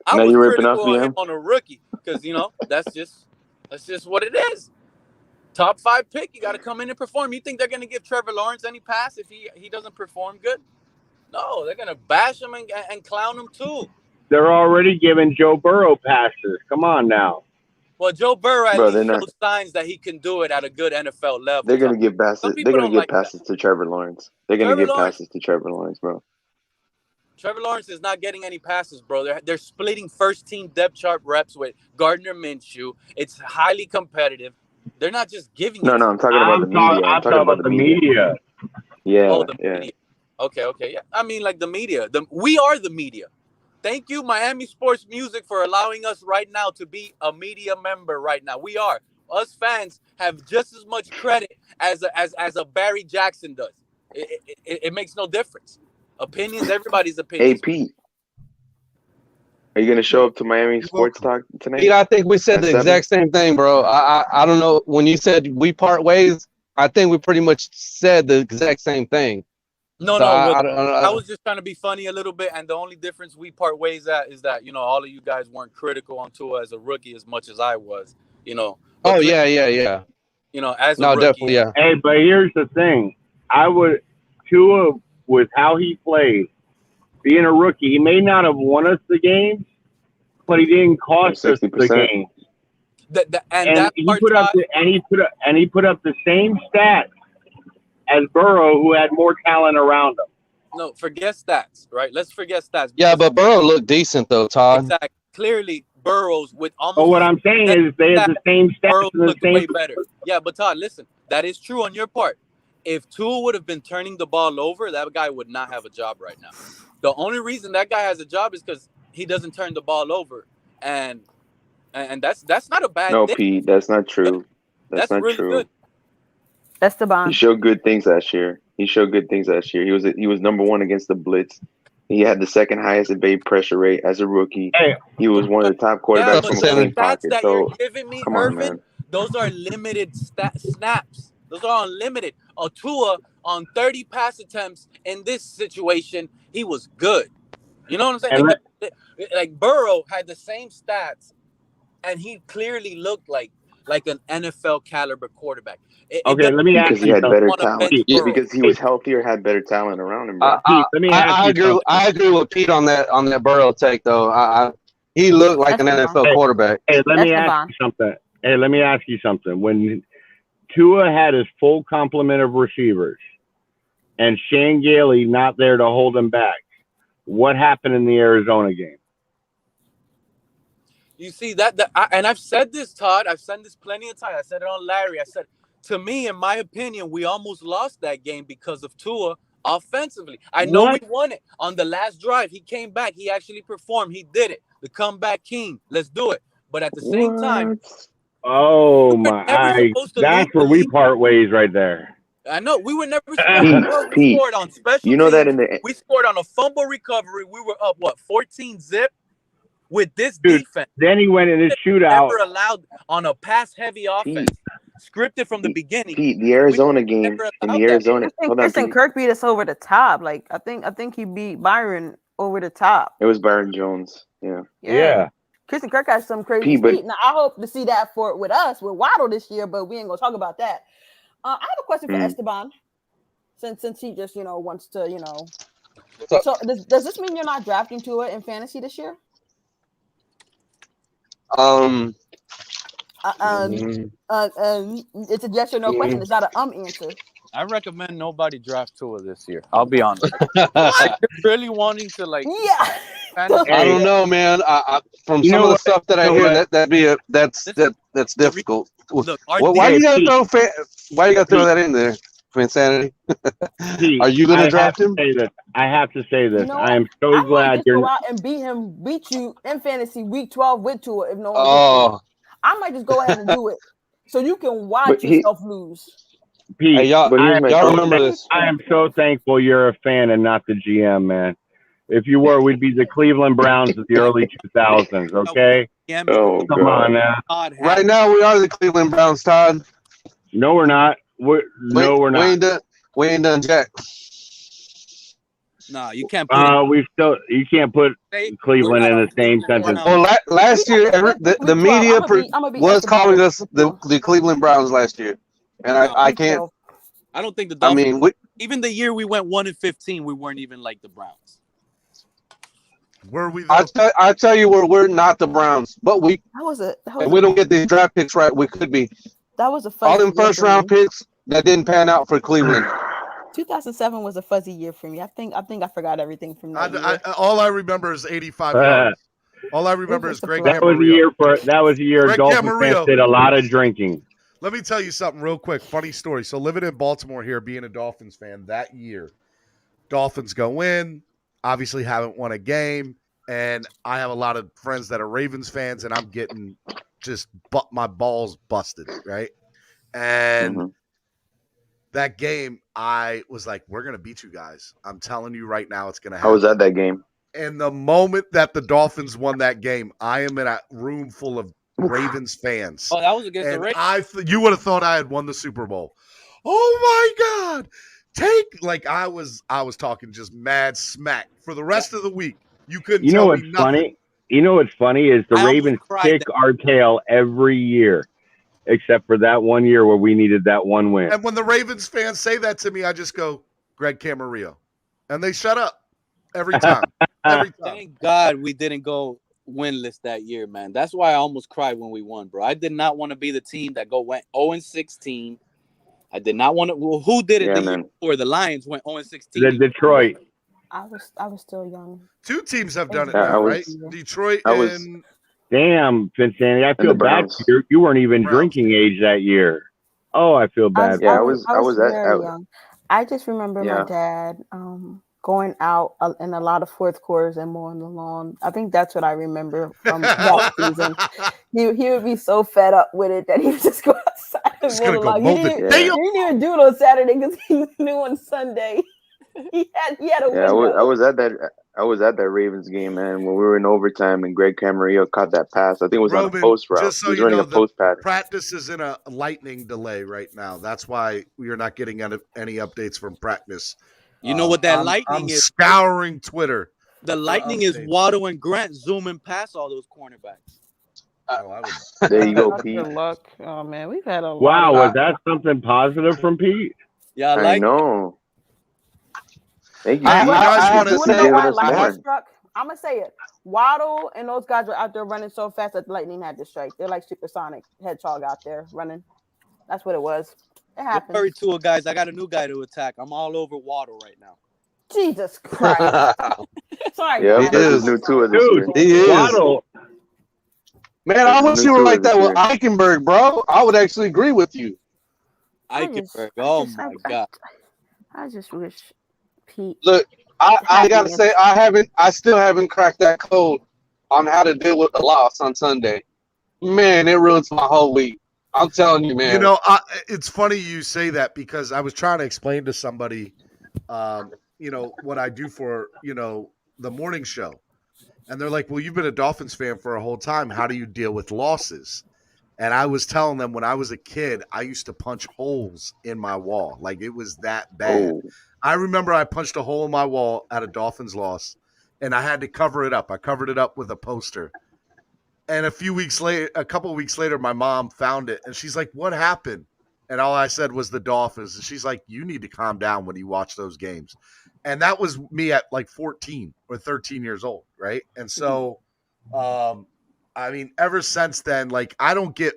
[SPEAKER 21] Now you're ripping off
[SPEAKER 7] him on a rookie because that's just what it is. Top 5 pick, you got to come in and perform. You think they're going to give Trevor Lawrence any pass if he doesn't perform good? No, they're going to bash him and clown him too.
[SPEAKER 2] They're already giving Joe Burrow passes. Come on now.
[SPEAKER 7] Well, Joe Burrow at least shows signs that he can do it at a good NFL level.
[SPEAKER 21] They're going to give passes. They're going to give passes to Trevor Lawrence. They're going to give passes to Trevor Lawrence, bro.
[SPEAKER 7] Trevor Lawrence is not getting any passes, bro. They're splitting first-team depth chart reps with Gardner Minshew. It's highly competitive. They're not just giving.
[SPEAKER 21] No, I'm talking about the media. I'm talking about the media. Yeah,
[SPEAKER 7] media. Okay, yeah. I mean, like the media. We are the media. Thank you, Miami Sports Music, for allowing us right now to be a media member right now. We are. us fans have just as much credit as a Barry Jackson does. It makes no difference. Opinions, everybody's opinions.
[SPEAKER 21] Hey, Pete. Are you going to show up to Miami Sports Talk tonight?
[SPEAKER 18] Pete, I think we said the exact same thing, bro. I don't know. When you said we part ways, I think we pretty much said the exact same thing.
[SPEAKER 7] No,
[SPEAKER 18] So
[SPEAKER 7] I was just trying to be funny a little bit, and the only difference we part ways at is that, you know, all of you guys weren't critical on Tua as a rookie as much as I was, you know.
[SPEAKER 18] Oh, yeah.
[SPEAKER 7] You know, as a
[SPEAKER 18] No,
[SPEAKER 7] rookie.
[SPEAKER 18] definitely, yeah.
[SPEAKER 2] Hey, but here's the thing. Tua, with how he plays, being a rookie, he may not have won us the game, but he didn't cost us the game. And he put up the same stats as Burrow, who had more talent around him.
[SPEAKER 7] No, forget stats, right? Let's forget stats.
[SPEAKER 18] Yeah, but Burrow looked decent though, Todd.
[SPEAKER 7] Exactly. Clearly, Burrow's with almost.
[SPEAKER 2] But what I'm saying is they have the same stats.
[SPEAKER 7] Burrow
[SPEAKER 2] and the
[SPEAKER 7] looked
[SPEAKER 2] same.
[SPEAKER 7] way better. Yeah, but Todd, listen, that is true on your part. If Tua would have been turning the ball over, that guy would not have a job right now. The only reason that guy has a job is because he doesn't turn the ball over, and that's not a bad thing.
[SPEAKER 21] No, Pete, that's not true. That's not
[SPEAKER 7] really
[SPEAKER 21] true.
[SPEAKER 7] good.
[SPEAKER 20] Esteban.
[SPEAKER 21] He showed good things last year. He was number one against the blitz. He had the second highest evade pressure rate as a rookie.
[SPEAKER 2] Hey.
[SPEAKER 21] He was one of the top quarterbacks from a clean pocket.
[SPEAKER 7] That
[SPEAKER 21] So
[SPEAKER 7] you're giving me,
[SPEAKER 21] come
[SPEAKER 7] Irvin,
[SPEAKER 21] on, man.
[SPEAKER 7] those are limited snaps. Those are unlimited. Tua on 30 pass attempts in this situation, he was good. You know what I'm saying? Like Burrow had the same stats, and he clearly looked like an NFL caliber quarterback.
[SPEAKER 2] Okay, let me ask
[SPEAKER 21] because he had better talent. Because he was healthier, had better talent around him. Bro.
[SPEAKER 18] I agree with Pete on that Burrow take though. He looked like an NFL quarterback.
[SPEAKER 2] Hey, let me ask you something. When Tua had his full complement of receivers, and Shane Gailey not there to hold him back, what happened in the Arizona game?
[SPEAKER 7] You see and I've said this, Todd. I've said this plenty of times. I said it on Larry. I said, to me, in my opinion, we almost lost that game because of Tua offensively. I know we won it on the last drive. He came back. He actually performed. He did it. The comeback king. Let's do it. But at the same time,
[SPEAKER 2] oh my! That's where we part ways right there.
[SPEAKER 7] I know we were never scored on special.
[SPEAKER 21] You know
[SPEAKER 7] teams.
[SPEAKER 21] that
[SPEAKER 7] We scored on a fumble recovery. We were up 14-0 with this
[SPEAKER 2] Dude,
[SPEAKER 7] defense.
[SPEAKER 2] Then he went in his shootout.
[SPEAKER 7] Never allowed on a pass-heavy offense. Scripted from the beginning.
[SPEAKER 21] Pete, the Arizona game in the Arizona.
[SPEAKER 20] I think Christian Kirk beat us over the top. Like I think he beat Byron over the top.
[SPEAKER 21] It was Byron Jones.
[SPEAKER 2] Yeah.
[SPEAKER 20] Christian Kirk has some crazy speed. Now I hope to see that with us with Waddle this year, but we ain't gonna talk about that. I have a question for Esteban, since he just wants to So does this mean you're not drafting Tua in fantasy this year? It's a yes or no question. It's not an answer.
[SPEAKER 7] I recommend nobody draft Tua this year. I'll be honest. I'm really wanting to
[SPEAKER 20] Yeah.
[SPEAKER 18] I don't know, man. From some of the stuff that I hear, that's difficult.
[SPEAKER 7] Look,
[SPEAKER 18] why you gotta throw that in there for insanity? Are you gonna draft him?
[SPEAKER 2] I have to say this. I am so
[SPEAKER 20] I
[SPEAKER 2] glad you're
[SPEAKER 20] go out and beat you in fantasy week 12 with Tua. If no one I might just go ahead and do it so you can watch yourself lose.
[SPEAKER 2] Pete,
[SPEAKER 18] hey, y'all remember this.
[SPEAKER 2] I am so thankful you're a fan and not the GM, man. If you were, we'd be the Cleveland Browns of the early 2000s, okay?
[SPEAKER 21] Oh,
[SPEAKER 2] come on now.
[SPEAKER 18] Right now, we are the Cleveland Browns, Todd.
[SPEAKER 2] No, we're not. We're not.
[SPEAKER 18] We ain't done jack.
[SPEAKER 7] No, you can't put
[SPEAKER 2] you can't put Cleveland in the same sentence.
[SPEAKER 18] Well, last year, the media was calling us the Cleveland Browns last year. And I can't.
[SPEAKER 7] I don't think the Dolphins.
[SPEAKER 18] I mean,
[SPEAKER 7] even the year we went 1-15, we weren't even like the Browns.
[SPEAKER 13] Were we?
[SPEAKER 18] I tell you, we're not the Browns, but we. And we don't get these draft picks right. We could be.
[SPEAKER 20] That was a
[SPEAKER 18] all them first round picks that didn't pan out for Cleveland.
[SPEAKER 20] 2007 was a fuzzy year for me. I think I forgot everything from that year.
[SPEAKER 13] All I remember is 85 yards. All I remember is Greg
[SPEAKER 2] That
[SPEAKER 13] Camarillo.
[SPEAKER 2] was a year Dolphins fans did a lot of drinking.
[SPEAKER 13] Let me tell you something real quick. Funny story. So living in Baltimore here, being a Dolphins fan that year, Dolphins go in, obviously haven't won a game, and I have a lot of friends that are Ravens fans, and I'm getting just my balls busted, right? And that game, I was like, we're going to beat you guys. I'm telling you right now, it's going to happen.
[SPEAKER 21] I was at that game.
[SPEAKER 13] And the moment that the Dolphins won that game, I am in a room full of Ravens fans.
[SPEAKER 7] Oh, that was against the Ravens.
[SPEAKER 13] You would have thought I had won the Super Bowl. Oh my God. I was talking just mad smack for the rest of the week. You couldn't tell me nothing.
[SPEAKER 2] Funny? You know what's funny is the Ravens kick our tail every year, except for that one year where we needed that one win.
[SPEAKER 13] And when the Ravens fans say that to me, I just go, Greg Camarillo. And they shut up every time. Every time.
[SPEAKER 7] Thank God we didn't go winless that year, man. That's why I almost cried when we won, bro. I did not want to be the team that went 0-16. I did not want to. Well, who did it the year before? The Lions went 0-16.
[SPEAKER 2] The Detroit.
[SPEAKER 20] I was still young.
[SPEAKER 13] Two teams have done it now, right? Detroit and
[SPEAKER 2] damn, Cincinnati. I feel bad for you. You weren't even drinking age that year. Oh, I feel bad.
[SPEAKER 21] I was
[SPEAKER 20] very young. I just remember my dad going out in a lot of fourth quarters and mowing the lawn. I think that's what I remember from that season. He would be so fed up with it that he would just go outside and mow the lawn. He didn't even do it on Saturday because he knew on Sunday he had a window.
[SPEAKER 21] I was at that Ravens game, man, when we were in overtime and Greg Camarillo caught that pass. I think it was on a post route.
[SPEAKER 13] Just so
[SPEAKER 21] he was running a post pattern.
[SPEAKER 13] Practice is in a lightning delay right now. That's why we are not getting any updates from practice.
[SPEAKER 7] You know what that lightning
[SPEAKER 13] I'm
[SPEAKER 7] is?
[SPEAKER 13] Scouring Twitter.
[SPEAKER 7] The lightning is Waddle and Grant zooming past all those cornerbacks.
[SPEAKER 21] There you go, Pete.
[SPEAKER 20] Good luck. Oh man, we've had a lot.
[SPEAKER 2] Wow, was that something positive from Pete?
[SPEAKER 7] Yeah,
[SPEAKER 21] I know. Thank you.
[SPEAKER 20] I'm gonna say it. Waddle and those guys were out there running so fast that the lightning had to strike. They're like supersonic hedgehog out there running. That's what it was. It happened.
[SPEAKER 7] Sorry, two guys. I got a new guy to attack. I'm all over Waddle right now.
[SPEAKER 20] Jesus Christ. Sorry.
[SPEAKER 21] Yeah,
[SPEAKER 20] man.
[SPEAKER 21] he is new too.
[SPEAKER 18] Dude, he is.
[SPEAKER 2] Waddle.
[SPEAKER 18] Man, I wish you were like that with Eichenberg, bro. I would actually agree with you.
[SPEAKER 7] Eichenberg. Oh my God.
[SPEAKER 20] I just wish Pete.
[SPEAKER 18] Look, I gotta say, I still haven't cracked that code on how to deal with the loss on Sunday. Man, it ruins my whole week. I'm telling you, man.
[SPEAKER 13] You know, it's funny you say that because I was trying to explain to somebody, what I do for, the morning show. And they're like, well, you've been a Dolphins fan for a whole time. How do you deal with losses? And I was telling them when I was a kid, I used to punch holes in my wall. Like it was that bad. Oh. I remember I punched a hole in my wall at a Dolphins loss, and I had to cover it up. I covered it up with a poster. And a couple of weeks later, my mom found it, and she's like, what happened? And all I said was the Dolphins. And she's like, you need to calm down when you watch those games. And that was me at like 14 or 13 years old, right? And so, ever since then, like it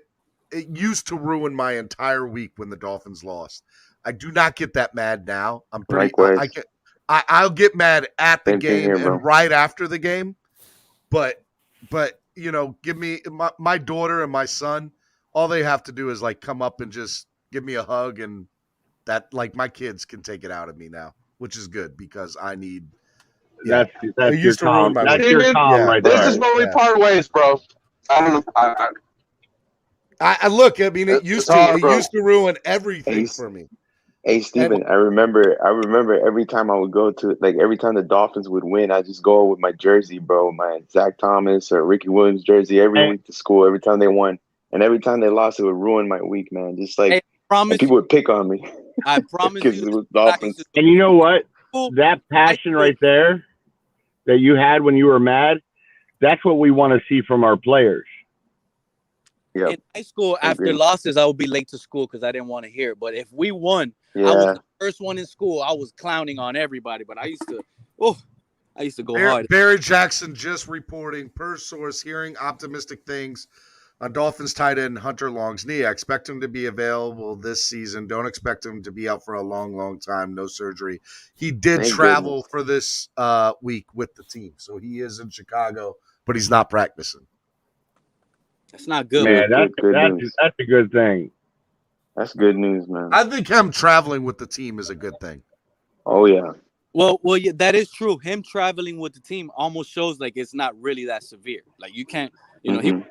[SPEAKER 13] used to ruin my entire week when the Dolphins lost. I do not get that mad now. I'm pretty. I'll get mad at the game and right after the game, but give me my daughter and my son. All they have to do is like come up and just give me a hug, and that like my kids can take it out of me now, which is good because I need.
[SPEAKER 2] Yeah, that's your Tom. That's your Tom right there.
[SPEAKER 18] This is when we part ways, bro. I don't know.
[SPEAKER 13] I look. I mean, it used to ruin everything for me.
[SPEAKER 21] Hey, Steven, I remember every time I would go to, like, every time the Dolphins would win, I just go with my jersey, bro, my Zach Thomas or Ricky Williams jersey every week to school, every time they won. And every time they lost, it would ruin my week, man. Just like, people would pick on me.
[SPEAKER 7] I promise you.
[SPEAKER 21] It was Dolphins.
[SPEAKER 2] And you know what? That passion right there that you had when you were mad, that's what we want to see from our players.
[SPEAKER 21] Yep.
[SPEAKER 7] In high school, after losses, I would be late to school because I didn't want to hear it. But if we won, I was the first one in school. I was clowning on everybody, but I used to go hard.
[SPEAKER 13] Barry Jackson just reporting per source, hearing optimistic things on Dolphins tight end Hunter Long's knee. I expect him to be available this season. Don't expect him to be out for a long, long time. No surgery. He did travel for this week with the team, so he is in Chicago, but he's not practicing.
[SPEAKER 7] That's not good.
[SPEAKER 2] Man, that's a good thing.
[SPEAKER 21] That's good news, man.
[SPEAKER 13] I think him traveling with the team is a good thing.
[SPEAKER 21] Oh, yeah.
[SPEAKER 7] Well, yeah, that is true. Him traveling with the team almost shows like it's not really that severe. Like you can't, he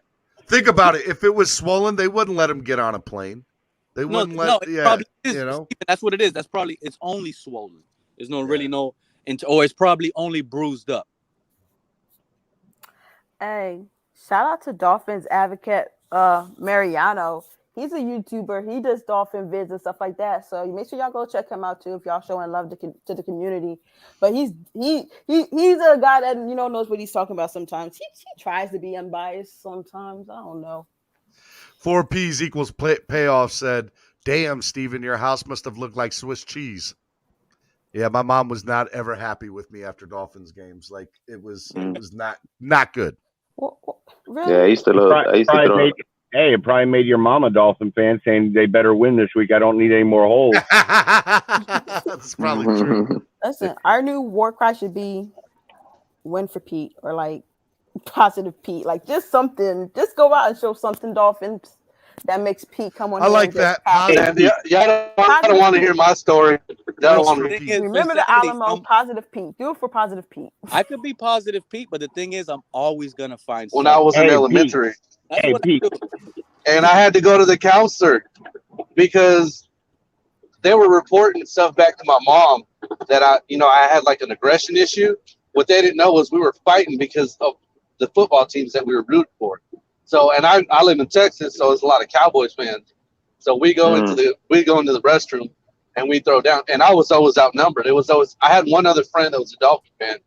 [SPEAKER 13] Think about it. If it was swollen, they wouldn't let him get on a plane. They wouldn't let.
[SPEAKER 7] it
[SPEAKER 13] Yeah,
[SPEAKER 7] probably is.
[SPEAKER 13] you know.
[SPEAKER 7] That's what it is. That's probably it's only swollen. There's no, or it's probably only bruised up.
[SPEAKER 20] Hey, shout out to Dolphins advocate Mariano. He's a YouTuber. He does dolphin vids and stuff like that. So you make sure y'all go check him out too if y'all showing love to the community. But he's a guy that knows what he's talking about. Sometimes he tries to be unbiased. Sometimes I don't know.
[SPEAKER 13] 4 P's equals payoff said, "Damn, Steven, your house must have looked like Swiss cheese." Yeah, my mom was not ever happy with me after Dolphins games. Like it was not good.
[SPEAKER 20] Really?
[SPEAKER 21] Yeah, I used to love.
[SPEAKER 2] It probably made your mom a Dolphin fan, saying they better win this week. I don't need any more holes.
[SPEAKER 13] That's probably true.
[SPEAKER 20] Listen, our new war cry should be "Win for Pete" or like "Positive Pete." Like just something. Just go out and show something, Dolphins, that makes Pete come on.
[SPEAKER 13] I like that.
[SPEAKER 18] I don't want to hear my story.
[SPEAKER 20] Remember the Alamo. Positive Pete. Do it for Positive Pete.
[SPEAKER 7] I could be Positive Pete, but the thing is, I'm always gonna find.
[SPEAKER 18] When I was in elementary,
[SPEAKER 7] Pete.
[SPEAKER 18] And I had to go to the counselor because they were reporting stuff back to my mom that I had like an aggression issue. What they didn't know was we were fighting because of the football teams that we were rooting for. So, and I live in Texas, so there's a lot of Cowboys fans. So we go into the restroom and we throw down. And I was always outnumbered. I had one other friend that was a Dolphin fan.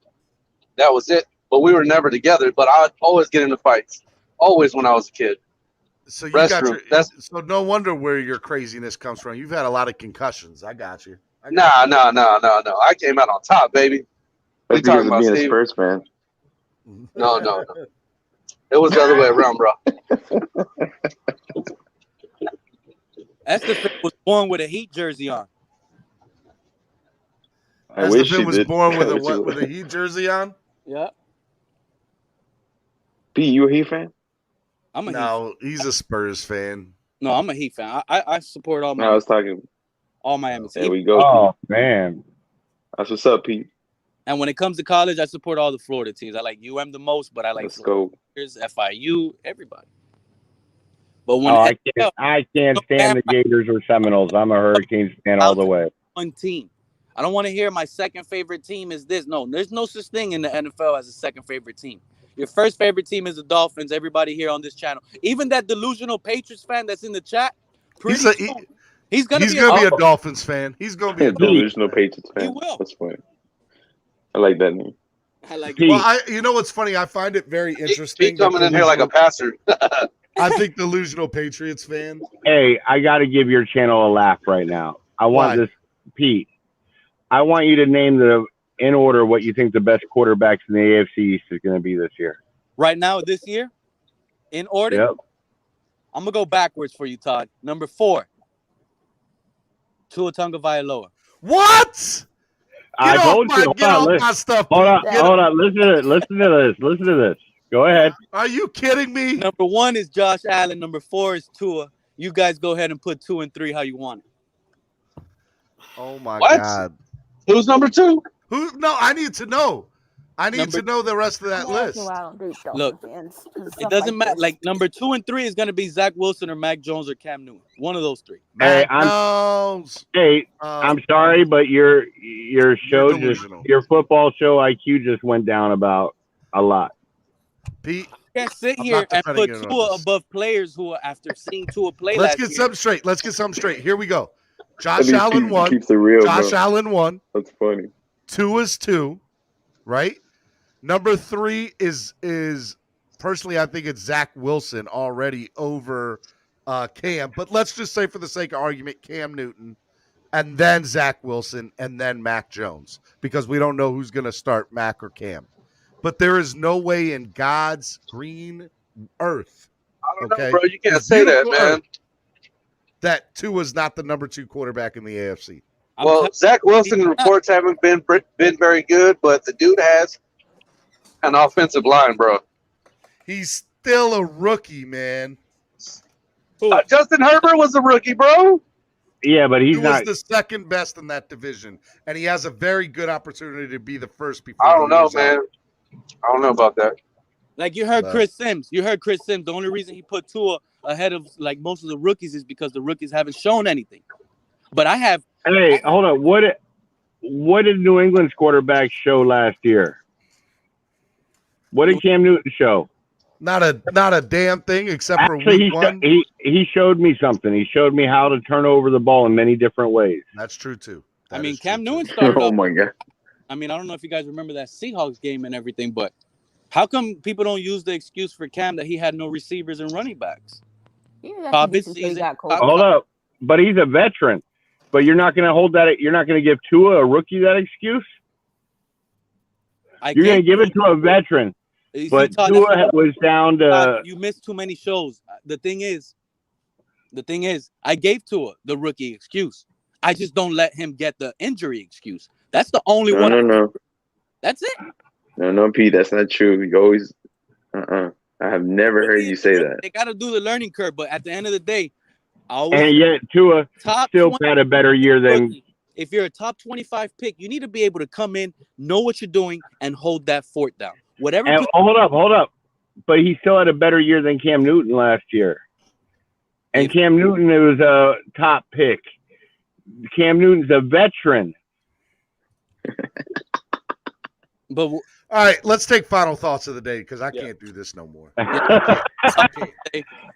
[SPEAKER 18] That was it. But we were never together. But I would always get into fights. Always when I was a kid.
[SPEAKER 13] So you got so no wonder where your craziness comes from. You've had a lot of concussions. I got you.
[SPEAKER 18] No. I came out on top, baby.
[SPEAKER 21] That's because of being a Spurs fan.
[SPEAKER 18] No. It was the other way around, bro.
[SPEAKER 7] Estefan was born with a Heat jersey on.
[SPEAKER 21] I wish
[SPEAKER 13] he was born with
[SPEAKER 21] with
[SPEAKER 13] a Heat jersey on.
[SPEAKER 7] Yeah.
[SPEAKER 21] P, you a Heat fan?
[SPEAKER 13] He's a Spurs fan.
[SPEAKER 7] No, I'm a Heat fan. I support all my.
[SPEAKER 21] I was talking.
[SPEAKER 7] All Miami.
[SPEAKER 21] There we go.
[SPEAKER 2] Oh man,
[SPEAKER 21] that's what's up, Pete.
[SPEAKER 7] And when it comes to college, I support all the Florida teams. I like UM the most, but I like Gators, FIU, everybody. But when
[SPEAKER 2] I can't stand the Gators or Seminoles. I'm a Hurricanes fan all the way.
[SPEAKER 7] One team. I don't want to hear my second favorite team is this. No, there's no such thing in the NFL as a second favorite team. Your first favorite team is the Dolphins. Everybody here on this channel, even that delusional Patriots fan that's in the chat, he's gonna be a
[SPEAKER 13] Dolphins fan. He's gonna be a
[SPEAKER 21] delusional Patriots fan.
[SPEAKER 7] He will.
[SPEAKER 21] That's funny. I like that name.
[SPEAKER 7] I like
[SPEAKER 13] it. Well, you know what's funny? I find it very interesting.
[SPEAKER 18] He's coming in here like a passer.
[SPEAKER 13] I think delusional Patriots fan.
[SPEAKER 2] Hey, I got to give your channel a laugh right now. I want this, Pete. I want you to name in order what you think the best quarterbacks in the AFC East is going to be this year.
[SPEAKER 7] Right now, this year, in order.
[SPEAKER 2] Yep.
[SPEAKER 7] I'm gonna go backwards for you, Todd. Number 4, Tua Tagovailoa.
[SPEAKER 13] What?
[SPEAKER 2] Get off my
[SPEAKER 13] stuff.
[SPEAKER 2] Hold on. Listen to this. Go ahead.
[SPEAKER 13] Are you kidding me?
[SPEAKER 7] Number 1 is Josh Allen. Number 4 is Tua. You guys go ahead and put 2 and 3 how you want it.
[SPEAKER 13] Oh my God.
[SPEAKER 18] Who's number 2?
[SPEAKER 13] No, I need to know. I need to know the rest of that list.
[SPEAKER 7] Look, it doesn't matter. Like number 2 and 3 is going to be Zach Wilson or Mac Jones or Cam Newton. One of those 3.
[SPEAKER 2] I'm sorry, but your football show IQ just went down about a lot.
[SPEAKER 13] Pete,
[SPEAKER 7] you can't sit here and put Tua above players who are after seeing Tua play.
[SPEAKER 13] Let's get something straight. Here we go. Josh Allen 1.
[SPEAKER 21] Keeps it real,
[SPEAKER 13] Josh Allen 1.
[SPEAKER 21] That's funny.
[SPEAKER 13] 2 is 2, right? Number 3 is personally, I think it's Zach Wilson already over Cam. But let's just say for the sake of argument, Cam Newton, and then Zach Wilson, and then Mac Jones, because we don't know who's going to start, Mac or Cam. But there is no way in God's green earth,
[SPEAKER 18] I don't know, bro. You can't say that, man.
[SPEAKER 13] That Tua is not the number 2 quarterback in the AFC.
[SPEAKER 18] Well, Zach Wilson reports haven't been very good, but the dude has an offensive line, bro.
[SPEAKER 13] He's still a rookie, man.
[SPEAKER 18] Justin Herbert was a rookie, bro.
[SPEAKER 2] Yeah, but he
[SPEAKER 13] was the second best in that division, and he has a very good opportunity to be the first. Before
[SPEAKER 18] I don't know, man. I don't know about that.
[SPEAKER 7] Like you heard Chris Sims. You heard Chris Sims. The only reason he put Tua ahead of like most of the rookies is because the rookies haven't shown anything. But I have.
[SPEAKER 2] Hey, hold on. What did New England's quarterback show last year? What did Cam Newton show?
[SPEAKER 13] Not a damn thing except
[SPEAKER 2] Actually,
[SPEAKER 13] for week one.
[SPEAKER 2] He showed me something. He showed me how to turn over the ball in many different ways.
[SPEAKER 13] That's true too.
[SPEAKER 7] Cam Newton started off.
[SPEAKER 21] Oh my god.
[SPEAKER 7] I mean, I don't know if you guys remember that Seahawks game and everything, but how come people don't use the excuse for Cam that he had no receivers and running backs?
[SPEAKER 2] Hold up, but he's a veteran. But you're not going to hold that. You're not going to give Tua, a rookie, that excuse. You're going to give it to a veteran. But Tua was down to.
[SPEAKER 7] You missed too many shows. The thing is, I gave Tua the rookie excuse. I just don't let him get the injury excuse. That's the only one.
[SPEAKER 21] No.
[SPEAKER 7] That's it.
[SPEAKER 21] No, Pete. That's not true. You always. I have never heard you say that.
[SPEAKER 7] They got to do the learning curve, but at the end of the day,
[SPEAKER 2] and yet Tua still had a better year than.
[SPEAKER 7] If you're a top 25 pick, you need to be able to come in, know what you're doing, and hold that fort down. Whatever.
[SPEAKER 2] And hold up. But he still had a better year than Cam Newton last year. And Cam Newton was a top pick. Cam Newton's a veteran.
[SPEAKER 13] But all right, let's take final thoughts of the day because I can't do this no more.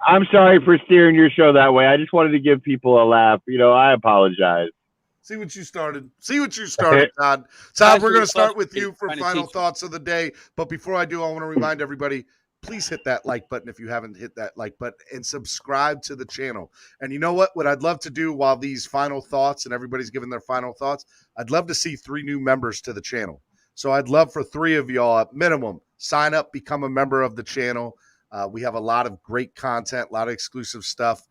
[SPEAKER 2] I'm sorry for steering your show that way. I just wanted to give people a laugh. I apologize.
[SPEAKER 13] See what you started, Todd. Todd, we're going to start with you for final thoughts of the day. But before I do, I want to remind everybody, please hit that like button if you haven't hit that like button and subscribe to the channel. And you know what? What I'd love to do while these final thoughts and everybody's giving their final thoughts, I'd love to see 3 new members to the channel. So I'd love for 3 of y'all at minimum, sign up, become a member of the channel. We have a lot of great content, a lot of exclusive stuff.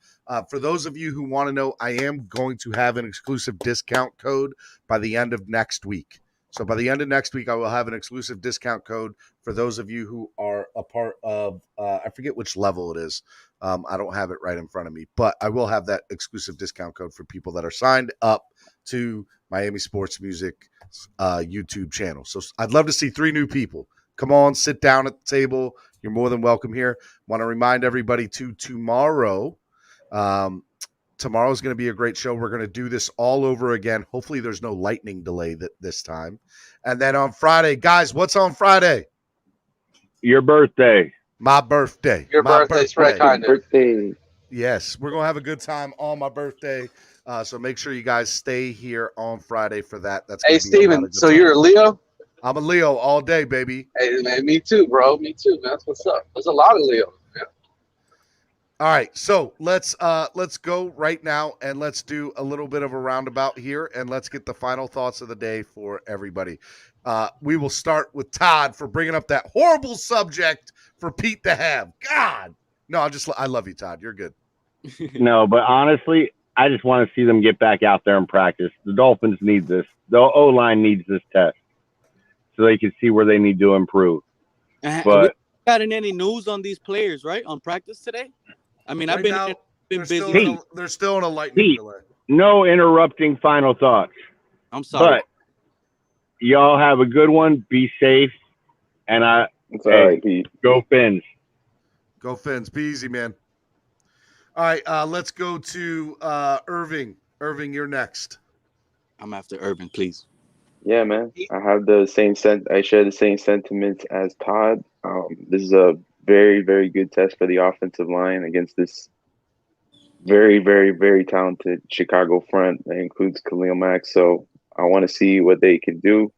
[SPEAKER 13] For those of you who want to know, I am going to have an exclusive discount code by the end of next week. So by the end of next week, I will have an exclusive discount code for those of you who are a part of, I forget which level it is. I don't have it right in front of me, but I will have that exclusive discount code for people that are signed up to Miami Sports Music YouTube channel. So I'd love to see 3 new people. Come on, sit down at the table. You're more than welcome here. Want to remind everybody tomorrow. Tomorrow's going to be a great show. We're going to do this all over again. Hopefully there's no lightning delay this time. And then on Friday, guys, what's on Friday?
[SPEAKER 2] Your birthday.
[SPEAKER 13] My birthday.
[SPEAKER 18] Your birthday's right kind of.
[SPEAKER 21] Birthday.
[SPEAKER 13] Yes, we're going to have a good time on my birthday. So make sure you guys stay here on Friday for that. That's
[SPEAKER 18] Hey, Steven, so you're a Leo?
[SPEAKER 13] I'm a Leo all day, baby.
[SPEAKER 18] Hey, man, me too, bro. Me too, man. That's what's up. There's a lot of Leos, man.
[SPEAKER 13] All right, so let's go right now and let's do a little bit of a roundabout here and let's get the final thoughts of the day for everybody. We will start with Todd for bringing up that horrible subject for Pete to have. God, no, I love you, Todd. You're good.
[SPEAKER 2] No, but honestly, I just want to see them get back out there and practice. The Dolphins need this. The O-line needs this test so they can see where they need to improve. But
[SPEAKER 7] gotten any news on these players, right, on practice today? I mean,
[SPEAKER 13] right
[SPEAKER 7] I've been busy.
[SPEAKER 13] They're still in a lightning delay.
[SPEAKER 2] No interrupting final thoughts.
[SPEAKER 7] I'm sorry.
[SPEAKER 2] But y'all have a good one. Be safe. And
[SPEAKER 21] it's all right, Pete.
[SPEAKER 2] Go Fins.
[SPEAKER 13] Go Fins. Be easy, man. All right, let's go to Irving. Irving, you're next.
[SPEAKER 7] I'm after Irving, please.
[SPEAKER 21] Yeah, man. I have the same I share the same sentiments as Todd. This is a very, very good test for the offensive line against this very, very, very talented Chicago front that includes Khalil Mack. So I want to see what they can do.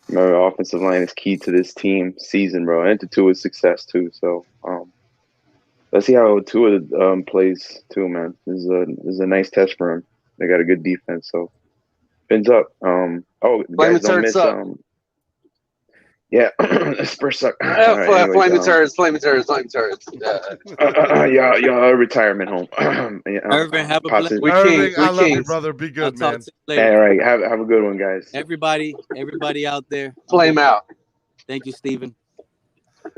[SPEAKER 21] Remember, offensive line is key to this team season, bro, and to Tua's success too. So let's see how Tua plays too, man. This is a nice test for him. They got a good defense, so Fins up. Guys, don't miss. Yeah, Spurs suck.
[SPEAKER 18] Flaming turds.
[SPEAKER 21] Y'all retirement home.
[SPEAKER 7] Irving, have a blessed
[SPEAKER 13] Irving, I love you, brother. Be good, man.
[SPEAKER 21] All right, have a good one, guys.
[SPEAKER 7] Everybody out there.
[SPEAKER 18] Flame out.
[SPEAKER 7] Thank you, Steven.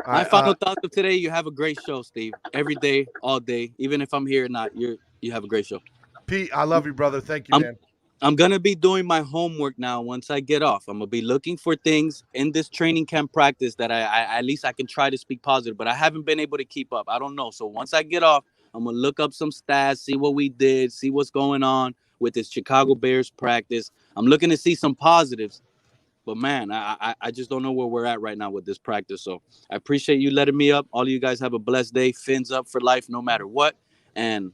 [SPEAKER 7] My final thoughts of today, you have a great show, Steve. Every day, all day. Even if I'm here or not, you have a great show.
[SPEAKER 13] Pete, I love you, brother. Thank you, man.
[SPEAKER 7] I'm going to be doing my homework now once I get off. I'm going to be looking for things in this training camp practice that I at least I can try to speak positive, but I haven't been able to keep up. I don't know. So once I get off, I'm going to look up some stats, see what we did, see what's going on with this Chicago Bears practice. I'm looking to see some positives. But, man, I just don't know where we're at right now with this practice. So I appreciate you letting me up. All of you guys have a blessed day. Fins up for life no matter what. And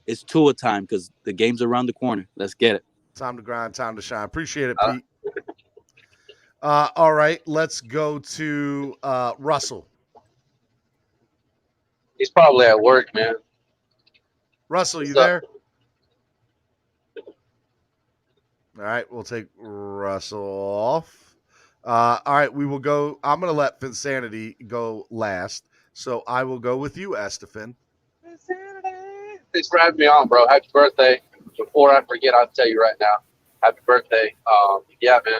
[SPEAKER 7] it's Tua time because the game's around the corner. Let's get it.
[SPEAKER 13] Time to grind, time to shine. Appreciate it, Pete. All right, let's go to Russell.
[SPEAKER 18] He's probably at work, man.
[SPEAKER 13] Russell, you there? All right, we'll take Russell off. All right, we will go. I'm going to let Finsanity go last. So I will go with you, Estefan.
[SPEAKER 18] Thanks for having me on, bro. Happy birthday. Before I forget, I'll tell you right now. Happy birthday. Yeah, man.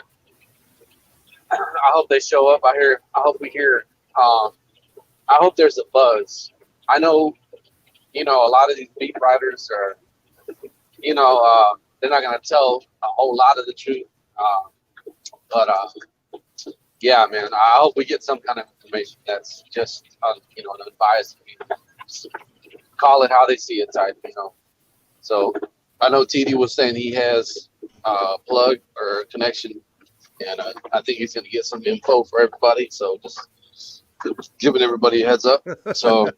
[SPEAKER 18] I hope they show up. I hope we hear. I hope there's a buzz. I know, a lot of these beat writers are, they're not going to tell a whole lot of the truth. But yeah, man, I hope we get some kind of information that's just, an unbiased. Call it how they see it type, So I know TD was saying he has a plug or a connection, and I think he's going to get some info for everybody. So just giving everybody a heads up. So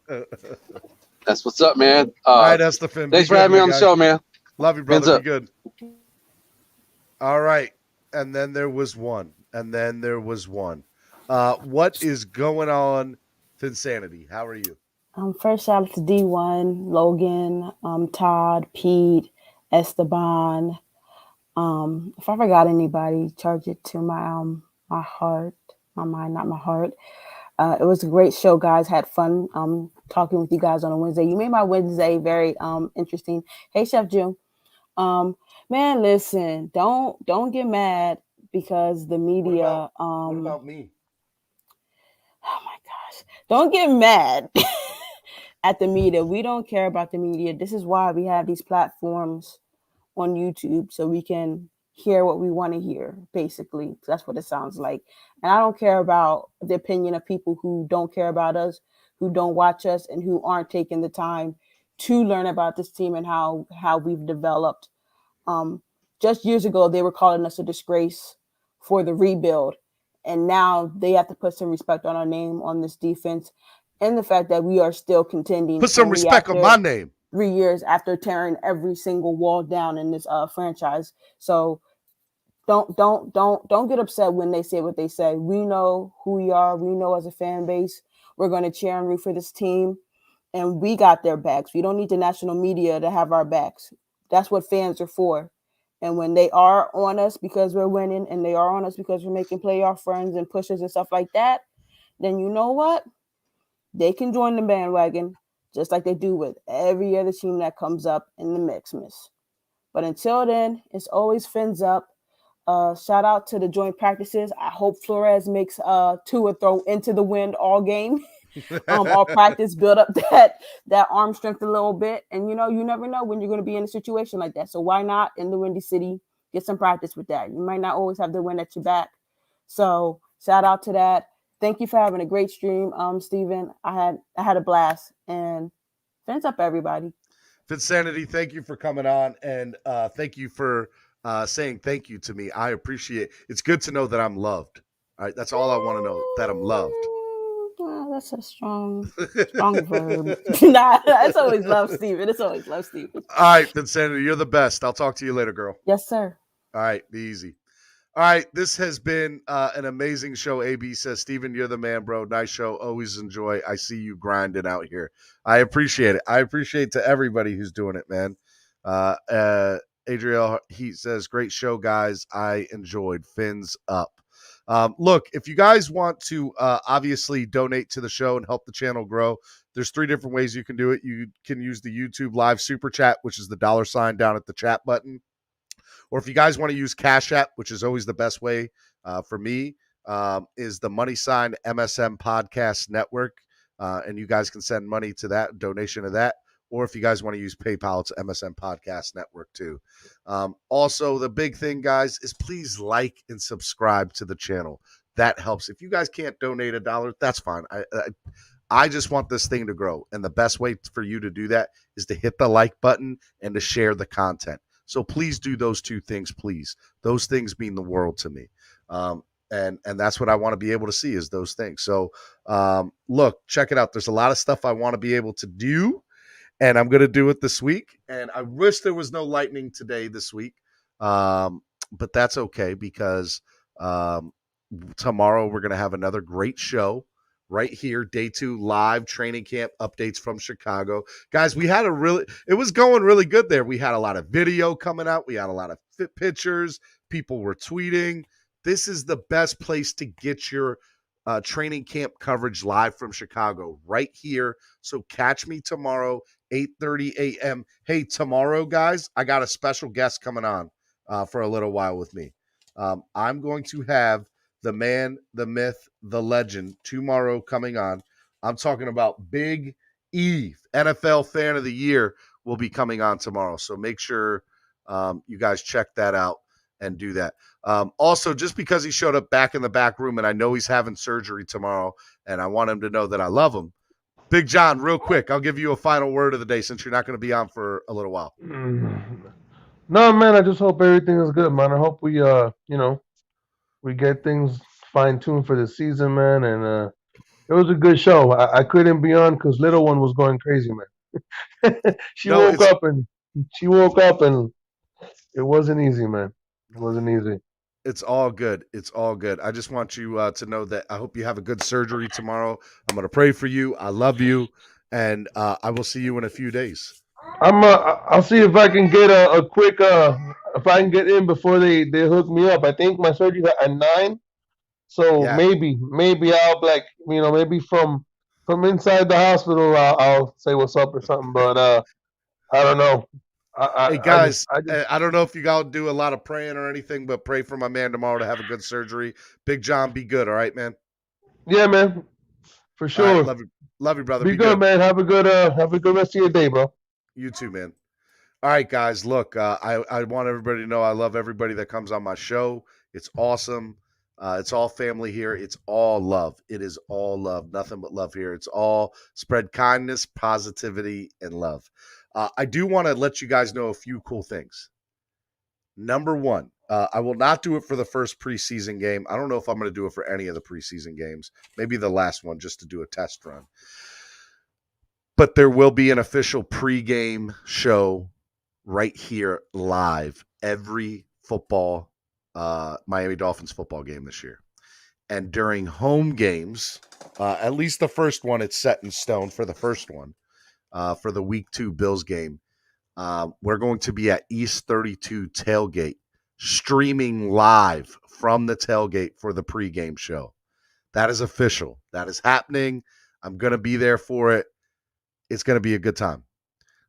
[SPEAKER 18] that's what's up, man.
[SPEAKER 13] All right, Estefan.
[SPEAKER 18] Thanks for having me on the show, man.
[SPEAKER 13] Love you, brother. Be good. All right. And then there was one. What is going on, Finsanity? How are you?
[SPEAKER 20] First shout out to D1, Logan, Todd, Pete, Esteban. If I forgot anybody, charge it to my my heart, my mind, not my heart. It was a great show, guys. Had fun talking with you guys on a Wednesday. You made my Wednesday very interesting. Hey, Chef Jim. Man, listen, don't get mad because the media.
[SPEAKER 13] What about me?
[SPEAKER 20] Oh my gosh! Don't get mad at the media. We don't care about the media. This is why we have these platforms on YouTube so we can hear what we want to hear. Basically, that's what it sounds like. And I don't care about the opinion of people who don't care about us, who don't watch us, and who aren't taking the time to learn about this team and how we've developed. Just years ago, they were calling us a disgrace for the rebuild. And now they have to put some respect on our name on this defense and the fact that we are still contending.
[SPEAKER 13] Put some respect on my name.
[SPEAKER 20] 3 years after tearing every single wall down in this franchise. So don't get upset when they say what they say. We know who we are. We know as a fan base, we're going to cheer and root for this team. And we got their backs. We don't need the national media to have our backs. That's what fans are for. And when they are on us because we're winning and they are on us because we're making playoff runs and pushes and stuff like that, then you know what? They can join the bandwagon just like they do with every other team that comes up in the mix, miss. But until then, it's always fins up. Shout out to the joint practices. I hope Flores makes Tua throw into the wind all game. All practice, build up that arm strength a little bit. And, you never know when you're going to be in a situation like that. So why not in the Windy City get some practice with that? You might not always have the wind at your back. So shout out to that. Thank you for having a great stream, Steven. I had a blast. And fins up, everybody.
[SPEAKER 13] Finsanity, thank you for coming on. And thank you for saying thank you to me. I appreciate it. It's good to know that I'm loved. All right. That's all I want to know, that I'm loved.
[SPEAKER 20] That's a strong verb. Nah, it's always love, Steven. It's always love, Steven.
[SPEAKER 13] All right, Finsanity, you're the best. I'll talk to you later, girl.
[SPEAKER 20] Yes, sir.
[SPEAKER 13] All right, be easy. All right, this has been an amazing show. AB says, Steven, you're the man, bro. Nice show. Always enjoy. I see you grinding out here. I appreciate it. I appreciate to everybody who's doing it, man. Adriel, he says, great show, guys. I enjoyed. Fins up. Look, if you guys want to obviously donate to the show and help the channel grow, there's 3 different ways you can do it. You can use the YouTube live super chat, which is the $ down at the chat button. Or if you guys want to use Cash App, which is always the best way for me, is the money sign MSM Podcast Network. And you guys can send money to that, donation to that. or if you guys want to use PayPal, it's MSN Podcast Network too. Also, the big thing, guys, is please like and subscribe to the channel. That helps. If you guys can't donate $1, that's fine. I just want this thing to grow, and the best way for you to do that is to hit the like button and to share the content. So please do those two things, please. Those things mean the world to me. And that's what I want to be able to see is those things. So look, check it out. There's a lot of stuff I want to be able to do, and I'm going to do it this week. And I wish there was no lightning today this week, but that's okay because tomorrow we're going to have another great show right here, day 2 live training camp updates from Chicago. Guys, it was going really good there. We had a lot of video coming out. We had a lot of fit pictures. People were tweeting. This is the best place to get your training camp coverage live from Chicago right here. So catch me tomorrow, 8:30 a.m. Hey, tomorrow, guys, I got a special guest coming on for a little while with me. I'm going to have the man, the myth, the legend tomorrow coming on. I'm talking about Big Eve, NFL Fan of the Year, will be coming on tomorrow. So make sure you guys check that out and do that. Also, just because he showed up back in the back room and I know he's having surgery tomorrow and I want him to know that I love him. Big John, real quick, I'll give you a final word of the day since you're not going to be on for a little while.
[SPEAKER 17] No, man, I just hope everything is good, man. I hope we, we get things fine-tuned for the season, man. And it was a good show. I couldn't be on because little one was going crazy, man. She woke up and it wasn't easy, man. It wasn't easy.
[SPEAKER 13] It's all good. It's all good. I just want you to know that I hope you have a good surgery tomorrow. I'm going to pray for you. I love you. And I will see you in a few days.
[SPEAKER 17] I'll see if I can get a quick, if I can get in before they hook me up. I think my surgery's at 9. So
[SPEAKER 13] Yeah.
[SPEAKER 17] maybe I'll maybe from inside the hospital, I'll say what's up or something. But I don't know.
[SPEAKER 13] Hey guys, I don't know if you guys do a lot of praying or anything, but pray for my man tomorrow to have a good surgery. Big John, be good. All right, man.
[SPEAKER 17] Yeah, man, for sure.
[SPEAKER 13] Right, love you, brother.
[SPEAKER 17] Be good, man. Have a good rest of your day, bro.
[SPEAKER 13] You too, man. All right, guys. Look, I want everybody to know I love everybody that comes on my show. It's awesome. It's all family here. It's all love. It is all love. Nothing but love here. It's all spread kindness, positivity, and love. I do want to let you guys know a few cool things. Number one, I will not do it for the first preseason game. I don't know if I'm going to do it for any of the preseason games. Maybe the last one just to do a test run. But there will be an official pregame show right here live every football Miami Dolphins football game this year. And during home games, at least the first one, it's set in stone for the first one, for the week 2 Bills game. We're going to be at East 32 Tailgate, streaming live from the tailgate for the pregame show. That is official. That is happening. I'm going to be there for it. It's going to be a good time.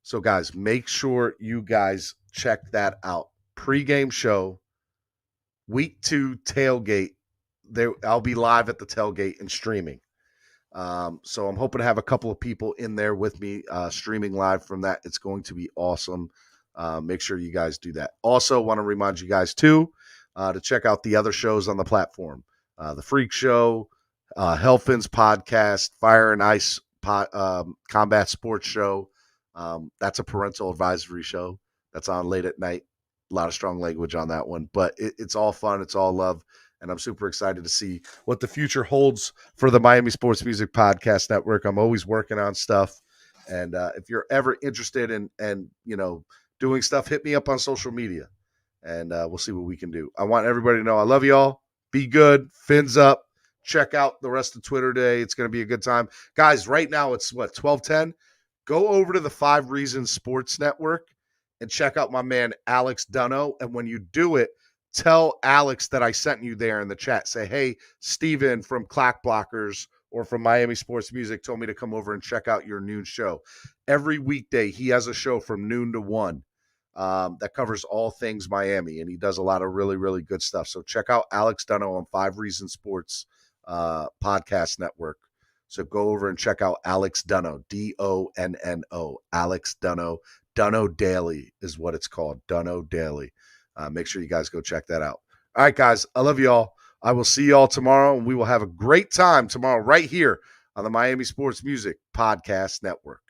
[SPEAKER 13] So, guys, make sure you guys check that out. Pre-game show, week 2 tailgate. I'll be live at the tailgate and streaming. So I'm hoping to have a couple of people in there with me streaming live from that. It's going to be awesome. Make sure you guys do that. Also, want to remind you guys, too, to check out the other shows on the platform. The Freak Show, Hellfin's Podcast, Fire and Ice Combat Sports Show. That's a parental advisory show that's on late at night. A lot of strong language on that one, but it's all fun. It's all love. And I'm super excited to see what the future holds for the Miami Sports Music Podcast Network. I'm always working on stuff. And if you're ever interested in doing stuff, hit me up on social media and we'll see what we can do. I want everybody to know I love y'all. Be good. Fins up. Check out the rest of Twitter Day. It's going to be a good time. Guys, right now it's 12:10. Go over to the 5 Reasons Sports Network and check out my man Alex Dunno. And when you do it, tell Alex that I sent you there in the chat. Say, hey, Steven from Clock Blockers or from Miami Sports Music told me to come over and check out your noon show. Every weekday, he has a show from noon to 1 that covers all things Miami, and he does a lot of really, really good stuff. So check out Alex Dunno on 5 Reasons Sports Podcast Network. So go over and check out Alex Dunno, Donno, Alex Dunno. Dunno Daily is what it's called, Dunno Daily. Make sure you guys go check that out. All right, guys, I love you all. I will see you all tomorrow, and we will have a great time tomorrow right here on the Miami Sports Music Podcast Network.